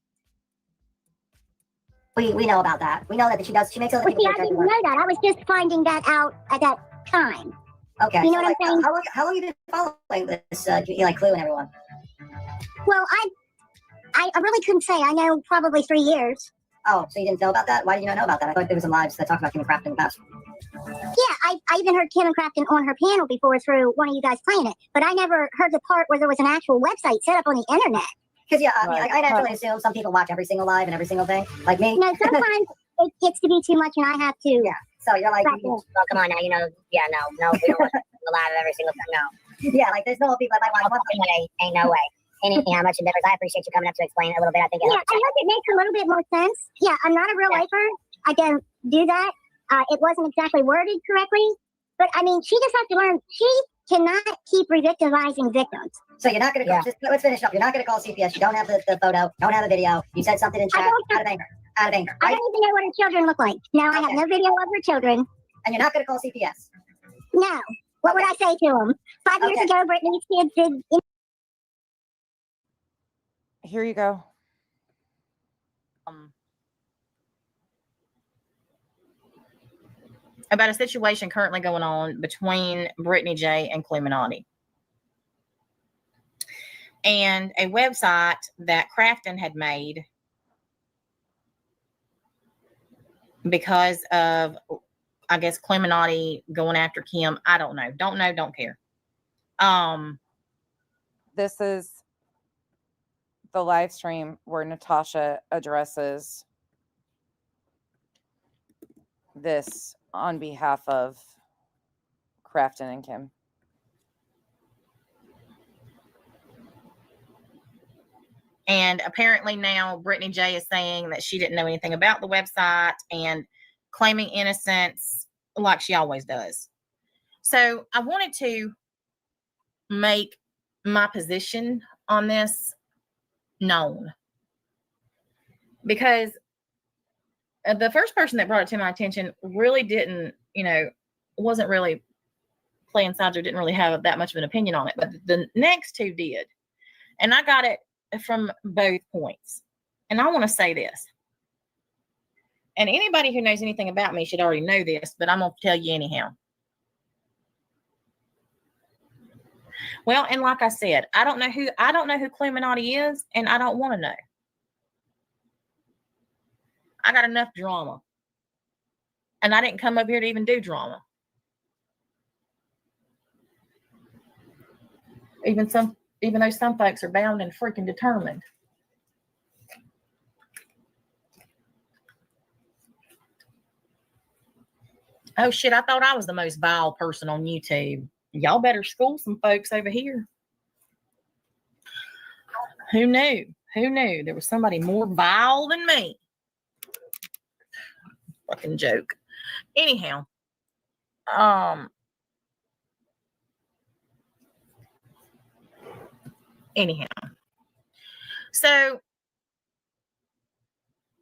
We know about that. We know that she makes other Well, people see, I do didn't work. know that. I was just finding that out at that time. Okay. You know so, what I'm saying? How long have you been following this, like Clue and everyone? Well, I really couldn't say. I know probably 3 years. Oh, so you didn't know about that? Why did you not know about that? I thought there was some lives that talked about Kim and Craft in the past. Yeah, I even heard Kim and Crafton on her panel before through one of you guys playing it, but I never heard the part where there was an actual website set up on the internet. Because I naturally assume some people watch every single live and every single thing, like me. No, sometimes it gets to be too much, and I have to. Yeah. So you're like, well, come on now, we don't watch the live of every single thing. No. Yeah, like there's no people that might watch one thing. Ain't no way. Anything, how much endeavors. I appreciate you coming up to explain it a little bit. I think. Yeah, I hope it makes a little bit more sense. Yeah, I'm not a real lifer. I don't do that. It wasn't exactly worded correctly, but I mean, she just has to learn. She cannot keep re-victimizing victims. So you're not going to let's finish up. You're not going to call CPS. You don't have the photo. Don't have a video. You said something in chat out of anger. Out of anger. Right? I don't even know what her children look like. Now I have no video of her children. And you're not going to call CPS. No. What would I say to them? 5 years ago, Brittany's kids did. Here you go. About a situation currently going on between Brittany J and Clementati. And a website that Crafton had made because of, I guess, Clementati going after Kim. I don't know. Don't care. This is the live stream where Natasha addresses this on behalf of Crafton and Kim. And apparently now Brittany J is saying that she didn't know anything about the website and claiming innocence like she always does. So I wanted to make my position on this known, because the first person that brought it to my attention really didn't, wasn't really playing sides or didn't really have that much of an opinion on it. But the next two did. And I got it from both points. And I want to say this. And anybody who knows anything about me should already know this, but I'm going to tell you anyhow. Well, and like I said, I don't know who Clementati is, and I don't want to know. I got enough drama. And I didn't come up here to even do drama. Even though some folks are bound and freaking determined. Oh shit, I thought I was the most vile person on YouTube. Y'all better school some folks over here. Who knew? Who knew there was somebody more vile than me? Fucking joke. Anyhow, so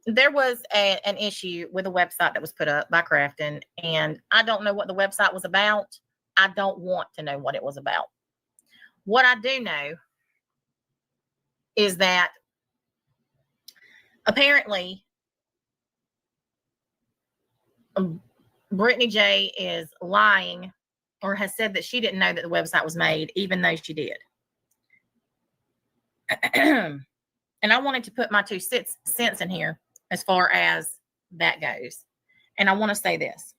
there was an issue with a website that was put up by Crafton, and I don't know what the website was about. I don't want to know what it was about. What I do know is that apparently Brittany J is lying or has said that she didn't know that the website was made, even though she did. And I wanted to put my 2 cents in here as far as that goes. And I want to say this.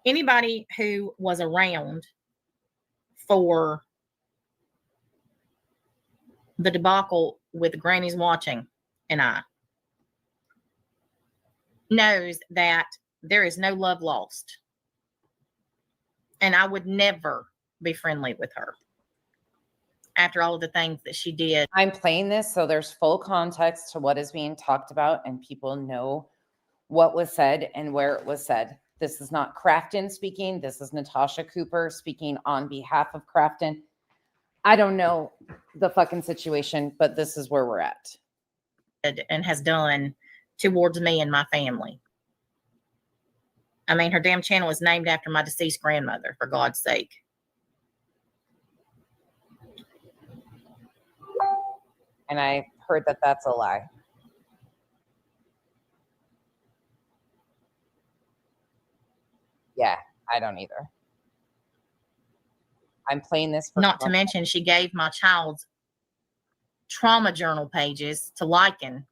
Anybody who was around for the debacle with Granny's Watching and I knows that there is no love lost. And I would never be friendly with her after all of the things that she did. I'm playing this so there's full context to what is being talked about and people know what was said and where it was said. This is not Crafton speaking. This is Natasha Cooper speaking on behalf of Crafton. I don't know the fucking situation, but this is where we're at. And has done towards me and my family. I mean, her damn channel is named after my deceased grandmother, for God's sake. And I heard that that's a lie. Yeah, I don't either. I'm playing this for Not to mention, she gave my child's trauma journal pages to Lycan.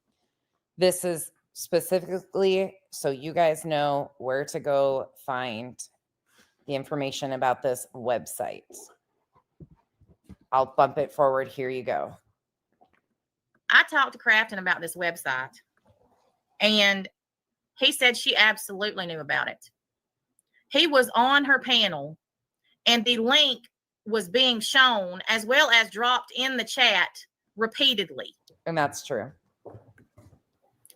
This is specifically so you guys know where to go find the information about this website. I'll bump it forward. Here you go. I talked to Crafton about this website, and he said she absolutely knew about it. He was on her panel, and the link was being shown as well as dropped in the chat repeatedly. And that's true.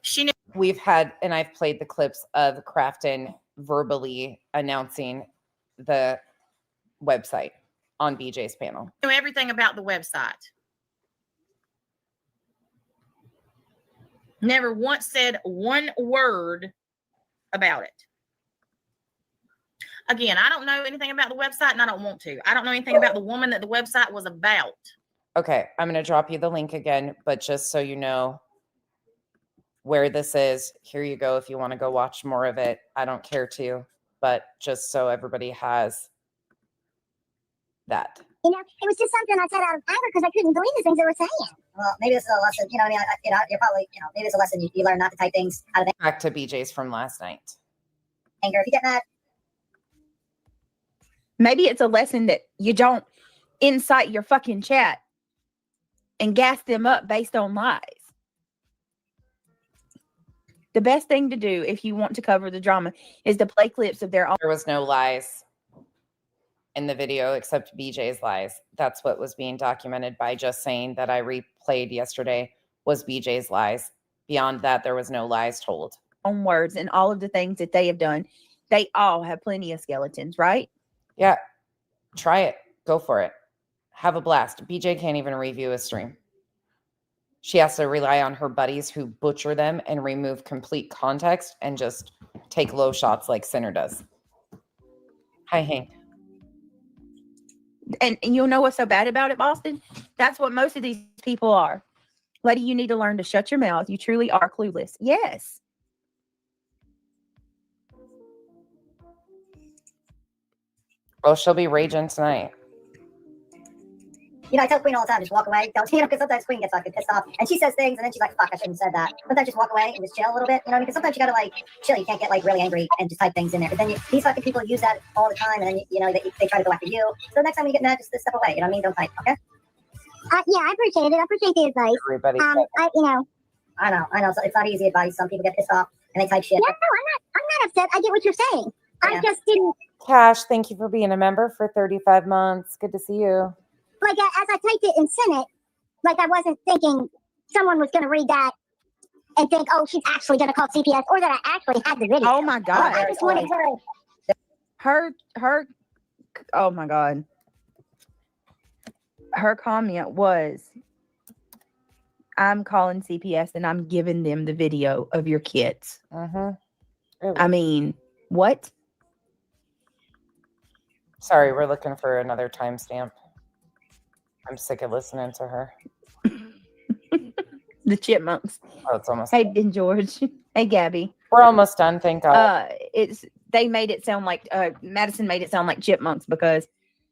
She knew. We've had, and I've played the clips of Crafton verbally announcing the website on BJ's panel. Knew everything about the website. Never once said one word about it. Again, I don't know anything about the website, and I don't want to. I don't know anything about the woman that the website was about. Okay, I'm going to drop you the link again, but just so you know where this is, here you go if you want to go watch more of it. I don't care to, but just so everybody has that. You know, it was just something I said out of anger because I couldn't believe the things they were saying. Well, maybe this is a lesson. You know, I mean, you're probably, maybe it's a lesson you learn not to type things out of Back to BJ's from last night. anger. If you get mad, Maybe it's a lesson that you don't incite your fucking chat and gas them up based on lies. The best thing to do if you want to cover the drama is to play clips of their own. There was no lies in the video except BJ's lies. That's what was being documented by just saying that I replayed yesterday was BJ's lies. Beyond that, there was no lies told. Own words and all of the things that they have done. They all have plenty of skeletons, right? Yeah, try it. Go for it. Have a blast. BJ can't even review a stream. She has to rely on her buddies who butcher them and remove complete context and just take low shots like Sinner does. Hi, Hank. And you'll know what's so bad about it, Boston? That's what most of these people are. Lady, you need to learn to shut your mouth. You truly are clueless. Yes. Well, she'll be raging tonight. I tell Queen all the time, just walk away. Don't, because sometimes Queen gets like pissed off, and she says things, and then she's like, "Fuck, I shouldn't have said that." Sometimes just walk away and just chill a little bit. Because sometimes you gotta like chill. You can't get like really angry and just type things in there. But then these fucking people use that all the time, and then they try to go after you. So next time you get mad, just step away. You know what I mean? Don't type. Okay? Yeah, I appreciate it. I appreciate the advice. Everybody. I know. I know. So it's not easy advice. Some people get pissed off and they type shit. No, I'm not upset. I get what you're saying. I just didn't. Cash, thank you for being a member for 35 months. Good to see you. Like, as I typed it and sent it, like, I wasn't thinking someone was going to read that and think, oh, she's actually going to call CPS, or that I actually had the video. Oh, my God. I just wanted her, oh, my God. Her comment was, I'm calling CPS and I'm giving them the video of your kids. I mean, what? Sorry, we're looking for another timestamp. I'm sick of listening to her. The chipmunks. Oh, it's almost. Hey, Ben George. Hey, Gabby. We're almost done, thank God. They made it sound like Madison made it sound like chipmunks because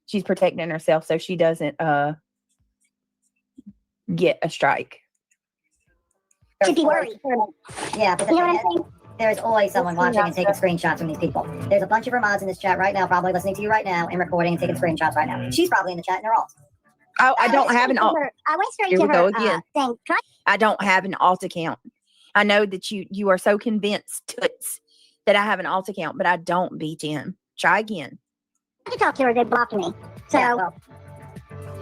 she's protecting herself so she doesn't get a strike. Should be worried. Yeah, but there's always someone watching and taking screenshots from these people. There's a bunch of Vermonts in this chat right now, probably listening to you right now and recording and taking screenshots right now. She's probably in the chat and they're all. Oh, I don't have an alt. I went straight Here to we go her again. thing. I don't have an alt account. I know that you are so convinced, Toots, that I have an alt account, but I don't, B10. Try again. I talked to her, they blocked me. So, Yeah, well,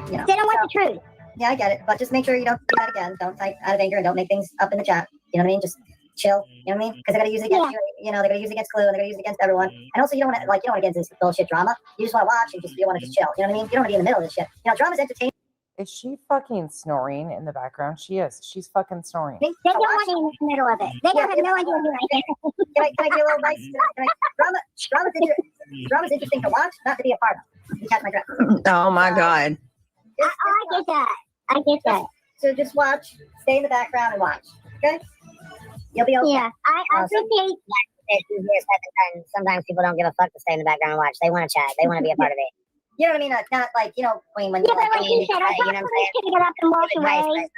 they don't want the truth. Yeah, I get it. But just make sure you don't do that again. Don't type out of anger and don't make things up in the chat. You know what I mean? Just chill. You know what I mean? Because they're going to use it against you. They're going to use it against Clue and they're going to use it against everyone. And also, you don't want to get into this bullshit drama. You just want to watch and you want to just chill. You know what I mean? You don't want to be in the middle of this shit. Drama's entertaining. Is she fucking snoring in the background? She is. She's fucking snoring. They don't want me in the middle of it. They don't have no idea what I'm doing. Can I give you a little advice? Drama's interesting to watch, not to be a part of. You catch my drift. Oh my God. I get that. I get that. So just watch, stay in the background and watch. Okay? You'll be okay. Yeah, I appreciate. Sometimes people don't give a fuck to stay in the background and watch. They want to chat. They want to be a part of it. You know what I mean? Not like, you know, when Yeah, you but like, like you said, I probably should have got up and walked away.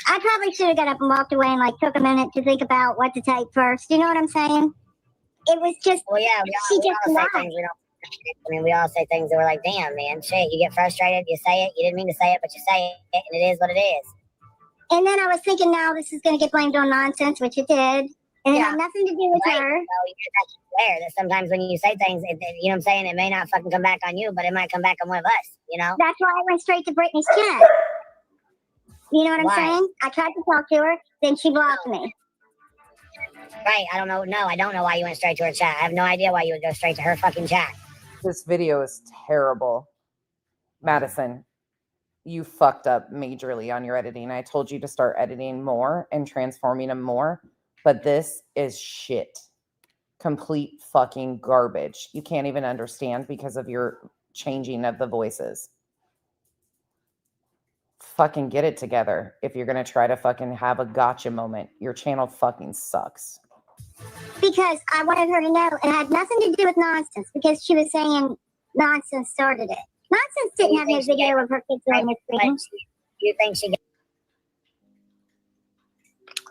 I probably should have got up and walked away and like took a minute to think about what to take first. You know what I'm saying? It was just. Well, yeah, she just all say lied. things we don't. I mean, we all say things that we're like, damn, man, shit. You get frustrated, you say it. You didn't mean to say it, but you say it, and it is what it is. And then I was thinking, now this is going to get blamed on nonsense, which it did. And it had nothing to do with her. So you're aware that sometimes when you say things, you know what I'm saying, it may not fucking come back on you, but it might come back on one of us, you know? That's why I went straight to Brittany's chat. You know what I'm Why? saying? I tried to talk to her, then she blocked me. Right, I don't know. No, I don't know why you went straight to her chat. I have no idea why you would go straight to her fucking chat. This video is terrible. Madison, you fucked up majorly on your editing. I told you to start editing more and transforming them more, but this is shit. Complete fucking garbage. You can't even understand because of your changing of the voices. Fucking get it together. If you're going to try to fucking have a gotcha moment, your channel fucking sucks. Because I wanted her to know it had nothing to do with nonsense, because she was saying nonsense started it. Nonsense didn't have no video of her kids on the screen. You think she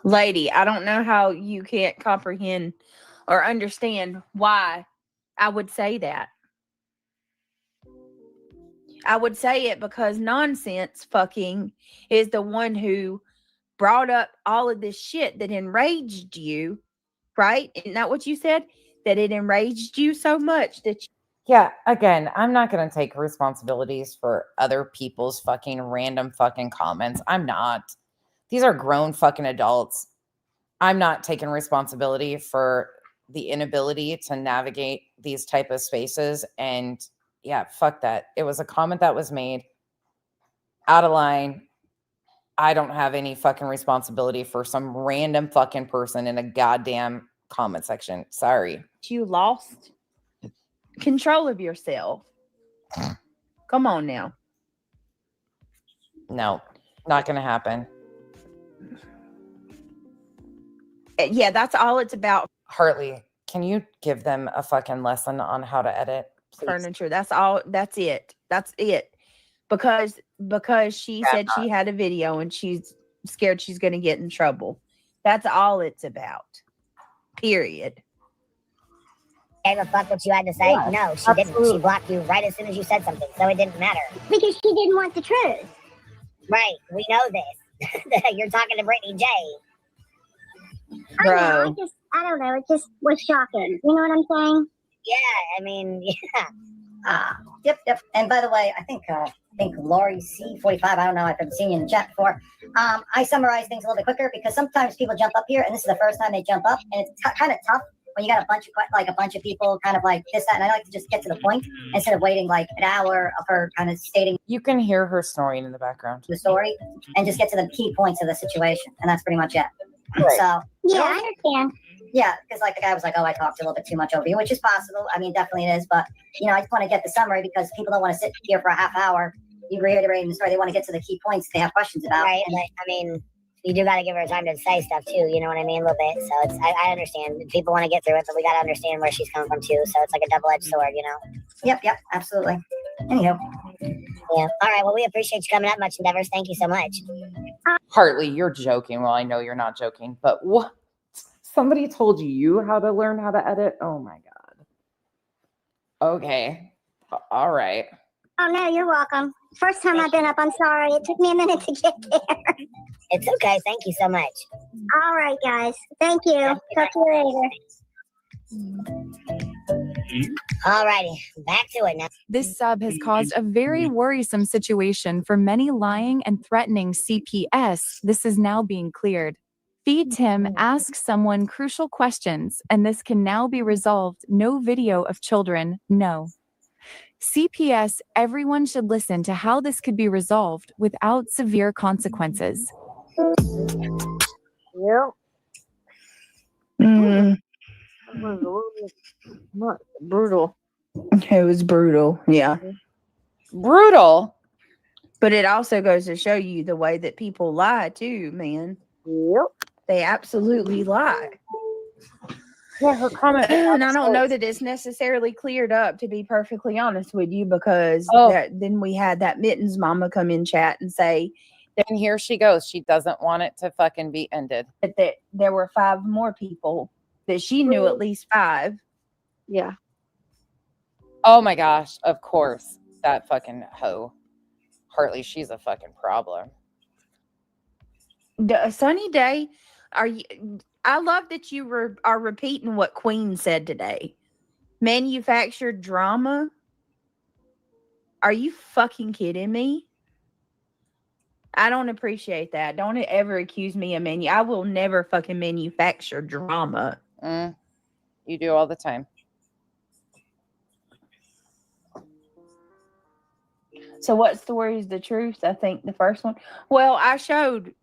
Lady, I don't know how you can't comprehend or understand why I would say that. I would say it because nonsense fucking is the one who brought up all of this shit that enraged you, right? Isn't that what you said? That it enraged you so much that you. Yeah, again, I'm not going to take responsibilities for other people's fucking random fucking comments. I'm not. These are grown fucking adults. I'm not taking responsibility for the inability to navigate these type of spaces. And yeah, fuck that. It was a comment that was made out of line. I don't have any fucking responsibility for some random fucking person in a goddamn comment section. Sorry. You lost control of yourself. Come on now. No, not going to happen. Yeah, that's all it's about. Hartley, can you give them a fucking lesson on how to edit? Please? Furniture. That's all. That's it. That's it. Because she said she had a video and she's scared she's going to get in trouble. That's all it's about. Period. gave a fuck what you had to say? Yeah, No, she didn't. She blocked you right as soon as you said something, so it didn't matter. Because she didn't want the truth. Right, we know this. You're talking to Brittany J. I know, I don't know. It just was shocking. You know what I'm saying? Yeah, I mean, yeah. Yep. And by the way, I think Lori C45, I don't know if I've seen you in the chat before. I summarize things a little bit quicker because sometimes people jump up here, and this is the first time they jump up, and it's kind of tough when you got a bunch of people kind of like this, that, and I like to just get to the point instead of waiting like an hour of her kind of stating. You can hear her snoring in the background. The story, and just get to the key points of the situation, and that's pretty much it. Right. So yeah, I understand. Yeah, because like the guy was like, "Oh, I talked a little bit too much over you," which is possible. I mean, definitely it is. But I just want to get the summary because people don't want to sit here for a half hour. You reiterating the story. They want to get to the key points they have questions about. Right, and I mean, you do got to give her time to say stuff too. You know what I mean, a little bit. So it's I understand people want to get through it, but we got to understand where she's coming from too. So it's like a double-edged sword, Yep, absolutely. Anyhow. Yeah. All right. Well, we appreciate you coming up, Much Endeavors. Thank you so much. Hartley, you're joking. Well, I know you're not joking, but what? Somebody told you how to learn how to edit? Oh my God. Okay. All right. Oh no, you're welcome. First time I've been up, I'm sorry. It took me a minute to get there. It's okay. Thank you so much. All right, guys. Thank you. Talk to you later. All righty. Back to it now. This sub has caused a very worrisome situation for many lying and threatening CPS. This is now being cleared. Feed Tim asks someone crucial questions, and this can now be resolved. No video of children. No. CPS, everyone should listen to how this could be resolved without severe consequences. Yep. Mm, That was a little bit brutal. it was brutal. Yeah. Brutal. But it also goes to show you the way that people lie too, man. Yep. They absolutely lie. Yeah, her comment. And I don't know that it's necessarily cleared up, to be perfectly honest with you, because Oh. then we had that Mittens mama come in chat and say And here she goes. She doesn't want it to fucking be ended. that there were 5 more people, that she knew at least 5. Yeah. Oh my gosh. Of course. That fucking hoe. Hartley, she's a fucking problem. Sunny Day, I love that you are repeating what Queen said today. Manufactured drama? Are you fucking kidding me? I don't appreciate that. Don't ever accuse me of I will never fucking manufacture drama. You do all the time. So what story is the truth? I think the first one. Well, I showed.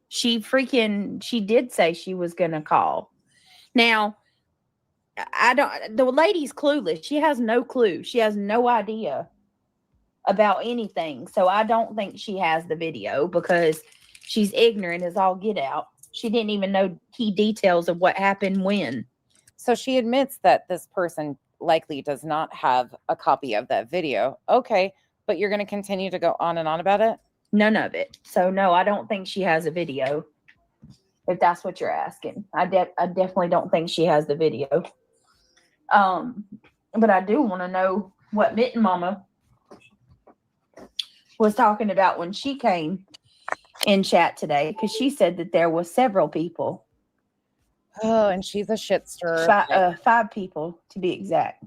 She did say she was gonna call. Now, the lady's clueless. She has no clue. She has no idea about anything. So I don't think she has the video because she's ignorant as all get out. She didn't even know key details of what happened when. So she admits that this person likely does not have a copy of that video. Okay, but you're going to continue to go on and on about it? None of it. So no, I don't think she has a video. If that's what you're asking, I definitely don't think she has the video. But I do want to know what Mitten Mama was talking about when she came in chat today, because she said that there was several people. Oh, and she's a shit stirrer. 5 people to be exact.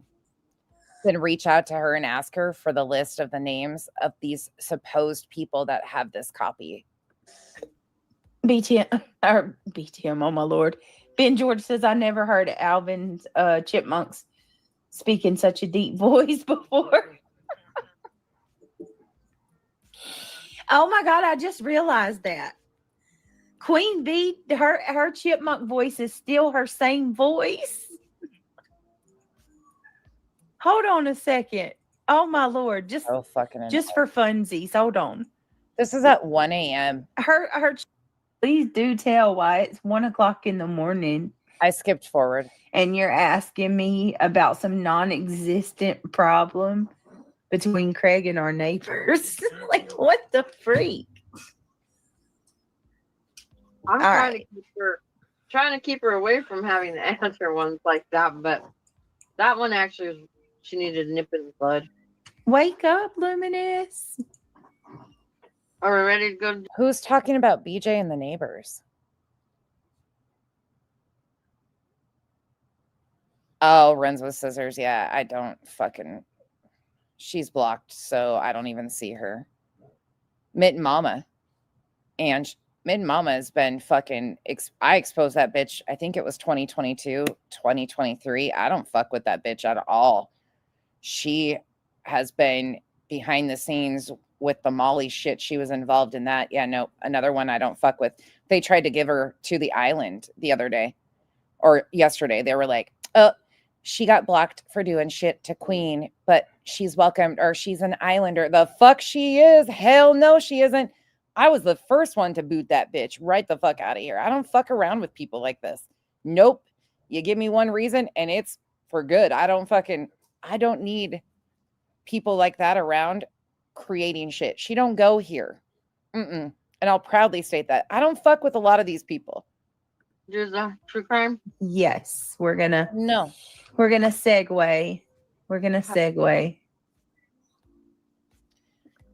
Then reach out to her and ask her for the list of the names of these supposed people that have this copy. BTM, oh my lord. Ben George says, I never heard Alvin's chipmunks speak in such a deep voice before. Oh my god, I just realized that. Queen Bee, her chipmunk voice is still her same voice. Hold on a second. Oh my lord, just for funsies. Hold on. This is at 1 a.m. Her please do tell why it's 1 o'clock in the morning. I skipped forward. And you're asking me about some non-existent problem between Craig and our neighbors. Like, what the freak? I'm trying to keep her away from having to answer ones like that, but that one actually she needed a nip in the bud. Wake up, Luminous. Are we ready to go? Who's talking about BJ and the neighbors? Oh, runs with scissors. Yeah, I don't fucking... She's blocked, so I don't even see her. Mitten Mama. And Mitten Mama has been fucking... I exposed that bitch, I think it was 2022, 2023. I don't fuck with that bitch at all. She has been behind the scenes with the Molly shit. She was involved in that. Yeah, no, another one I don't fuck with. They tried to give her to the island the other day or yesterday. They were like, oh, she got blocked for doing shit to Queen, but she's welcomed, or she's an islander. The fuck she is. Hell no, she isn't. I was the first one to boot that bitch right the fuck out of here. I don't fuck around with people like this. Nope. You give me one reason and it's for good. I don't need people like that around creating shit. She don't go here. And I'll proudly state that. I don't fuck with a lot of these people. There's a true crime? Yes. We're gonna segue. We're gonna segue.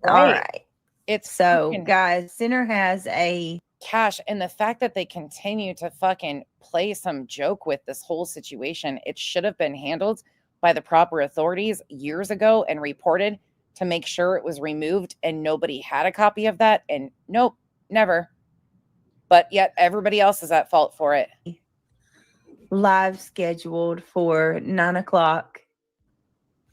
All right. It's so guys, Sinner has a cash, and the fact that they continue to fucking play some joke with this whole situation, it should have been handled by the proper authorities years ago and reported to make sure it was removed, and nobody had a copy of that. And nope, never. But yet everybody else is at fault for it. Live scheduled for 9 o'clock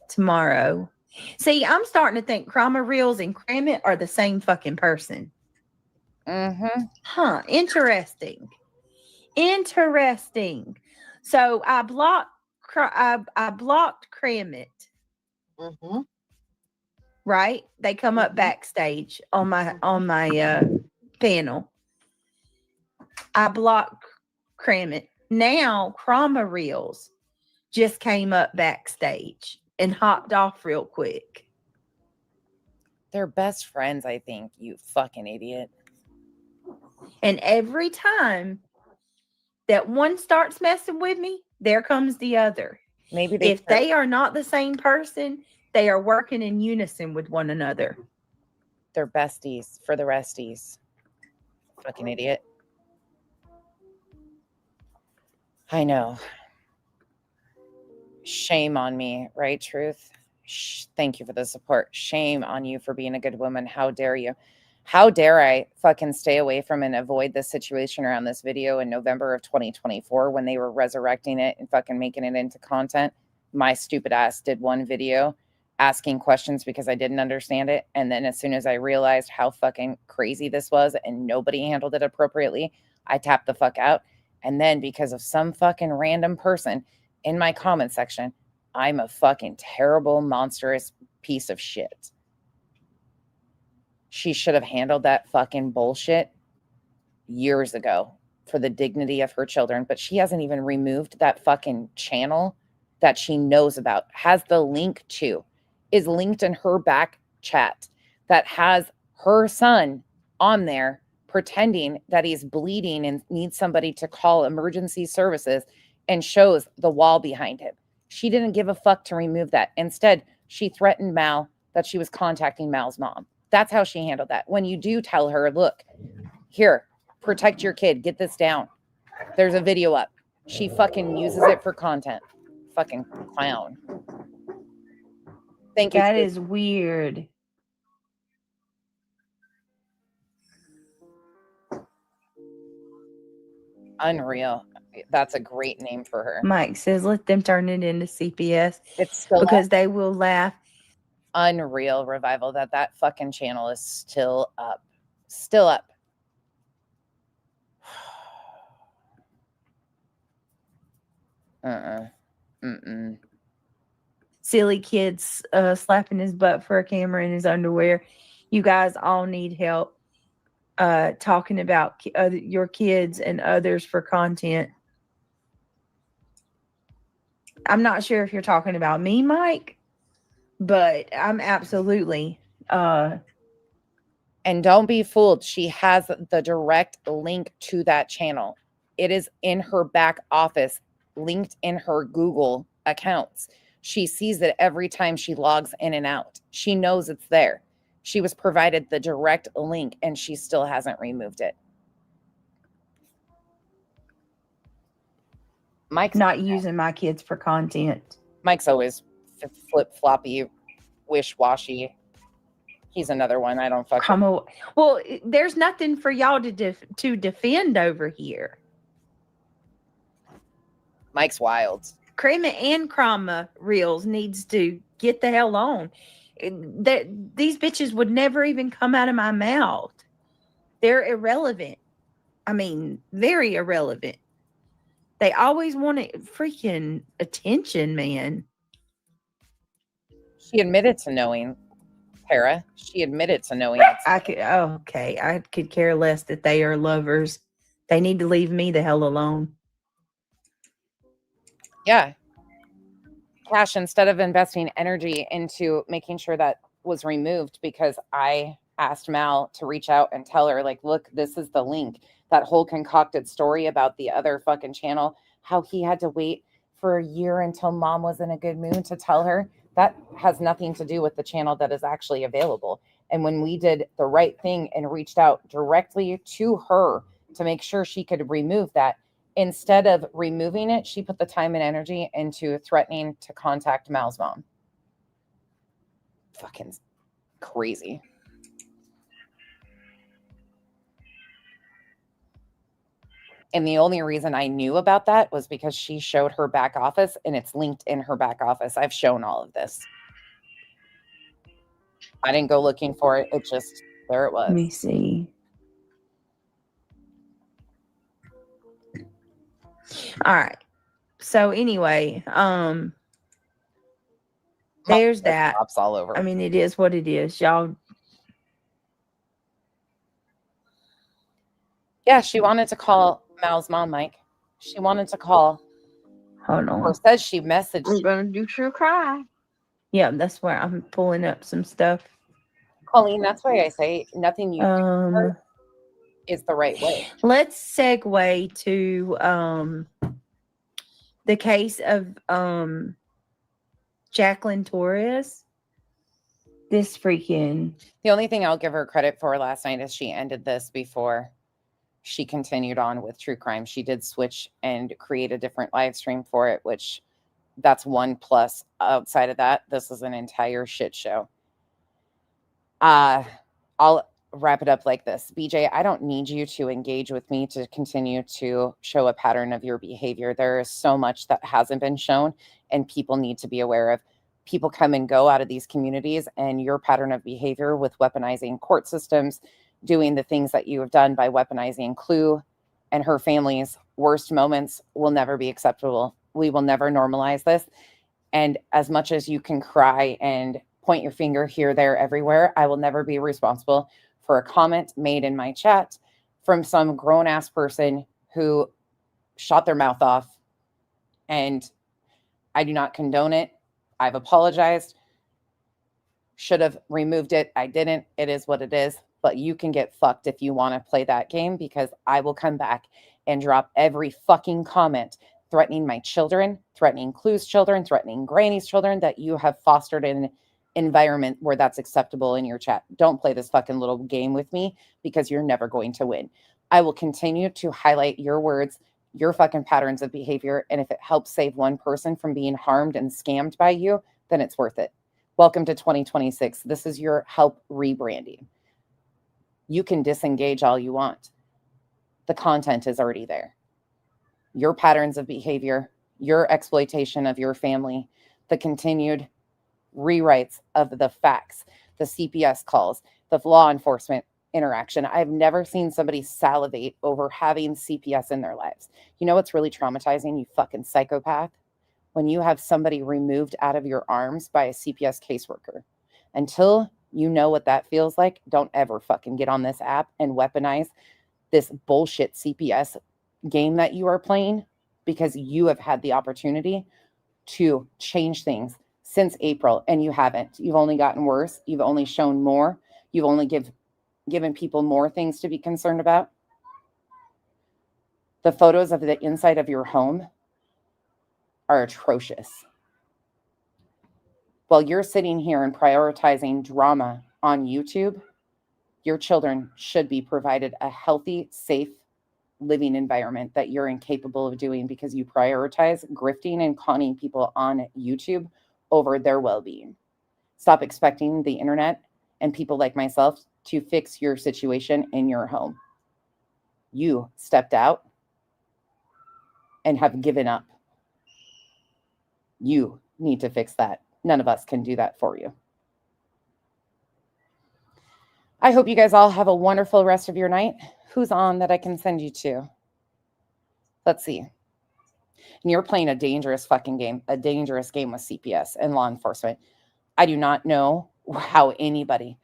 tomorrow. See, I'm starting to think Chroma Reels and Cram-It are the same fucking person. Mm-hmm. Huh. Interesting. Interesting. So I blocked Cram-It. Mm-hmm. Right? They come up backstage on my panel. I blocked Cram-It. Now Chroma Reels just came up backstage and hopped off real quick. They're best friends, I think, you fucking idiot. And every time that one starts messing with me, there comes the other. Maybe If they are not the same person, they are working in unison with one another. They're besties for the resties. Fucking idiot. I know. Shame on me, right, Truth? Thank you for the support. Shame on you for being a good woman. How dare you? How dare I fucking stay away from and avoid this situation around this video in November of 2024 when they were resurrecting it and fucking making it into content? My stupid ass did one video asking questions because I didn't understand it. And then as soon as I realized how fucking crazy this was and nobody handled it appropriately, I tapped the fuck out. And then because of some fucking random person in my comment section, I'm a fucking terrible, monstrous piece of shit. She should have handled that fucking bullshit years ago for the dignity of her children, but she hasn't even removed that fucking channel that she knows about, has the link to, is linked in her back chat that has her son on there pretending that he's bleeding and needs somebody to call emergency services and shows the wall behind him. She didn't give a fuck to remove that. Instead, she threatened Mal that she was contacting Mal's mom. That's how she handled that. When you do tell her, look, here, protect your kid, get this down. There's a video up. She fucking uses it for content. Fucking clown. Thank you. That is weird. Unreal. That's a great name for her. Mike says, let them turn it into CPS. It's still because they will laugh. Unreal, Revival, that fucking channel is still up. Still up. Silly kids slapping his butt for a camera in his underwear. You guys all need help talking about your kids and others for content. I'm not sure if you're talking about me, Mike, but I'm absolutely. And don't be fooled. She has the direct link to that channel. It is in her back office, linked in her Google accounts. She sees it every time she logs in and out. She knows it's there. She was provided the direct link and she still hasn't removed it. Mike's not using my kids for content. Mike's always flip-floppy, wish-washy. He's another one. I don't fucking. Well, there's nothing for y'all to defend over here. Mike's wild. Crema and Chroma Reels needs to get the hell on. These bitches would never even come out of my mouth. They're irrelevant. I mean, very irrelevant. They always want freaking attention, man. She admitted to knowing, Tara. She admitted to knowing. I could care less that they are lovers. They need to leave me the hell alone. Yeah. Cash, instead of investing energy into making sure that was removed, because I asked Mal to reach out and tell her, like, look, this is the link. That whole concocted story about the other fucking channel, how he had to wait for a year until mom was in a good mood to tell her. That has nothing to do with the channel that is actually available. And when we did the right thing and reached out directly to her to make sure she could remove that, instead of removing it, she put the time and energy into threatening to contact Mal's mom. Fucking crazy. And the only reason I knew about that was because she showed her back office and it's linked in her back office. I've shown all of this. I didn't go looking for it. It just, there it was. Let me see. All right. So anyway, there's that. Pops all over. I mean, it is what it is, y'all. Yeah, she wanted to call Mal's mom, Mike. She wanted to call. Hold on. Or says she messaged. I'm gonna do true crime. Yeah, that's where I'm pulling up some stuff. Colleen, that's why I say nothing you do is the right way. Let's segue to the case of Jacqueline Torres. This freaking. The only thing I'll give her credit for last night is she ended this before she continued on with true crime. She did switch and create a different live stream for it, which that's one plus. Outside of that, this is an entire shit show. I'll wrap it up like this. BJ, I don't need you to engage with me to continue to show a pattern of your behavior. There is so much that hasn't been shown and people need to be aware of. People come and go out of these communities, and your pattern of behavior with weaponizing court systems, doing the things that you have done by weaponizing Clue and her family's worst moments will never be acceptable. We will never normalize this. And as much as you can cry and point your finger here, there, everywhere, I will never be responsible for a comment made in my chat from some grown-ass person who shot their mouth off. And I do not condone it. I've apologized. Should have removed it. I didn't. It is what it is. But you can get fucked if you want to play that game, because I will come back and drop every fucking comment threatening my children, threatening Clue's children, threatening Granny's children that you have fostered in an environment where that's acceptable in your chat. Don't play this fucking little game with me, because you're never going to win. I will continue to highlight your words, your fucking patterns of behavior. And if it helps save one person from being harmed and scammed by you, then it's worth it. Welcome to 2026. This is your help rebranding. You can disengage all you want. The content is already there. Your patterns of behavior, your exploitation of your family, the continued rewrites of the facts, the CPS calls, the law enforcement interaction. I've never seen somebody salivate over having CPS in their lives. You know what's really traumatizing, you fucking psychopath? When you have somebody removed out of your arms by a CPS caseworker. Until you know what that feels like, don't ever fucking get on this app and weaponize this bullshit CPS game that you are playing, because you have had the opportunity to change things since April and you haven't. You've only gotten worse. You've only shown more. You've only given people more things to be concerned about. The photos of the inside of your home are atrocious. While you're sitting here and prioritizing drama on YouTube, your children should be provided a healthy, safe living environment that you're incapable of doing, because you prioritize grifting and conning people on YouTube over their well-being. Stop expecting the internet and people like myself to fix your situation in your home. You stepped out and have given up. You need to fix that. None of us can do that for you. I hope you guys all have a wonderful rest of your night. Who's on that I can send you to? Let's see. And you're playing a dangerous fucking game, a dangerous game with CPS and law enforcement. I do not know how anybody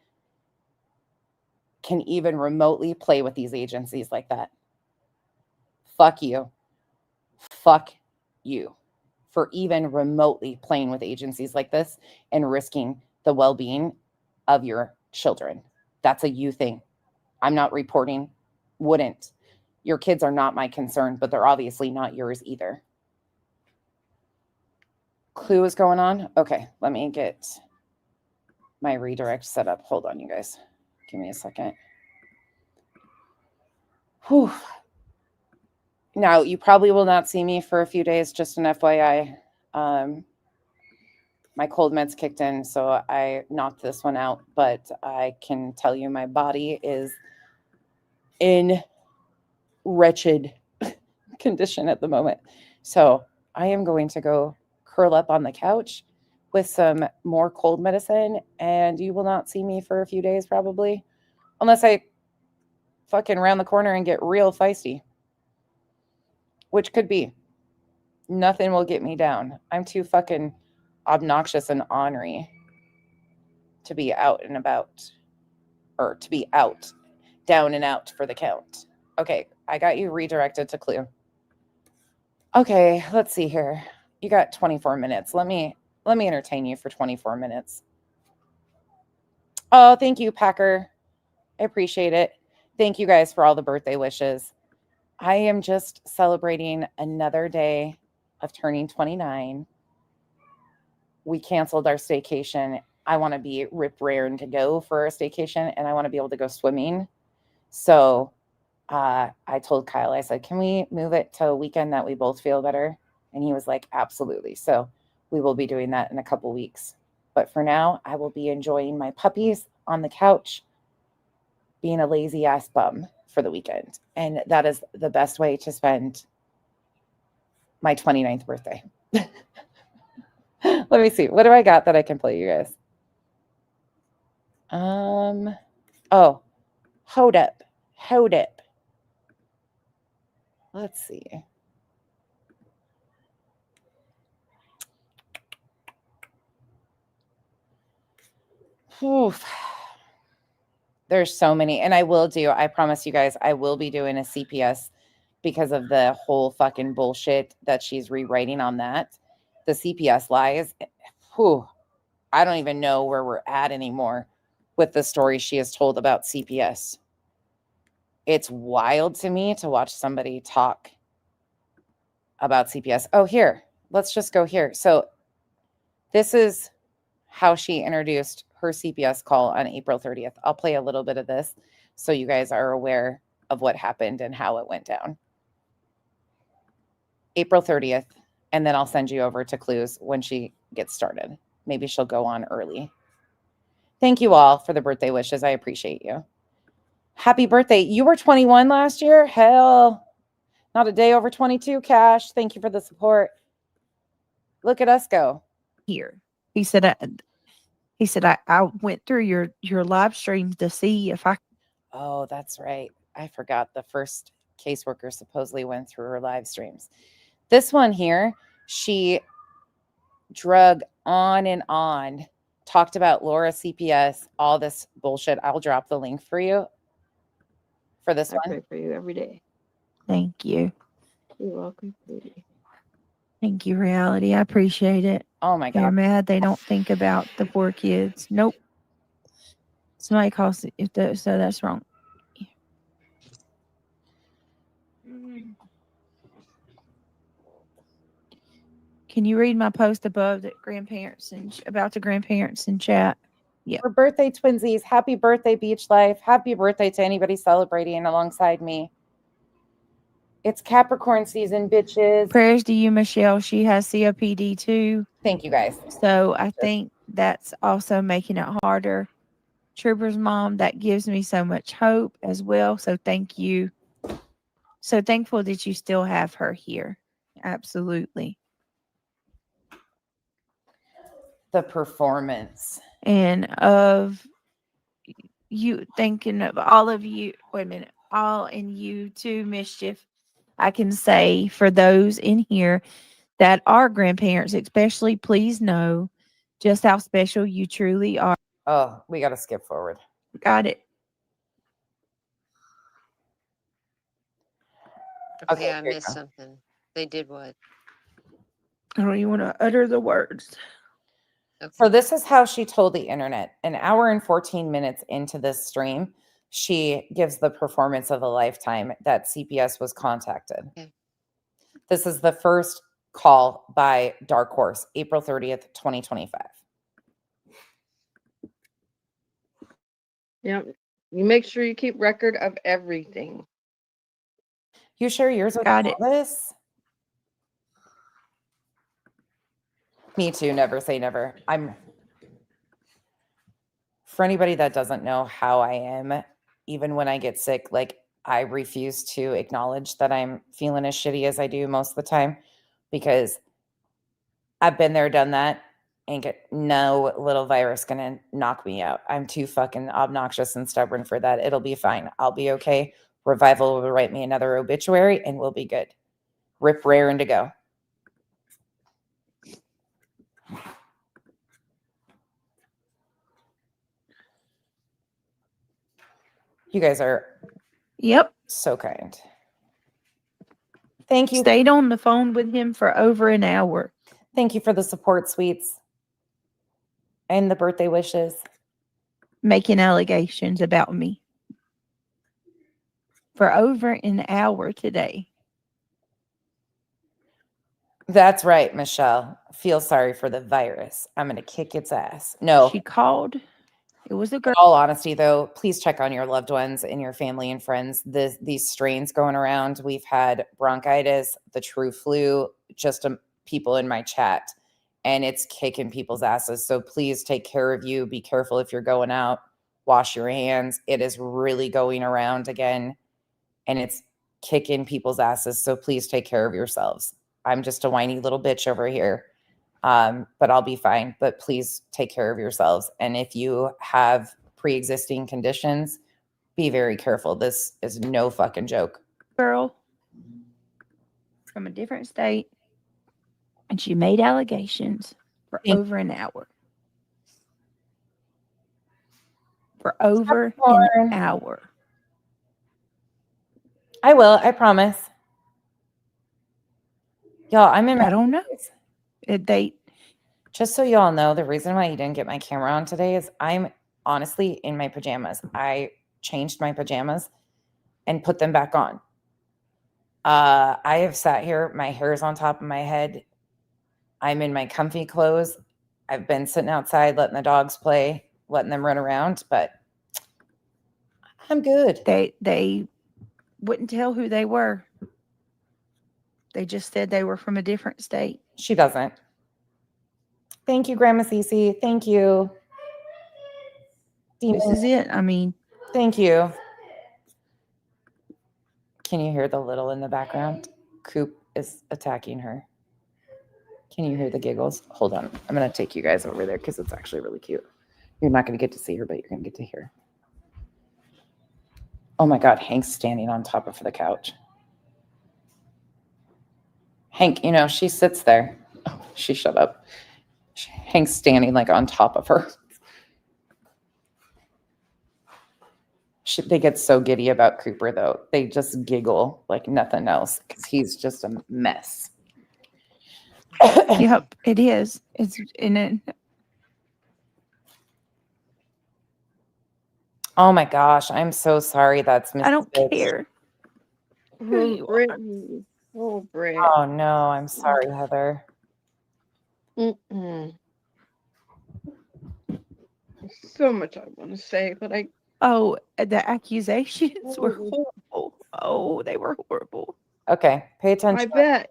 can even remotely play with these agencies like that. Fuck you. Fuck you for even remotely playing with agencies like this and risking the well-being of your children. That's a you thing. I'm not reporting. Wouldn't. Your kids are not my concern, but they're obviously not yours either. Clue is going on. Okay, let me get my redirect set up. Hold on, you guys. Give me a second. Whew. Now, you probably will not see me for a few days, just an FYI. My cold meds kicked in, so I knocked this one out, but I can tell you my body is in wretched condition at the moment. So I am going to go curl up on the couch, with some more cold medicine, and you will not see me for a few days probably, unless I fucking round the corner and get real feisty, which could be. Nothing will get me down. I'm too fucking obnoxious and ornery to be out and about, or to be out, down and out for the count. Okay, I got you redirected to Clue. Okay, let's see here. You got 24 minutes. Let me entertain you for 24 minutes. Oh, thank you, Packer. I appreciate it. Thank you guys for all the birthday wishes. I am just celebrating another day of turning 29. We canceled our staycation. I want to be rip raring to go for our staycation, and I want to be able to go swimming. So I told Kyle, I said, can we move it to a weekend that we both feel better? And he was like, absolutely. So we will be doing that in a couple weeks. But for now, I will be enjoying my puppies on the couch, being a lazy ass bum for the weekend. And that is the best way to spend my 29th birthday. Let me see. What do I got that I can play you guys? Oh, hold up. Let's see. Oof. There's so many. And I promise you guys, I will be doing a CPS because of the whole fucking bullshit that she's rewriting on that. The CPS lies. Whew, I don't even know where we're at anymore with the story she has told about CPS. It's wild to me to watch somebody talk about CPS. Oh, here. Let's just go here. So this is how she introduced her CPS call on April 30th. I'll play a little bit of this so you guys are aware of what happened and how it went down. April 30th, and then I'll send you over to Clues when she gets started. Maybe she'll go on early. Thank you all for the birthday wishes. I appreciate you. Happy birthday. You were 21 last year? Hell, not a day over 22, Cash. Thank you for the support. Look at us go. Here. He said, I went through your live streams to see if I. Oh, that's right. I forgot the first caseworker supposedly went through her live streams. This one here, she drug on and on, talked about Laura CPS, all this bullshit. I'll drop the link for you for this I one. pray for you every day. Thank you. You're welcome, sweetie. Thank you, Reality. I appreciate it. Oh my They're God. mad they don't think about the poor kids. Nope. Somebody calls it, so that's wrong. Can you read my post above that grandparents and about the grandparents in chat? Yeah. For birthday twinsies, happy birthday, Beach Life. Happy birthday to anybody celebrating alongside me. It's Capricorn season, bitches. Prayers to you, Michelle. She has COPD too. Thank you, guys. So I think that's also making it harder. Trooper's mom, that gives me so much hope as well. So thank you. So thankful that you still have her here. Absolutely. The performance. And of you thinking of all of you, wait a minute, all in you too, Mischief. I can say for those in here that are grandparents, especially, please know just how special you truly are. Oh, we got to skip forward. Got it. Okay, Yeah, I here you missed go. something. They did what? I don't even want to utter the words. So this is how she told the internet. An hour and 14 minutes into this stream, she gives the performance of a lifetime that CPS was contacted. Okay. This is the first call by Dark Horse, April 30th, 2025. Yep. You make sure you keep record of everything. You sure yours was Got it. this? Me too. Never say never. For anybody that doesn't know how I am, even when I get sick, like I refuse to acknowledge that I'm feeling as shitty as I do most of the time because I've been there, done that. Ain't get no little virus gonna knock me out. I'm too fucking obnoxious and stubborn for that. It'll be fine. I'll be okay. Revival will write me another obituary and we'll be good. Rip, raring to go. You guys are Yep. so kind. Thank you. Stayed on the phone with him for over an hour. Thank you for the support, sweets. And the birthday wishes. Making allegations about me for over an hour today. That's right, Michelle. Feel sorry for the virus. I'm going to kick its ass. No. She called. It was a girl. In all honesty, though, please check on your loved ones and your family and friends. These strains going around. We've had bronchitis, the true flu, just people in my chat, and it's kicking people's asses. So please take care of you. Be careful if you're going out. Wash your hands. It is really going around again, and it's kicking people's asses. So please take care of yourselves. I'm just a whiny little bitch over here. But I'll be fine. But please take care of yourselves. And if you have pre-existing conditions, be very careful. This is no fucking joke. Girl from a different state, and she made allegations for over an hour. For over an hour. I will. I promise. Y'all, I'm in my... I don't know. Just so y'all know, the reason why you didn't get my camera on today is I'm honestly in my pajamas. I changed my pajamas and put them back on. I have sat here. My hair is on top of my head. I'm in my comfy clothes. I've been sitting outside, letting the dogs play, letting them run around, but I'm good. They wouldn't tell who they were. They just said they were from a different state. She doesn't. Thank you, Grandma Cece. Thank you. This is it. I mean, thank you. Can you hear the little in the background? Coop is attacking her. Can you hear the giggles? Hold on. I'm going to take you guys over there because it's actually really cute. You're not going to get to see her, but you're going to get to hear. Oh my God, Hank's standing on top of the couch. Hank, you know, she sits there. Oh, she shut up. Hank's standing like on top of her. They get so giddy about Cooper, though. They just giggle like nothing else because he's just a mess. Yep, it is. It's in it. Oh my gosh, I'm so sorry. That's I don't care. Brittany. Oh, Britt. Oh no, I'm sorry, Heather. Mm-mm. So much I want to say, but I. Oh, the accusations were horrible. Oh, they were horrible. Okay, pay attention. I bet.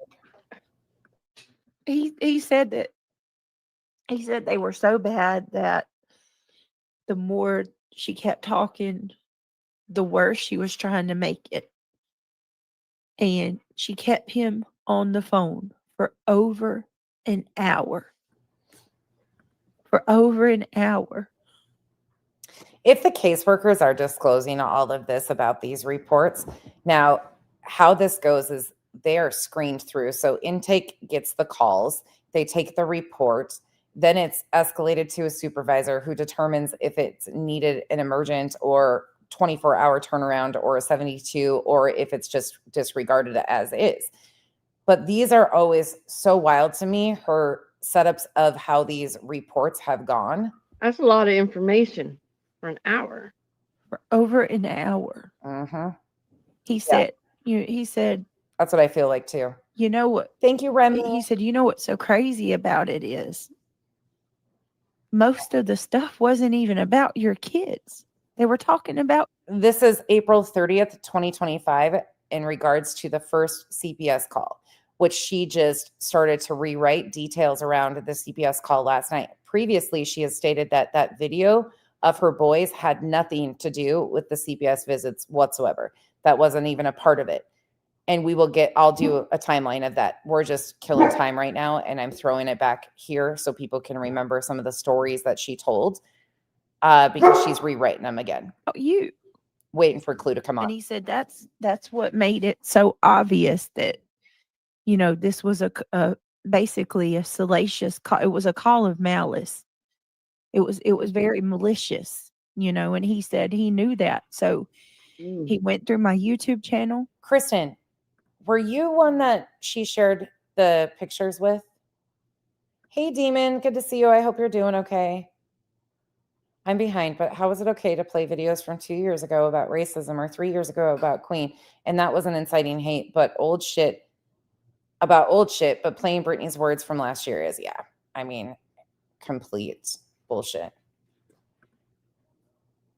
He said that. He said they were so bad that the more she kept talking, the worse she was trying to make it. And she kept him on the phone for over an hour. For over an hour. If the caseworkers are disclosing all of this about these reports, now how this goes is they are screened through. So intake gets the calls, they take the report, then it's escalated to a supervisor who determines if it's needed an emergent or 24-hour turnaround or a 72, or if it's just disregarded as is. But these are always so wild to me, her setups of how these reports have gone. That's a lot of information for an hour. For over an hour. Mm-hmm. He said, he said, that's what I feel like too. You know what? Thank you, Remy. He said, you know what's so crazy about it is most of the stuff wasn't even about your kids. They were talking about. This is April 30th, 2025, in regards to the first CPS call, which she just started to rewrite details around the CPS call last night. Previously, she has stated that that video of her boys had nothing to do with the CPS visits whatsoever. That wasn't even a part of it. and I'll do a timeline of that. We're just killing time right now, and I'm throwing it back here so people can remember some of the stories that she told, because she's rewriting them again. Oh, you waiting for Clue to come on. And he said that's what made it so obvious that, you know, this was basically a salacious call. It was a call of malice. It was very malicious, you know, and he said he knew that. So he went through my YouTube channel. Kristen, were you one that she shared the pictures with? Hey, Demon, good to see you. I hope you're doing okay. I'm behind, but how is it okay to play videos from 2 years ago about racism or 3 years ago about Queen? And that wasn't inciting hate, but old shit about old shit, but playing Britney's words from last year is, yeah. I mean, complete bullshit.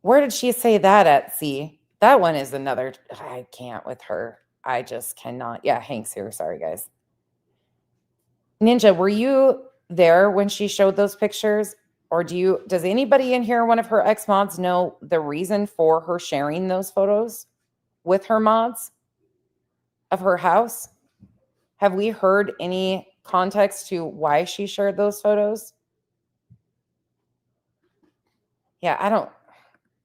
Where did she say that at? See, that one is another. I can't with her. I just cannot. Yeah, Hank's here. Sorry, guys. Ninja, were you there when she showed those pictures? Or does anybody in here, one of her ex-mods, know the reason for her sharing those photos with her mods of her house? Have we heard any context to why she shared those photos? Yeah, I don't.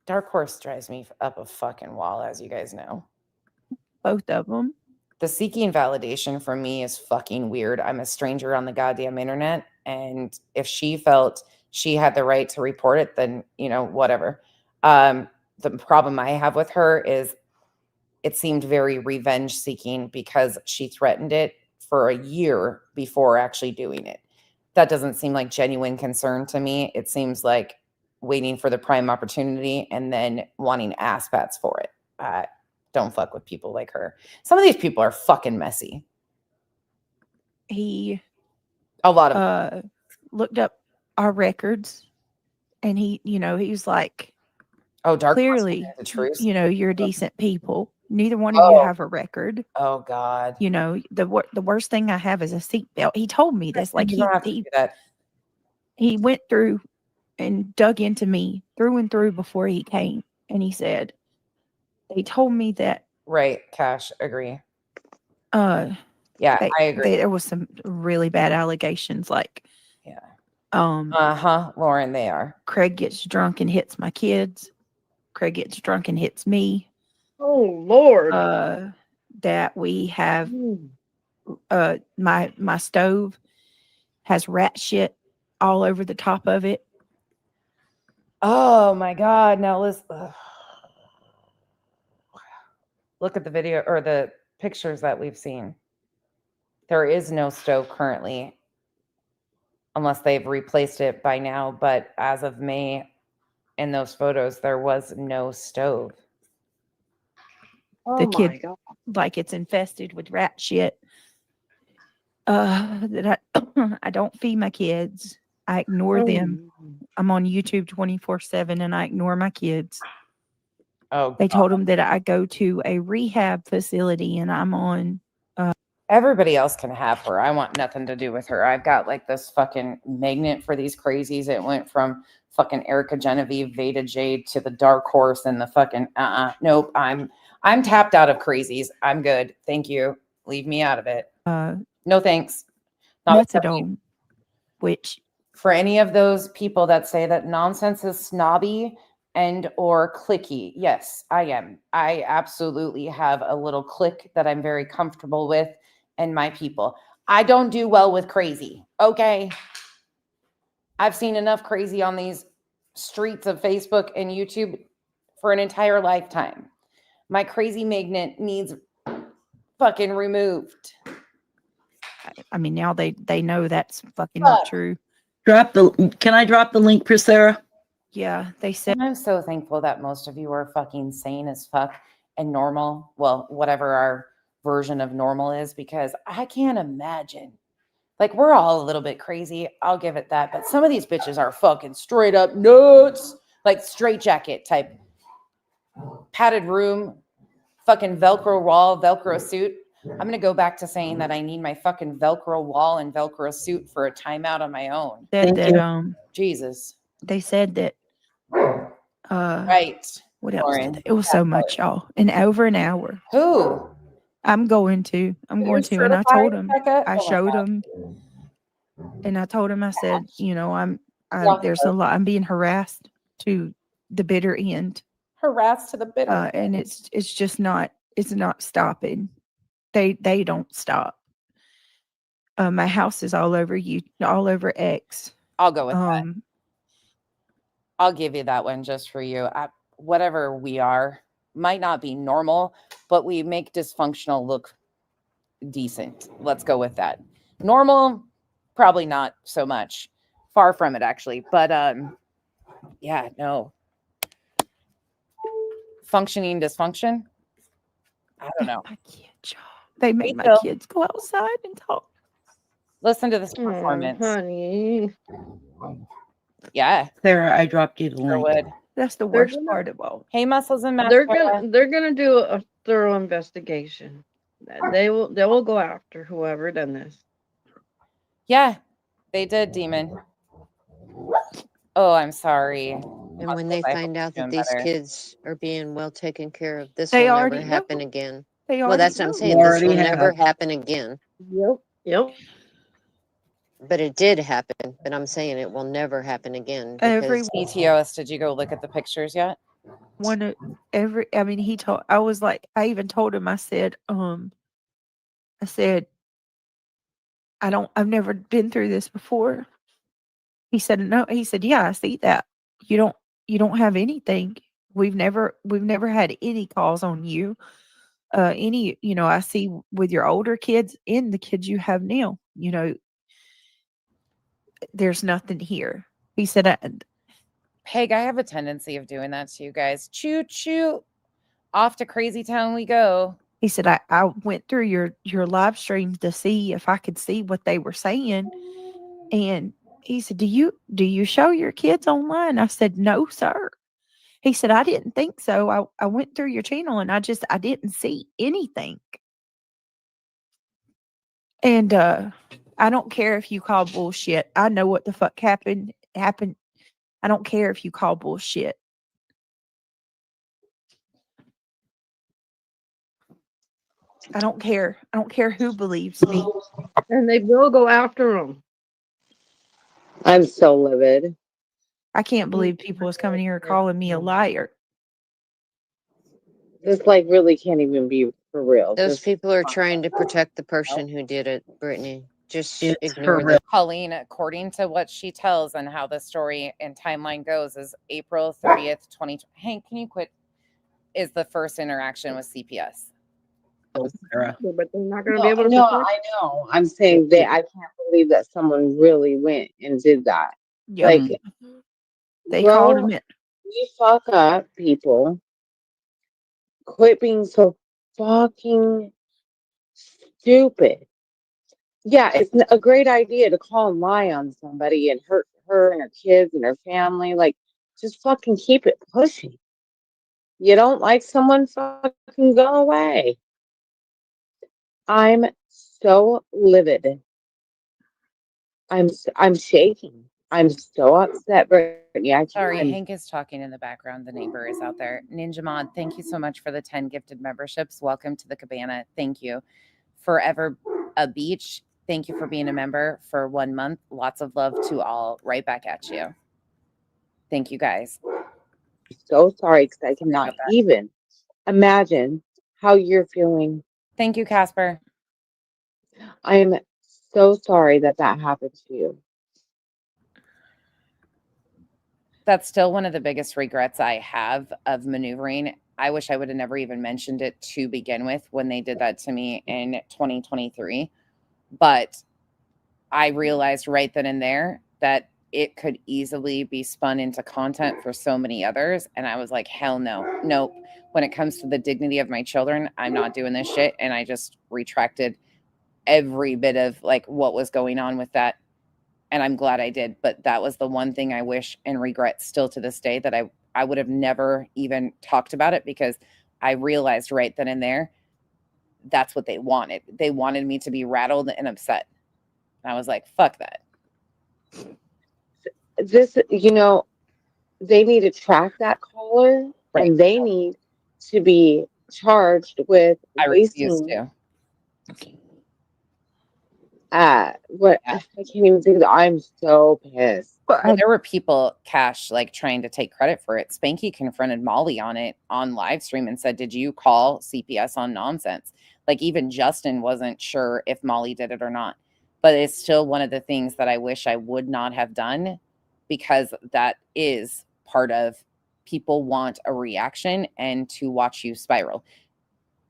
Dark Horse drives me up a fucking wall, as you guys know. Both of them. The seeking validation for me is fucking weird. I'm a stranger on the goddamn internet. And if she felt she had the right to report it, then, you know, whatever. The problem I have with her is it seemed very revenge seeking because she threatened it for a year before actually doing it. That doesn't seem like genuine concern to me. It seems like waiting for the prime opportunity and then wanting ass pats for it. Don't fuck with people like her. Some of these people are fucking messy. A lot of looked up our records, and he was like, "Oh, Dark clearly, the truth. You know, you're decent people. Neither one of you have a record. Oh God. You know, the worst thing I have is a seatbelt." He told me this. Like he went through and dug into me through and through before he came, and he said, they told me that. Right, Cash, agree. Yeah, I agree. There was some really bad allegations, like, Lauren, they are. Craig gets drunk and hits my kids. Craig gets drunk and hits me. Oh Lord. That we have my stove has rat shit all over the top of it. Oh my God. Now let's look at the video or the pictures that we've seen. There is no stove currently, unless they've replaced it by now. But as of May, in those photos, there was no stove. The kid, like, it's infested with rat shit. That I don't feed my kids. I ignore them. I'm on YouTube 24/7, and I ignore my kids. Oh, they told them that I go to a rehab facility, and I'm on. Everybody else can have her. I want nothing to do with her. I've got like this fucking magnet for these crazies. It went from fucking Erica Genevieve, Veda Jade to the Dark Horse and the fucking nope. I'm tapped out of crazies. I'm good. Thank you. Leave me out of it. No thanks. Methadone, which for any of those people that say that nonsense is snobby and or clicky, yes, I am. I absolutely have a little clique that I'm very comfortable with and my people. I don't do well with crazy, okay? I've seen enough crazy on these streets of Facebook and YouTube for an entire lifetime. My crazy magnet needs fucking removed. I mean, now they know that's fucking not true. Can I drop the link, Priscilla? Yeah, they said. And I'm so thankful that most of you are fucking sane as fuck and normal. Well, whatever our version of normal is, because I can't imagine. Like, we're all a little bit crazy. I'll give it that. But some of these bitches are fucking straight up nuts. Like straight jacket type. Padded room. Fucking Velcro wall, Velcro suit. I'm going to go back to saying that I need my fucking Velcro wall and Velcro suit for a timeout on my own. Jesus. They said that. Right. What else? It was so much, y'all. In over an hour. Who? I'm going to. I'm going to. And I told him. I showed him. And I told him. I said, you know, there's a lot. I'm being harassed to the bitter end. Harassed to the bitter. And it's just not. It's not stopping. They don't stop. My house is all over X. I'll go with that. I'll give you that one just for you. Whatever we are might not be normal, but we make dysfunctional look decent. Let's go with that. Normal, probably not so much. Far from it, actually. But yeah, no. Functioning dysfunction? I don't know. They made my kids go outside and talk. Listen to this performance. Honey. Yeah. Sarah, I dropped you the link. That's the worst part of all. Hey, Muscles and They're Mascara. gonna do a thorough investigation. They will go after whoever done this. Yeah, they did, Demon. Oh, I'm sorry. And when they find out that these kids are being well taken care of, this They will already never know. happen again. They Well, already that's what I'm know. saying. This will never happen again. Yep. But it did happen. But I'm saying it will never happen again. Because ETOS, did you go look at the pictures yet? I mean, he told, I was like, I even told him, I said, I've never been through this before. He said, no. He said, yeah, I see that. You don't have anything. We've never had any calls on you. I see with your older kids and the kids you have now, there's nothing here. He said, Peg, I have a tendency of doing that to you guys. Choo choo. Off to Crazy Town we go. He said, I went through your live streams to see if I could see what they were saying. And he said, do you show your kids online? I said, no, sir. He said, I didn't think so. I went through your channel and I didn't see anything. And I don't care if you call bullshit. I know what the fuck happened. I don't care if you call bullshit. I don't care. I don't care who believes me. And they will go after them. I'm so livid. I can't believe people is coming here calling me a liar. This really can't even be for real. those people are trying to protect the person who did it, Brittany. Just It's ignore for them. Colleen, according to what she tells and how the story and timeline goes, is April 30th, 2020. Hank, can you quit? Is the first interaction with CPS. Sarah. But they're not going to be able to. No, I know. I'm saying that I can't believe that someone really went and did that. Yep. They called him in. You fuck up, people. Quit being so fucking stupid. Yeah, it's a great idea to call and lie on somebody and hurt her and her kids and her family. Just fucking keep it pushing. You don't like someone, fucking go away. I'm so livid. I'm shaking. I'm so upset, Brittany. Sorry, Hank is talking in the background. The neighbor is out there. Ninja Mod, thank you so much for the 10 gifted memberships. Welcome to the cabana. Thank you. Forever a Beach, thank you for being a member for 1 month. Lots of love to all. Right back at you. Thank you, guys. So sorry because I cannot even imagine how you're feeling. Thank you, Casper. I am so sorry that happened to you. That's still one of the biggest regrets I have of maneuvering. I wish I would have never even mentioned it to begin with when they did that to me in 2023. But I realized right then and there that it could easily be spun into content for so many others. And I was like, hell no. Nope. When it comes to the dignity of my children, I'm not doing this shit. And I just retracted every bit of what was going on with that. And I'm glad I did. But that was the one thing I wish and regret still to this day, that I would have never even talked about it, because I realized right then and there, that's what they wanted. They wanted me to be rattled and upset. And I was like, fuck that. This, they need to track that caller, and they need to be charged with I refuse to. What? I can't even think of that. I'm so pissed. Well, there were people, Cash, like trying to take credit for it. Spanky confronted Molly on it on live stream and said, "Did you call CPS on nonsense?" Like even Justin wasn't sure if Molly did it or not. But it's still one of the things that I wish I would not have done, because that is part of people want a reaction and to watch you spiral.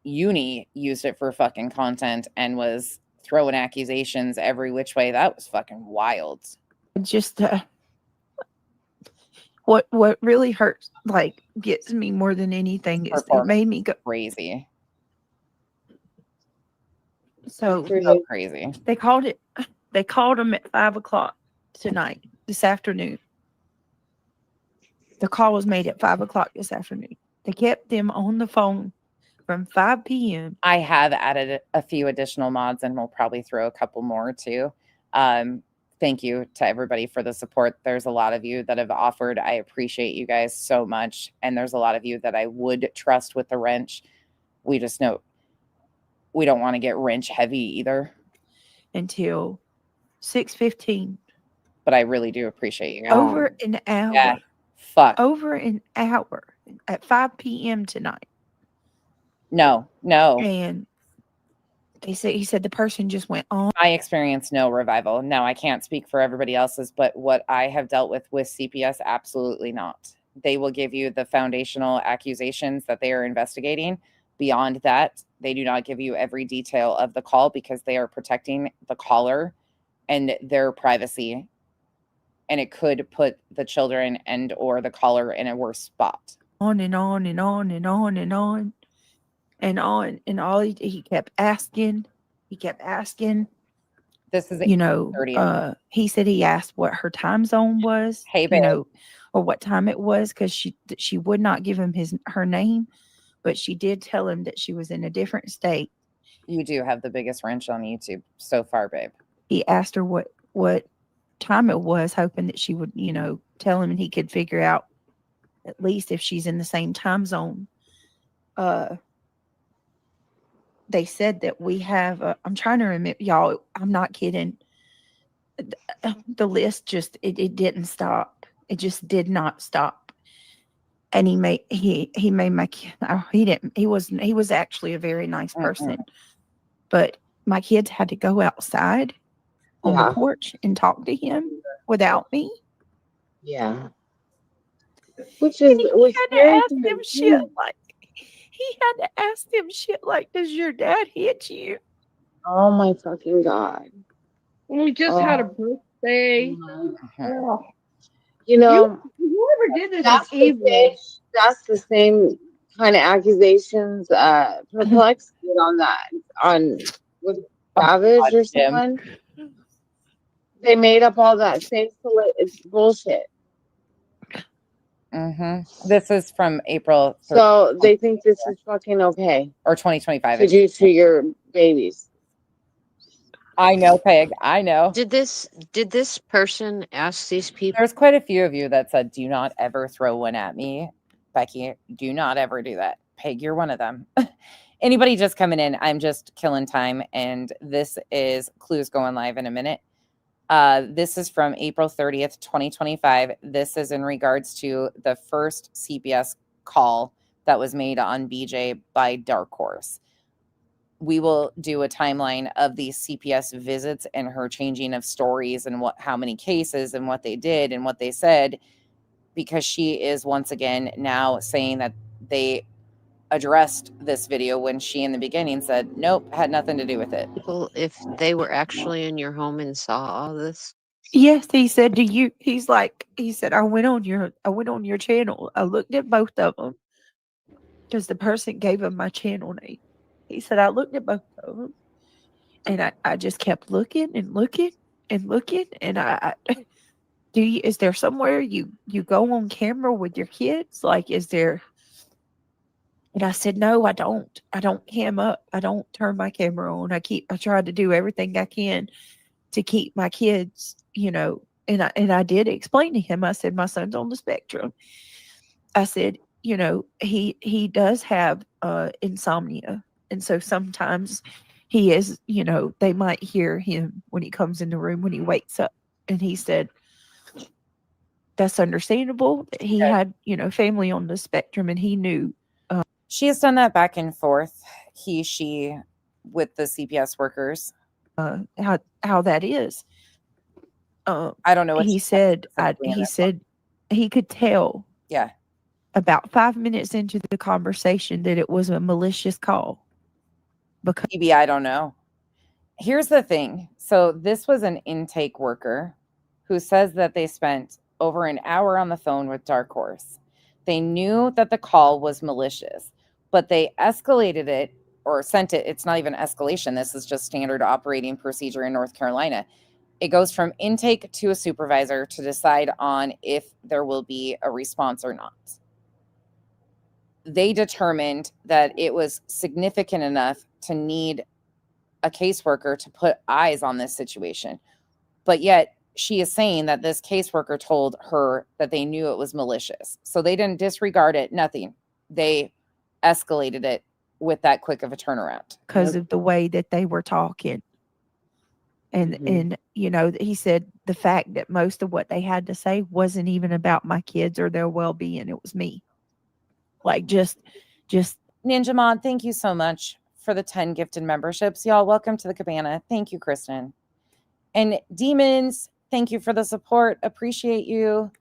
Uni used it for fucking content and was throwing accusations every which way. That was fucking wild. Just what really hurts, like gets me more than anything, is it made me go crazy. So crazy. They called him at 5:00 tonight, this afternoon. The call was made at 5:00 this afternoon. They kept them on the phone from 5 p.m. I have added a few additional mods, and we'll probably throw a couple more too. Thank you to everybody for the support. There's a lot of you that have offered. I appreciate you guys so much. And there's a lot of you that I would trust with the wrench. We just know we don't want to get wrench heavy either. Until 6:15. But I really do appreciate you guys. Over an hour. Yeah. Fuck. Over an hour at 5 p.m. tonight. No. And he said the person just went on. I experienced no revival. No, I can't speak for everybody else's, but what I have dealt with CPS, absolutely not. They will give you the foundational accusations that they are investigating. Beyond that, they do not give you every detail of the call because they are protecting the caller and their privacy. And it could put the children and or the caller in a worse spot. On and on and on and on and on. And on, and all he kept asking. This is, he said he asked what her time zone was, hey, babe. Or what time it was, because she would not give him her name, but she did tell him that she was in a different state. You do have the biggest wrench on YouTube so far, babe. He asked her what time it was, hoping that she would, tell him, and he could figure out at least if she's in the same time zone. They said that we have, I'm trying to remember, y'all, I'm not kidding. The list just, it didn't stop. It just did not stop. And he made my kid, he was actually a very nice person. But my kids had to go outside on the porch and talk to him without me. Yeah. Which is, he had to ask them shit like, does your dad hit you? Oh my fucking God. We just had a birthday. Whoever did this that's is evil. That's the same kind of accusations Perplex did with Savage or someone. They made up all that same it's bullshit. This is from April 3rd. So they think this is fucking okay. Or 2025. To do to your babies. I know, Peg. I know. Did this person ask these people? There's quite a few of you that said, "Do not ever throw one at me." Becky, do not ever do that. Peg, you're one of them. Anybody just coming in, I'm just killing time. And this is Clues going live in a minute. This is from April 30th, 2025. This is in regards to the first CPS call that was made on BJ by Dark Horse. We will do a timeline of these CPS visits and her changing of stories and how many cases and what they did and what they said, because she is once again now saying that they addressed this video when she in the beginning said, nope, had nothing to do with it. People, if they were actually in your home and saw all this? Yes, he said, he said, I went on your channel. I looked at both of them because the person gave him my channel name. He said, I looked at both of them and I just kept looking and looking and looking. And is there somewhere you go on camera with your kids? Like, is there? And I said, no, I don't. I don't cam up. I don't turn my camera on. I try to do everything I can to keep my kids, and I did explain to him. I said, my son's on the spectrum. I said, he does have insomnia. And so sometimes he is, they might hear him when he comes in the room when he wakes up. And he said, that's understandable. He had, family on the spectrum, and he knew. She has done that back and forth, she, with the CPS workers. How that is. I don't know what he said. He said he could tell. Yeah. About 5 minutes into the conversation that it was a malicious call. Because maybe I don't know. Here's the thing. So this was an intake worker who says that they spent over an hour on the phone with Dark Horse. They knew that the call was malicious, but they escalated it or sent it. It's not even escalation. This is just standard operating procedure in North Carolina. It goes from intake to a supervisor to decide on if there will be a response or not. They determined that it was significant enough to need a caseworker to put eyes on this situation. But yet she is saying that this caseworker told her that they knew it was malicious. So they didn't disregard it, nothing. They escalated it with that quick of a turnaround. Because of the way that they were talking. And he said the fact that most of what they had to say wasn't even about my kids or their well-being. It was me. Like just Ninja Mod, thank you so much for the 10 gifted memberships. Y'all, welcome to the cabana. Thank you, Kristen. And Demons, thank you for the support. Appreciate you.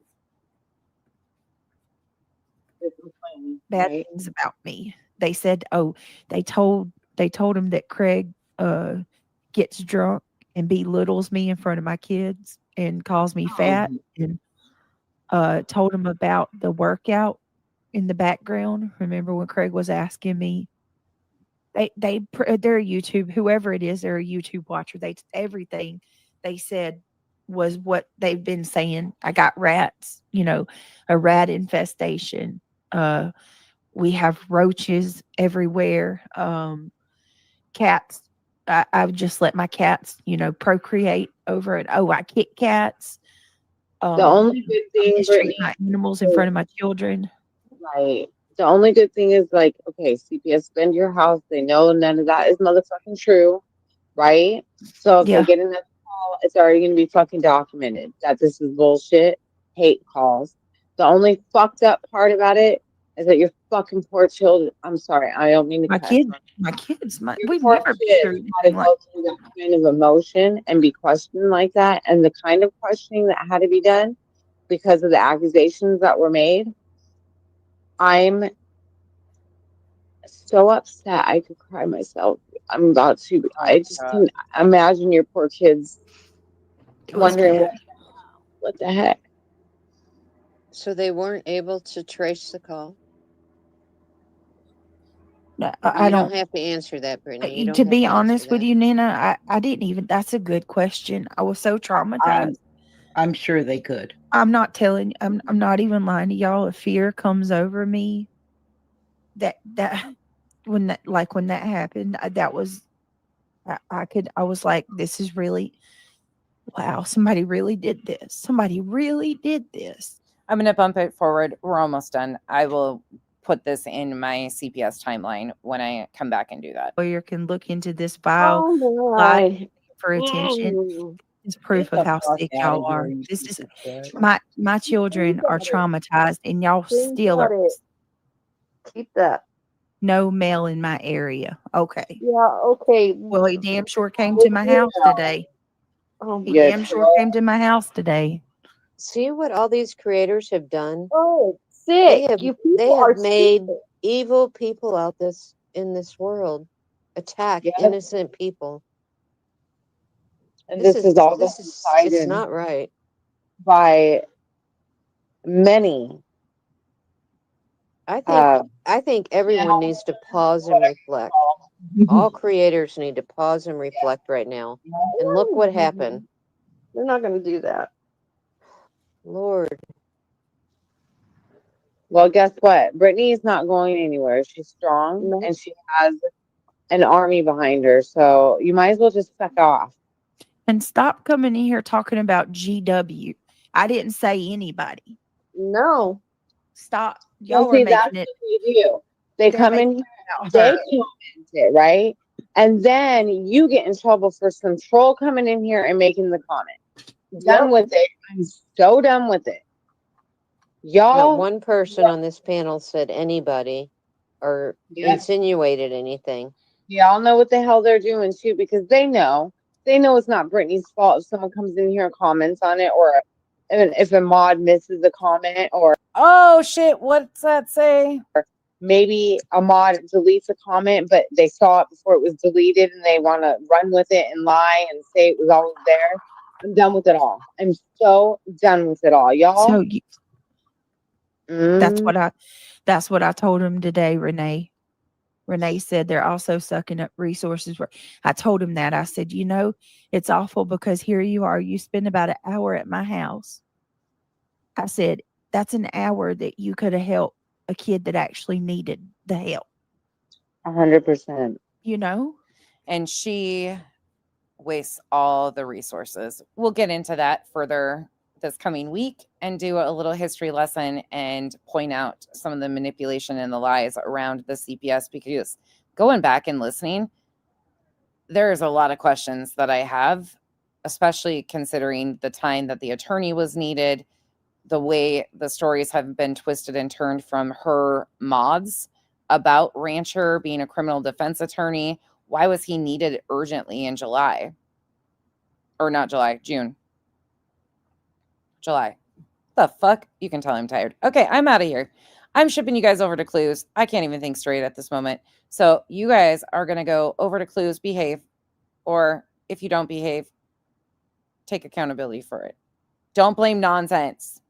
Bad things about me. They said, they told him that Craig gets drunk and belittles me in front of my kids and calls me fat, and told him about the workout in the background. Remember when Craig was asking me? They're a YouTube, whoever it is, they're a YouTube watcher. Everything they said was what they've been saying. I got rats, a rat infestation. We have roaches everywhere. Cats. I've just let my cats, procreate over it. Oh, I kick cats. The only good thing, mistreat my animals in front of my children. Right. The only good thing is okay, CPS been to your house. They know none of that is motherfucking true, right? So if they get in that call, it's already gonna be fucking documented that this is bullshit, hate calls. The only fucked up part about it is that your fucking poor children. I'm sorry, I don't mean to. My kids, we've poor never kid been through had to go through that kind of emotion and be questioned like that, and the kind of questioning that had to be done because of the accusations that were made. I'm so upset I could cry myself. I'm about to. I just can imagine your poor kids wondering what the heck. So they weren't able to trace the call? No, You don't have to answer that, Brittany. You don't to have be to honest answer with that. you, Nina, I didn't even. That's a good question. I was so traumatized. I'm sure they could. I'm not telling. I'm not even lying to y'all. If fear comes over me, that when that happened, that was. I was like, this is really. Wow, somebody really did this. Somebody really did this. I'm going to bump it forward. We're almost done. I will put this in my CPS timeline when I come back and do that. Lawyer can look into this file lie for attention. It's proof of how sick y'all are. This is my children are traumatized, and y'all still are. Keep that. No mail in my area. Okay. Yeah, okay. Well, he damn sure came to my house today. He damn sure came to my house today. See what all these creators have done? Oh, They sick. have made evil people out in this world attack innocent people. And this is all decided. It's not right. By many. I think everyone needs to pause and reflect. All creators need to pause and reflect right now. And look what happened. They're not going to do that. Lord. Well, guess what? Brittany is not going anywhere. She's strong and she has an army behind her. So you might as well just fuck off. And stop coming in here talking about GW. I didn't say anybody. No. Stop. Y'all see, are that's making it. what they do. They come in here, they comment it, right? And then you get in trouble for some troll coming in here and making the comment. Done with it. I'm so done with it. Not Y'all. one person on this panel said anybody or insinuated anything. Y'all know what the hell they're doing too, because they know it's not Brittany's fault if someone comes in here and comments on it, or if a mod misses a comment, or oh shit, what's that say? Maybe a mod deletes a comment, but they saw it before it was deleted and they want to run with it and lie and say it was always there. I'm done with it all. I'm so done with it all, y'all. So that's what I told him today, Renee. Renee said they're also sucking up resources. I told him that. I said, you know, it's awful because here you are. You spend about an hour at my house. I said, that's an hour that you could have helped a kid that actually needed the help. 100%. You know? And she wastes all the resources. We'll get into that further this coming week and do a little history lesson and point out some of the manipulation and the lies around the CPS, because going back and listening, there's a lot of questions that I have, especially considering the time that the attorney was needed, the way the stories have been twisted and turned from her mods about Rancher being a criminal defense attorney. Why was he needed urgently in July? Or not July, June. July. The fuck? You can tell I'm tired. Okay, I'm out of here. I'm shipping you guys over to Clues. I can't even think straight at this moment. So you guys are going to go over to Clues, behave. Or if you don't behave, take accountability for it. Don't blame nonsense.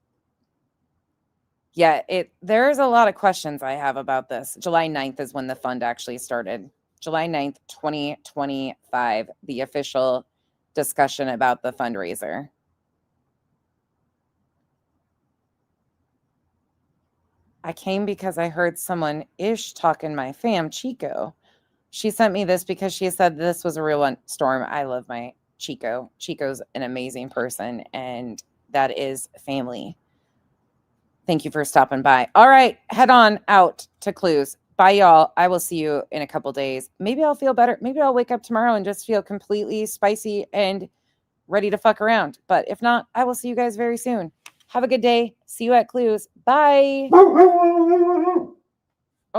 Yeah, there's a lot of questions I have about this. July 9th is when the fund actually started. July 9th, 2025, the official discussion about the fundraiser. I came because I heard someone ish talking my fam, Chico. She sent me this because she said this was a real one. Storm, I love my Chico. Chico's an amazing person, and that is family. Thank you for stopping by. All right, head on out to Clues. Bye, y'all. I will see you in a couple days. Maybe I'll feel better. Maybe I'll wake up tomorrow and just feel completely spicy and ready to fuck around. But if not, I will see you guys very soon. Have a good day. See you at Clues. Bye.